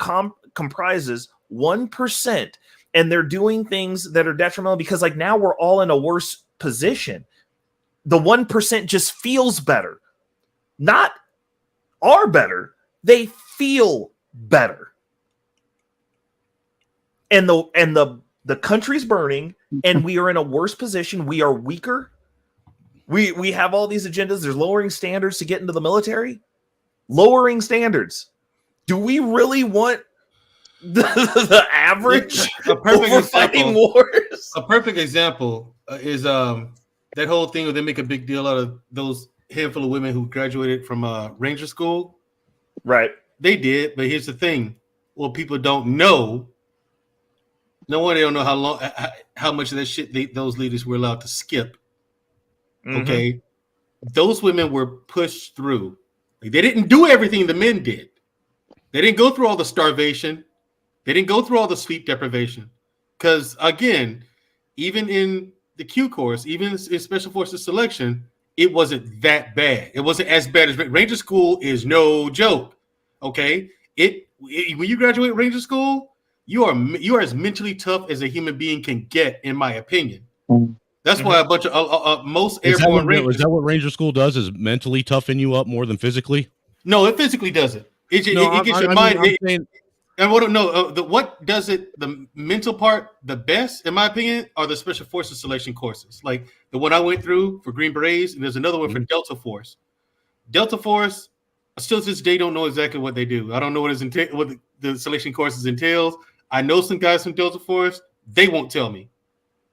S2: comprises 1%, and they're doing things that are detrimental because like now we're all in a worse position. The 1% just feels better, not are better. They feel better. And the country's burning, and we are in a worse position. We are weaker. We have all these agendas. There's lowering standards to get into the military. Lowering standards. Do we really want the average fighting wars?
S12: A perfect example is that whole thing where they make a big deal out of those handful of women who graduated from Ranger School.
S2: Right.
S12: They did, but here's the thing. Well, people don't know. No one, they don't know how much of that shit those leaders were allowed to skip. Mm-hmm. Okay. those women were pushed through. Like, they didn't do everything the men did. They didn't go through all the starvation. They didn't go through all the sleep deprivation. Because again, even in the Q course, even in Special Forces selection, it wasn't that bad. It wasn't as bad as Ranger School is no joke. Okay, when you graduate Ranger School, you are as mentally tough as a human being can get, in my opinion. That's why a bunch of most airborne Rangers.
S6: Is that what Ranger School does? Is mentally toughen you up more than physically?
S12: No, it physically doesn't. It gets your mind. And what does it? The mental part, the best, in my opinion, are the Special Forces selection courses, like the one I went through for Green Berets, and there's another one for Delta Force. Delta Force, I still to this day don't know exactly what they do. I don't know what the selection courses entails. I know some guys from Delta Force. They won't tell me.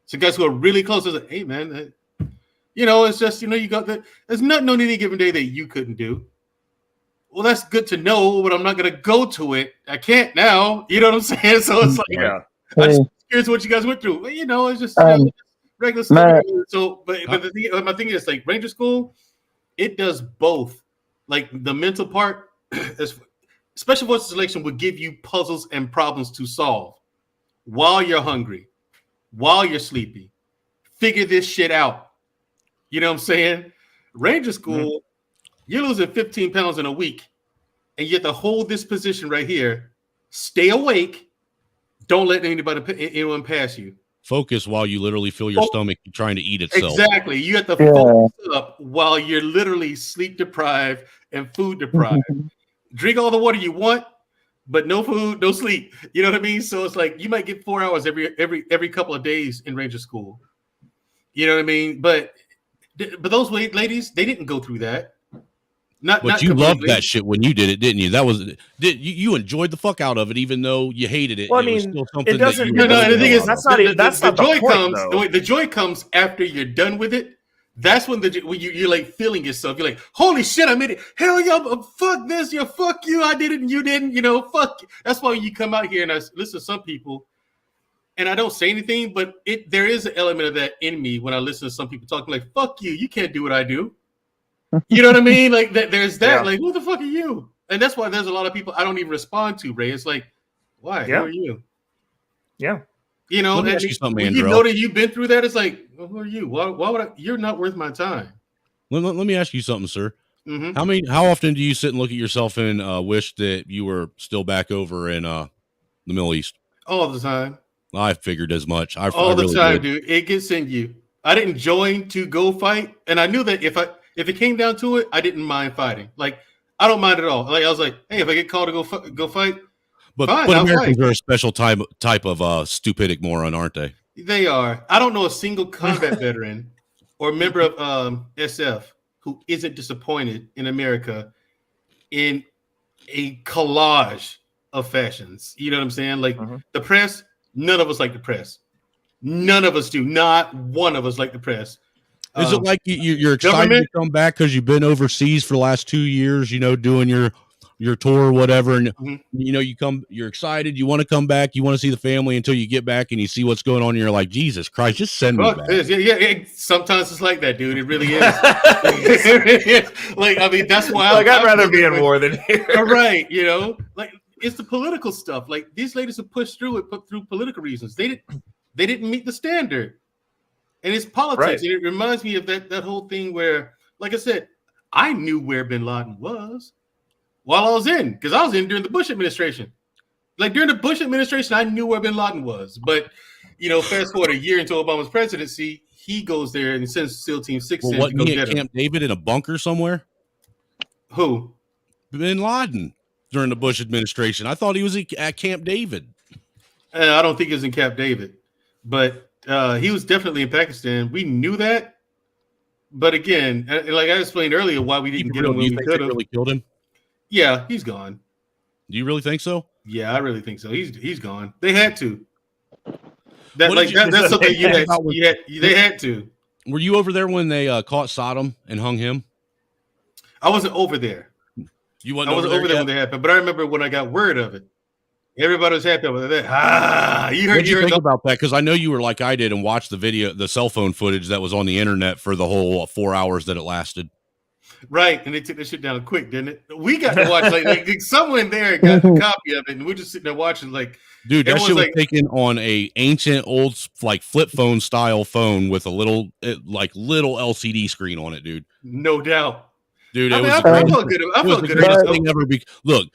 S12: Some guys who are really close. They're like, hey man, it's just you got that. There's nothing on any given day that you couldn't do. Well, that's good to know, but I'm not going to go to it. I can't now. You know what I'm saying? So it's like, I'm just curious what you guys went through. Well, it's just regular stuff. So, but my thing is, like, Ranger School, it does both. Like, the mental part, Special Forces selection would give you puzzles and problems to solve while you're hungry, while you're sleepy. Figure this shit out. You know what I'm saying? Ranger School, you're losing 15 pounds in a week, and you have to hold this position right here. Stay awake. Don't let anyone pass you.
S6: Focus while you literally feel your stomach trying to eat itself.
S12: Exactly. You have to focus up while you're literally sleep deprived and food deprived. Drink all the water you want, but no food, no sleep. You know what I mean? So it's like you might get 4 hours every couple of days in Ranger School. You know what I mean? But those ladies, they didn't go through that.
S6: But you loved that shit when you did it, didn't you? You enjoyed the fuck out of it, even though you hated it.
S2: Well,
S6: it was still something
S2: it doesn't.
S12: The thing is,
S2: that's not the
S12: joy
S2: point,
S12: comes.
S2: though.
S12: The joy comes after you're done with it. That's when you're like feeling yourself. You're like, holy shit, I made it. Hell yeah, fuck this. Fuck you. I did it and you didn't. Fuck. That's why when you come out here and I listen to some people, and I don't say anything, but there is an element of that in me when I listen to some people talking like, fuck you. You can't do what I do. You know what I mean? Like there's that. Like, who the fuck are you? And that's why there's a lot of people I don't even respond to, Ray. It's like, why? Who are you?
S2: Yeah.
S6: Let me ask you something,
S12: when you know that you've been through that, it's like, well, who are you? Why would I? You're not worth my time.
S6: Let me ask you something, sir. How often do you sit and look at yourself and wish that you were still back over in the Middle East?
S12: All the time.
S6: I figured as much.
S12: All the time, dude. It gets in you. I didn't join to go fight, and I knew that if it came down to it, I didn't mind fighting. Like, I don't mind at all. Like, I was like, hey, if I get called to go fight,
S6: but Americans are a special type of stupidic moron, aren't they?
S12: They are. I don't know a single combat veteran or member of SF who isn't disappointed in America in a collage of fashions. You know what I'm saying? Like the press, none of us like the press. None of us do. Not one of us like the press.
S6: Is it like you're excited to come back because you've been overseas for the last 2 years, doing your tour or whatever, and you're excited, you want to come back, you want to see the family until you get back and you see what's going on, and you're like, Jesus Christ, just send me back.
S12: Yeah. Sometimes it's like that, dude. It really is. Like, I mean, that's why
S2: I'd rather be in war than here.
S12: Right, like it's the political stuff. Like these ladies have pushed through political reasons. They didn't meet the standard. And it's politics. Right. And it reminds me of that whole thing where, like I said, I knew where bin Laden was while I was in, because I was in during the Bush administration. Like during the Bush administration, I knew where bin Laden was. But, fast forward a year into Obama's presidency, he goes there and sends SEAL Team 6 in to go get him.
S6: Camp David in a bunker somewhere?
S12: Who?
S6: Bin Laden during the Bush administration. I thought he was at Camp David.
S12: I don't think he was in Camp David. But he was definitely in Pakistan. We knew that, but again, like I explained earlier, why we didn't get him when we could have.
S6: Really killed him.
S12: Yeah, he's gone.
S6: Do you really think so?
S12: Yeah, I really think so. He's gone. They had to. That's something they had to.
S6: Were you over there when they caught Saddam and hung him?
S12: I wasn't over there.
S6: I wasn't
S12: over there when they happened, but I remember when I got word of it. Everybody was happy about that.
S6: You heard about that? Because I know you were like I did and watched the cell phone footage that was on the internet for the whole 4 hours that it lasted.
S12: Right, and they took that shit down quick, didn't it? We got to watch like someone there got a copy of it, and we're just sitting there watching. Like,
S6: dude, that shit was
S12: like,
S6: taken on a ancient old like flip phone style phone with a little little LCD screen on it, dude.
S12: No doubt,
S6: dude.
S12: I
S6: It
S12: mean,
S6: was
S12: I
S6: the greatest,
S12: felt good. I
S6: it was
S12: felt
S6: the
S12: good.
S6: greatest thing ever. Look,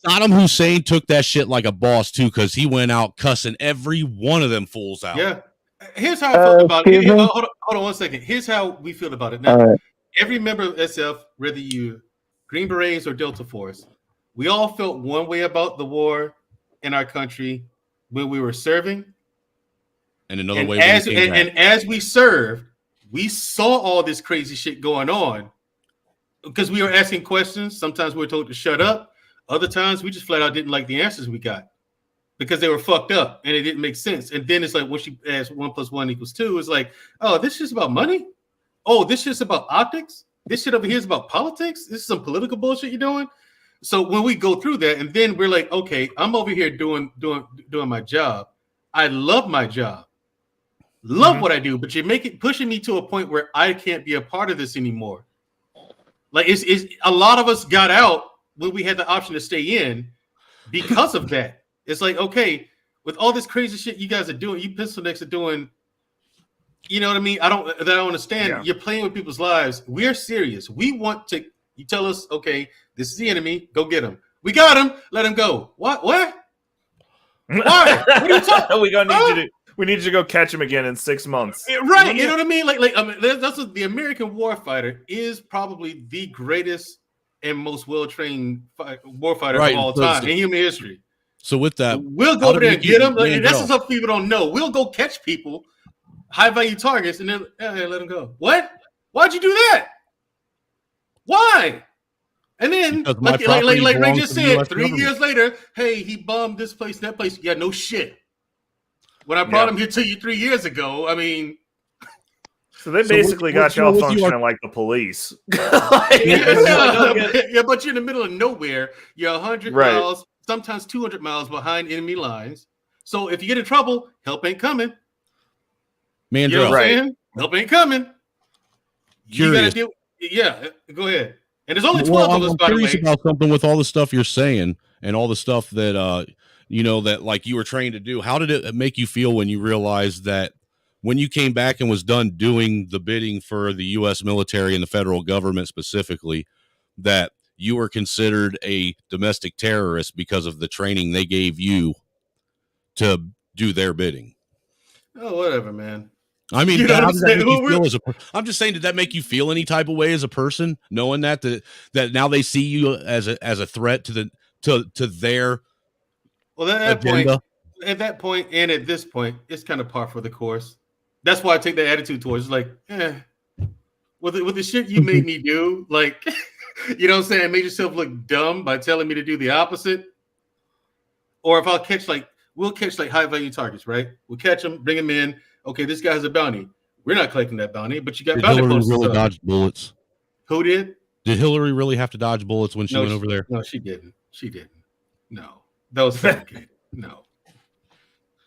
S6: Saddam Hussein took that shit like a boss too, because he went out cussing every one of them fools out.
S12: Yeah. Here's how I felt about it. Hold on 1 second. Here's how we feel about it now. Every member of SF, whether you Green Berets or Delta Force, we all felt one way about the war in our country when we were serving,
S6: and another way.
S12: And as we served, we saw all this crazy shit going on because we were asking questions. Sometimes we were told to shut up. Other times we just flat out didn't like the answers we got because they were fucked up and it didn't make sense. And then it's like when she asked 1 + 1 = 2, it's like, oh, this is about money. Oh, this shit's about optics. This shit over here is about politics. This is some political bullshit you're doing. So when we go through that, and then we're like, okay, I'm over here doing my job. I love my job, love what I do, but you're pushing me to a point where I can't be a part of this anymore. Like it's a lot of us got out when we had the option to stay in because of that. It's like, okay, with all this crazy shit you guys are doing, you pencil necks are doing. You know what I mean? I don't understand. Yeah. You're playing with people's lives. We're serious. We want to. You tell us, okay, this is the enemy. Go get him. We got him. Let him go. What? Why? What are you talking?
S2: We need you to go catch him again in 6 months.
S12: Right. You know what I mean? Like I mean, that's what the American warfighter is probably the greatest and most well-trained warfighter of all time in human history.
S6: So with that,
S12: we'll go over there and get them. Like, that's what some people don't know. We'll go catch people. High value targets, and then let them go. What? Why'd you do that? Why? And then, like Ray just said, 3 years later, hey, he bombed this place, that place. Yeah, no shit. When I brought him here to you 3 years ago, I mean,
S2: so they basically got y'all functioning like the police.
S12: Yeah, but you're in the middle of nowhere. You're 100 miles, sometimes 200 miles behind enemy lines. So if you get in trouble, help ain't coming.
S6: Mandrell,
S12: you know what I'm saying? Help ain't coming.
S6: Curious.
S12: You gotta go ahead. And there's only 12 of us, by the way.
S6: I'm curious about something with all the stuff you're saying and all the stuff that that like you were trained to do. How did it make you feel when you realized that when you came back and was done doing the bidding for the U.S. military and the federal government specifically, that you were considered a domestic terrorist because of the training they gave you to do their bidding?
S12: Oh, whatever, man.
S6: I mean, how does that make you feel as a person? I'm just saying, did that make you feel any type of way as a person, knowing that now they see you as a threat to their agenda?
S12: At that point, and at this point, it's kind of par for the course. That's why I take that attitude towards like, with the shit you made me do, like, you know what I'm saying, made yourself look dumb by telling me to do the opposite. Or if we'll catch high value targets, right? We'll catch them, bring them in. Okay, this guy has a bounty. We're not collecting that bounty, but you got bounty.
S6: Did Hillary really dodge bullets?
S12: Who did?
S6: Did Hillary really have to dodge bullets when she went over there?
S12: No, she didn't. She didn't. No, that was fabricated. No,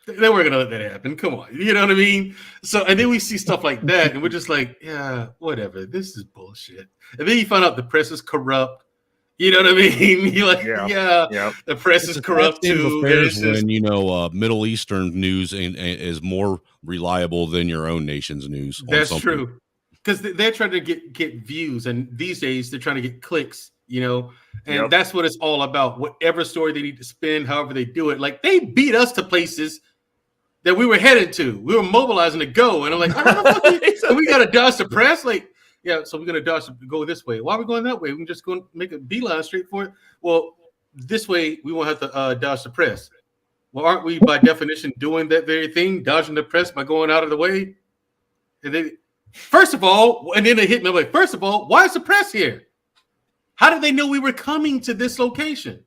S12: they weren't gonna let that happen. Come on, you know what I mean? So, and then we see stuff like that, and we're just like, yeah, whatever. This is bullshit. And then you find out the press is corrupt. You know what I mean? You're like, the press is corrupt too.
S6: When Middle Eastern news is more reliable than your own nation's news.
S12: That's true, because they're trying to get views, and these days they're trying to get clicks. And that's what it's all about. Whatever story they need to spin, however they do it. Like they beat us to places that we were headed to. We were mobilizing to go, and I'm like, we got to dodge the press, like. Yeah, so we're going to go this way. Why are we going that way? We can just go and make a beeline straight for it. Well, this way we won't have to dodge the press. Well, aren't we by definition doing that very thing, dodging the press by going out of the way? And then, first of all, and then they hit me like, first of all, why is the press here? How did they know we were coming to this location?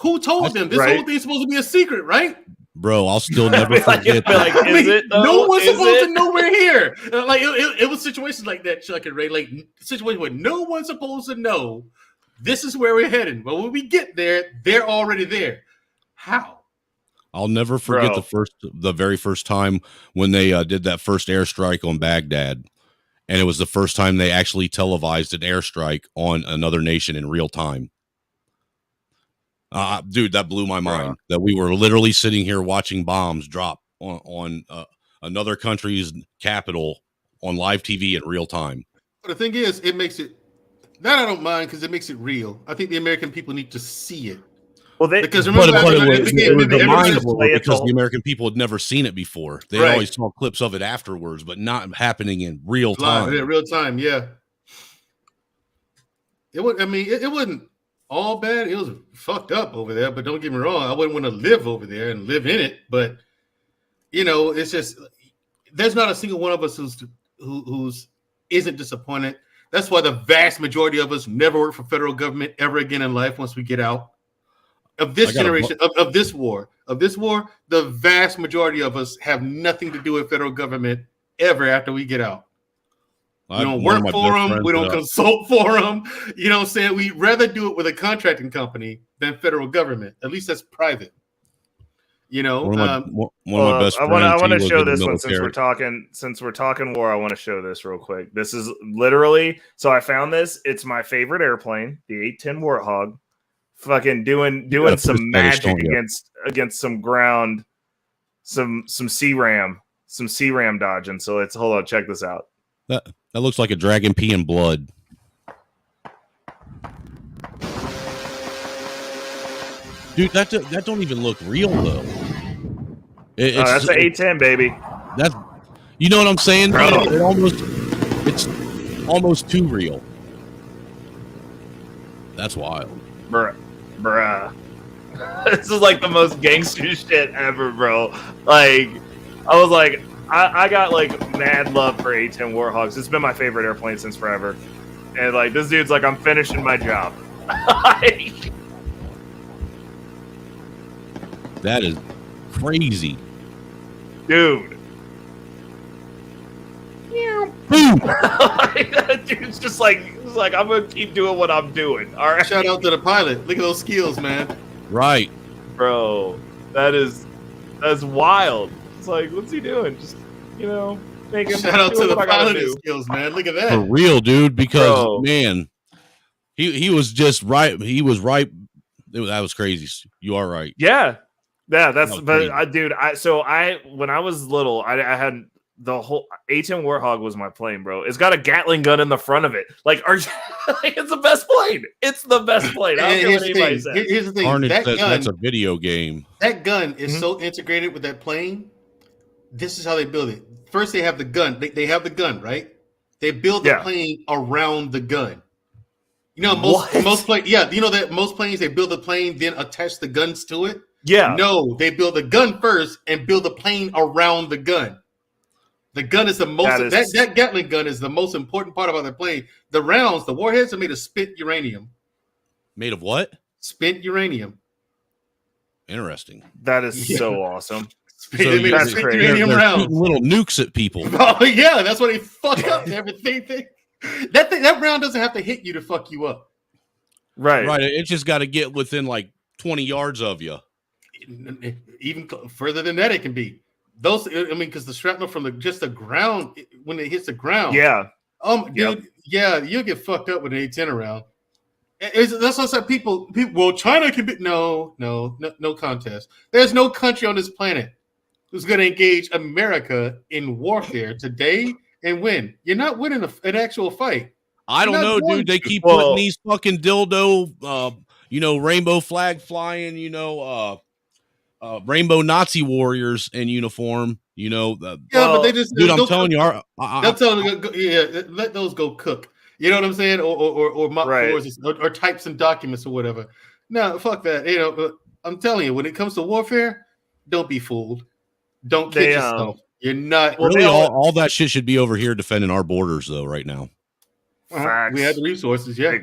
S12: Who told them? This whole thing's supposed to be a secret, right?
S6: Bro, I'll still never forget
S12: that. No one's supposed to know we're here. Like it was situations like that, Chuck and Ray. Like situations where no one's supposed to know this is where we're heading. But when we get there, they're already there. How?
S6: I'll never forget the very first time when they did that first airstrike on Baghdad, and it was the first time they actually televised an airstrike on another nation in real time. Dude, that blew my mind. That we were literally sitting here watching bombs drop on another country's capital on live TV in real time.
S12: But the thing is, it makes it that I don't mind because it makes it real. I think the American people need to see it.
S2: Well,
S12: because remember,
S6: it was a mind blower because the American people had never seen it before. They always saw clips of it afterwards, but not happening in real time.
S12: In real time, yeah. It would. I mean, it wasn't all bad. It was fucked up over there. But don't get me wrong, I wouldn't want to live over there and live in it. But you know, it's just there's not a single one of us who's isn't disappointed. That's why the vast majority of us never work for federal government ever again in life once we get out of this generation of this war. The vast majority of us have nothing to do with federal government ever after we get out. We don't work for them. We don't consult for them. You know what I'm saying? We'd rather do it with a contracting company than federal government. At least that's private. You know,
S6: one of my best friends.
S2: I want to show this one since we're talking war. I want to show this real quick. This is literally. So I found this. It's my favorite airplane, the 810 Warthog, fucking doing some magic against some ground, some CRAM dodging. So let's hold on. Check this out.
S6: That looks like a dragon peeing blood. Dude, that don't even look real though.
S2: That's the 810, baby.
S6: That's, you know what I'm saying? It's almost too real. That's wild,
S2: bruh. This is like the most gangster shit ever, bro. Like, I was like, I got like mad love for 810 Warthogs. It's been my favorite airplane since forever. And like, this dude's like, I'm finishing my job.
S6: That is crazy,
S2: dude.
S6: Boom.
S2: Dude's just like, I'm gonna keep doing what I'm doing. All right.
S12: Shout out to the pilot. Look at those skills, man.
S6: Right,
S2: bro. That's wild. It's like, what's he doing? Just, you know,
S12: shout out to the pilot skills, man. Look at that.
S6: For real, dude. Because man, he was just right. He was right. That was crazy. You are right.
S2: Yeah. That's but when I was little, I had the whole 810 Warthog was my plane, bro. It's got a Gatling gun in the front of it. Like, it's the best plane. It's the best plane. I don't care what anybody says.
S12: Here's the thing.
S6: Carnage says that's a video game.
S12: That gun is so integrated with that plane. This is how they build it. First, they have the gun. They have the gun, right? They build the plane around the gun. You know, most planes. Yeah, you know that most planes they build the plane, then attach the guns to it.
S2: Yeah.
S12: No, they build the gun first and build the plane around the gun. The gun is the most that Gatling gun is the most important part about the plane. The rounds, the warheads are made of spent uranium.
S6: Made of what?
S12: Spent uranium.
S6: Interesting.
S2: That is so awesome.
S6: So that's crazy. They're shooting little nukes at people.
S12: Oh yeah, that's why they fuck up everything. That round doesn't have to hit you to fuck you up.
S2: Right.
S6: It just got to get within like 20 yards of you.
S12: Even further than that, it can be. Those, I mean, because the shrapnel from the ground, when it hits the ground, dude, you'll get fucked up with an 810 around. That's what I said. People. Well, China can be no contest. There's no country on this planet who's going to engage America in warfare today and win. You're not winning an actual fight.
S6: I don't know, dude. They keep putting these fucking dildo, rainbow flag flying, rainbow Nazi warriors in uniform,
S12: but they just,
S6: dude, I'm telling you,
S12: they'll tell them, let those go cook. You know what I'm saying? Or mock floors or type some documents or whatever. No, fuck that. I'm telling you, when it comes to warfare, don't be fooled. Don't kid yourself. You're not.
S6: Really, all that shit should be over here defending our borders, though, right now.
S2: Facts.
S12: We have the resources, yeah.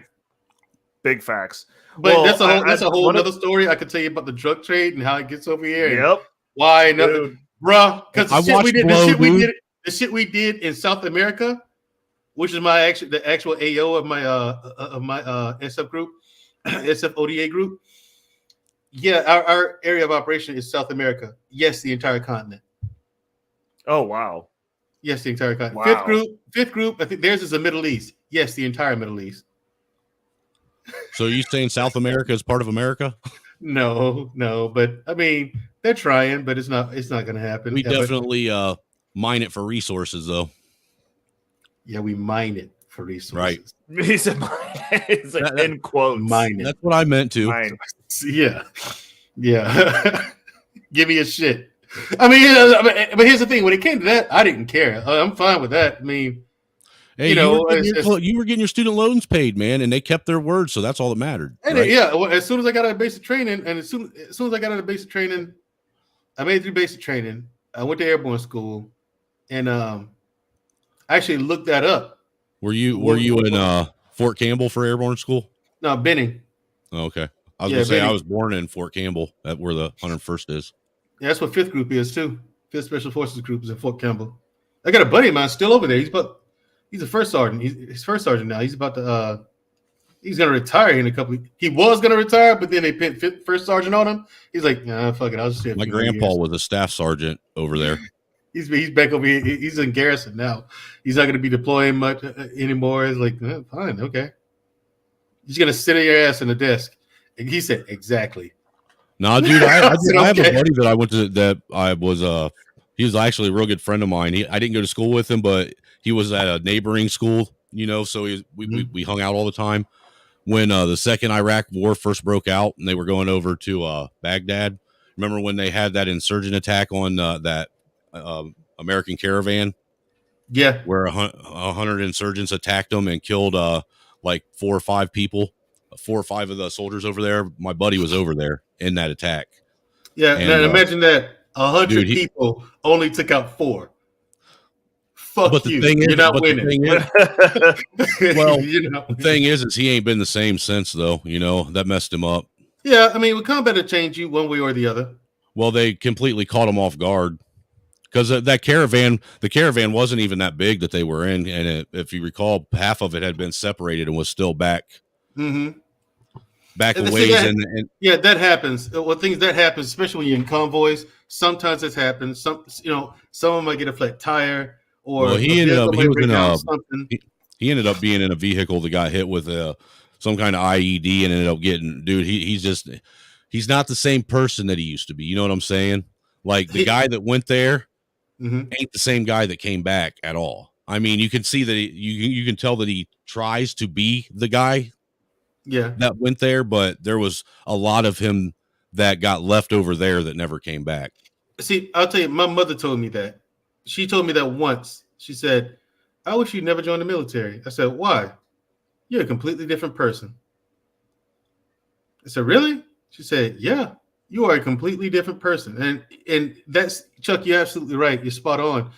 S2: Big facts.
S12: But that's a whole other story. I could tell you about the drug trade and how it gets over here.
S2: Yep.
S12: Why nothing, bruh? Because the shit we did in South America, which is the actual AO of my SF group, SF ODA group. Yeah, our area of operation is South America. Yes, the entire continent.
S2: Oh wow.
S12: Yes, the entire continent.
S2: Wow.
S12: Fifth group. I think theirs is the Middle East. Yes, the entire Middle East.
S6: So you saying South America is part of America?
S12: No, but I mean they're trying, but it's not going to happen.
S6: We
S12: Yeah, but-
S6: definitely mine it for resources, though.
S12: yeah, we mine it for resources.
S6: Right.
S2: He said, it's like in quotes.
S12: Mine it.
S6: That's what I meant to.
S2: Mine.
S12: Yeah. Give me a shit. I mean, but here's the thing: when it came to that, I didn't care. I'm fine with that. I mean,
S6: Hey,
S12: you know,
S6: you were getting your student loans paid, man, and they kept their word, so that's all that mattered.
S12: and
S6: right?
S12: yeah, well, as soon as I got out of basic training, and as soon as I got out of basic training, I made it through basic training. I went to airborne school, and I actually looked that up.
S6: Were you in Fort Campbell for airborne school?
S12: No, Benning.
S6: Oh, okay, I was
S12: Yeah,
S6: gonna say I
S12: Benning.
S6: was born in Fort Campbell, where the 101st is.
S12: Yeah, that's what fifth group is too. Fifth Special Forces group is in Fort Campbell. I got a buddy of mine still over there. He's a first sergeant. He's first sergeant now. He's about to he's gonna retire in a couple. He was gonna retire, but then they put first sergeant on him. He's like, nah, fuck it. I'll just stay.
S6: My grandpa was a staff sergeant over there.
S12: He's back over here. He's in garrison now. He's not gonna be deploying much anymore. It's like, fine, okay. He's gonna sit at your ass in the desk. And he said, exactly.
S6: No, dude, I have a
S12: Okay.
S6: buddy that I went to that I was he was actually a real good friend of mine. I didn't go to school with him, but he was at a neighboring school, you know, so we hung out all the time. When the second Iraq war first broke out and they were going over to Baghdad, remember when they had that insurgent attack on that American caravan?
S12: Yeah.
S6: Where 100 insurgents attacked them and killed like 4 or 5 people. 4 or 5 of the soldiers over there. My buddy was over there in that attack.
S12: Yeah,
S6: And,
S12: now imagine that 100
S6: dude,
S12: people only took out 4. Fuck
S6: but the
S12: you.
S6: thing is,
S12: You're not
S6: but the
S12: winning.
S6: thing is- well,
S12: You know?
S6: the thing is he ain't been the same since, though. You know, that messed him up.
S12: Yeah, I mean, combat will change you one way or the other.
S6: Well, they completely caught him off guard because the caravan wasn't even that big that they were in, and if you recall, half of it had been separated and was still back
S12: Mm-hmm.
S6: back
S12: And
S6: a
S12: see,
S6: ways.
S12: that-
S6: And
S12: yeah, that happens. Well, things that happens, especially when you're in convoys. Sometimes this happens. Some of them might get a flat tire, or
S6: well,
S12: a
S6: he ended
S12: vehicle
S6: up
S12: might
S6: he was
S12: break
S6: in
S12: down
S6: a
S12: something.
S6: he ended up being in a vehicle that got hit with some kind of IED and ended up getting, dude. He's not the same person that he used to be. You know what I'm saying? Like the guy that went there ain't the same guy that came back at all. I mean, you can see that you can tell that he tries to be the guy
S12: Yeah.
S6: that went there, but there was a lot of him that got left over there that never came back.
S12: See, I'll tell you, my mother told me that. She told me that once. She said, I wish you'd never joined the military. I said, why? You're a completely different person. I said, really? She said, yeah, you are a completely different person. And that's, Chuck, you're absolutely right. You're spot on.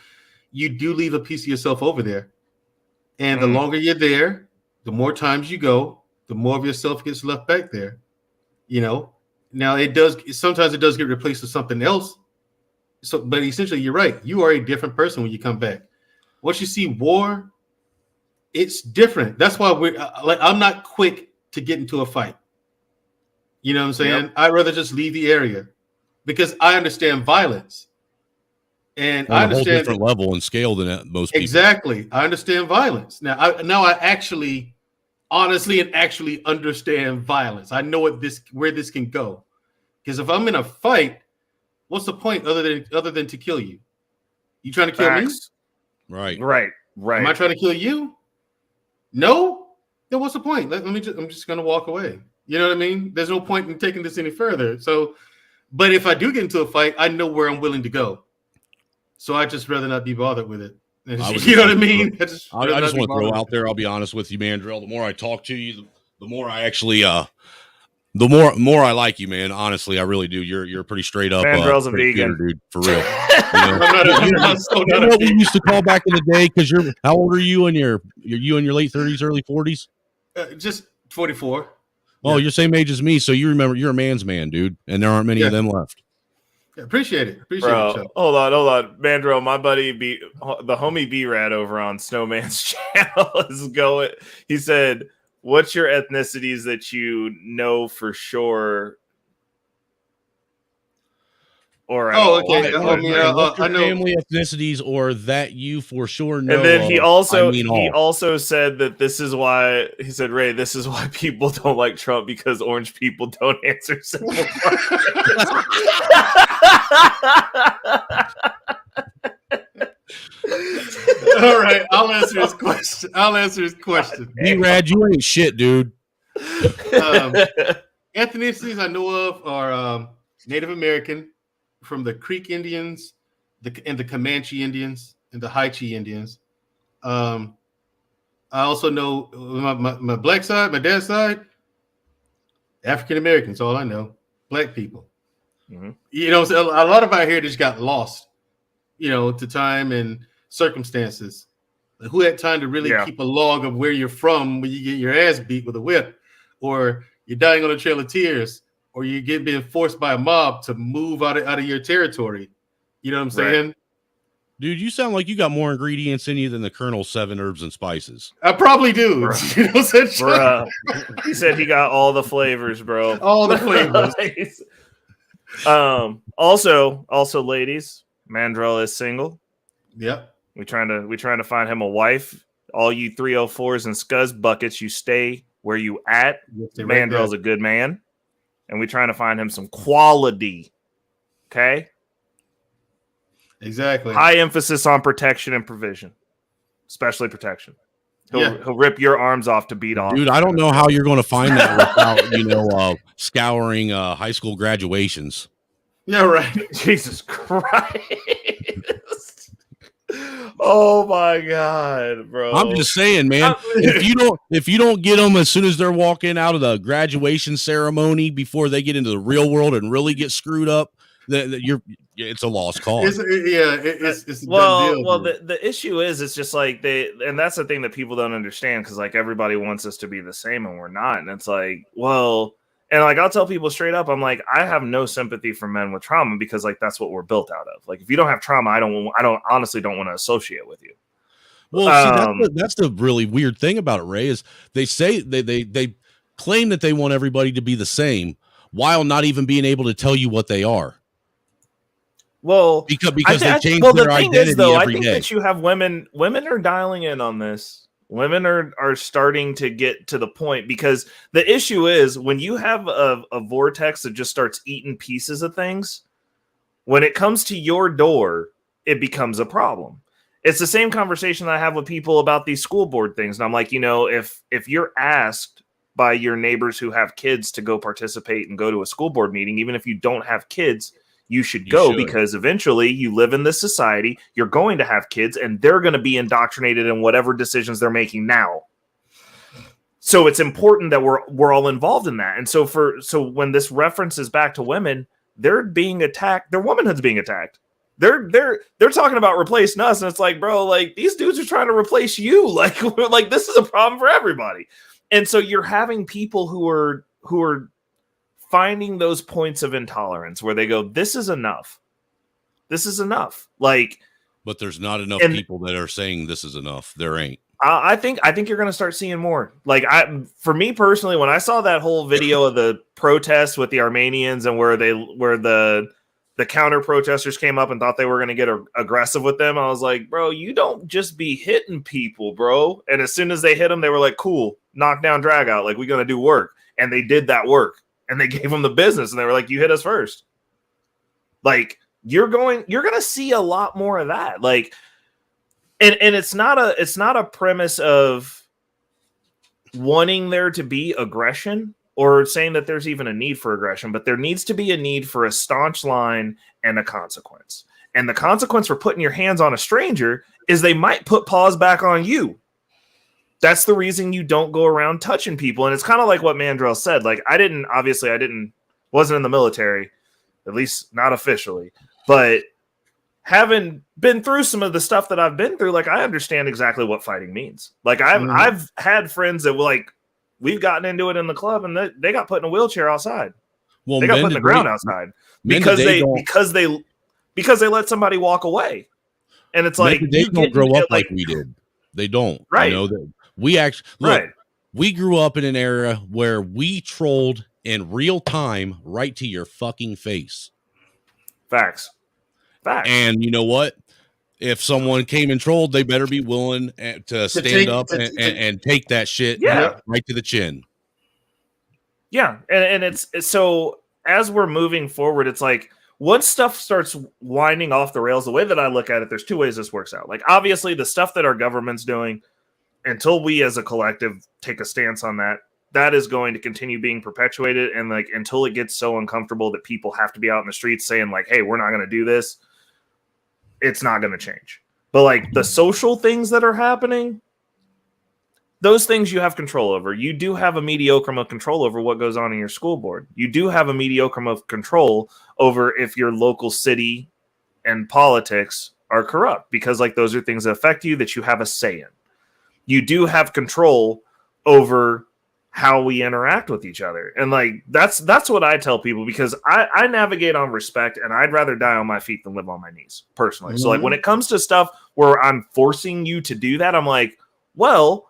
S12: You do leave a piece of yourself over there. And the longer you're there, the more times you go, the more of yourself gets left back there. You know, now sometimes it does get replaced with something else. So, but essentially, you're right. You are a different person when you come back. Once you see war, it's different. That's why I'm not quick to get into a fight. You know what I'm saying?
S2: Yep.
S12: I'd rather just leave the area because I understand violence. And
S6: On
S12: I
S6: a whole
S12: understand
S6: different level and scale than most people.
S12: exactly. I understand violence. Now I actually honestly and actually understand violence. I know where this can go. Because if I'm in a fight, what's the point other than to kill you? You trying to kill
S2: Facts.
S6: Right.
S12: me? Am I trying to kill you? No? Then what's the point? I'm just gonna walk away. You know what I mean? There's no point in taking this any further. So, but if I do get into a fight, I know where I'm willing to go. So I just rather not be bothered with it. You know what I mean? I just
S6: want to throw out there. I'll be honest with you, Mandrell. The more I talk to you, the more I actually, the more I like you, man. Honestly, I really do. You're pretty straight up.
S2: Mandrell's a
S6: straight
S2: vegan,
S6: shooter, dude. For real.
S12: I'm
S6: You know what we used to call back in the day? Because how old are you? In your late 30s, early 40s?
S12: Just 44.
S6: Oh, you're same age as me, so you remember you're a man's man, dude. And there aren't many of them left.
S12: Yeah, appreciate it. Appreciate
S2: Bro,
S12: it, Chuck.
S2: hold on. Mandrell, my buddy, the homie B-Rad over on Snowman's channel is going. He said, what's your ethnicities that you know for sure? or at
S12: Oh,
S2: all.
S12: okay.
S2: Like,
S12: I mean,
S6: What's your
S12: I know.
S6: family ethnicities or that you for sure know?
S2: And then he also
S6: all.
S2: also said that this is why he said, Ray, this is why people don't like Trump, because orange people don't answer simple questions.
S12: All right, I'll answer his question.
S6: B-Rad, you ain't shit, dude.
S12: Ethnicities I know of are Native American, from the Creek Indians, and the Comanche Indians, and the Haichi Indians. I also know my black side, my dad's side, African Americans. All I know, black people.
S2: Mm-hmm.
S12: You know, so a lot of our heritage got lost, you know, to time and circumstances. Who had time to really keep a log of where you're from when you get your ass beat with a whip, or you're dying on a trail of tears, or you get being forced by a mob to move out of your territory? You know what I'm saying?
S6: Right. Dude, you sound like you got more ingredients in you than the Colonel's 7 herbs and spices.
S12: I probably do. You know what I'm saying?
S2: Bruh. He said he got all the flavors, bro.
S12: All the flavors.
S2: Also, ladies, Mandrell is single.
S12: Yep.
S2: We trying to find him a wife. All you 304s and scuzz buckets, you stay where you at. Mandrell's a good man, and we trying to find him some quality. Okay.
S12: Exactly.
S2: High emphasis on protection and provision, especially protection. He'll rip your arms off to beat off.
S6: Dude, I don't know how you're going to find that without, scouring high school graduations.
S12: Yeah, right.
S2: Jesus Christ. Oh my God, bro.
S6: I'm just saying, man. if you don't get them as soon as they're walking out of the graduation ceremony before they get into the real world and really get screwed up, it's a lost cause.
S12: It's a
S2: well,
S12: done deal,
S2: the issue is it's just like and that's the thing that people don't understand, because like everybody wants us to be the same and we're not, and it's like, well, and like I'll tell people straight up, I'm like, I have no sympathy for men with trauma, because like that's what we're built out of. Like if you don't have trauma, I don't honestly don't want to associate with you.
S6: Well, see, that's the really weird thing about it, Ray, is they say they claim that they want everybody to be the same while not even being able to tell you what they are.
S2: Well,
S6: because they change their identity every day.
S2: I think that you have women are dialing in on this. Women are starting to get to the point, because the issue is when you have a vortex that just starts eating pieces of things, when it comes to your door, it becomes a problem. It's the same conversation that I have with people about these school board things. And I'm like, if you're asked by your neighbors who have kids to go participate and go to a school board meeting, even if you don't have kids, you should go, because eventually you live in this society, you're going to have kids, and they're going to be indoctrinated in whatever decisions they're making now. So it's important that we're all involved in that. And so when this references back to women, they're being attacked, their womanhood's being attacked. They're talking about replacing us, and it's like, bro, like these dudes are trying to replace you. Like this is a problem for everybody. And so you're having people who are finding those points of intolerance where they go, this is enough. This is enough. Like,
S6: but there's not enough people that are saying this is enough. There ain't.
S2: I think you're going to start seeing more. Like for me personally, when I saw that whole video of the protest with the Armenians and where the counter protesters came up and thought they were going to get aggressive with them, I was like, bro, you don't just be hitting people, bro. And as soon as they hit them, they were like, cool, knock down, drag out. Like, we're going to do work. And they did that work. And they gave them the business, and they were like, you hit us first. Like, you're going to see a lot more of that. Like, and it's not a premise of wanting there to be aggression or saying that there's even a need for aggression, but there needs to be a need for a staunch line and a consequence. And the consequence for putting your hands on a stranger is they might put paws back on you. That's the reason you don't go around touching people. And it's kind of like what Mandrell said. Like, wasn't in the military, at least not officially, but having been through some of the stuff that I've been through, like, I understand exactly what fighting means. Like, I've had friends that were like, we've gotten into it in the club, and they got put in a wheelchair outside. Well, they got put in the ground outside because they let somebody walk away. And it's like,
S6: they don't grow up like we did. They don't.
S2: Right.
S6: We grew up in an era where we trolled in real time right to your fucking face.
S2: Facts.
S6: And you know what? If someone came and trolled, they better be willing to stand up and take that shit right to the chin.
S2: Yeah, and it's so as we're moving forward, it's like once stuff starts winding off the rails, the way that I look at it, there's two ways this works out. Like obviously the stuff that our government's doing, until we as a collective take a stance on that, that is going to continue being perpetuated. And like until it gets so uncomfortable that people have to be out in the streets saying like, hey, we're not going to do this, it's not going to change. But like the social things that are happening, those things you have control over. You do have a mediocre of control over what goes on in your school board. You do have a mediocre of control over if your local city and politics are corrupt, because like those are things that affect you that you have a say in. You do have control over how we interact with each other. And like that's what I tell people, because I navigate on respect, and I'd rather die on my feet than live on my knees personally. Mm-hmm. So like when it comes to stuff where I'm forcing you to do that, I'm like, well,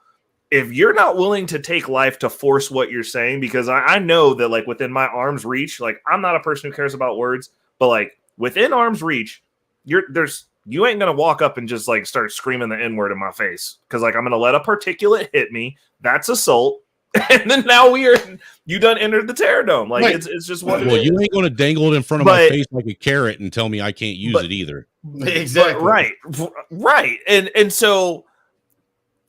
S2: if you're not willing to take life to force what you're saying, because I know that like within my arm's reach, like I'm not a person who cares about words, but like within arm's reach, you ain't gonna walk up and just like start screaming the N-word in my face, because like I'm gonna let a particulate hit me. That's assault. And then now you done entered the terror dome. Like right. it's just what.
S6: Well, you ain't gonna dangle it in front of my face like a carrot and tell me I can't use it either.
S2: Exactly. Right. And so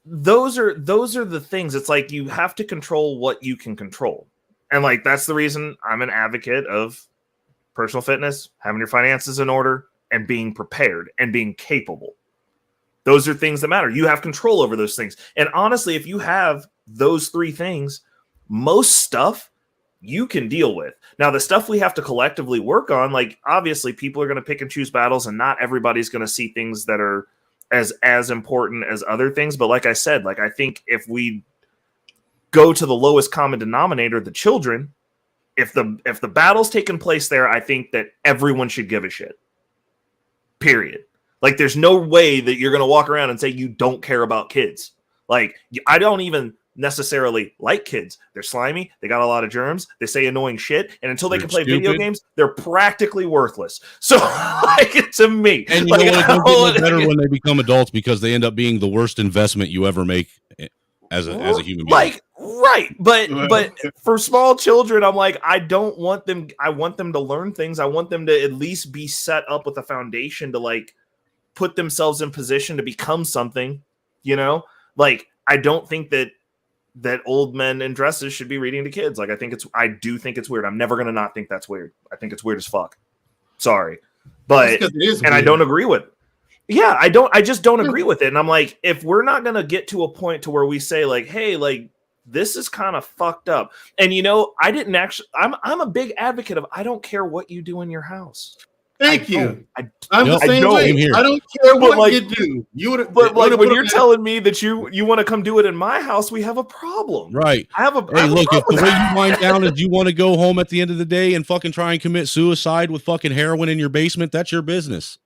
S2: those are the things. It's like you have to control what you can control, and like that's the reason I'm an advocate of personal fitness, having your finances in order, and being prepared and being capable. Those are things that matter. You have control over those things. And honestly, if you have those three things, most stuff you can deal with. Now, the stuff we have to collectively work on, like obviously people are going to pick and choose battles, and not everybody's going to see things that are as important as other things. But like I said, like I think if we go to the lowest common denominator, the children, if the battle's taking place there, I think that everyone should give a shit. Period. Like there's no way that you're going to walk around and say you don't care about kids. Like I don't even necessarily like kids. They're slimy. They got a lot of germs. They say annoying shit. And until they can play video games, they're practically worthless. So like to me,
S6: and you know what? It don't get better when they become adults, because they end up being the worst investment you ever make as a human being.
S2: Like right, but for small children, I'm like, I don't want them. I want them to learn things. I want them to at least be set up with a foundation to like put themselves in position to become something. You know, like I don't think that old men in dresses should be reading to kids. Like I do think it's weird. I'm never gonna not think that's weird. I think it's weird as fuck. Sorry, but and I don't agree with it. Yeah, I just don't agree with it. And I'm like, if we're not going to get to a point to where we say like, hey, like this is kind of fucked up. And you know, I'm a big advocate of, I don't care what you do in your house.
S12: Thank you. I'm the same way. I don't care what you do.
S2: But like when you're telling me that you want to come do it in my house, we have a problem.
S6: Right.
S2: I have a
S6: Hey, look, if the way you wind down is you want to go home at the end of the day and fucking try and commit suicide with fucking heroin in your basement, that's your business.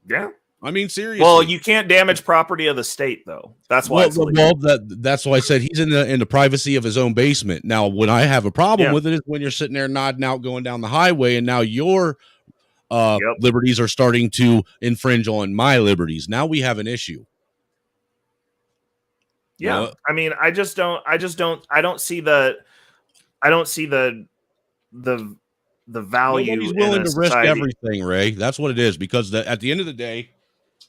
S2: Yeah.
S6: I mean, seriously.
S2: Well, you can't damage property of the state, though. That's why.
S6: That's why I said he's in the privacy of his own basement. Now, when I have a problem with it is when you're sitting there nodding out, going down the highway, and now your liberties are starting to infringe on my liberties. Now we have an issue.
S2: Yeah, you know? I mean, I don't see the value.
S6: Nobody's willing to risk everything, Ray. That's what it is. Because at the end of the day,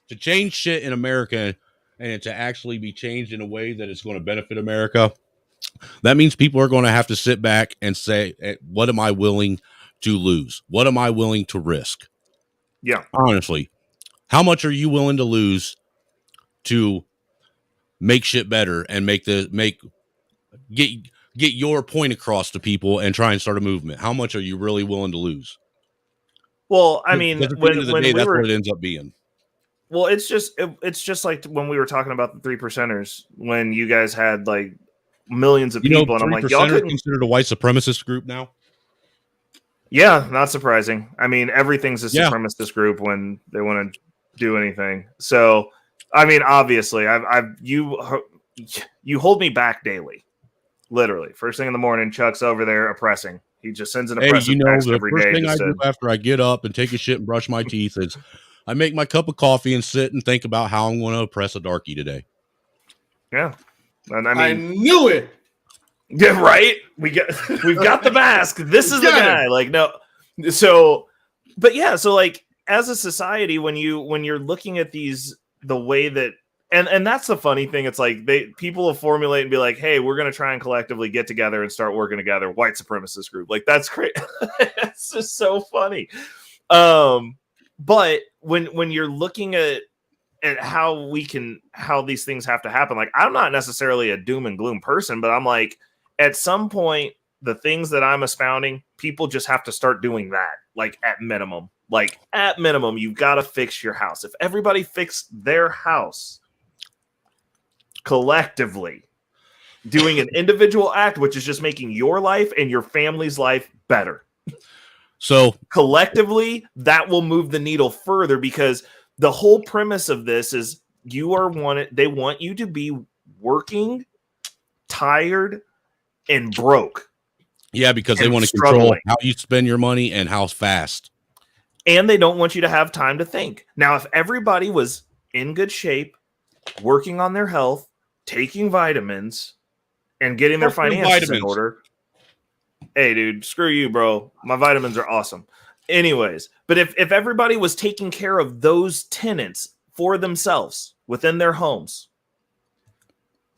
S6: to change shit in America and to actually be changed in a way that is going to benefit America, that means people are going to have to sit back and say, what am I willing to lose? What am I willing to risk?
S2: Yeah.
S6: Honestly, how much are you willing to lose to make shit better and get your point across to people and try and start a movement? How much are you really willing to lose?
S2: Well, I mean,
S6: at the end of the day, that's what it ends up being.
S2: Well, it's just like when we were talking about the 3%ers, when you guys had like millions of people, and I'm like, y'all couldn't
S6: considered a white supremacist group now.
S2: Yeah, not surprising. I mean, everything's a supremacist group when they want to do anything. So, I mean, obviously, you hold me back daily. Literally, first thing in the morning, Chuck's over there oppressing. He just sends an
S6: Hey,
S2: oppressive text
S6: the
S2: every
S6: first
S2: day.
S6: thing I
S2: Just
S6: do
S2: said,
S6: after I get up and take a shit and brush my teeth is I make my cup of coffee and sit and think about how I'm going to oppress a darkie today.
S2: yeah. And I
S12: I
S2: mean,
S12: knew it.
S2: yeah, right. We've got the mask. This is the guy. Like, no. So, but yeah. So like, as a society, when you're looking at these, the way that, and that's the funny thing. It's like people will formulate and be like, hey, we're going to try and collectively get together and start working together. White supremacist group. Like, that's great. It's just so funny. But when you're looking at how these things have to happen, like, I'm not necessarily a doom and gloom person, but I'm like, at some point, the things that I'm espounding, people just have to start doing that. Like, at minimum, you've got to fix your house. If everybody fixed their house collectively, doing an individual act, which is just making your life and your family's life better.
S6: So
S2: collectively, that will move the needle further, because the whole premise of this is they want you to be working, tired, and broke.
S6: Yeah, because they
S2: and
S6: want to
S2: struggling.
S6: control how you spend your money and how fast.
S2: And they don't want you to have time to think. Now, if everybody was in good shape, working on their health, taking vitamins, and getting their finances in order. Hey, dude, screw you, bro. My vitamins are awesome. Anyways, but if everybody was taking care of those tenants for themselves within their homes,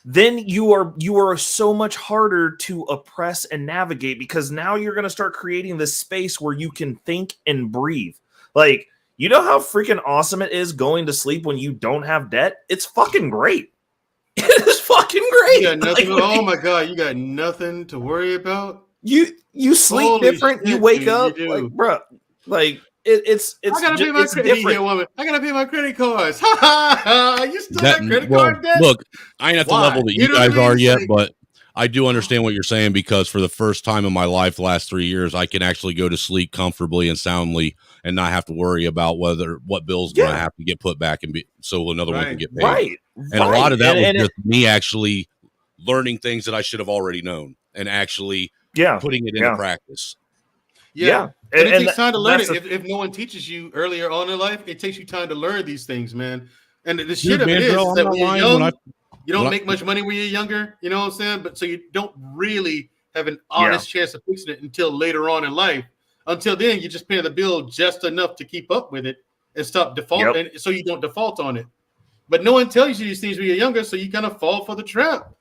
S2: then you are so much harder to oppress and navigate, because now you're going to start creating this space where you can think and breathe. Like, you know how freaking awesome it is going to sleep when you don't have debt? It's fucking great. It is fucking great.
S12: You got nothing.
S2: Like,
S12: Oh my god, you got nothing to worry about.
S2: You sleep
S12: Holy
S2: different.
S12: shit,
S2: You wake
S12: dude,
S2: up,
S12: you
S2: like,
S12: do.
S2: bro. Like, it's
S12: I gotta pay my
S2: it's
S12: credit.
S2: different.
S12: Woman, I gotta pay my credit cards. Ha ha ha! You still got credit card debt?
S6: Look, I ain't at the
S12: Why?
S6: level that you
S12: You know what
S6: guys
S12: I mean?
S6: are
S12: It's
S6: yet,
S12: like-
S6: but I do understand what you're saying, because for the first time in my life, the last 3 years, I can actually go to sleep comfortably and soundly and not have to worry about what bills do I have to get put back so another one can get paid.
S2: Right.
S6: And a lot of that
S2: And
S6: was just me actually learning things that I should have already known and actually putting it into practice.
S12: Yeah. And it
S2: And
S12: takes time to learn
S2: that's
S12: it. If no one teaches you earlier on in life, it takes you time to learn these things, man. And the
S6: Dude,
S12: shit of it is
S6: Mandrill, I'm
S12: that
S6: not
S12: when you're
S6: lying.
S12: young, you don't
S6: when I-
S12: make much money when you're younger. You know what I'm saying? But so you don't really have an honest chance of fixing it until later on in life. Until then, you just pay the bill just enough to keep up with it and stop defaulting, so you don't default on it. But no one tells you these things when you're younger, so you kind of fall for the trap.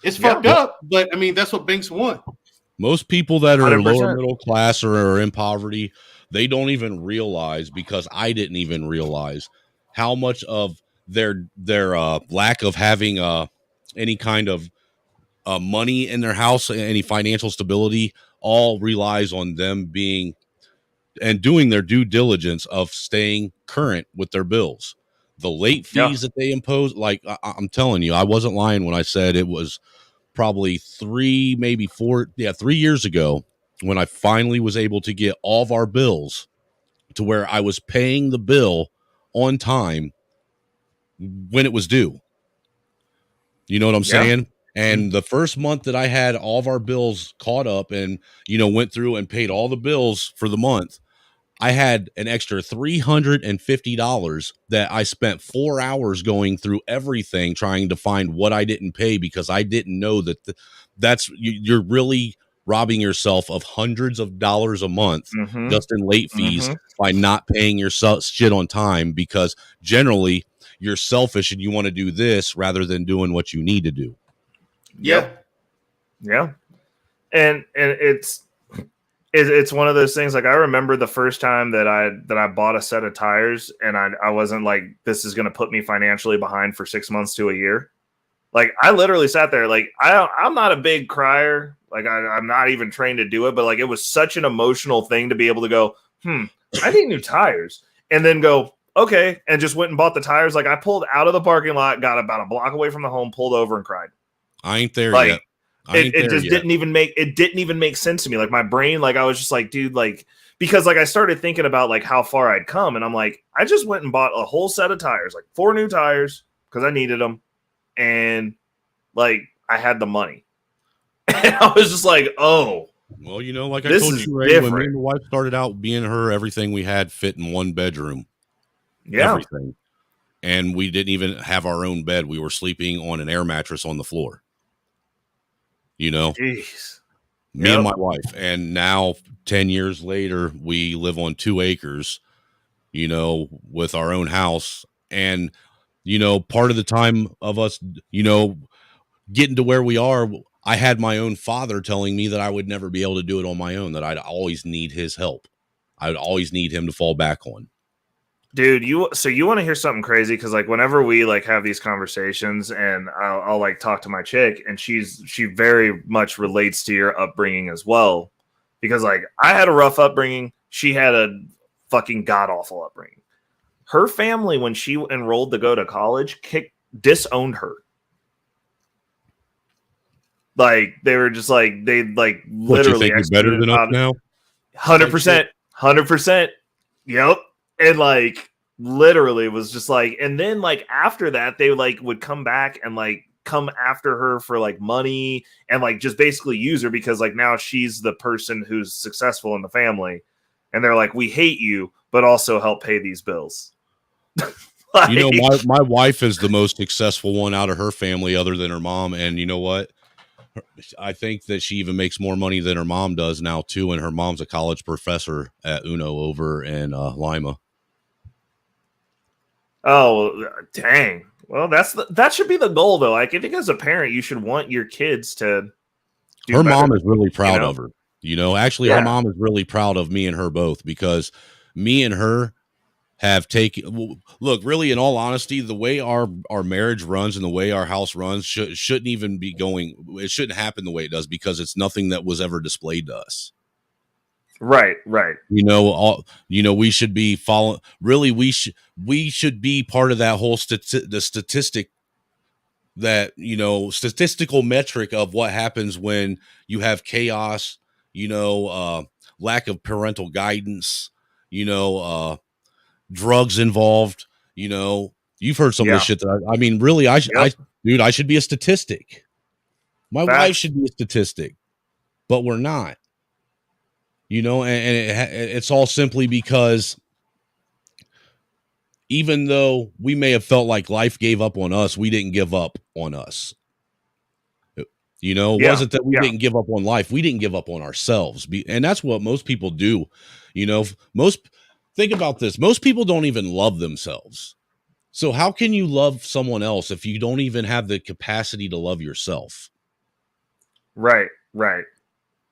S12: It's fucked up, but I mean, that's what banks want.
S6: Most people that are
S2: 100%.
S6: lower middle class or are in poverty, they don't even realize, because I didn't even realize how much of their lack of having any kind of money in their house, any financial stability, all relies on them being and doing their due diligence of staying current with their bills. The late fees that they impose, like I'm telling you, I wasn't lying when I said it was probably 3, maybe 4, 3 years ago, when I finally was able to get all of our bills to where I was paying the bill on time when it was due. You know what I'm saying? And the first month that I had all of our bills caught up and, went through and paid all the bills for the month, I had an extra $350 that I spent 4 hours going through everything, trying to find what I didn't pay, because I didn't know that you're really robbing yourself of hundreds of dollars a month just in late fees by not paying your shit on time, because generally you're selfish and you want to do this rather than doing what you need to do.
S2: Yeah. And it's one of those things. Like, I remember the first time that I bought a set of tires, and I wasn't like, this is going to put me financially behind for 6 months to a year. Like, I literally sat there. Like, I'm not a big crier. Like, I'm not even trained to do it, but like, it was such an emotional thing to be able to go, I need new tires, and then go, okay, and just went and bought the tires. Like, I pulled out of the parking lot, got about a block away from the home, pulled over and cried.
S6: I ain't there
S2: Like,
S6: yet.
S2: It just didn't even make sense to me. Like, my brain, like, I was just like, dude, like, because like I started thinking about like how far I'd come, and I'm like, I just went and bought a whole set of tires, like 4 new tires, because I needed them, and like I had the money, and I was just like, oh,
S6: Well, you know, like I
S2: This
S6: told
S2: is
S6: you, Ray, when me
S2: different.
S6: and the wife started out, being her, everything we had fit in one bedroom.
S2: Yeah.
S6: Everything. And we didn't even have our own bed. We were sleeping on an air mattress on the floor. You know?
S2: Jeez.
S6: Me and my wife. And now 10 years later, we live on 2 acres, you know, with our own house. And, you know, part of the time of us, you know, getting to where we are, I had my own father telling me that I would never be able to do it on my own, that I'd always need his help. I'd always need him to fall back on.
S2: Dude, you want to hear something crazy? Because like whenever we like have these conversations, and I'll like talk to my chick, and she very much relates to your upbringing as well. Because like I had a rough upbringing, she had a fucking god awful upbringing. Her family, when she enrolled to go to college, disowned her. Like they were just like they like
S6: What, you
S2: literally
S6: think you're better than us now?
S2: 100%. Yep. And like literally was just like, and then like after that, they like would come back and like come after her for like money and like just basically use her because like now she's the person who's successful in the family. And they're like, we hate you, but also help pay these bills.
S6: Like, you know, my wife is the most successful one out of her family other than her mom. And you know what? I think that she even makes more money than her mom does now too. And her mom's a college professor at UNO over in Lima.
S2: Oh, dang. Well, that should be the goal though. Like I think as a parent, you should want your kids to do
S6: her
S2: better
S6: mom
S2: than
S6: is really
S2: you,
S6: proud
S2: you know?
S6: of her. You know, actually
S2: Yeah.
S6: her mom is really proud of me and her both, because me and her have taken, look, really, in all honesty, the way our marriage runs and the way our house runs shouldn't even be going. It shouldn't happen the way it does, because it's nothing that was ever displayed to us.
S2: Right.
S6: You know, we should be following. Really, we should be part of that whole the statistic that, you know, statistical metric of what happens when you have chaos. You know, lack of parental guidance. You know, drugs involved. You know, you've heard some of this shit that I mean, really, dude, I should be a statistic. My wife should be a statistic, but we're not. You know, and it's all simply because even though we may have felt like life gave up on us, we didn't give up on us. You know, it wasn't that we didn't give up on life. We didn't give up on ourselves. And that's what most people do. You know, think about this. Most people don't even love themselves. So how can you love someone else if you don't even have the capacity to love yourself?
S2: Right.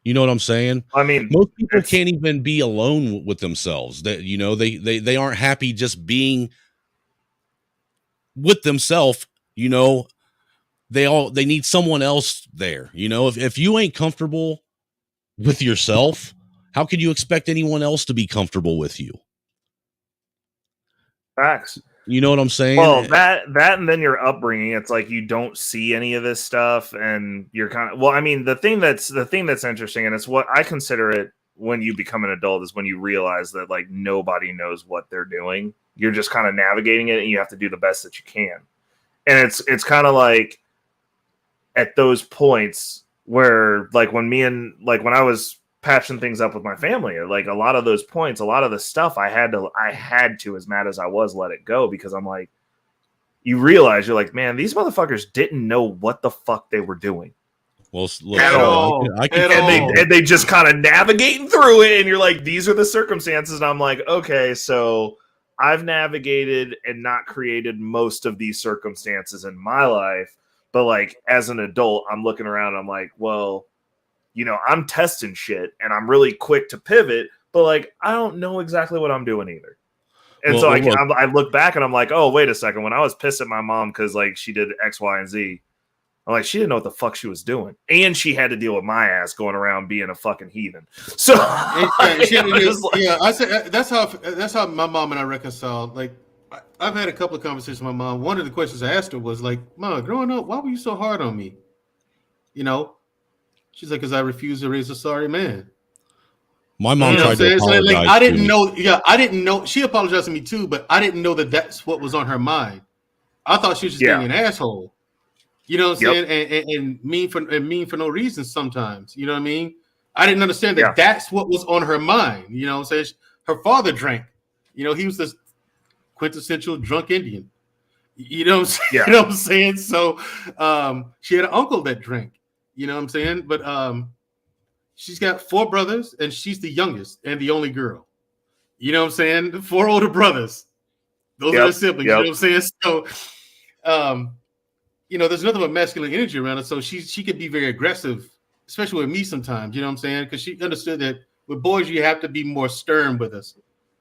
S6: You know what I'm saying?
S2: I mean,
S6: most people can't even be alone with themselves. That, you know, they aren't happy just being with themselves. You know, they need someone else there. You know, if you ain't comfortable with yourself, how could you expect anyone else to be comfortable with you?
S2: Facts.
S6: You know what I'm saying?
S2: Well, that and then your upbringing, it's like you don't see any of this stuff, and you're kind of, well, I mean, the thing that's interesting, and it's what I consider it when you become an adult, is when you realize that like nobody knows what they're doing. You're just kind of navigating it, and you have to do the best that you can. And it's kind of like at those points where like when I was patching things up with my family, like a lot of those points, a lot of the stuff I had to, as mad as I was, let it go, because I'm like, you realize you're like, man, these motherfuckers didn't know what the fuck they were doing.
S6: Well, look,
S2: at all. And they just kind of navigating through it, and you're like, these are the circumstances, and I'm like, okay, so I've navigated and not created most of these circumstances in my life, but like as an adult, I'm looking around, and I'm like, well, you know, I'm testing shit and I'm really quick to pivot, but like, I don't know exactly what I'm doing either. And so I look back and I'm like, oh, wait a second. When I was pissed at my mom because like she did X, Y, and Z, I'm like, she didn't know what the fuck she was doing. And she had to deal with my ass going around being a fucking heathen. So
S12: I said that's how my mom and I reconciled. Like, I've had a couple of conversations with my mom. One of the questions I asked her was like, Mom, growing up, why were you so hard on me? You know? She's like, because I refuse to raise a sorry man.
S6: My mom tried to apologize.
S12: So, like, I didn't know. Yeah, I didn't know. She apologized to me too, but I didn't know that that's what was on her mind. I thought she was just being an asshole. You know what I'm saying? And mean for no reason sometimes. You know what I mean? I didn't understand that that's what was on her mind. You know what I'm saying? Her father drank. You know, he was this quintessential drunk Indian. You know what I'm saying?
S2: Yeah.
S12: You know what I'm saying? So she had an uncle that drank. You know what I'm saying? But she's got 4 brothers, and she's the youngest and the only girl. You know what I'm saying? 4 older brothers. Those are her siblings. You know what I'm saying? So you know, there's nothing but masculine energy around her. So she could be very aggressive, especially with me sometimes, you know what I'm saying? Because she understood that with boys, you have to be more stern with us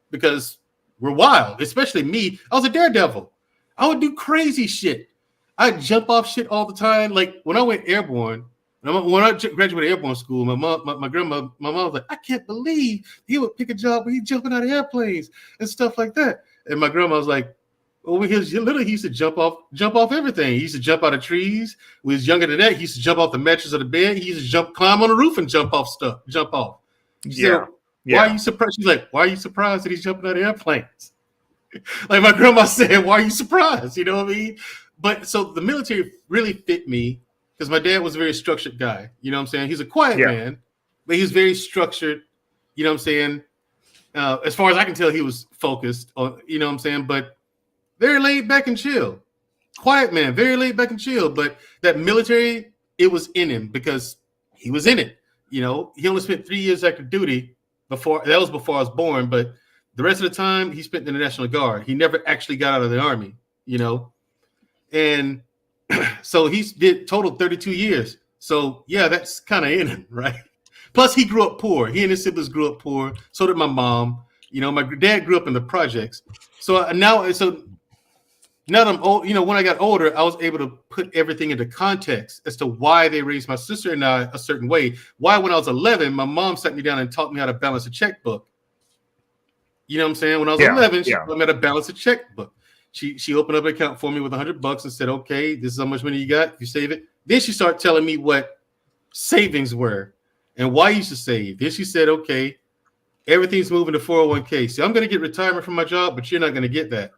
S12: because we're wild, especially me. I was a daredevil. I would do crazy shit. I'd jump off shit all the time. Like when I went airborne, when I graduated airborne school, my mom was like, I can't believe he would pick a job where he's jumping out of airplanes and stuff like that. And my grandma was like, well, he used to jump off everything. He used to jump out of trees. When he was younger than that, he used to jump off the mattress of the bed. He used to climb on the roof and jump off stuff. She said, why are you surprised? She's like, why are you surprised that he's jumping out of airplanes? Like my grandma said, why are you surprised? You know what I mean? But so the military really fit me because my dad was a very structured guy. You know what I'm saying? He's a quiet man, but he's very structured. You know what I'm saying? As far as I can tell, he was focused on, you know what I'm saying? But very laid back and chill. Quiet man, very laid back and chill. But that military, it was in him because he was in it. You know, he only spent 3 years active duty before I was born, but the rest of the time he spent in the National Guard. He never actually got out of the Army, you know. And so he did total 32 years. So yeah, that's kind of in him, right? Plus he grew up poor. He and his siblings grew up poor. So did my mom. You know, my dad grew up in the projects. So now that I'm old, you know, when I got older, I was able to put everything into context as to why they raised my sister and I a certain way. Why, when I was 11, my mom sat me down and taught me how to balance a checkbook. You know what I'm saying? When I was 11, she taught me how to balance a checkbook. She opened up an account for me with $100 and said, okay, this is how much money you got. If you save it. Then she started telling me what savings were and why you used to save. Then she said, okay, everything's moving to 401k. So I'm going to get retirement from my job, but you're not going to get that.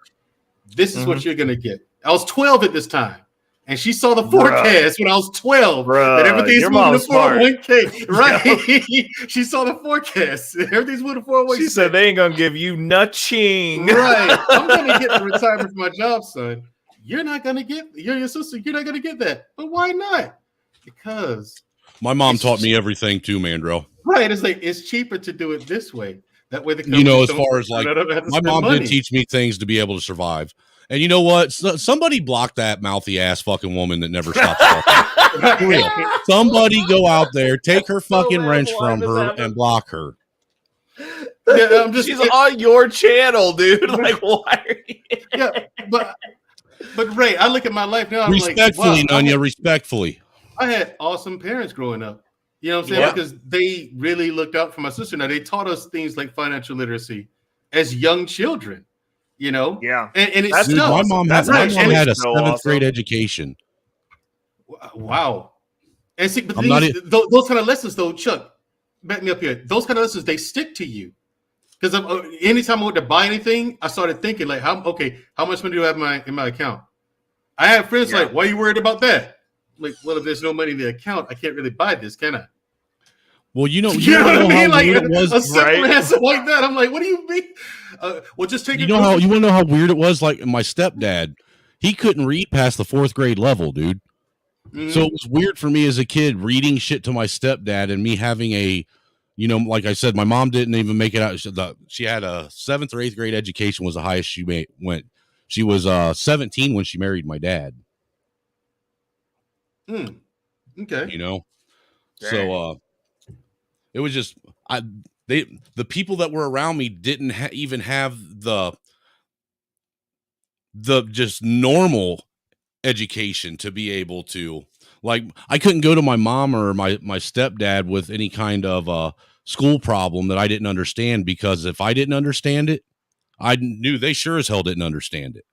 S12: This is what you're going to get. I was 12 at this time. And she saw the forecast when I was 12 that everything's moving to 401k. Right. She saw the forecast. Everything's moving to 401k.
S2: She said they ain't going to give you nothing.
S12: Right. I'm going to get the retirement from my job, son. You're not going to get, you're your sister. You're not going to get that. But why not? Because
S6: my mom taught me everything too, Mandro.
S12: Right. It's like, it's cheaper to do it this way. That way the
S6: you know, as far as like my mom did teach me things to be able to survive. And you know what? Somebody block that mouthy ass fucking woman that never stops talking. For real. Somebody go out there, take her fucking wrench from her and block her.
S2: Yeah, she's on your channel, dude. Like, why are you?
S12: Yeah, but Ray, I look at my life now. I'm
S6: respectfully,
S12: like, wow,
S6: Nunya, respectfully.
S12: I had awesome parents growing up. You know what I'm saying?
S2: Yeah.
S12: Because they really looked out for my sister. Now, they taught us things like financial literacy as young children, you know?
S2: Yeah.
S12: And it's
S6: Dude, my mom had a
S2: so
S6: 7th grade education.
S12: Wow. And see, but those kind of lessons, though, Chuck, back me up here. Those kind of lessons, they stick to you. Because anytime I went to buy anything, I started thinking, like, how much money do I have in my account? I have friends like, why are you worried about that? Like, well, if there's no money in the account, I can't really buy this, can I?
S6: Well, you know
S12: what I mean? Like
S6: weird it was,
S12: a simple answer like that. I'm like, what do you mean? Well, just take.
S6: You want to know how weird it was? Like my stepdad, he couldn't read past the 4th grade level, dude.
S12: Mm-hmm.
S6: So it was weird for me as a kid reading shit to my stepdad and me having a, you know, like I said, my mom didn't even make it out. She had a 7th or 8th grade education was the highest she went. She was 17 when she married my dad.
S12: Okay.
S6: You know, so it was just the people that were around me didn't even have the just normal education to be able to, like, I couldn't go to my mom or my stepdad with any kind of school problem that I didn't understand, because if I didn't understand it, I knew they sure as hell didn't understand it.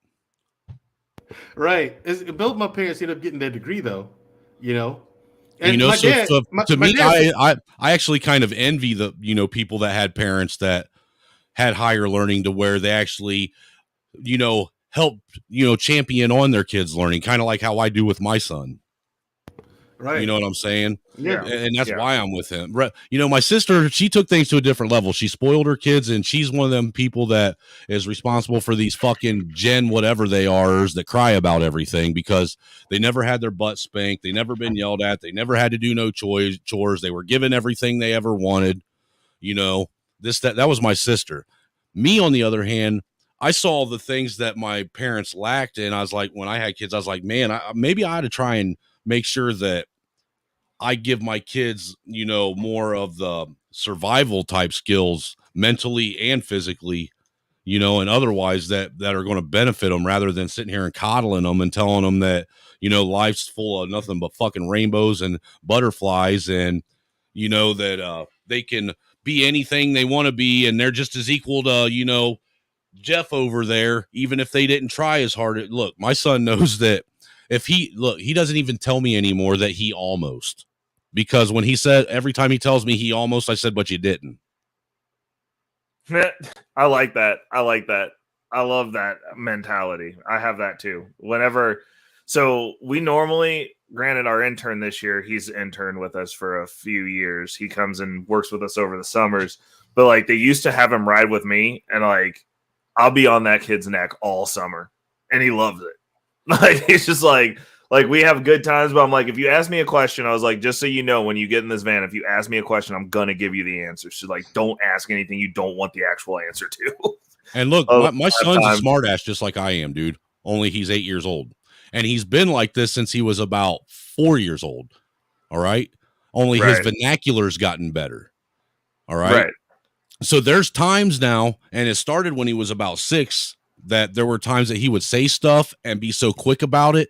S12: Right. Both my parents ended up getting their degree, though. You know.
S6: And, you know, to me, I actually kind of envy the, you know, people that had parents that had higher learning to where they actually, you know, helped, you know, champion on their kids' learning, kind of like how I do with my son.
S8: Right.
S6: You know what I'm saying?
S2: Yeah.
S6: And that's
S2: Yeah.
S6: why I'm with him. You know, my sister, she took things to a different level. She spoiled her kids, and she's one of them people that is responsible for these fucking Gen whatever they are that cry about everything because they never had their butt spanked. They never been yelled at. They never had to do no chores. They were given everything they ever wanted. You know, that was my sister. Me, on the other hand, I saw the things that my parents lacked, and I was like, when I had kids, I was like, man, maybe I ought to try and make sure that I give my kids, you know, more of the survival type skills mentally and physically, you know, and otherwise that are going to benefit them rather than sitting here and coddling them and telling them that, you know, life's full of nothing but fucking rainbows and butterflies and, you know, that they can be anything they want to be and they're just as equal to, you know, Jeff over there, even if they didn't try as hard. Look, my son knows that he doesn't even tell me anymore that he almost, because when he said, every time he tells me he almost, I said, but you didn't.
S2: I like that. I like that. I love that mentality. I have that too. So we normally, granted our intern this year, he's interned with us for a few years. He comes and works with us over the summers, but like they used to have him ride with me and like, I'll be on that kid's neck all summer and he loves it. Like, he's just like we have good times, but I'm like, if you ask me a question, I was like, just so you know, when you get in this van, if you ask me a question, I'm going to give you the answer. So like, don't ask anything you don't want the actual answer to.
S6: And look, my son's a smart ass, just like I am, dude. Only he's 8 years old. And he's been like this since he was about 4 years old. All right. Only his vernacular's gotten better. All right.
S2: Right.
S6: So there's times now, and it started when he was about 6, that there were times that he would say stuff and be so quick about it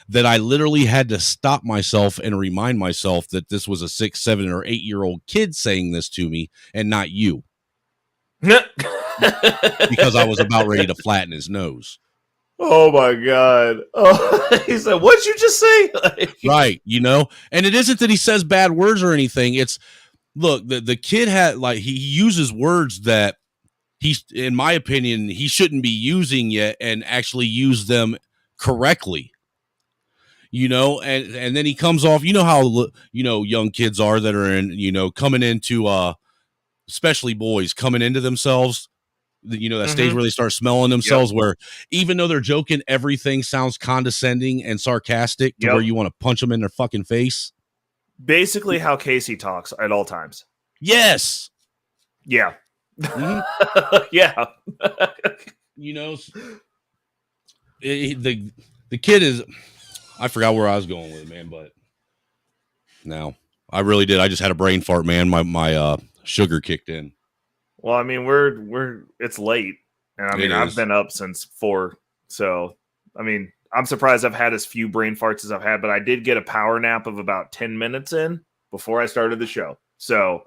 S6: that I literally had to stop myself and remind myself that this was a 6, 7, or 8-year-old kid saying this to me and not you. Because I was about ready to flatten his nose.
S2: Oh my God. Oh, he said, what'd you just say?
S6: Right. You know, and it isn't that he says bad words or anything. It's, look, the kid had, like, he uses words that he's, in my opinion, he shouldn't be using yet and actually use them correctly. You know, and then he comes off, you know how, you know, young kids are that are in, you know, coming into, especially boys coming into themselves, you know, that stage where they start smelling themselves, where even though they're joking, everything sounds condescending and sarcastic to where you want to punch them in their fucking face.
S2: Basically how Casey talks at all times.
S6: Yes.
S2: Yeah. Yeah.
S6: You know, the kid is, I forgot where I was going with it, man, but no, I really did. I just had a brain fart, man. My sugar kicked in.
S2: Well, I mean, it's late, and I mean, I've been up since 4, so I mean, I'm surprised I've had as few brain farts as I've had, but I did get a power nap of about 10 minutes in before I started the show, so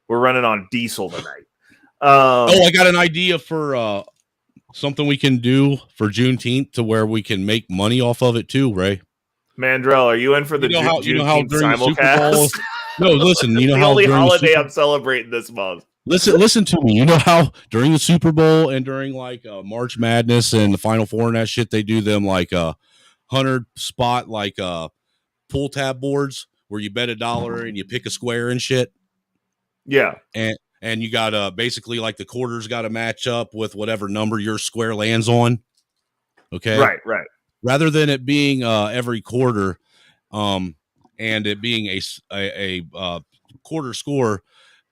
S2: we're running on diesel tonight.
S6: I got an idea for something we can do for Juneteenth to where we can make money off of it too, Ray.
S2: Mandrell, are you in for the Juneteenth
S6: during
S2: simulcast?
S6: the Super Bowl? No, listen. You know
S2: the
S6: how
S2: only
S6: during
S2: holiday I'm celebrating this month.
S6: Listen to me. You know how during the Super Bowl and during like March Madness and the Final Four and that shit, they do them like 100 spot like pull tab boards where you bet $1 and you pick a square and shit.
S2: Yeah,
S6: and you got basically like the quarters got to match up with whatever number your square lands on. Okay,
S2: right.
S6: Rather than it being every quarter, and it being a quarter score.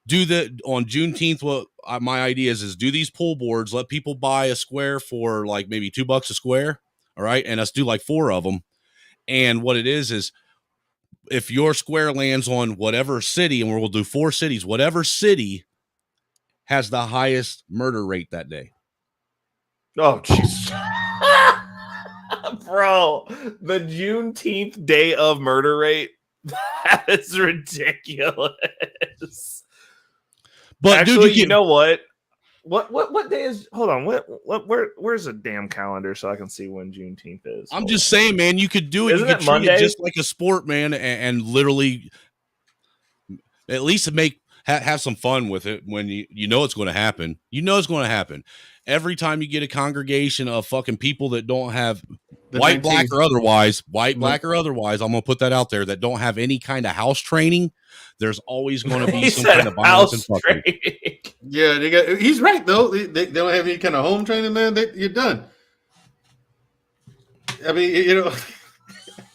S6: Do that on Juneteenth. What my idea is do these pull boards, let people buy a square for like maybe $2 a square. All right. And us do like 4 of them. And what it is if your square lands on whatever city, and we'll do 4 cities, whatever city has the highest murder rate that day.
S2: Oh, jeez. Bro, the Juneteenth day of murder rate. That is ridiculous.
S6: But
S2: actually, dude, you know what? What day is? Hold on. Where's a damn calendar so I can see when Juneteenth is?
S6: I'm just saying, man. You could do it.
S2: Isn't
S6: you could
S2: it Monday?
S6: Treat it just like a sport, man, and literally at least have some fun with it when you know it's going to happen. You know it's going to happen every time you get a congregation of fucking people that don't have white, black,
S12: 19th.
S6: or otherwise, black, or otherwise, I'm going to put that out there, that don't have any kind of house training, there's always going to be
S2: He
S6: some
S2: said
S6: kind of violence and
S2: house
S6: fucking.
S12: Yeah, he's right though. They don't have any kind of home training, man. You're done. I mean,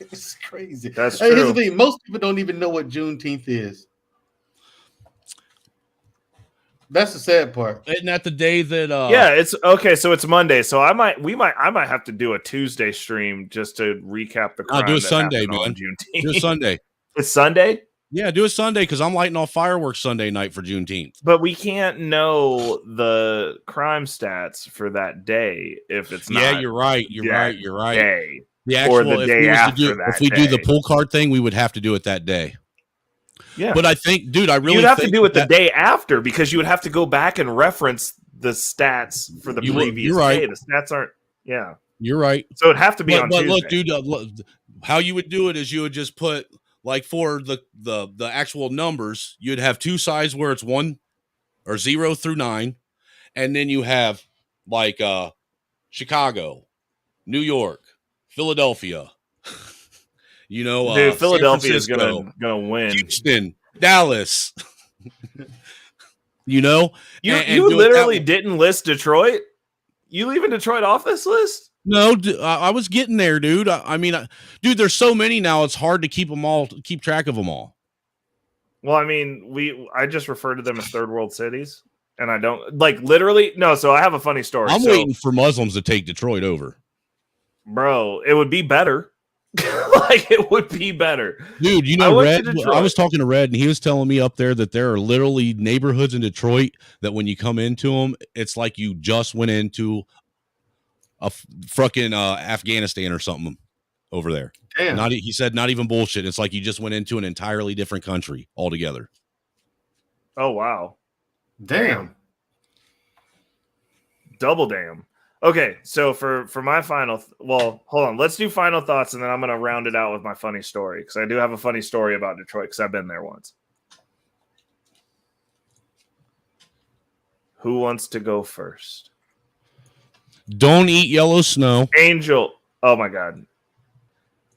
S12: it's crazy.
S2: That's
S12: Here's
S2: true.
S12: the thing: most people don't even know what Juneteenth is. That's the sad part.
S6: Isn't that the day that?
S2: Yeah, it's okay. So it's Monday. So I might have to do a Tuesday stream just to recap the crime.
S6: Do a
S2: that
S6: Sunday,
S2: happened
S6: man.
S2: on Juneteenth.
S6: Do a Sunday.
S2: It's Sunday.
S6: Yeah, do a Sunday because I'm lighting off fireworks Sunday night for Juneteenth.
S2: But we can't know the crime stats for that day if it's not.
S6: Yeah, you're right. You're right.
S2: Day,
S6: The actual,
S2: or the day after that.
S6: If we do the pull card thing, we would have to do it that day.
S2: Yeah,
S6: but I think, dude,
S2: you'd have to do it the day after because you would have to go back and reference the stats for the previous
S6: you're right.
S2: day. The stats aren't. Yeah,
S6: you're right.
S2: So it'd have to be on Tuesday.
S6: Look, dude, how you would do it is you would just put, like, for the actual numbers, you'd have two sides where it's 1 or 0 through 9, and then you have like Chicago, New York, Philadelphia.
S2: Dude, Philadelphia is gonna win.
S6: Houston, Dallas. You
S2: literally didn't list Detroit. You leaving Detroit off this list?
S6: No, I was getting there, dude. I mean, dude, there's so many now. It's hard to keep track of them all.
S2: Well, I mean, I just refer to them as third world cities, and I don't literally. No, so I have a funny story.
S6: I'm waiting for Muslims to take Detroit over,
S2: bro. It would be better. It would be better,
S6: dude. Red. I was talking to Red, and he was telling me up there that there are literally neighborhoods in Detroit that when you come into them, it's like you just went into a fucking Afghanistan or something over there.
S12: Damn.
S6: He said not even bullshit. It's like you just went into an entirely different country altogether.
S2: Oh wow,
S12: damn,
S2: double damn. Okay, so for my final, hold on. Let's do final thoughts, and then I'm going to round it out with my funny story, because I do have a funny story about Detroit, because I've been there once. Who wants to go first?
S6: Don't eat yellow snow.
S2: Angel. Oh, my God.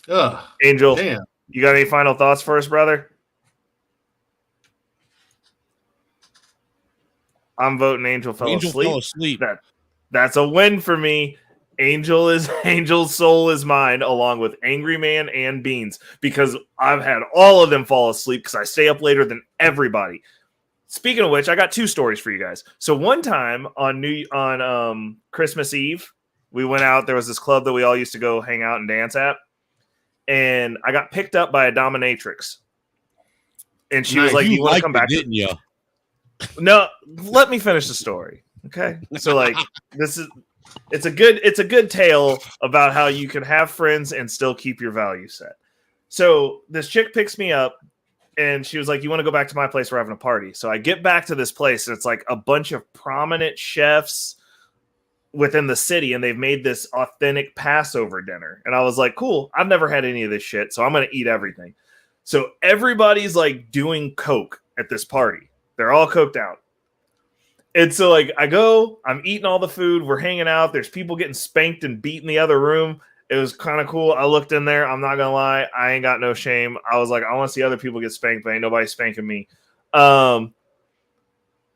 S12: Ugh,
S2: Angel,
S12: damn.
S2: You got any final thoughts for us, brother? I'm voting Angel fell asleep. That's a win for me. Angel's soul is mine, along with Angry Man and Beans, because I've had all of them fall asleep because I stay up later than everybody. Speaking of which, I got two stories for you guys. So one time on Christmas Eve, we went out. There was this club that we all used to go hang out and dance at, and I got picked up by a dominatrix, and she was like, "You want to come back?"
S6: Didn't you?
S2: No, let me finish the story. Okay, so it's a good tale about how you can have friends and still keep your value set. So this chick picks me up, and she was like, "You want to go back to my place? We're having a party." So I get back to this place, and it's like a bunch of prominent chefs within the city, and they've made this authentic Passover dinner. And I was like, "Cool, I've never had any of this shit, so I'm gonna eat everything." So everybody's like doing coke at this party. They're all coked out. And so, I'm eating all the food. We're hanging out. There's people getting spanked and beat in the other room. It was kind of cool. I looked in there. I'm not going to lie. I ain't got no shame. I was like, I want to see other people get spanked, but ain't nobody spanking me. So,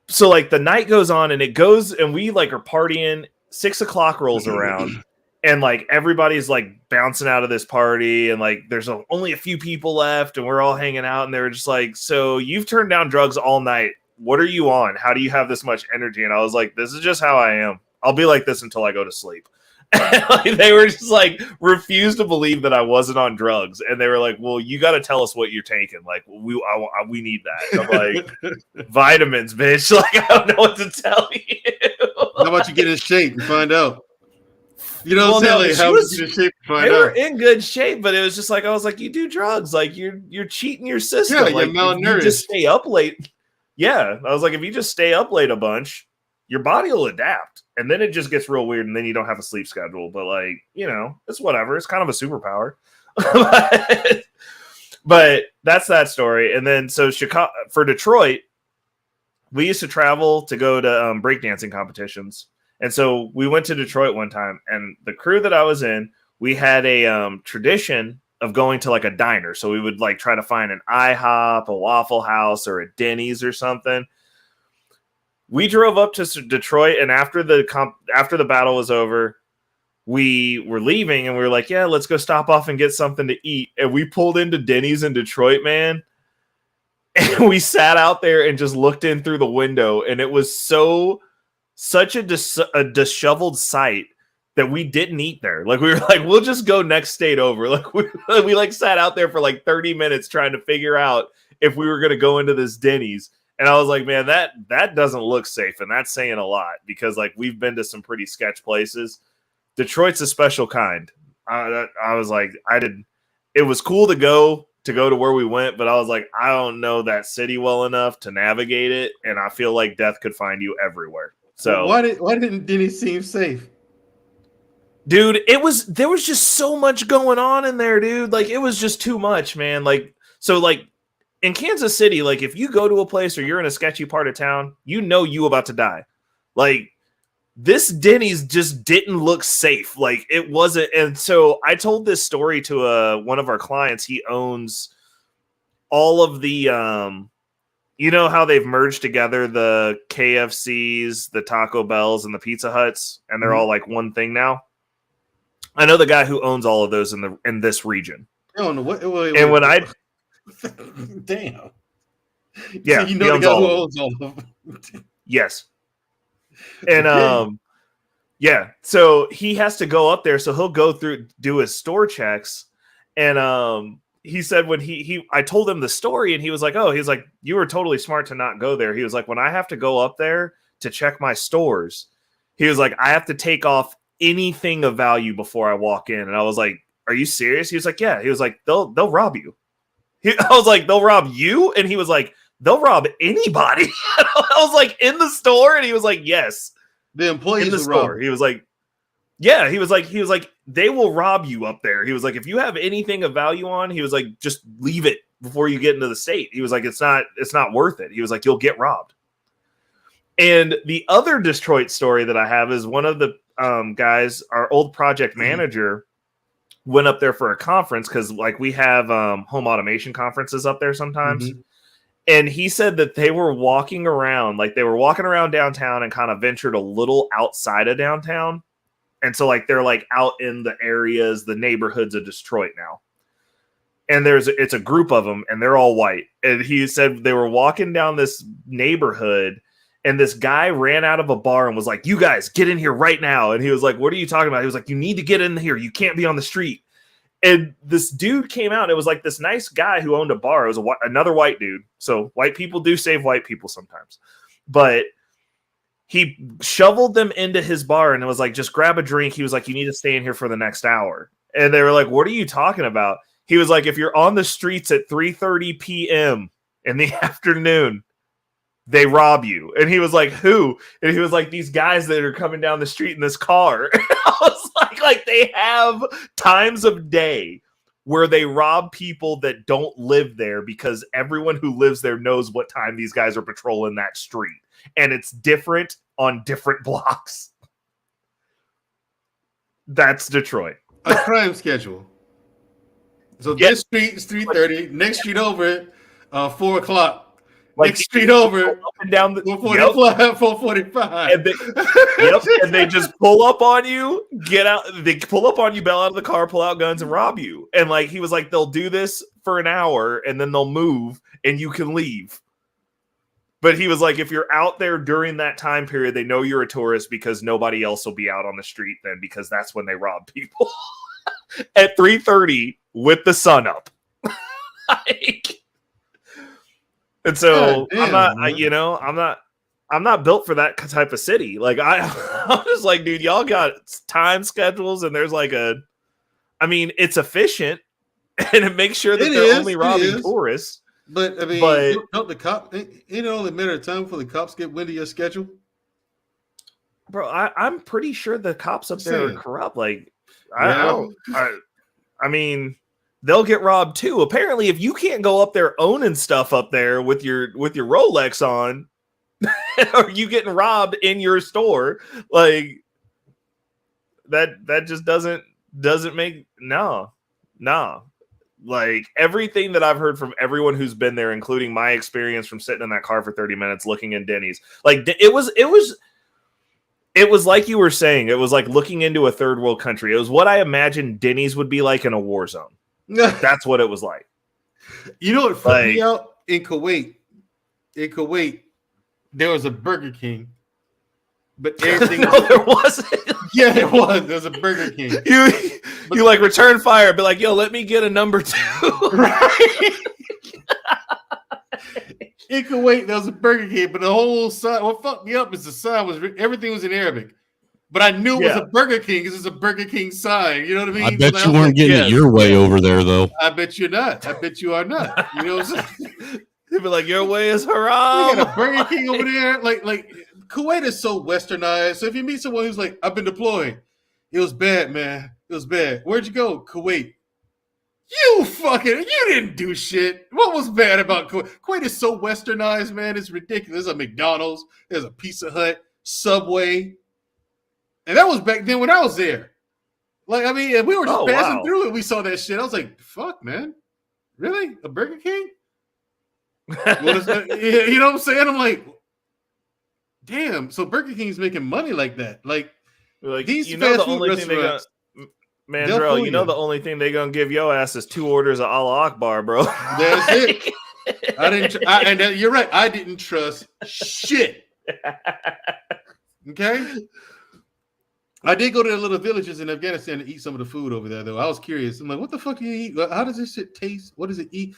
S2: the night goes on, and it goes, and we, are partying. 6 o'clock rolls around, and, everybody's, bouncing out of this party, and, there's only a few people left, and we're all hanging out, and they were just like, "So, you've turned down drugs all night. What are you on? How do you have this much energy?" And I was like, "This is just how I am. I'll be like this until I go to sleep." They were just refused to believe that I wasn't on drugs. And they were like, "Well, you got to tell us what you're taking. We need that." And I'm like, "Vitamins, bitch." I don't know what to tell you.
S12: How about you get in shape and find out? You know what I'm saying? How about you get in shape and find out?
S2: They were in good shape, but it was just I was like, "You do drugs. You're cheating your system.
S12: Yeah, you're malnourished.
S2: You just stay up late." Yeah, I was like, if you just stay up late a bunch, your body will adapt, and then it just gets real weird, and then you don't have a sleep schedule. But it's whatever. It's kind of a superpower. But that's that story. And then so Chicago for Detroit, we used to travel to go to breakdancing competitions, and so we went to Detroit one time, and the crew that I was in, we had a tradition of going to like a diner. So we would like try to find an IHOP, a Waffle House, or a Denny's or something. We drove up to Detroit, and after the battle was over, we were leaving, and we were like, yeah, let's go stop off and get something to eat. And we pulled into Denny's in Detroit, man. And we sat out there and just looked in through the window, and it was such a disheveled sight that we didn't eat there. Like, we were like, we'll just go next state over. Like, we like sat out there for like 30 minutes trying to figure out if we were going to go into this Denny's. And I was like, man, that doesn't look safe. And that's saying a lot, because like we've been to some pretty sketch places. Detroit's a special kind. I was like, it was cool to go to where we went, but I was like, I don't know that city well enough to navigate it. And I feel like death could find you everywhere. So
S12: why didn't Denny's seem safe?
S2: Dude, there was just so much going on in there, dude. Like, it was just too much, man. Like, so like in Kansas City, like if you go to a place or you're in a sketchy part of town, you know you about to die. Like, this Denny's just didn't look safe. Like, it wasn't. And so I told this story to one of our clients. He owns all of the you know how they've merged together the KFCs, the Taco Bells, and the Pizza Huts, and they're all like one thing now. I know the guy who owns all of those in this region.
S12: I don't know what.
S2: And when I
S12: damn,
S2: yeah,
S12: so you know the guy who owns all of them.
S2: Yes, and yeah, so he has to go up there, so he'll go through, do his store checks, and he said when I told him the story, and he was like, oh, he's like, you were totally smart to not go there. He was like, when I have to go up there to check my stores, he was like, I have to take off anything of value before I walk in. And I was like, are you serious? He was like, yeah. He was like, they'll rob you. I was like, they'll rob you? And he was like, they'll rob anybody. I was like, in the store? And he was like, yes.
S12: The employees
S2: in the store. He was like, yeah. He was like, they will rob you up there. He was like, if you have anything of value on, he was like, just leave it before you get into the state. He was like, it's not worth it. He was like, you'll get robbed. And the other Detroit story that I have is one of the guys, our old project manager, went up there for a conference, because like we have home automation conferences up there sometimes. And he said that they were walking around downtown and kind of ventured a little outside of downtown. And so like they're like out in the areas, the neighborhoods of Detroit now. And it's a group of them, and they're all white. And he said they were walking down this neighborhood, and this guy ran out of a bar and was like, you guys get in here right now. And he was like, what are you talking about? He was like, you need to get in here. You can't be on the street. And this dude came out. It was like this nice guy who owned a bar. It was another white dude. So white people do save white people sometimes. But he shoveled them into his bar and it was like, just grab a drink. He was like, you need to stay in here for the next hour. And they were like, what are you talking about? He was like, if you're on the streets at 3:30 p.m. in the afternoon, they rob you. And he was like, who? And he was like, these guys that are coming down the street in this car. And I was like they have times of day where they rob people that don't live there, because everyone who lives there knows what time these guys are patrolling that street. And it's different on different blocks. That's Detroit.
S12: A crime schedule. So this street is 3:30. Next street over, 4 o'clock. Like next street over,
S2: up and down the
S12: 4:45.
S2: And they just pull up on you, get out. They pull up on you, bail out of the car, pull out guns, and rob you. And like he was like, they'll do this for an hour, and then they'll move, and you can leave. But he was like, if you're out there during that time period, they know you're a tourist, because nobody else will be out on the street then, because that's when they rob people at 3:30 with the sun up. And so I'm not built for that type of city. Like I'm just like, dude, y'all got time schedules, and there's like it's efficient, and it makes sure that they're only robbing tourists.
S12: But I mean, don't the cop? Ain't it only a matter of time before the cops get wind of your schedule?
S2: Bro, I'm pretty sure the cops up there are corrupt. Like,
S12: Yeah.
S2: I mean, they'll get robbed too. Apparently, if you can't go up there owning stuff up there with your Rolex on, are you getting robbed in your store? Like that just doesn't doesn't make no. Like everything that I've heard from everyone who's been there, including my experience from sitting in that car for 30 minutes looking in Denny's, like it was like you were saying, it was like looking into a third world country. It was what I imagined Denny's would be like in a war zone. That's what it was like.
S12: You know what fucked me out in Kuwait? In Kuwait, there was a Burger King, but everything.
S2: No, there wasn't.
S12: Yeah, there was. There was a Burger King.
S2: You like return fire, be like, yo, let me get a number 2.
S12: Right. In Kuwait, there was a Burger King, but the whole sign. What fucked me up is the sign was everything was in Arabic, but I knew it was a Burger King because it's a Burger King sign. You know what I mean?
S6: I bet you weren't getting it your way over there, though.
S12: I bet you're not. I bet you are not. You know what I'm saying?
S2: They'd be like, your way is haram.
S12: We got a Burger King over there. Like Kuwait is so westernized. So if you meet someone who's like, I've been deployed, it was bad, man. It was bad. Where'd you go? Kuwait. You didn't do shit. What was bad about Kuwait? Kuwait is so westernized, man. It's ridiculous. There's a McDonald's, there's a Pizza Hut, Subway. And that was back then when I was there. Like, I mean, we were just passing through it. We saw that shit. I was like, fuck, man. Really? A Burger King? What is that? You know what I'm saying? I'm like, damn. So Burger King's making money like that. Like these
S2: you know,
S12: fast
S2: the
S12: food
S2: only thing
S12: restaurants.
S2: Mandrell, you know the only thing they gonna give your ass is 2 orders of Allah Akbar, bro.
S12: That's it. I didn't. You're right. I didn't trust shit. Okay. I did go to the little villages in Afghanistan to eat some of the food over there, though. I was curious. I'm like, what the fuck do you eat? How does this shit taste? What does it eat?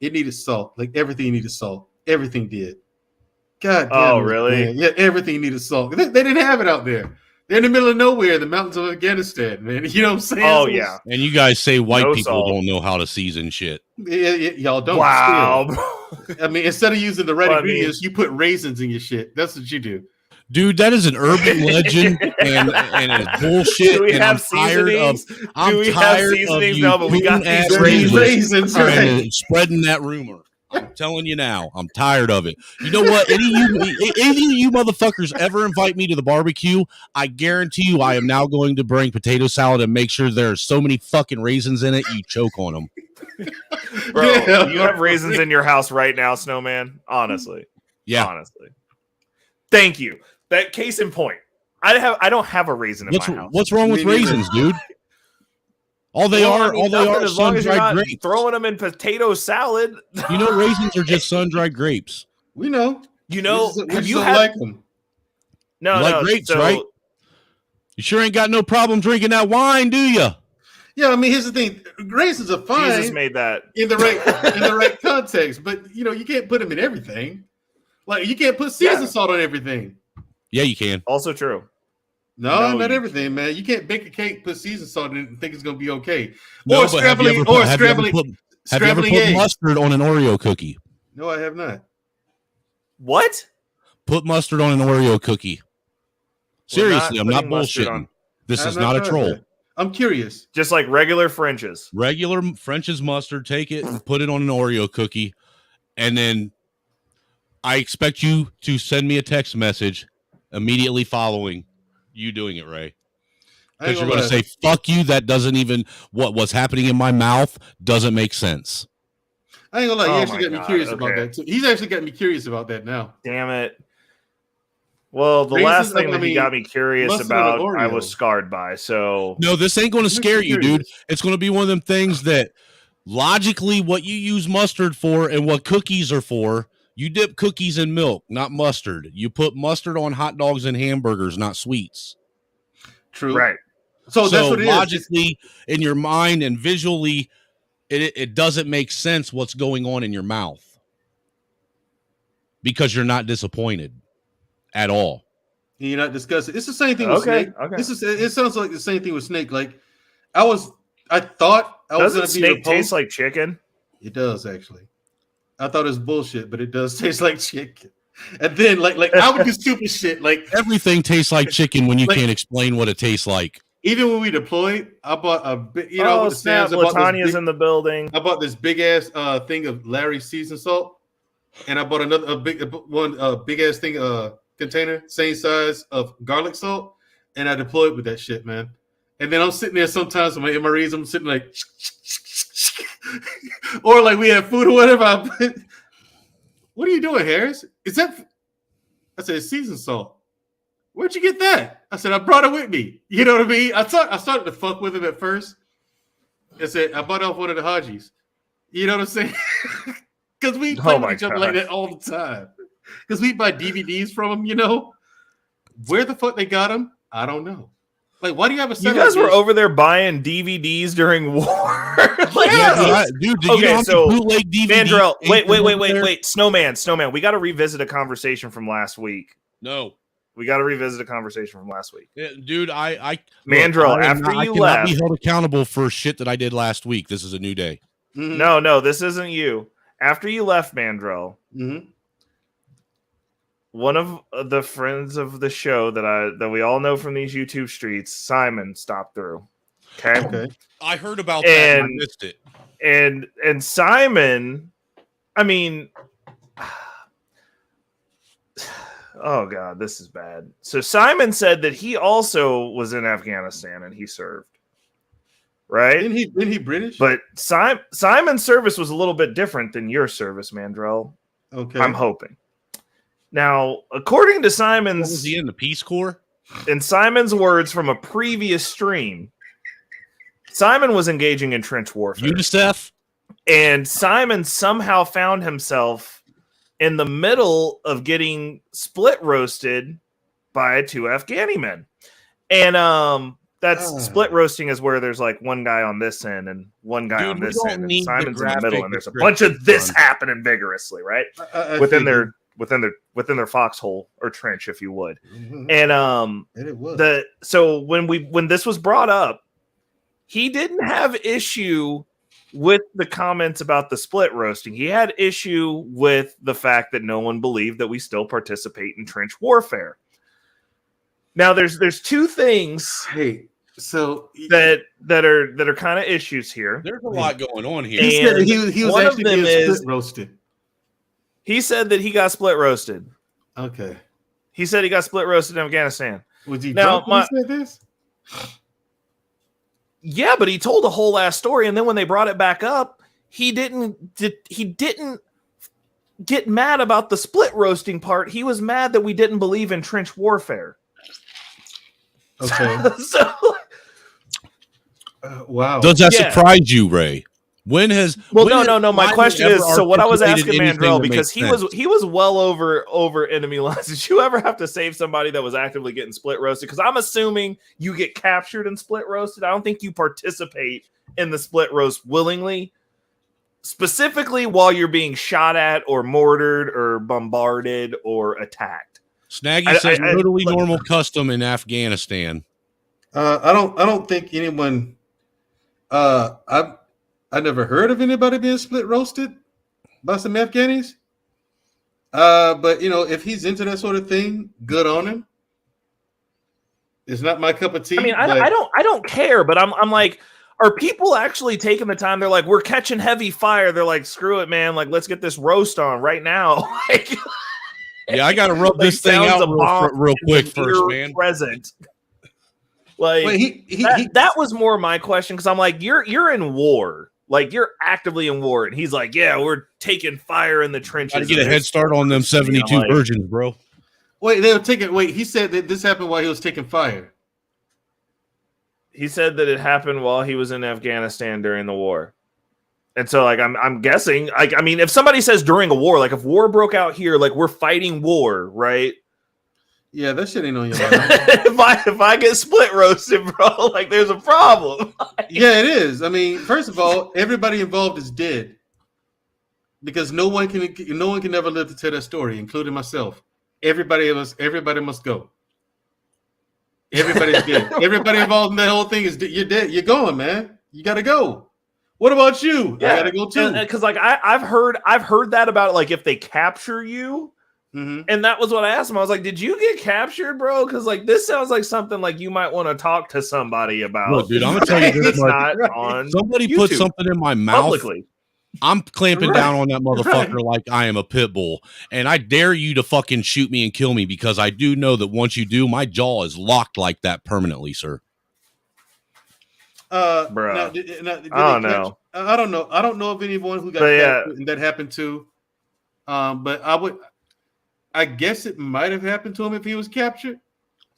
S12: It needed salt. Like everything needed salt. Everything did. God damn.
S2: Oh, really?
S12: Man. Yeah, everything needed salt. They didn't have it out there. They're in the middle of nowhere, the mountains of Afghanistan, man. You know what I'm saying?
S2: Oh, yeah.
S6: And you guys say white
S2: No
S6: people
S2: salt.
S6: don't know how to season shit.
S12: Yeah, y'all don't.
S2: Wow.
S12: Still. I mean, instead of using the right ingredients, you put raisins in your shit. That's what you do.
S6: Dude, that is an urban legend and it's bullshit.
S2: Do we
S6: and
S2: have
S6: I'm tired of
S2: seasonings?
S6: I'm tired of you
S2: No, but we got these
S12: raisins,
S6: and
S12: right?
S6: spreading that rumor. I'm telling you now, I'm tired of it. You know what? Any of you motherfuckers ever invite me to the barbecue, I guarantee you I am now going to bring potato salad and make sure there's so many fucking raisins in it, you choke on them.
S2: Bro,
S12: Yeah.
S2: you have raisins in your house right now, Snowman? Honestly.
S6: Yeah.
S2: Honestly. Thank you. That case in point. I don't have a raisin in my house.
S6: What's wrong with raisins, dude? All they are
S2: as long as you're
S6: sun-dried
S2: not
S6: grapes.
S2: throwing them in potato salad.
S6: You know, raisins are just sun-dried grapes.
S12: We know.
S2: You know,
S12: We
S2: have
S12: just
S2: you
S12: don't
S2: had
S12: like them.
S2: No,
S6: You like
S2: no,
S6: grapes,
S2: so-
S6: right? You sure ain't got no problem drinking that wine, do you?
S12: Yeah, I mean, here's the thing: raisins are fine
S2: Jesus made that.
S12: in the right context, but you know, you can't put them in everything. Like you can't put season salt on everything.
S6: Yeah, you can.
S2: Also true.
S12: No,
S2: No,
S12: not
S2: you
S12: everything, man. You can't bake a cake, put season salt in it, and think it's gonna be okay.
S6: No,
S12: Or
S6: but have you
S12: scrambling,
S6: ever put- have you ever put
S12: scrambling eggs.
S6: mustard on an Oreo cookie?
S12: No, I have not.
S2: What?
S6: Put mustard on an Oreo cookie. Seriously, I'm not
S2: putting mustard
S6: bullshitting.
S2: on-
S6: This
S12: I've
S6: is not a
S12: tried
S6: troll.
S12: that. I'm curious.
S2: Just like regular French's.
S6: Regular French's mustard, take it and put it on an Oreo cookie. And then I expect you to send me a text message immediately following you doing it, Ray.
S12: I ain't
S6: Because you're
S12: gonna
S6: going to
S12: lie.
S6: say, fuck you. That doesn't even, what's happening in my mouth doesn't make sense.
S12: I ain't gonna lie. He
S2: Oh
S12: actually
S2: my
S12: got me
S2: God,
S12: curious about
S2: okay.
S12: that too. He's actually got me curious about that now.
S2: Damn it. Well, the
S12: Raisins,
S2: last thing
S12: I
S2: that he
S12: mean,
S2: got me curious
S12: mustard on an
S2: about, I
S12: Oreo.
S2: was scarred by. So
S6: No, this ain't going to
S12: Makes
S6: scare
S12: me
S6: you, dude.
S12: curious.
S6: It's going to be one of them things that logically what you use mustard for and what cookies are for, you dip cookies in milk, not mustard. You put mustard on hot dogs and hamburgers, not sweets.
S12: True.
S2: right.
S12: So that's what it is.
S6: logically, in your mind and visually, it doesn't make sense what's going on in your mouth because you're not disappointed at all.
S12: You're not discussing. It's the same thing with
S2: Okay,
S12: Snake.
S2: okay.
S12: It sounds like the same thing with Snake. Like I thought I was
S2: Doesn't
S12: gonna be
S2: snake
S12: repulsed.
S2: taste like chicken?
S12: It does actually. I thought it was bullshit, but it does taste like chicken. And then like I would do stupid shit. Like
S6: Everything tastes like chicken when you
S12: Like-
S6: can't explain what it tastes like.
S12: even when we deployed, I bought a big, you know,
S2: Oh,
S12: with the
S2: snap.
S12: Sam's, I bought this
S2: Latania's
S12: big-
S2: in the building.
S12: I bought this big ass thing of Larry's seasoned salt, and I bought another big ass thing container, same size of garlic salt, and I deployed with that shit, man. And then I'm sitting there sometimes in my ears, I'm sitting like, or like we have food or whatever. What are you doing, Harris? Is that? I said, seasoned salt. Where'd you get that? I said, I brought it with me. You know what I mean? I started to fuck with him at first. I said, I bought off one of the Hajis. You know what I'm saying? Because we play with each other like that all the time. Because we buy DVDs from them, you know? Where the fuck they got them? I don't know. Like, why do you have a?
S2: You guys were over there buying DVDs during war.
S6: Dude. Did
S2: Okay,
S6: so bootleg DVD?
S2: Mandrell, wait. Snowman. We got to revisit a conversation from last week.
S6: No,
S2: we got to revisit a conversation from last week.
S6: Yeah, dude,
S2: Mandrell,
S6: I
S2: after you
S6: cannot
S2: left,
S6: be held accountable for shit that I did last week. This is a new day.
S12: Mm-hmm.
S2: No, this isn't you. After you left, Mandrell.
S12: Mm-hmm.
S2: One of the friends of the show that we all know from these YouTube streets, Simon, stopped through. Okay.
S6: I heard about that and I missed it.
S2: And Simon, I mean, oh God, this is bad. So Simon said that he also was in Afghanistan and he served. Right?
S12: Isn't he British?
S2: But Simon's service was a little bit different than your service, Mandrell.
S12: Okay.
S2: I'm hoping. Now, according to Simon's...
S6: Was he in the Peace Corps?
S2: In Simon's words from a previous stream, Simon was engaging in trench warfare.
S6: UNICEF?
S2: And Simon somehow found himself in the middle of getting split roasted by 2 Afghani men. And that's split roasting is where there's like one guy on this end and one guy on this end. And Simon's in the middle, and there's a bunch of this happening vigorously, right? Within their foxhole or trench, if you would.
S12: Mm-hmm.
S2: And
S12: it was.
S2: So when this was brought up, he didn't have issue with the comments about the split roasting. He had issue with the fact that no one believed that we still participate in trench warfare. Now there's 2 things
S12: so
S2: that are kind of issues here.
S6: There's a lot going on here.
S12: He said he was actually being split roasted.
S2: He said that he got split roasted.
S12: Okay.
S2: He said he got split roasted in Afghanistan.
S12: Was he drunk when he said this?
S2: Yeah, but he told a whole ass story, and then when they brought it back up, he didn't get mad about the split roasting part. He was mad that we didn't believe in trench warfare.
S12: Okay. Wow.
S6: Does that surprise you, Ray? When has
S2: no. My question is, so what I was asking Mandrell, because he was well over enemy lines. Did you ever have to save somebody that was actively getting split roasted? Because I'm assuming you get captured and split roasted. I don't think you participate in the split roast willingly, specifically while you're being shot at or mortared or bombarded or attacked.
S6: Snaggy says totally normal custom in Afghanistan.
S12: I don't think anyone. I never heard of anybody being split roasted by some Afghanis. But you know, if he's into that sort of thing, good on him. It's not my cup of tea.
S2: I mean, I don't care, but I'm like, are people actually taking the time? They're like, we're catching heavy fire. They're like, screw it, man. Like, let's get this roast on right now. Like,
S6: yeah, I got to rub this thing out real quick first, man.
S2: Present. Like, wait, that was more my question, because I'm like, you're in war. Like, you're actively in war. And he's like, yeah, we're taking fire in the trenches.
S6: Got to get a head start on them 72 virgins, bro.
S12: Wait, they were taking. Wait, he said that this happened while he was taking fire.
S2: He said that it happened while he was in Afghanistan during the war. And so, like, I'm guessing, like, I mean, if somebody says during a war, like, if war broke out here, like, we're fighting war, right?
S12: Yeah, that shit ain't on your mind.
S2: if I get split roasted, bro, like, there's a problem.
S12: Yeah, it is. I mean, first of all, everybody involved is dead because no one can ever live to tell that story, including myself. Everybody must go. Everybody's dead. Everybody involved in that whole thing is you're dead. You're going, man. You got to go. What about you?
S2: Yeah,
S12: I got to go too.
S2: Because like I've heard that about, like, if they capture you.
S12: Mm-hmm.
S2: And that was what I asked him. I was like, did you get captured, bro? Because, like, this sounds like something like you might want to talk to somebody about.
S6: Look, dude, I'm going to tell you this. Somebody
S2: YouTube
S6: put something in my mouth.
S2: Publicly.
S6: I'm clamping down on that motherfucker like I am a pit bull. And I dare you to fucking shoot me and kill me, because I do know that once you do, my jaw is locked like that permanently, sir.
S2: Bro, I don't know.
S12: I don't know. I don't know of anyone who got
S2: But yeah.
S12: captured and that happened to. But I guess it might have happened to him if he was captured.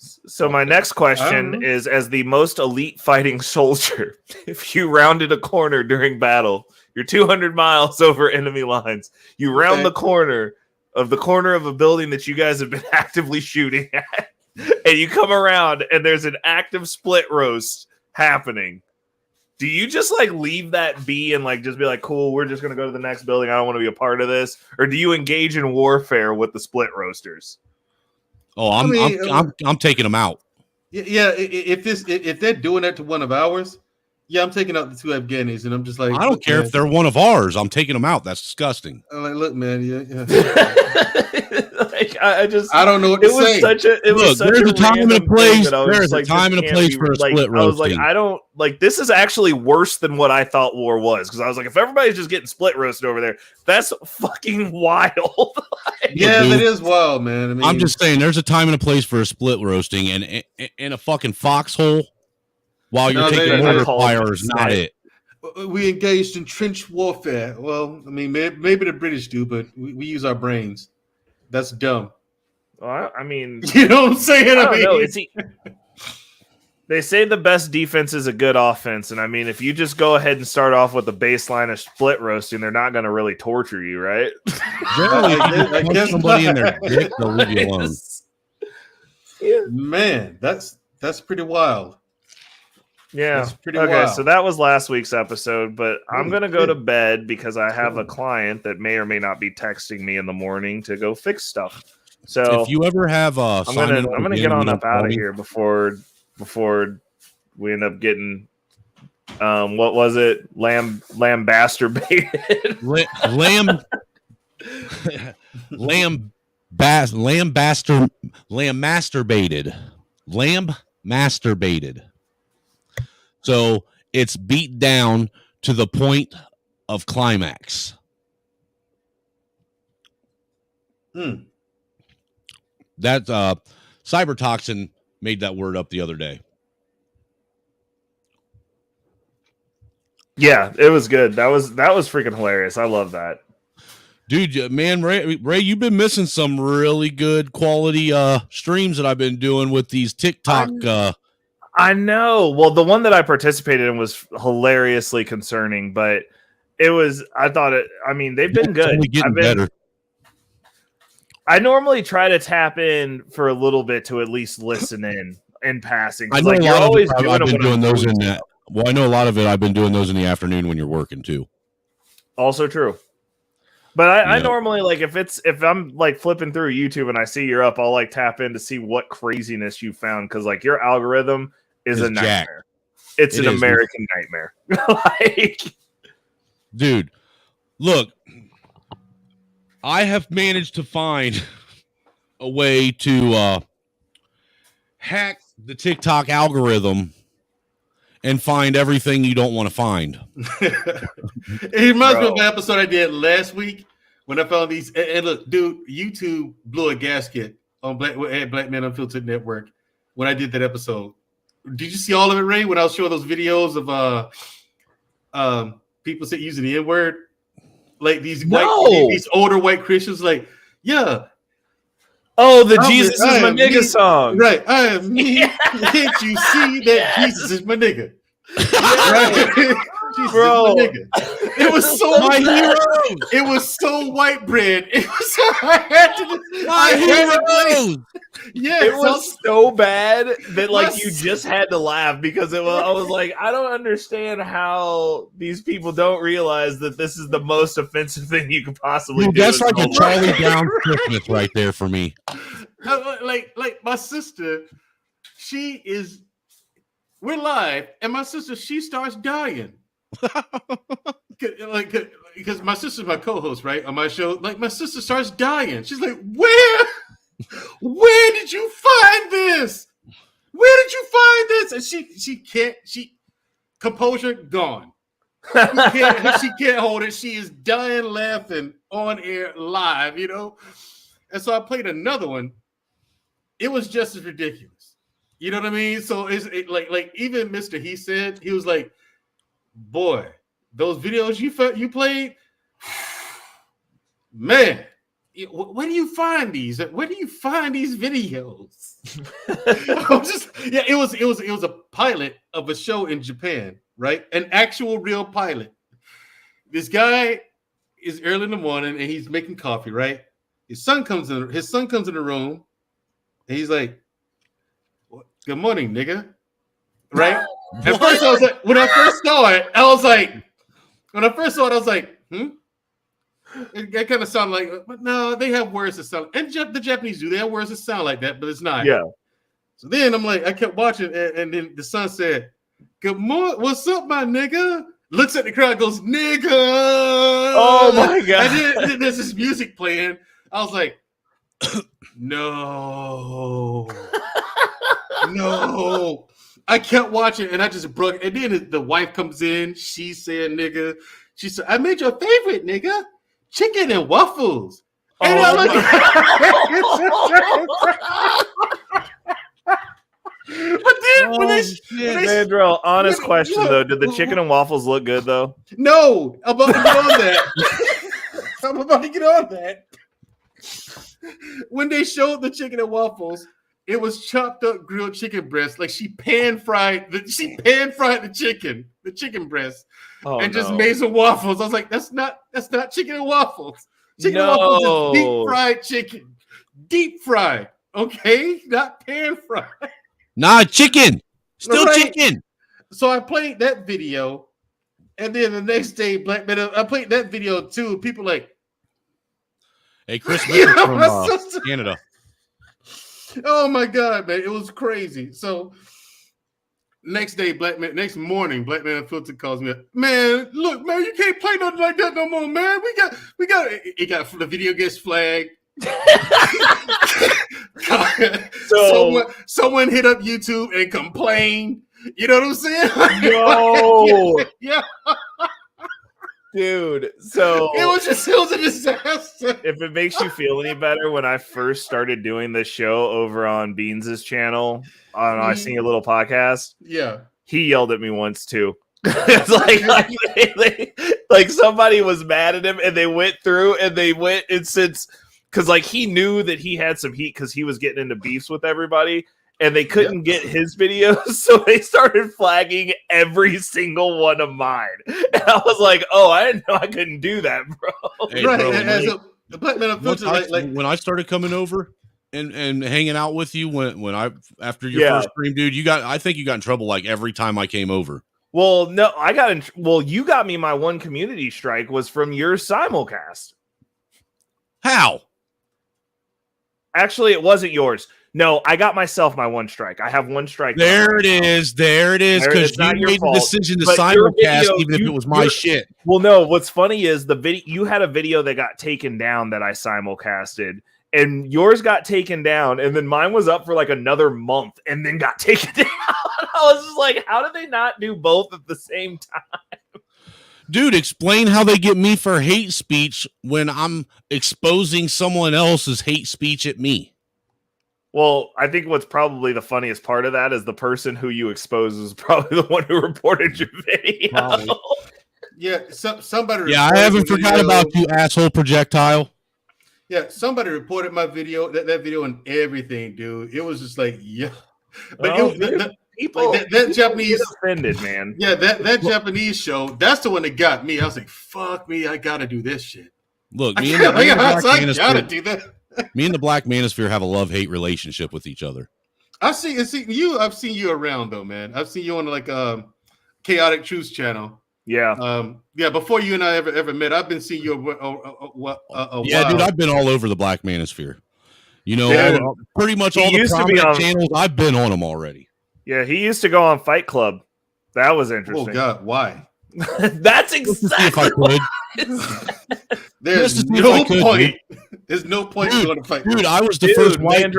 S2: So my next question is, as the most elite fighting soldier, if you rounded a corner during battle, you're 200 miles over enemy lines, you round the corner of a building that you guys have been actively shooting at, and you come around and there's an active split roast happening. Do you just like leave that be and like just be like, cool, we're just gonna go to the next building, I don't want to be a part of this? Or do you engage in warfare with the split roasters?
S6: Oh, I'm taking them out.
S12: Yeah, if they're doing that to one of ours, yeah, I'm taking out the 2 Afghanis, and I'm just like,
S6: I don't care if they're one of ours. I'm taking them out. That's disgusting.
S12: I'm like, look, man, yeah.
S2: Like I
S12: don't know what to say.
S6: There's a time and a place. There's a time and a place for a split roasting.
S2: I was like, I don't like. This is actually worse than what I thought war was, because I was like, if everybody's just getting split roasted over there, that's fucking wild.
S12: Yeah, that is wild, man. I mean,
S6: I'm just saying, there's a time and a place for a split roasting, and in a fucking foxhole while you're taking mortar fire is not it.
S12: We engaged in trench warfare. Well, I mean, maybe the British do, but we use our brains. That's dumb.
S2: Well, I mean,
S12: you know what I'm saying?
S2: I don't know. They say the best defense is a good offense, and I mean, if you just go ahead and start off with a baseline of split roasting, they're not going to really torture you, right?
S6: Generally, if you punch somebody in their dick, they'll leave you alone.
S12: Yeah. Man, that's pretty wild.
S2: Yeah.
S12: That's pretty
S2: okay,
S12: wild.
S2: so that was last week's episode, but I'm going to go to bed because I have a client that may or may not be texting me in the morning to go fix stuff. So
S6: if you ever have
S2: I'm gonna get on up out of here before we end up getting what was it? Lamb masturbated.
S6: Lamb masturbated. So it's beat down to the point of climax. That Cybertoxin made that word up the other day.
S2: Yeah, it was good. That was freaking hilarious. I love that.
S6: Dude, man, Ray, you've been missing some really good quality streams that I've been doing with these TikTok.
S2: I know. Well, the one that I participated in was hilariously concerning, but it was. I mean, they've been good.
S6: Only getting better.
S2: I normally try to tap in for a little bit to at least listen in passing.
S6: I know
S2: like,
S6: a lot of it, I've been doing those in that. Well, I know a lot of it. I've been doing those in the afternoon when you're working too.
S2: Also true. But I normally like if I'm like flipping through YouTube and I see you're up, I'll like tap in to see what craziness you found, because like your algorithm is a nightmare. It's an American nightmare. Like,
S6: dude, look, I have managed to find a way to hack the TikTok algorithm and find everything you don't want to find.
S12: It reminds me of the episode I did last week when I found these. And look, dude, YouTube blew a gasket on Black Men Unfiltered Network when I did that episode. Did you see all of it, Ray? When I was showing those videos of people using the N-word, like these older white Christians, like, yeah.
S2: Oh, the Jesus is my nigga song.
S12: Right. I am me. Can't you see that Jesus is my nigga? Right? Jesus
S2: Bro.
S12: is my nigga. It was so
S6: my hero.
S12: It was so white bread. It was so
S6: my hero.
S12: Yeah,
S2: it was so bad that like you just had to laugh, because I was like, I don't understand how these people don't realize that this is the most offensive thing you could possibly do.
S6: That's like a Charlie Brown Christmas right there for me.
S12: Like my sister, we're live, and my sister, she starts dying. Because my sister's my co-host, right, on my show. Like, my sister starts dying. She's like, where did you find this? Where did you find this? And she composure gone. She can't hold it. She is dying laughing on air live, you know. And so I played another one. It was just as ridiculous. You know what I mean? So like even Mr. He said, he was like, boy, those videos you played, man, where do you find these? Where do you find these videos? It was a pilot of a show in Japan, right? An actual real pilot. This guy is early in the morning and he's making coffee, right? His son comes in the room and he's like, good morning, nigga. Right? At first I was like, when I first saw it, I was like, It kind of sounded like, but no, they have words that sound, and the Japanese do. They have words that sound like that, but it's not.
S2: Yeah.
S12: So then I'm like, I kept watching, and then the son said, good morning, what's up, my nigga? Looks at the crowd, goes, nigga.
S2: Oh my God.
S12: And then there's this music playing. I was like, no. No. I kept watching and I just broke. And then the wife comes in. She said, nigga. She said, I made your favorite, nigga. Chicken and waffles. And I look But then when they
S2: Mandrell, honest question though, did the chicken and waffles look good though?
S12: No, I'm about to get on that. When they showed the chicken and waffles, it was chopped up grilled chicken breast. Like she pan fried the chicken breast, and just made some waffles. I was like, that's not chicken and waffles. Chicken and waffles is deep fried chicken. Deep fried. Okay, not pan fried.
S6: Nah, chicken. Still chicken.
S12: So I played that video, and then the next day, I played that video too. People like,
S6: hey, Chris from Canada.
S12: Oh my God, man, it was crazy. So next morning, Black Man Unfiltered calls me up. Man, look, man, you can't play nothing like that no more, man. We got the video gets flagged. Someone hit up YouTube and complained. You know what I'm saying?
S2: No.
S12: Yeah.
S2: Dude, so
S12: it was a disaster.
S2: If it makes you feel any better, when I first started doing this show over on Beans' channel on I Sing a Little Podcast,
S12: yeah,
S2: he yelled at me once too. It's like somebody was mad at him, and they went through and since because like he knew that he had some heat because he was getting into beefs with everybody. And they couldn't get his videos, so they started flagging every single one of mine. And I was like, "Oh, I didn't know I couldn't do that, bro."
S6: Hey, bro, when I started coming over and hanging out with you, when I after your first stream, dude, I think you got in trouble like every time I came over.
S2: Well, no, you got me my one community strike was from your simulcast.
S6: How?
S2: Actually, it wasn't yours. No, I got myself my one strike. I have one strike.
S6: There it is. Because you made the decision to simulcast even if it was my shit.
S2: Well, no, what's funny is the video you had a video that got taken down that I simulcasted, and yours got taken down, and then mine was up for like another month and then got taken down. I was just like, how did they not do both at the same time?
S6: Dude, explain how they get me for hate speech when I'm exposing someone else's hate speech at me.
S2: Well, I think what's probably the funniest part of that is the person who you expose is probably the one who reported your video.
S12: Probably. Yeah, somebody.
S6: Yeah, I haven't forgot about you, asshole projectile.
S12: Yeah, somebody reported my video, that video and everything, dude. It was just like, yeah. But that Japanese
S2: offended, man.
S12: Yeah, that Japanese show, that's the one that got me. I was like, fuck me, I gotta do this shit.
S6: Look,
S12: me and
S6: the Black Manosphere have a love-hate relationship with each other.
S12: I've seen you around though, man. I've seen you on like Chaotic Truths channel.
S2: Yeah.
S12: Before you and I ever met, I've been seeing you a
S6: yeah, dude, I've been all over the Black Manosphere. You know, pretty much all the prominent channels, I've been on them already.
S2: Yeah, he used to go on Fight Club. That was interesting.
S12: Oh God, why?
S2: That's exactly what
S12: There's no point. There's no point in going to fight.
S6: Dude, I was the first white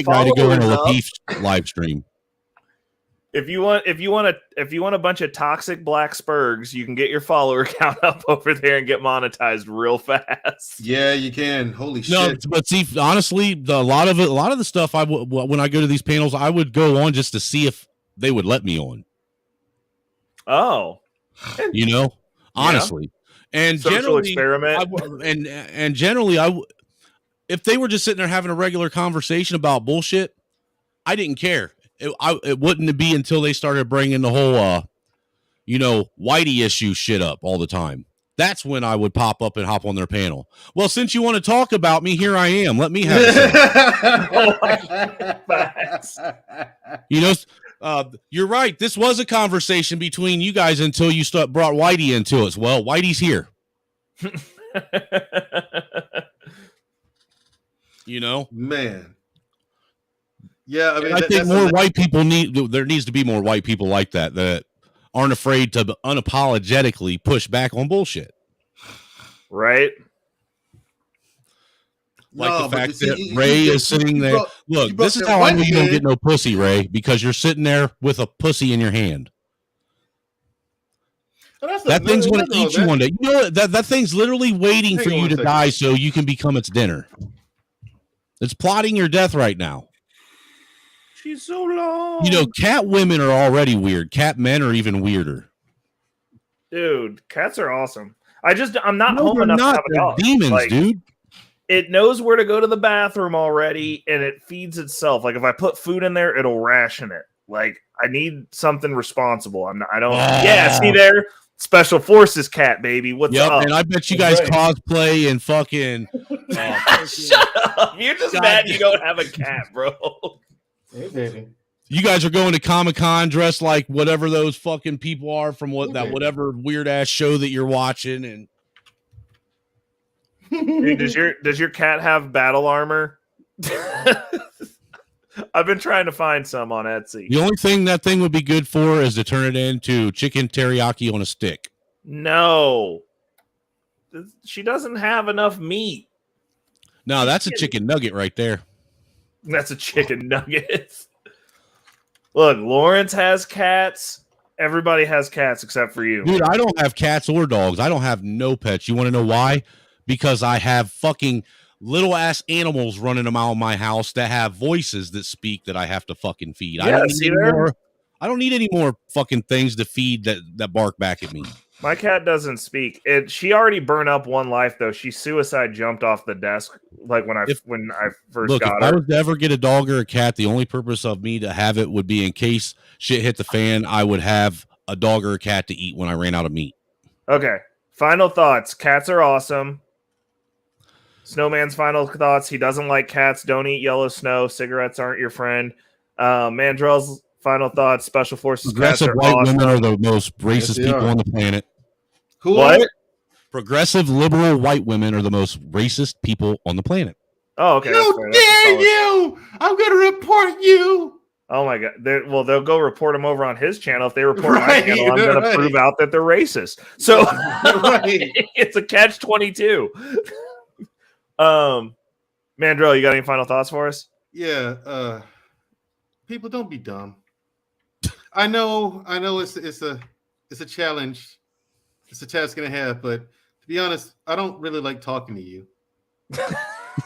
S6: guy to go on a Latif live stream.
S2: If you want a bunch of toxic black spurgs, you can get your follower count up over there and get monetized real fast.
S19: Yeah, you can. Holy
S6: No,
S19: shit!
S6: but see, honestly, a lot of the stuff when I go to these panels, I would go on just to see if they would let me on.
S2: Oh,
S6: you know, honestly, and
S2: social
S6: generally,
S2: experiment,
S6: and generally, if they were just sitting there having a regular conversation about bullshit, I didn't care. It wouldn't be until they started bringing the whole, whitey issue shit up all the time. That's when I would pop up and hop on their panel. Well, since you want to talk about me, here I am. Let me have a say. You're right. This was a conversation between you guys until you brought Whitey into it. Well, Whitey's here.
S19: Man. Yeah, I mean,
S6: I think more white people there needs to be more white people like that aren't afraid to unapologetically push back on bullshit.
S2: Right?
S6: Like the fact that Ray is sitting there. Look, this is how I know you don't get no pussy, Ray, because you're sitting there with a pussy in your hand. That thing's going to eat you one day. You know that thing's literally waiting for you to die so you can become its dinner. It's plotting your death right now.
S2: She's so long.
S6: Cat women are already weird. Cat men are even weirder.
S2: Dude, cats are awesome. I'm not home
S6: they're
S2: enough
S6: not.
S2: to have a
S6: They're
S2: dog.
S6: demons, dude.
S2: It knows where to go to the bathroom already, and it feeds itself. Like if I put food in there, it'll ration it. Like I need something responsible. Yeah, see there, Special Forces cat, baby. What's up?
S6: And I bet you guys cosplay and fucking.
S2: Shut up! You're just mad you don't have a cat, bro.
S19: Hey, baby.
S6: You guys are going to Comic-Con dressed like whatever those fucking people are from whatever weird ass show that you're watching, and.
S2: Dude, does your cat have battle armor? I've been trying to find some on Etsy.
S6: The only thing that thing would be good for is to turn it into chicken teriyaki on a stick.
S2: No. She doesn't have enough meat.
S6: No, that's a chicken nugget right there.
S2: That's a chicken nugget. Look, Lawrence has cats. Everybody has cats except for you.
S6: Dude, I don't have cats or dogs. I don't have no pets. You want to know why? Because I have fucking little ass animals running around my house that have voices that speak that I have to fucking feed.
S2: Yeah,
S6: I don't need any more fucking things to feed that bark back at me.
S2: My cat doesn't speak. She already burned up one life though. She suicide jumped off the desk like when I first got her.
S6: If I was to ever get a dog or a cat, the only purpose of me to have it would be in case shit hit the fan, I would have a dog or a cat to eat when I ran out of meat.
S2: Okay. Final thoughts. Cats are awesome. Snowman's final thoughts. He doesn't like cats. Don't eat yellow snow. Cigarettes aren't your friend. Mandrell's final thoughts. Special Forces
S6: Progressive
S2: cats are
S6: white
S2: awesome.
S6: women are the most racist people on the planet.
S2: What?
S6: Progressive liberal white women are the most racist people on the planet.
S2: Oh, okay.
S19: How dare you! I'm going to report you.
S2: Oh my god! They'll go report him over on his channel. If they report my channel, I'm going to prove out that they're racist. So it's a catch-22. Mandrell, you got any final thoughts for us?
S12: Yeah. People, don't be dumb. I know. It's a challenge. It's a task and a half. But to be honest, I don't really like talking to you.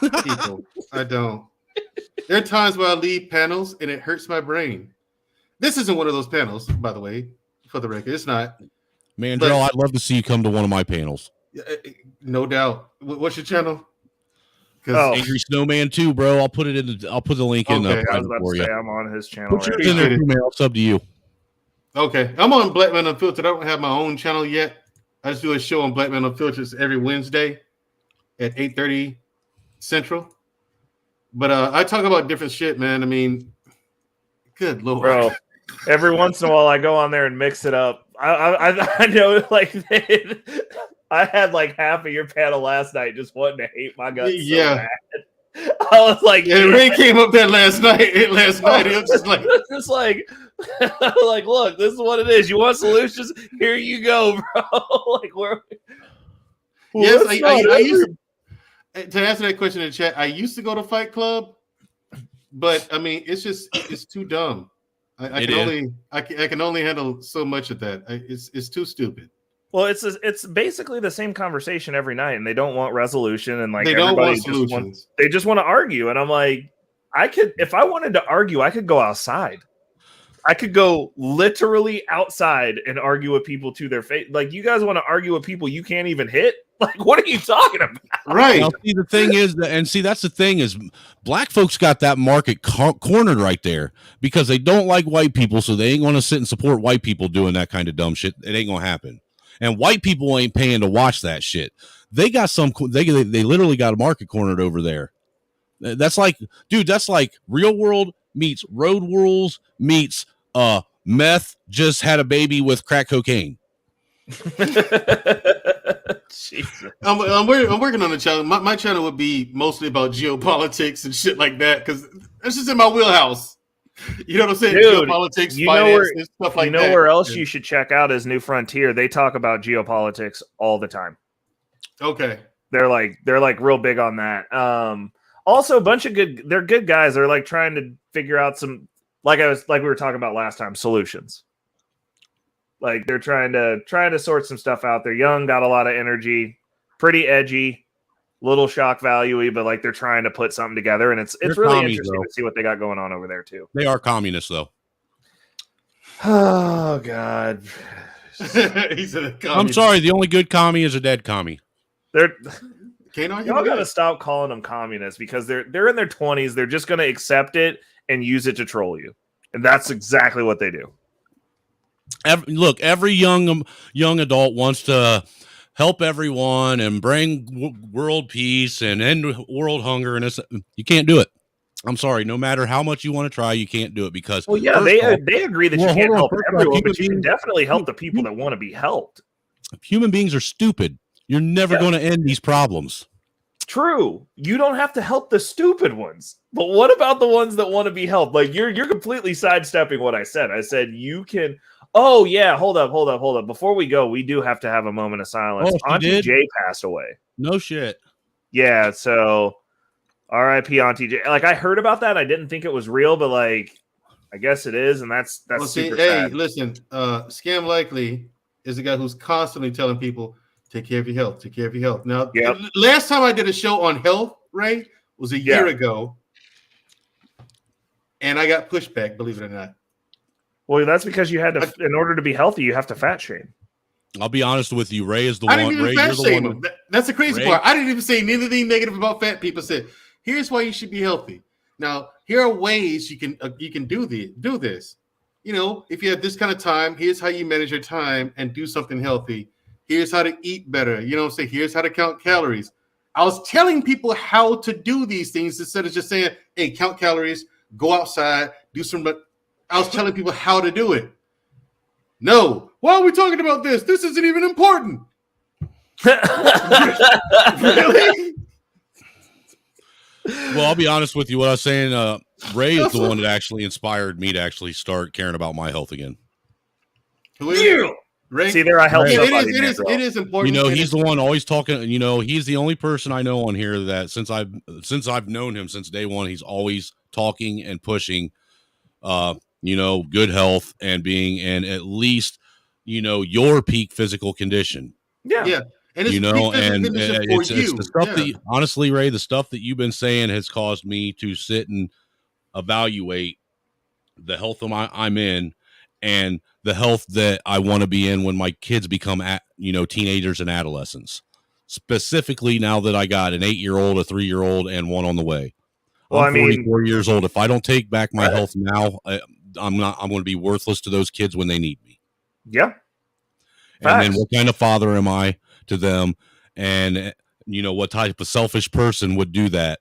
S12: People, I don't. There are times where I leave panels and it hurts my brain. This isn't one of those panels, by the way, for the record. It's not.
S6: Mandrell, I'd love to see you come to one of my panels.
S12: No doubt. What's your channel?
S6: Angry Snowman 2, bro. I'll put the link in the
S2: I was about
S6: for
S2: to
S6: you.
S2: say I'm on his channel.
S6: Put yours in there, too, man. It's up to you.
S12: Okay, I'm on Black Man Unfiltered. I don't have my own channel yet. I just do a show on Black Man Unfiltered every Wednesday at 8:30 Central. But I talk about different shit, man. I mean, good lord,
S2: bro. Every once in a while, I go on there and mix it up. I know, like, I had like half of your panel last night just wanting to hate my guts.
S12: Yeah.
S2: So bad. I was like,
S12: yeah, Ray came up there last night. It was just like,
S2: like, look, this is what it is. You want solutions? Here you go, bro. Like, where?
S12: Yes, I used to answer that question in the chat. I used to go to Fight Club, but I mean, it's too dumb. I can only handle so much of that. It's too stupid.
S2: Well, it's basically the same conversation every night, and they don't want resolution, and like
S12: They don't
S2: everybody
S12: want solutions.
S2: they just want to argue, and I'm like, if I wanted to argue, I could go outside. I could go literally outside and argue with people to their face. Like, you guys want to argue with people you can't even hit? Like, what are you talking about?
S12: Right.
S6: Now, see, the thing is, that's the thing is, black folks got that market cornered right there because they don't like white people, so they ain't going to sit and support white people doing that kind of dumb shit. It ain't going to happen. And white people ain't paying to watch that shit. They got they literally got a market cornered over there. That's like, dude, that's like Real World meets Road Rules meets meth just had a baby with crack cocaine.
S12: Jesus. I'm working on a channel. My channel would be mostly about geopolitics and shit like that because that's just in my wheelhouse. You know what I'm saying?
S2: Dude,
S12: geopolitics, finance, and stuff like that.
S2: You know where else you should check out is New Frontier. They talk about geopolitics all the time.
S12: Okay.
S2: They're like real big on that. Also a bunch of they're good guys. They're like trying to figure out some, like we were talking about last time, solutions. Like they're trying to sort some stuff out. They're young, got a lot of energy, pretty edgy, little shock value-y, but like they're trying to put something together, and it's really interesting to see what they got going on over there too.
S6: They are communists, though.
S2: Oh God.
S12: He's a communist.
S6: I'm sorry, the only good commie is a dead commie.
S2: Y'all
S12: Y'all
S2: gotta stop calling them communists because they're in their 20s. They're just gonna accept it and use it to troll you, and that's exactly what they do.
S6: Every young adult wants to help everyone and bring world peace and end world hunger, and you can't do it. I'm sorry. No matter how much you want to try, you can't do it because.
S2: Well, yeah, they agree that you can't help everyone, but you can definitely help the people that want to be helped.
S6: Human beings are stupid. You're never going to end these problems.
S2: True. You don't have to help the stupid ones. But what about the ones that want to be helped? Like you're completely sidestepping what I said. I said you can. Oh yeah, hold up. Before we go, we do have to have a moment of silence. Auntie J passed away.
S6: No shit.
S2: Yeah, so R.I.P. Auntie J. Like I heard about that. I didn't think it was real, but like I guess it is, and that's super sad.
S12: Hey, listen, Scam Likely is the guy who's constantly telling people, take care of your health, take care of your health. Now, last time I did a show on health, Ray, was a year ago, and I got pushback, believe it or not.
S2: Well, that's because you had to, in order to be healthy, you have to fat shame.
S6: I'll be honest with you. Ray is the
S12: I
S6: one.
S12: didn't even fat shame him. That's the crazy
S6: Ray?
S12: part. I didn't even say anything negative about fat people. I said, here's why you should be healthy. Now, here are ways you can do this. You know, if you have this kind of time, here's how you manage your time and do something healthy. Here's how to eat better. You know what I'm saying? Here's how to count calories. I was telling people how to do these things instead of just saying, hey, count calories, go outside, do some. I was telling people how to do it. No. Why are we talking about this? This isn't even important. Really?
S6: Well, I'll be honest with you. What I was saying, Ray is the one that actually inspired me to actually start caring about my health again.
S12: Who is it? Ray?
S2: See, there I help somebody.
S12: It is important.
S6: You know, he's the one always talking. You know, he's the only person I know on here that since I've known him since day one, he's always talking and pushing. You know, good health and being in at least, you know, your peak physical condition.
S12: Yeah. And it's
S6: you know, and it's the stuff that honestly, Ray, the stuff that you've been saying has caused me to sit and evaluate the health I'm in and the health that I want to be in when my kids become, teenagers and adolescents. Specifically, now that I got an 8-year-old, a 3-year-old, and one on the way. Well, I'm 44 years old. If I don't take back my health now, I'm going to be worthless to those kids when they need me.
S2: Yeah.
S6: And then what kind of father am I to them? And, you know, what type of selfish person would do that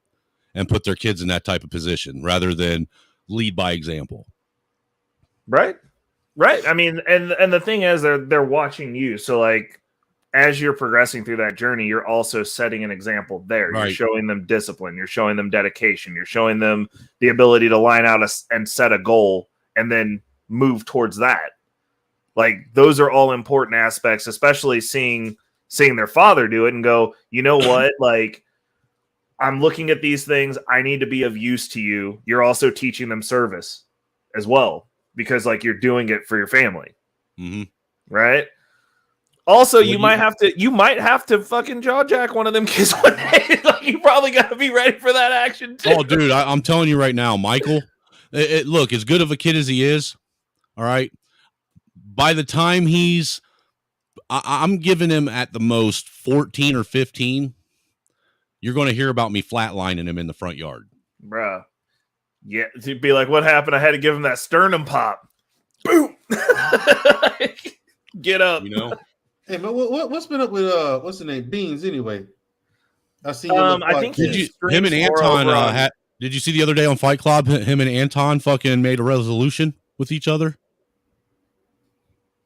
S6: and put their kids in that type of position rather than lead by example?
S2: Right. I mean, and the thing is, they're watching you. So, like, as you're progressing through that journey, you're also setting an example there. Right. You're showing them discipline. You're showing them dedication. You're showing them the ability to line out and set a goal and then move towards that. Like, those are all important aspects, especially seeing their father do it and go, you know what? Like, I'm looking at these things. I need to be of use to you. You're also teaching them service as well. because like you're doing it for your family, right? Also,
S6: Well,
S2: you might have to fucking jaw jack one of them kids one day. Like, you probably got to be ready for that action too.
S6: Oh, dude, I'm telling you right now, Michael. Look, as good of a kid as he is, all right. By the time I'm giving him at the most 14 or 15. You're going to hear about me flatlining him in the front yard,
S2: Bruh. Yeah, to be like, what happened? I had to give him that sternum pop. Boom. Get up.
S6: You know.
S12: Hey, but what's been up with what's the name? Beans anyway. I see.
S2: I think
S6: him and Anton did you see the other day on Fight Club? Him and Anton fucking made a resolution with each other.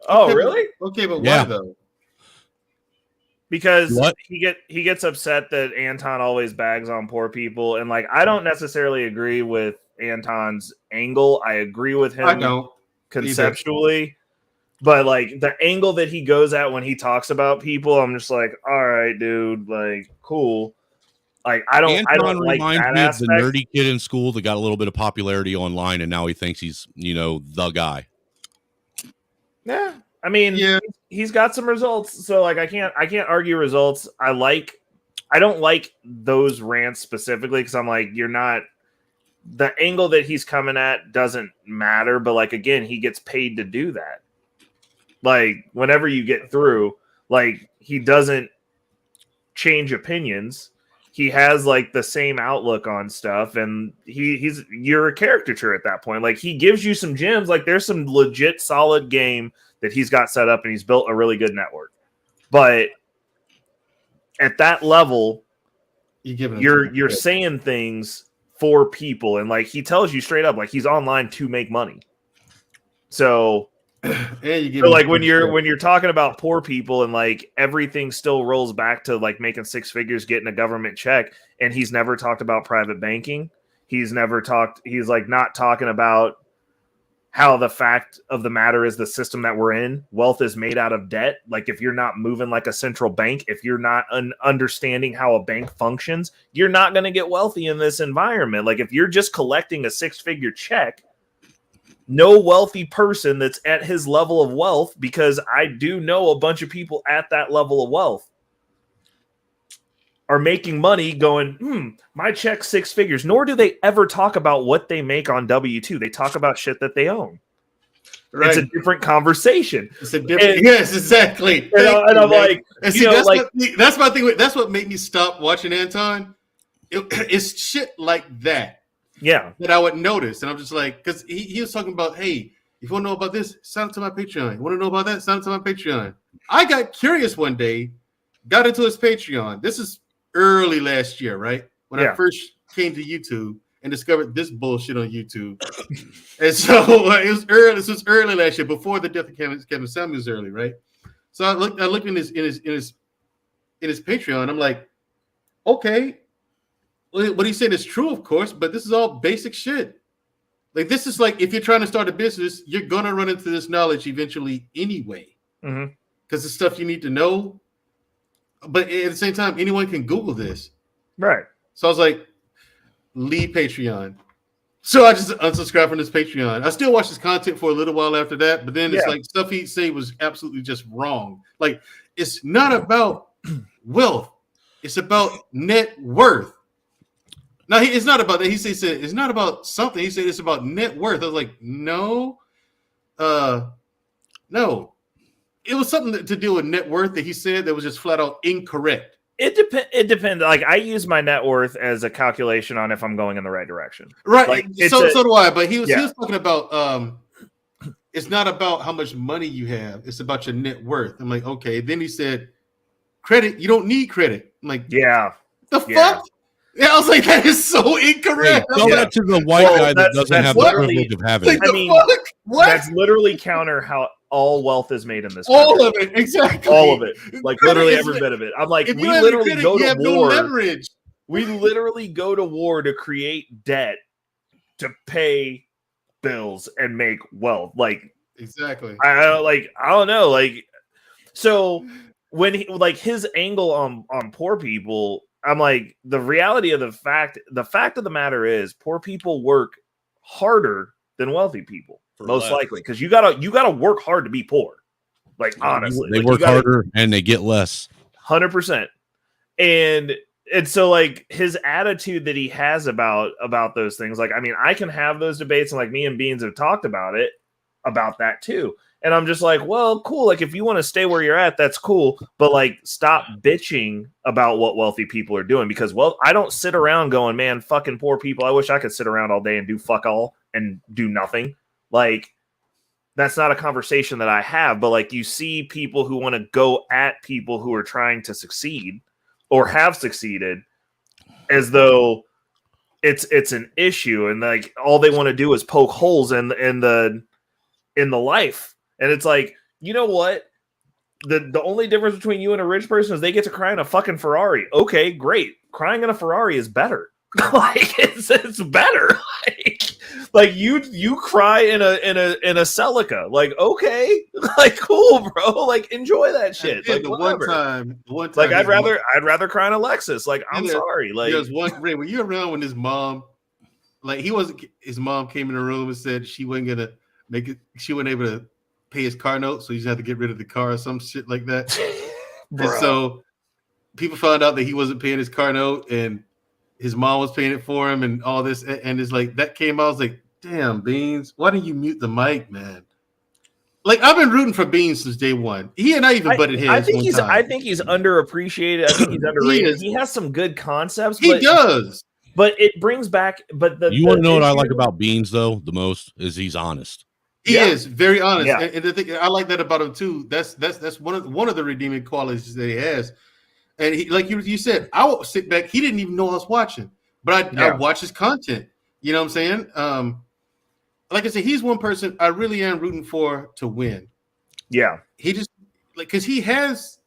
S2: Oh, really?
S12: Okay, but
S6: Yeah.
S12: why though?
S2: Because
S6: What?
S2: he gets upset that Anton always bags on poor people, and like I don't necessarily agree with Anton's angle. I agree with him.
S12: I don't
S2: conceptually, but like the angle that he goes at when he talks about people, I'm just like, all right, dude, like cool. Like I don't like
S6: reminds
S2: that
S6: me
S2: aspect.
S6: of the nerdy kid in school that got a little bit of popularity online, and now he thinks he's the guy.
S2: Yeah, I mean, he's got some results, so like I can't argue results. I don't like those rants specifically because I'm like, you're not the angle that he's coming at doesn't matter, but like again, he gets paid to do that. Like whenever you get through, like he doesn't change opinions. He has like the same outlook on stuff, and you're a caricature at that point. Like he gives you some gems, like there's some legit solid game that he's got set up and he's built a really good network. But at that level, you're saying things for people, and like he tells you straight up, like he's online to make money. So like when you're talking about poor people and like everything still rolls back to like making six figures, getting a government check, and he's never talked about private banking. He's like not talking about how the fact of the matter is the system that we're in, wealth is made out of debt. Like if you're not moving like a central bank, if you're not understanding how a bank functions, you're not going to get wealthy in this environment. Like if you're just collecting a six-figure check, no wealthy person that's at his level of wealth, because I do know a bunch of people at that level of wealth, are making money going, my check's six figures. Nor do they ever talk about what they make on W-2. They talk about shit that they own. Right. It's a different conversation.
S12: It's a different, yes, exactly.
S2: And I'm like,
S12: and see, that's my thing. That's what made me stop watching Anton. It's shit like that.
S2: Yeah.
S12: That I would notice. And I'm just like, because he was talking about, hey, if you want to know about this, sign up to my Patreon. You want to know about that? Sign up to my Patreon. I got curious one day, got into his Patreon. This is early last year, right? When I first came to YouTube and discovered this bullshit on YouTube. And so it was early. This was early last year, before the death of Kevin Samuels, early, right? So I looked in his Patreon. I'm like, okay, what he said is true, of course, but this is all basic shit. Like this is like if you're trying to start a business, you're gonna run into this knowledge eventually anyway, because it's stuff you need to know. But at the same time, anyone can Google this.
S2: Right.
S12: So I was like, leave Patreon. So I just unsubscribed from this Patreon. I still watch his content for a little while after that, but then it's like stuff he'd say was absolutely just wrong. Like, it's not about wealth. It's about net worth. Now, it's not about that. He said it's not about something. He said it's about net worth. I was like, no. No. It was something to do with net worth that he said that was just flat out incorrect.
S2: It depends. Like I use my net worth as a calculation on if I'm going in the right direction.
S12: Right.
S2: Like,
S12: so do I. But he was talking about it's not about how much money you have. It's about your net worth. I'm like, okay. Then he said, credit. You don't need credit. I'm like,
S2: yeah.
S12: The fuck? Yeah, I was like, that is so incorrect.
S6: Hey, tell that to the white guy that doesn't have the privilege of having it.
S2: I mean, that's literally counter how all wealth is made in this country.
S12: All of it, exactly.
S2: All of it. Like literally every bit of it. I'm like, we literally go to war.
S12: Leverage.
S2: We literally go to war to create debt to pay bills and make wealth. Like
S12: exactly.
S2: I don't know. Like so when he, like his angle on poor people, I'm like, the reality of the fact of the matter is poor people work harder than wealthy people,
S6: For
S2: most
S6: less.
S2: likely, because you gotta work hard to be poor. Like honestly,
S6: They
S2: like,
S6: work harder and they get less.
S2: 100%. And so like his attitude that he has about those things, like, I mean, I can have those debates, and like me and Beans have talked about that too. And I'm just like, well, cool. Like, if you want to stay where you're at, that's cool. But like, stop bitching about what wealthy people are doing, because, well, I don't sit around going, man, fucking poor people. I wish I could sit around all day and do fuck all and do nothing. Like, that's not a conversation that I have. But like, you see people who want to go at people who are trying to succeed or have succeeded as though it's an issue, and like all they want to do is poke holes in the life. And it's like, you know what? The only difference between you and a rich person is they get to cry in a fucking Ferrari. Okay, great. Crying in a Ferrari is better. Like, it's better. Like you cry in a Celica. Like, okay, like, cool, bro. Like, enjoy that shit.
S12: Yeah,
S2: like,
S12: the
S2: whatever.
S12: one time,
S2: like, I'd rather cry in a Lexus. Like, I'm sorry. Like,
S12: there's one Ray, were you around when his mom, like, his mom came in the room and said she wasn't gonna make it, she wasn't able to pay his car note, so he just had to get rid of the car or some shit like that. And so people found out that he wasn't paying his car note and his mom was paying it for him and all this, and it's like that came out. I was like, damn, Beans, why didn't you mute the mic, man? Like, I've been rooting for Beans since day one. He and I even butted heads.
S2: I think he's underappreciated. I think he's underrated. He has some good concepts.
S12: He does.
S2: But it brings back. But
S6: you want to know what I like about Beans though the most is he's honest.
S12: He is very honest,
S2: Yeah.
S12: and the thing I like that about him too. That's one of the redeeming qualities that he has. And he, like you said, I will sit back. He didn't even know I was watching, but I watch his content. You know what I'm saying? Like I said, he's one person I really am rooting for to win.
S2: Yeah,
S12: he just because he has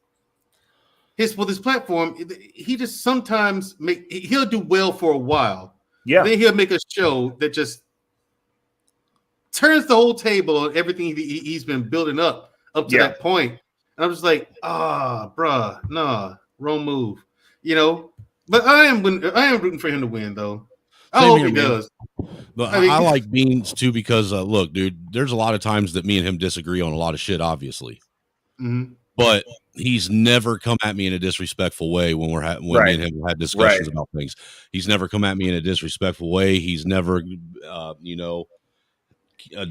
S12: his platform. He just sometimes he'll do well for a while.
S2: Yeah,
S12: then he'll make a show that just turns the whole table on everything he's been building up to that point. And I'm just like, bruh, nah, wrong move. You know, but I am rooting for him to win though. I hope he does.
S6: But I like Beans too because look, dude, there's a lot of times that me and him disagree on a lot of shit, obviously.
S12: Mm-hmm.
S6: But he's never come at me in a disrespectful way when me and him had discussions about things. He's never come at me in a disrespectful way. He's never,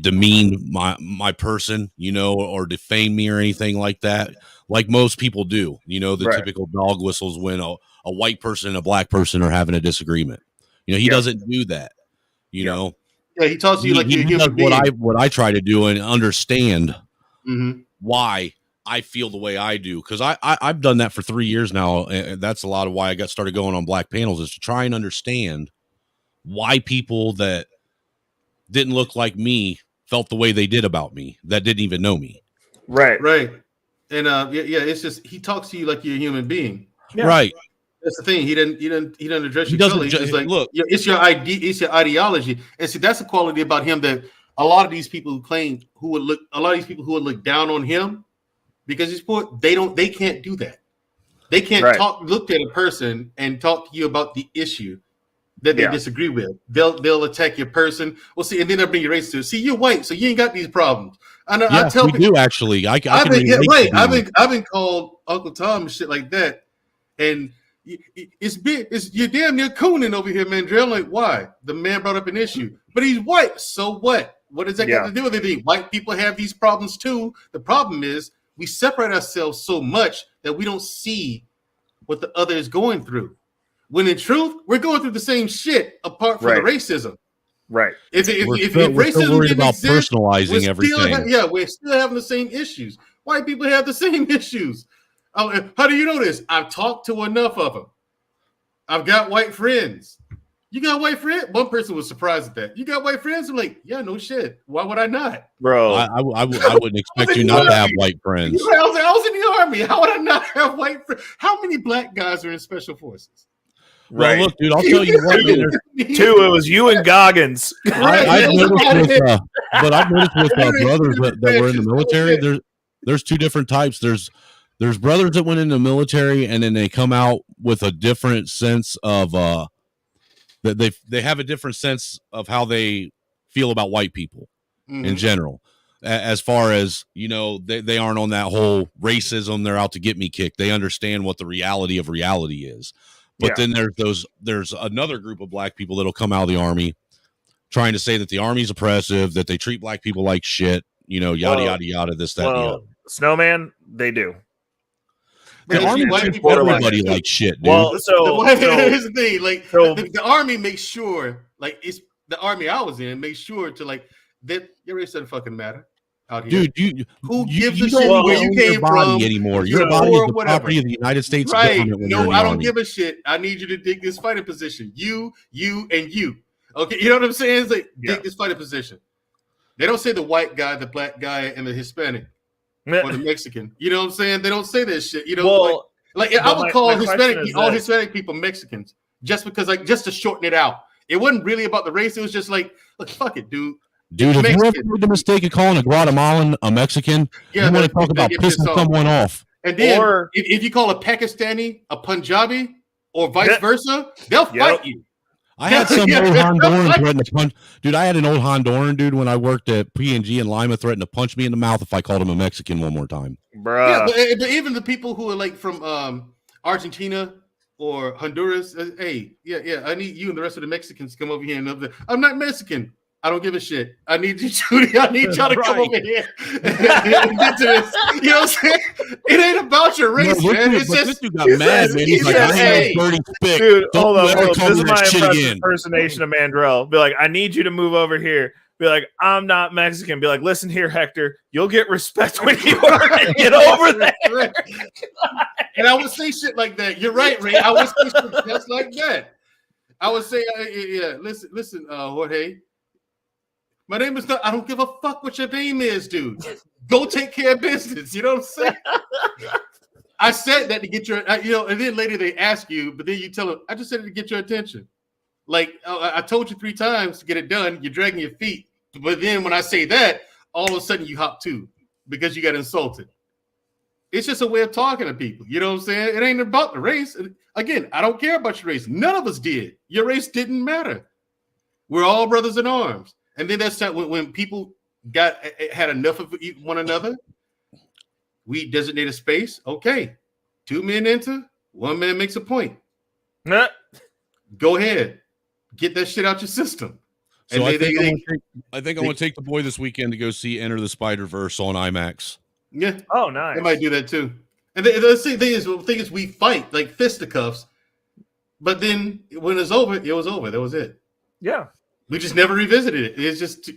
S6: demean my person, or defame me or anything like that, like most people do. The typical dog whistles when a white person and a black person are having a disagreement. He doesn't do that.
S12: Yeah, he talks to you like you're a human being.
S6: What I try to do and understand why I feel the way I do, because I've done that for 3 years now, and that's a lot of why I got started going on black panels, is to try and understand why people that didn't look like me felt the way they did about me, that didn't even know me.
S12: Right. And it's just he talks to you like you're a human being.
S6: Yeah. Right.
S12: That's the thing. He doesn't address your feelings. It's like,
S6: look,
S12: it's your ideology. And see, that's a quality about him that a lot of these people who would look down on him because he's poor, they can't do that. They can't look at a person and talk to you about the issue that they disagree with. They'll attack your person. Well, see, and then they'll bring your race to. See, you're white, so you ain't got these problems. I tell people,
S6: do actually. I've
S12: been called Uncle Tom and shit like that, and you're damn near cooning over here, Mandrell. Like, why? The man brought up an issue, but he's white. So what? What does that got to do with anything? White people have these problems too. The problem is we separate ourselves so much that we don't see what the other is going through. When in truth, we're going through the same shit apart from the racism.
S2: Right.
S12: If
S6: we're still worried about personalizing everything.
S12: We're still having the same issues. White people have the same issues. How do you know this? I've talked to enough of them. I've got white friends. You got white friends? One person was surprised at that. You got white friends? I'm like, yeah, no shit. Why would I not?
S2: Bro,
S6: I wouldn't expect you not to have white friends.
S12: I was in the army. How would I not have white friends? How many black guys are in special forces?
S6: Well, look, dude, I'll tell you what.
S2: Two, it was you and Goggins.
S6: I've noticed with brothers that were in the military, there's two different types. There's brothers that went in the military and then they come out with a different sense of that they have a different sense of how they feel about white people in general. As far as, you know, they aren't on that whole racism, they're out to get me kick. They understand what the reality of reality is. But then there's another group of black people that'll come out of the army trying to say that the army's oppressive, that they treat black people like shit, you know, yada, yada, yada, this, that, and the other.
S2: Snowman, they do.
S6: The army treats everybody like shit, dude.
S2: Well,
S12: here's the thing, like the army makes sure, like it's the army I was in makes sure to like that your race doesn't fucking matter out here.
S6: Dude,
S12: who gives a
S6: don't
S12: shit where you
S6: own
S12: came
S6: your body
S12: from
S6: anymore? Your body is the
S12: whatever.
S6: property of the United States
S12: Right?
S6: government. When you're in
S12: No,
S6: the
S12: I don't
S6: army.
S12: give a shit. I need you to dig this fighting position. You, and you. Okay, you know what I'm saying? It's like dig this fighting position. They don't say the white guy, the black guy, and the Hispanic or the Mexican. You know what I'm saying? They don't say this shit. You know, like I would call Hispanic people Mexicans just because, like, just to shorten it out. It wasn't really about the race. It was just like, look, fuck it, dude.
S6: Dude, if you ever made the mistake of calling a Guatemalan a Mexican, you want to talk about pissing someone off.
S12: And then if you call a Pakistani a Punjabi or vice versa, they'll fight you.
S6: I had some old Honduran threaten to punch. Dude, I had an old Honduran dude when I worked at P&G in Lima threaten to punch me in the mouth if I called him a Mexican one more time.
S12: Yeah, but even the people who are like from Argentina or Honduras, hey, I need you and the rest of the Mexicans to come over here and I'm not Mexican. I don't give a shit. I need you, Judy. I need y'all to come over here and get to this. You know what I'm saying? It ain't about your race, man. It's just
S6: this got mad, man. He's like, I ain't no dirty spick.
S2: Dude,
S6: Don't
S2: hold
S6: ever
S2: on.
S6: call
S2: This
S6: me
S2: is my
S6: that shit
S2: impersonation of Mandrell. Be like, I need you to move over here. Be like, I'm not Mexican. Be like, listen here, Hector. You'll get respect when you get over there.
S12: And I would say shit like that. You're right, Ray. I would say shit just like that. I would say, listen, Jorge. My name is not, I don't give a fuck what your name is, dude. Go take care of business. You know what I'm saying? I said that to get your, and then later they ask you, but then you tell them, I just said it to get your attention. Like, I told you 3 times to get it done. You're dragging your feet. But then when I say that, all of a sudden you hop too because you got insulted. It's just a way of talking to people. You know what I'm saying? It ain't about the race. Again, I don't care about your race. None of us did. Your race didn't matter. We're all brothers in arms. And then that's when people had enough of one another. We designate a space. Okay, 2 men enter, 1 man makes a point. Go ahead, get that shit out your system.
S6: So I think I'm gonna take the boy this weekend to go see Enter the Spider-Verse on IMAX.
S12: Yeah.
S2: Oh, nice.
S12: They might do that too. And the thing is, we fight like fisticuffs, but then when it's over, it was over. That was it.
S2: Yeah.
S12: We just never revisited it. It's just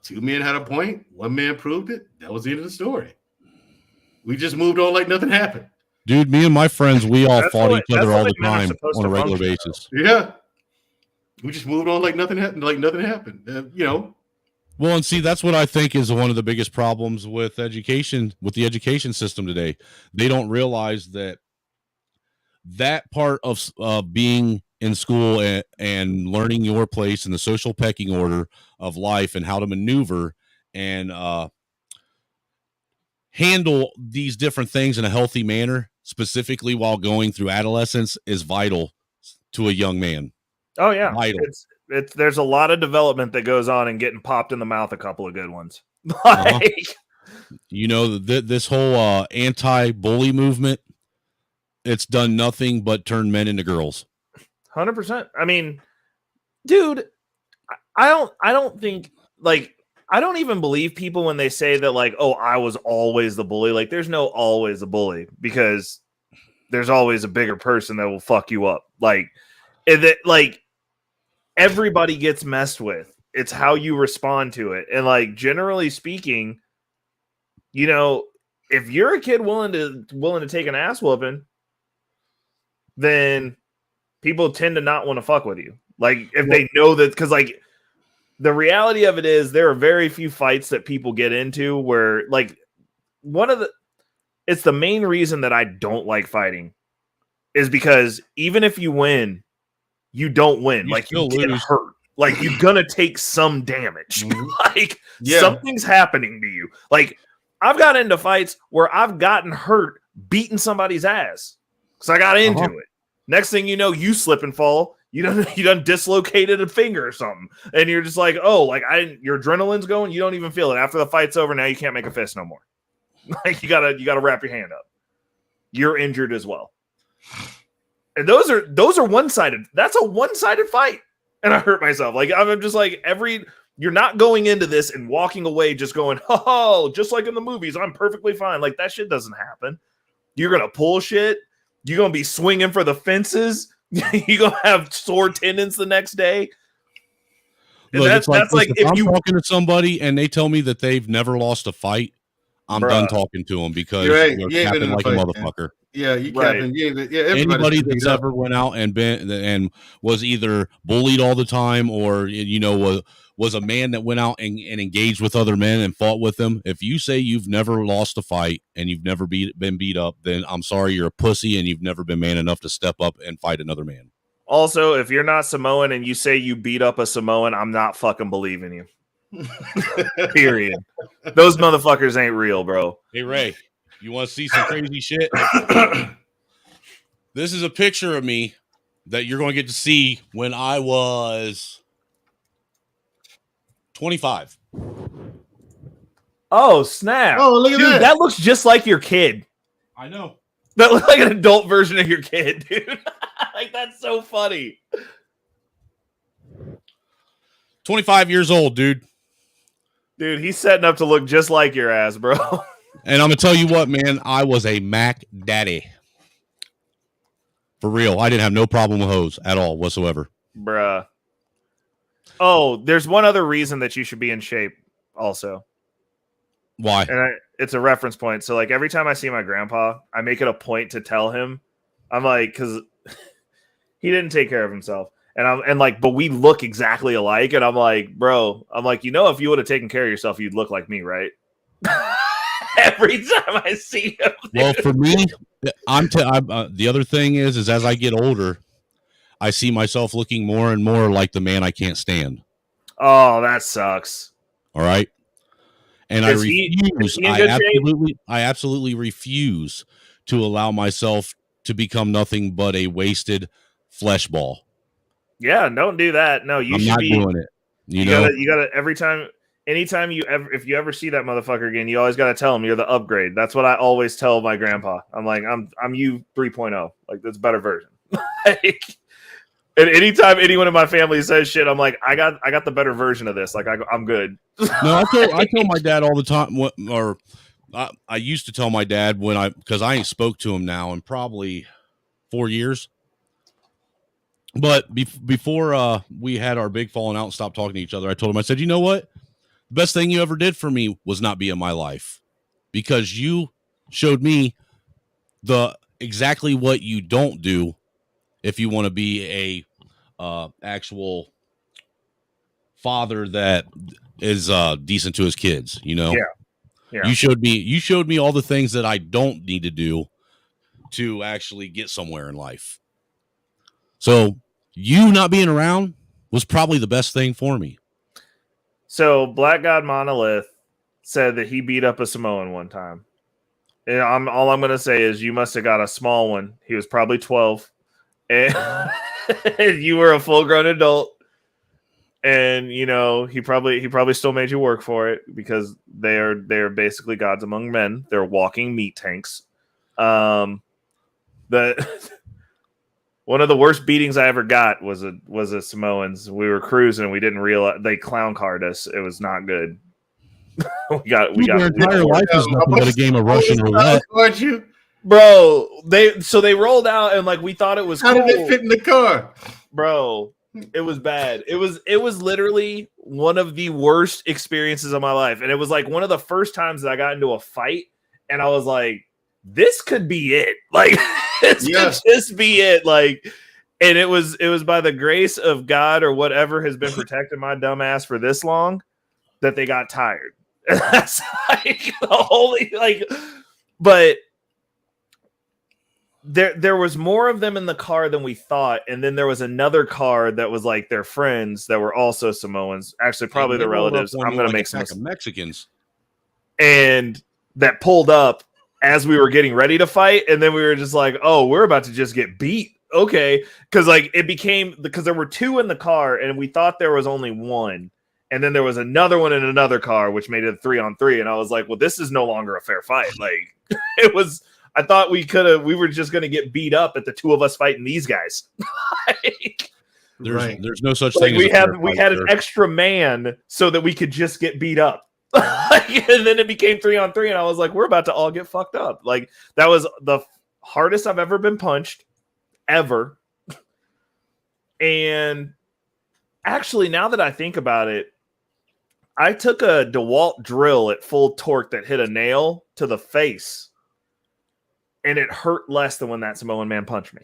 S12: 2 men had a point. 1 man proved it. That was the end of the story. We just moved on like nothing happened.
S6: Dude, me and my friends, we all fought each other all the time on a regular basis.
S12: Yeah. We just moved on like nothing happened.
S6: Well, and see, that's what I think is one of the biggest problems with education, with the education system today. They don't realize that part of being in school and learning your place in the social pecking order of life and how to maneuver and handle these different things in a healthy manner, specifically while going through adolescence, is vital to a young man.
S2: Oh yeah,
S6: vital.
S2: There's a lot of development that goes on and getting popped in the mouth a couple of good ones.
S6: You know, this whole anti-bully movement, it's done nothing but turn men into girls.
S2: 100%. I mean, dude, I don't think, like, I don't even believe people when they say that, like, oh, I was always the bully. Like, there's no always a bully, because there's always a bigger person that will fuck you up. Like, everybody gets messed with. It's how you respond to it. And, like, generally speaking, you know, if you're a kid willing to take an ass whooping, then people tend to not want to fuck with you. Like, if they know that, because, like, the reality of it is there are very few fights that people get into where, like, it's the main reason that I don't like fighting is because even if you win, you don't win. Like, you get hurt. Like, you're gonna take some damage. Like, something's happening to you. Like, I've got into fights where I've gotten hurt beating somebody's ass because I got into it. Next thing you know, you slip and fall. You done dislocated a finger or something, and you're just like, oh, like your adrenaline's going. You don't even feel it after the fight's over. Now you can't make a fist no more. Like you gotta wrap your hand up. You're injured as well. And those are one-sided. That's a one-sided fight. And I hurt myself. Like I'm just like you're not going into this and walking away just going, oh, just like in the movies, I'm perfectly fine. Like that shit doesn't happen. You're gonna pull shit. You're gonna be swinging for the fences. You're gonna have sore tendons the next day. And
S6: Look,
S2: that's like
S6: if I'm talking to somebody and they tell me that they've never lost a fight, I'm done talking to them because you're capping like a motherfucker.
S12: Man. Yeah, you capping.
S6: Anybody that's ever went out and was either bullied all the time or was a man that went out and engaged with other men and fought with them. If you say you've never lost a fight and you've never been beat up, then I'm sorry, you're a pussy and you've never been man enough to step up and fight another man.
S2: Also, if you're not Samoan and you say you beat up a Samoan, I'm not fucking believing you. Period. Those motherfuckers ain't real, bro.
S6: Hey, Ray, you want to see some crazy shit? This is a picture of me that you're going to get to see when I was 25.
S2: Oh, snap.
S12: Oh, look at
S2: dude,
S12: that.
S2: That looks just like your kid.
S6: I know.
S2: That looks like an adult version of your kid, dude. Like, that's so funny.
S6: 25 years old, dude.
S2: Dude, he's setting up to look just like your ass, bro.
S6: And I'm going to tell you what, man. I was a Mac daddy. For real. I didn't have no problem with hoes at all whatsoever.
S2: Bruh. Oh, there's one other reason that you should be in shape also.
S6: Why?
S2: And it's a reference point. So, like, every time I see my grandpa, I make it a point to tell him. I'm like, because he didn't take care of himself. But we look exactly alike. And I'm like, bro, if you would have taken care of yourself, you'd look like me, right? Every time I see him.
S6: Well, for me, the other thing is as I get older, I see myself looking more and more like the man I can't stand.
S2: Oh, that sucks.
S6: All right. And I refuse. I absolutely refuse to allow myself to become nothing but a wasted flesh ball.
S2: Yeah, don't do that. No, I'm
S6: not doing it. You
S2: gotta anytime if you ever see that motherfucker again, you always gotta tell him you're the upgrade. That's what I always tell my grandpa. I'm like, I'm you 3.0. Like, that's a better version. And anytime anyone in my family says shit, I'm like, I got the better version of this. Like, I'm good.
S6: No, I tell my dad all the time, I used to tell my dad because I ain't spoke to him now in probably 4 years. But before we had our big falling out and stopped talking to each other, I told him, I said, you know what? The best thing you ever did for me was not be in my life, because you showed me exactly what you don't do if you want to be a actual father that is decent to his kids. Yeah. You showed me all the things that I don't need to do to actually get somewhere in life. So you not being around was probably the best thing for me.
S2: So Black God Monolith said that he beat up a Samoan one time. And all I'm going to say is you must have got a small one. He was probably 12. And you were a full-grown adult. And, he probably still made you work for it, because they're basically gods among men. They're walking meat tanks. One of the worst beatings I ever got was a Samoans. We were cruising and we didn't realize they clown carded us. It was not good. we got
S6: your entire life is nothing but a game of Russian roulette.
S2: Bro, they rolled out and we thought it was
S12: How did they fit in the car?
S2: Bro, it was bad. It was literally one of the worst experiences of my life. And it was one of the first times that I got into a fight and I was like, this could be it. This could just be it. And it was by the grace of God or whatever has been protecting my dumb ass for this long that they got tired. And that's the holy but there was more of them in the car than we thought, and then there was another car that was their friends that were also Samoans, actually probably the relatives. I'm gonna make some
S6: Mexicans,
S2: and that pulled up as we were getting ready to fight, and then we were just oh, we're about to just get beat. okay, because like it became because there were two in the car and we thought there was only one, and then there was another one in another car, which made it a 3-on-3. And I was like, well, this is no longer a fair fight. Like it was. I thought we were just going to get beat up at the two of us fighting these guys. Like,
S6: there's no such
S2: like
S6: thing.
S2: We had an extra man so that we could just get beat up. And then it became 3-on-3, and I was like, we're about to all get fucked up. Like that was the hardest I've ever been punched, ever. And actually, now that I think about it, I took a DeWalt drill at full torque that hit a nail to the face. And it hurt less than when that Samoan man punched me.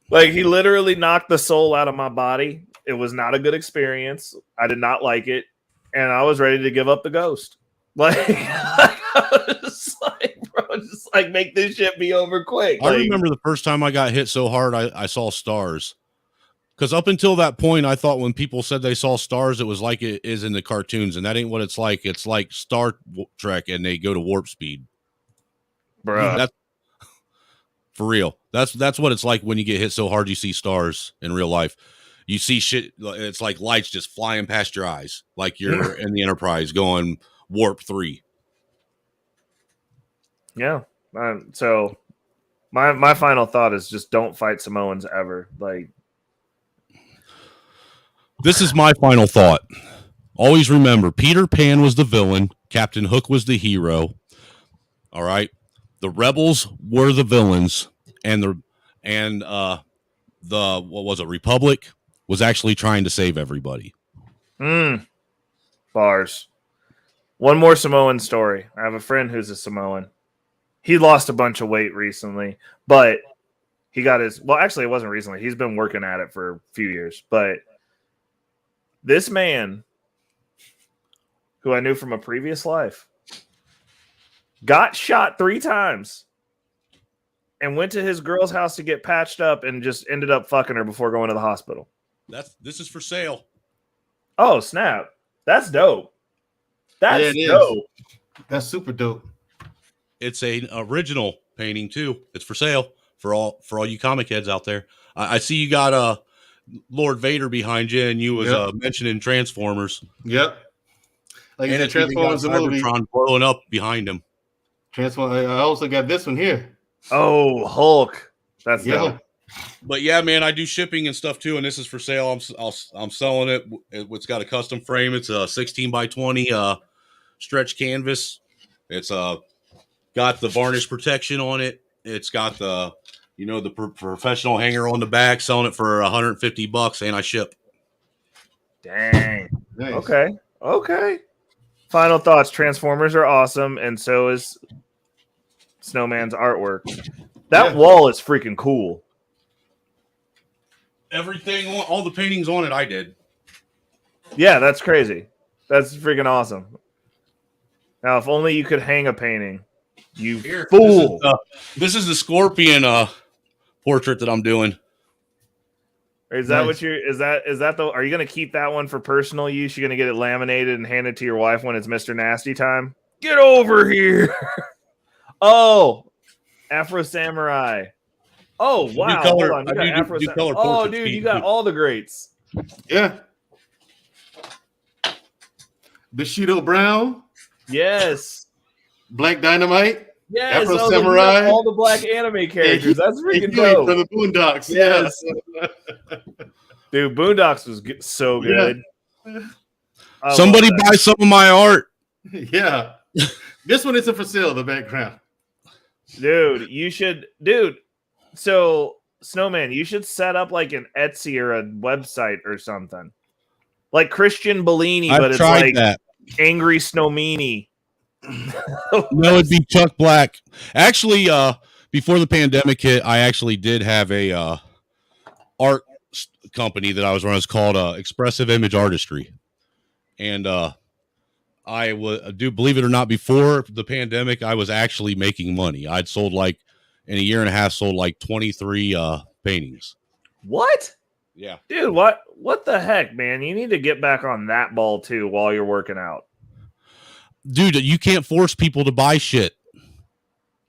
S2: like he literally knocked the soul out of my body. It was not a good experience. I did not like it. And I was ready to give up the ghost. Like, I was like, bro, just like make this shit be over quick.
S6: I remember the first time I got hit so hard, I saw stars. Because up until that point, I thought when people said they saw stars, it was like it is in the cartoons, and that ain't what it's like. It's like Star Trek, and they go to warp speed.
S2: Bruh.
S6: That's for real. That's what it's like when you get hit so hard you see stars in real life. You see shit. It's like lights just flying past your eyes, like you're in the Enterprise going warp 3.
S2: Yeah. So my final thought is just don't fight Samoans ever. Like.
S6: This is my final thought. Always remember, Peter Pan was the villain. Captain Hook was the hero. All right. The rebels were the villains, and the what was it? Republic was actually trying to save everybody.
S2: Bars. One more Samoan story. I have a friend who's a Samoan. He lost a bunch of weight recently, but he got actually, it wasn't recently. He's been working at it for a few years, but this man, who I knew from a previous life, got shot 3 times and went to his girl's house to get patched up and just ended up fucking her before going to the hospital.
S6: This is for sale.
S2: Oh, snap. That's dope. That's dope.
S12: That's super dope.
S6: It's an original painting too. It's for sale for all you comic heads out there. I see you got Lord Vader behind you, and you was mentioning Transformers.
S12: Yep. Like
S6: and
S12: it's Transformers, the movie.
S6: Cybertron blowing up behind him.
S12: Transformers. I also got this one here.
S2: Oh, Hulk. That's dope.
S6: But yeah, man, I do shipping and stuff too, and this is for sale. I'm selling it. It's got a custom frame. It's a 16x20 stretch canvas. It's got the varnish protection on it. It's got the professional hanger on the back. Selling it for $150, and I ship.
S2: Dang. Nice. Okay. Final thoughts. Transformers are awesome, and so is Snowman's artwork. That wall is freaking cool.
S6: Everything, all the paintings on it, I did.
S2: Yeah, that's crazy. That's freaking awesome. Now, if only you could hang a painting, you fool.
S6: This is the Scorpion portrait that I'm doing.
S2: Is that what you're? Is that the? Are you going to keep that one for personal use? You're going to get it laminated and hand it to your wife when it's Mr. Nasty time? Get over here! Oh, Afro Samurai. Oh wow! Hold on. You got Afro Samurai. Oh, dude, you got all the greats.
S12: Yeah. Bushido Brown.
S2: Yes.
S12: Black Dynamite.
S2: Yes.
S12: Afro Samurai.
S2: All the black anime characters. That's freaking dope.
S12: From the Boondocks. Yes.
S2: Dude, Boondocks was so good.
S12: Yeah.
S6: Somebody buy some of my art.
S12: Yeah. This one isn't for sale, the background.
S2: Dude, you should. Dude, so Snowman, you should set up like an Etsy or a website or something. Like Christian Bellini, but it's like that. Angry Snowmeanie.
S6: No, it'd be Chuck Black. Actually, before the pandemic hit, I actually did have a art company that I was running. It's called Expressive Image Artistry, and I do believe it or not, before the pandemic, I was actually making money. I'd sold in a year and a half, sold 23 paintings.
S2: What?
S6: Yeah,
S2: dude, what the heck, man? You need to get back on that ball too while you're working out.
S6: Dude, you can't force people to buy shit.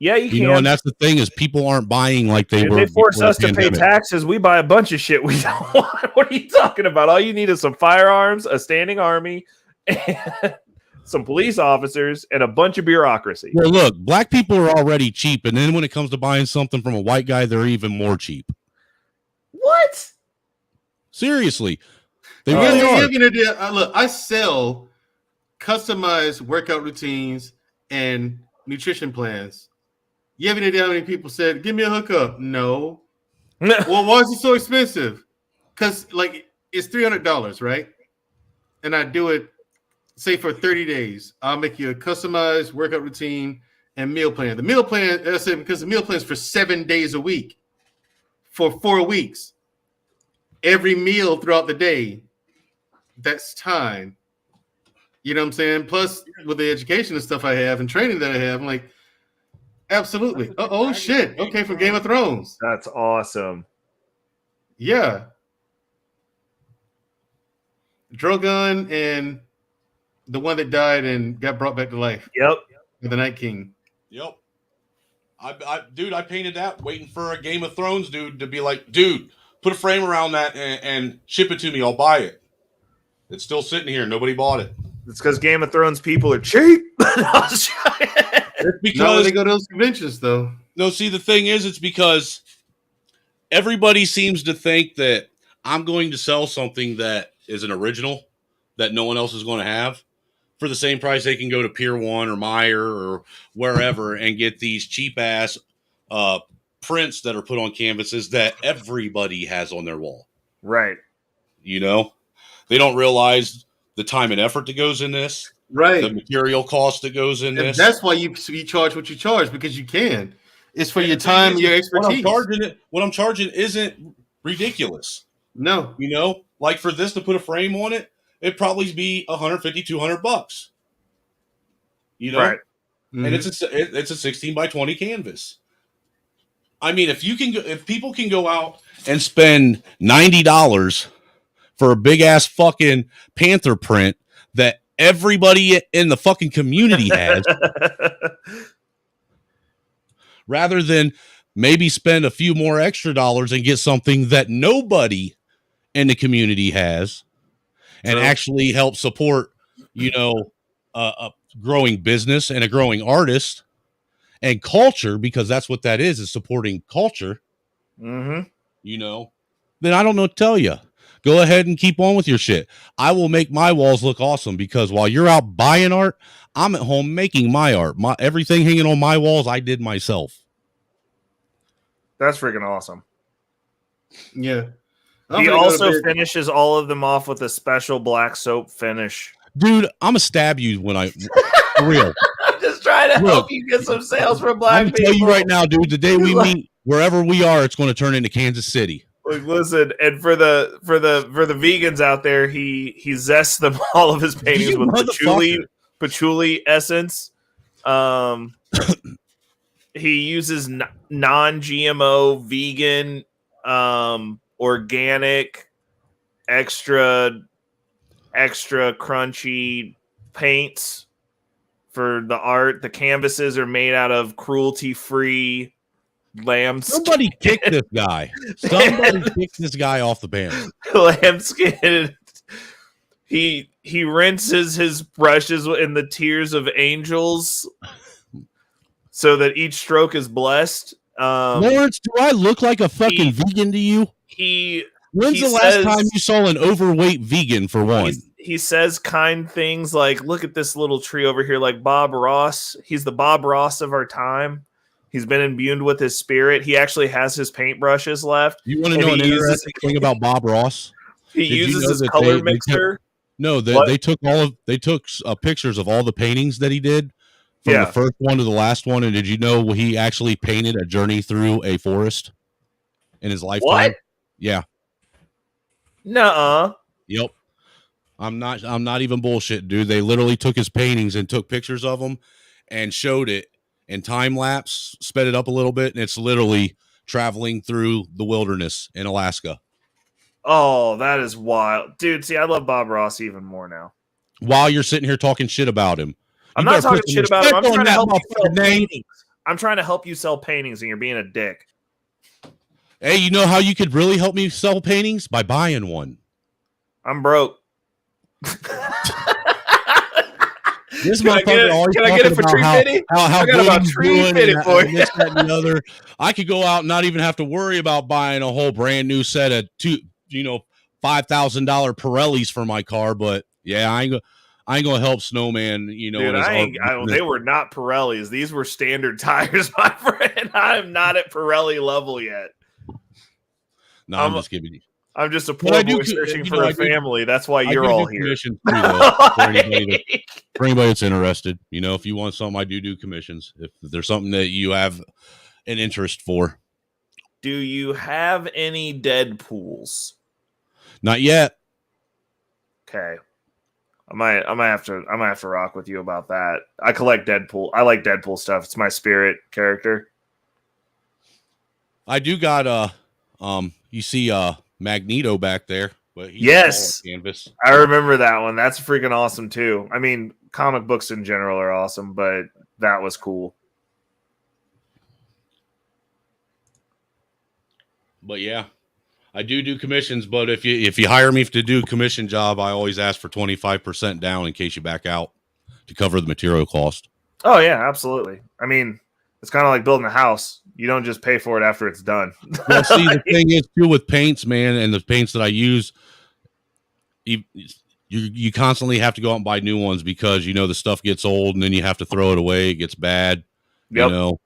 S2: Yeah, you
S6: know,
S2: can.
S6: and that's the thing is people aren't buying like they were.
S2: They force
S6: before
S2: us
S6: the
S2: to pay
S6: pandemic.
S2: taxes. We buy a bunch of shit we don't want. What are you talking about? All you need is some firearms, a standing army, and some police officers, and a bunch of bureaucracy.
S6: Well, look, black people are already cheap, and then when it comes to buying something from a white guy, they're even more cheap.
S2: What?
S6: Seriously, they really
S12: You
S6: are.
S12: have an idea? Look, I sell customized workout routines and nutrition plans. You have any idea how many people said, "Give me a hookup"? No. Well, why is it so expensive? Because like it's $300, right? And I do it, say for 30 days. I'll make you a customized workout routine and meal plan. The meal plan, I said, because the meal plan is for 7 days a week, for 4 weeks. Every meal throughout the day, that's time. You know what I'm saying? Plus, with the education and stuff I have and training that I have, I'm like, absolutely. Oh shit. Okay, from Game of Thrones.
S2: That's awesome.
S12: Yeah. Drogon and the one that died and got brought back to life.
S2: Yep.
S12: The Night King.
S6: Yep. Dude, I painted that waiting for a Game of Thrones dude to be like, dude, put a frame around that and ship it to me. I'll buy it. It's still sitting here. Nobody bought it.
S2: It's because Game of Thrones people are cheap.
S6: It's because
S12: Not when they go to those conventions, though.
S6: No, see, the thing is, it's because everybody seems to think that I'm going to sell something that is an original that no one else is going to have for the same price. They can go to Pier 1 or Meijer or wherever and get these cheap ass prints that are put on canvases that everybody has on their wall.
S2: Right.
S6: You know, they don't realize the time and effort that goes in this,
S12: right?
S6: The material cost that goes in
S12: And
S6: this.
S12: that's why you charge what you charge, because you can. It's for your time and your expertise.
S6: What I'm charging isn't ridiculous.
S12: No.
S6: You know, like for this to put a frame on it, it'd probably be $150, $200. You know,
S2: right?
S6: And it's a 16 by 20 canvas. I mean, if people can go out and spend $90 for a big ass fucking panther print that everybody in the fucking community has, rather than maybe spend a few more extra dollars and get something that nobody in the community has, and actually help support, you know, a growing business and a growing artist and culture, because that's what that is supporting culture.
S2: Mm-hmm.
S6: You know, then I don't know what to tell you. Go ahead and keep on with your shit. I will make my walls look awesome, because while you're out buying art, I'm at home making my art. Everything hanging on my walls, I did myself.
S2: That's freaking awesome.
S12: Yeah.
S2: He also finishes all of them off with a special black soap finish.
S6: Dude, I'm gonna stab you when I for real.
S2: I'm just trying to help you get some sales from black
S6: I'm gonna
S2: people.
S6: tell you right now, dude. The day we meet, wherever we are, it's going to turn into Kansas City.
S2: Like, listen, and for the vegans out there, he zests them all of his paintings with patchouli essence. He uses non-GMO, vegan, organic, extra crunchy paints for the art. The canvases are made out of cruelty-free lambskin.
S6: Somebody kick this guy. Somebody kick this guy off the panel.
S2: Lambskin. He rinses his brushes in the tears of angels so that each stroke is blessed.
S6: Lawrence, do I look like a fucking vegan to you? When's the last time you saw an overweight vegan, for one?
S2: He says kind things like, look at this little tree over here, like Bob Ross. He's the Bob Ross of our time. He's been imbued with his spirit. He actually has his paintbrushes left.
S6: You want to know an interesting thing about Bob Ross?
S2: He uses his color mixer.
S6: They took pictures of all the paintings that he did from the first one to the last one. And did you know he actually painted a journey through a forest in his lifetime?
S2: What?
S6: Yeah.
S2: Nuh-uh.
S6: Yep. I'm not even bullshit, dude. They literally took his paintings and took pictures of them and showed it in time lapse, sped it up a little bit, and it's literally traveling through the wilderness in Alaska.
S2: Oh, that is wild. Dude, see, I love Bob Ross even more now.
S6: While you're sitting here talking shit about him.
S2: I'm not talking shit about him. I'm trying to help you sell paintings. I'm trying to help you sell paintings, and you're being a dick.
S6: Hey, you know how you could really help me sell paintings? By buying one.
S2: I'm broke.
S6: This
S2: Can I get it for tree fitting?
S6: How
S2: I got about tree fitted for you.
S6: This, that, and the other. I could go out and not even have to worry about buying a whole brand new set of $5,000 Pirellis for my car. But yeah, I ain't gonna help Snowman. You know,
S2: dude, they were not Pirellis. These were standard tires, my friend. I'm not at Pirelli level yet.
S6: No, I'm just giving you.
S2: I'm just a poor boy searching for a family. That's why you're all here.
S6: Commissions too, though, for anybody that's interested. You know, if you want something, I do commissions. If there's something that you have an interest for.
S2: Do you have any Deadpools?
S6: Not yet.
S2: Okay. I might have to rock with you about that. I collect Deadpool. I like Deadpool stuff. It's my spirit character.
S6: I do got you see Magneto back there, but he's
S2: yes,
S6: canvas.
S2: I remember that one. That's freaking awesome too. I mean, comic books in general are awesome, but that was cool.
S6: But yeah, I do commissions. But if you hire me to do a commission job, I always ask for 25% down in case you back out to cover the material cost.
S2: Oh yeah, absolutely. I mean, it's kind of like building a house. You don't just pay for it after it's done.
S6: Well, see, the thing is too with paints, man, and the paints that I use, you constantly have to go out and buy new ones because the stuff gets old and then you have to throw it away. It gets bad. Yep.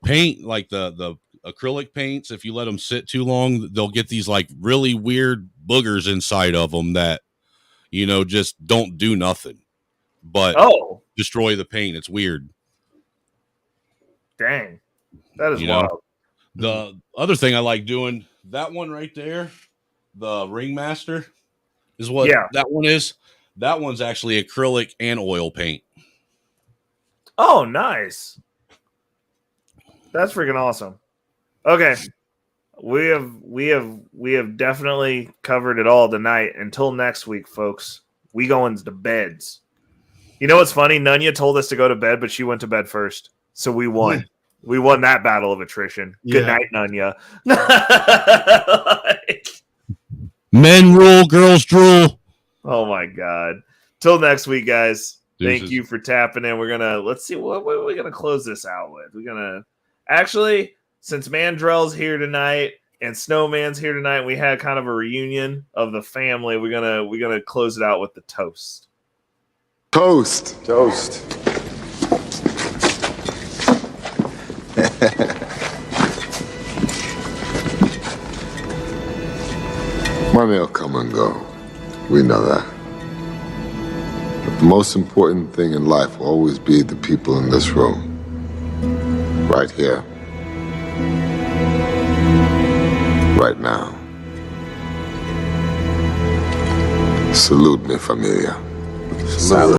S6: Paint like the acrylic paints. If you let them sit too long, they'll get these like really weird boogers inside of them that just don't do nothing but destroy the paint. It's weird.
S2: Dang. That is wild.
S6: The other thing I like doing, that one right there, the Ringmaster, is what that one is. That one's actually acrylic and oil paint.
S2: Oh, nice. That's freaking awesome. Okay. We have definitely covered it all tonight. Until next week, folks. We going to beds. You know what's funny? Nunya told us to go to bed, but she went to bed first. So we won. We won that battle of attrition. Good night, Nunya.
S6: Men rule, girls drool.
S2: Oh my God. Till next week, guys.
S6: Deuces.
S2: Thank you for tapping in. Let's see what we're gonna close this out with. We're gonna since Mandrell's here tonight and Snowman's here tonight, we had kind of a reunion of the family. We're gonna close it out with the toast.
S18: Toast. Money will come and go. We know that. But the most important thing in life will always be the people in this room. Right here. Right now. Salute me, familia. Salute.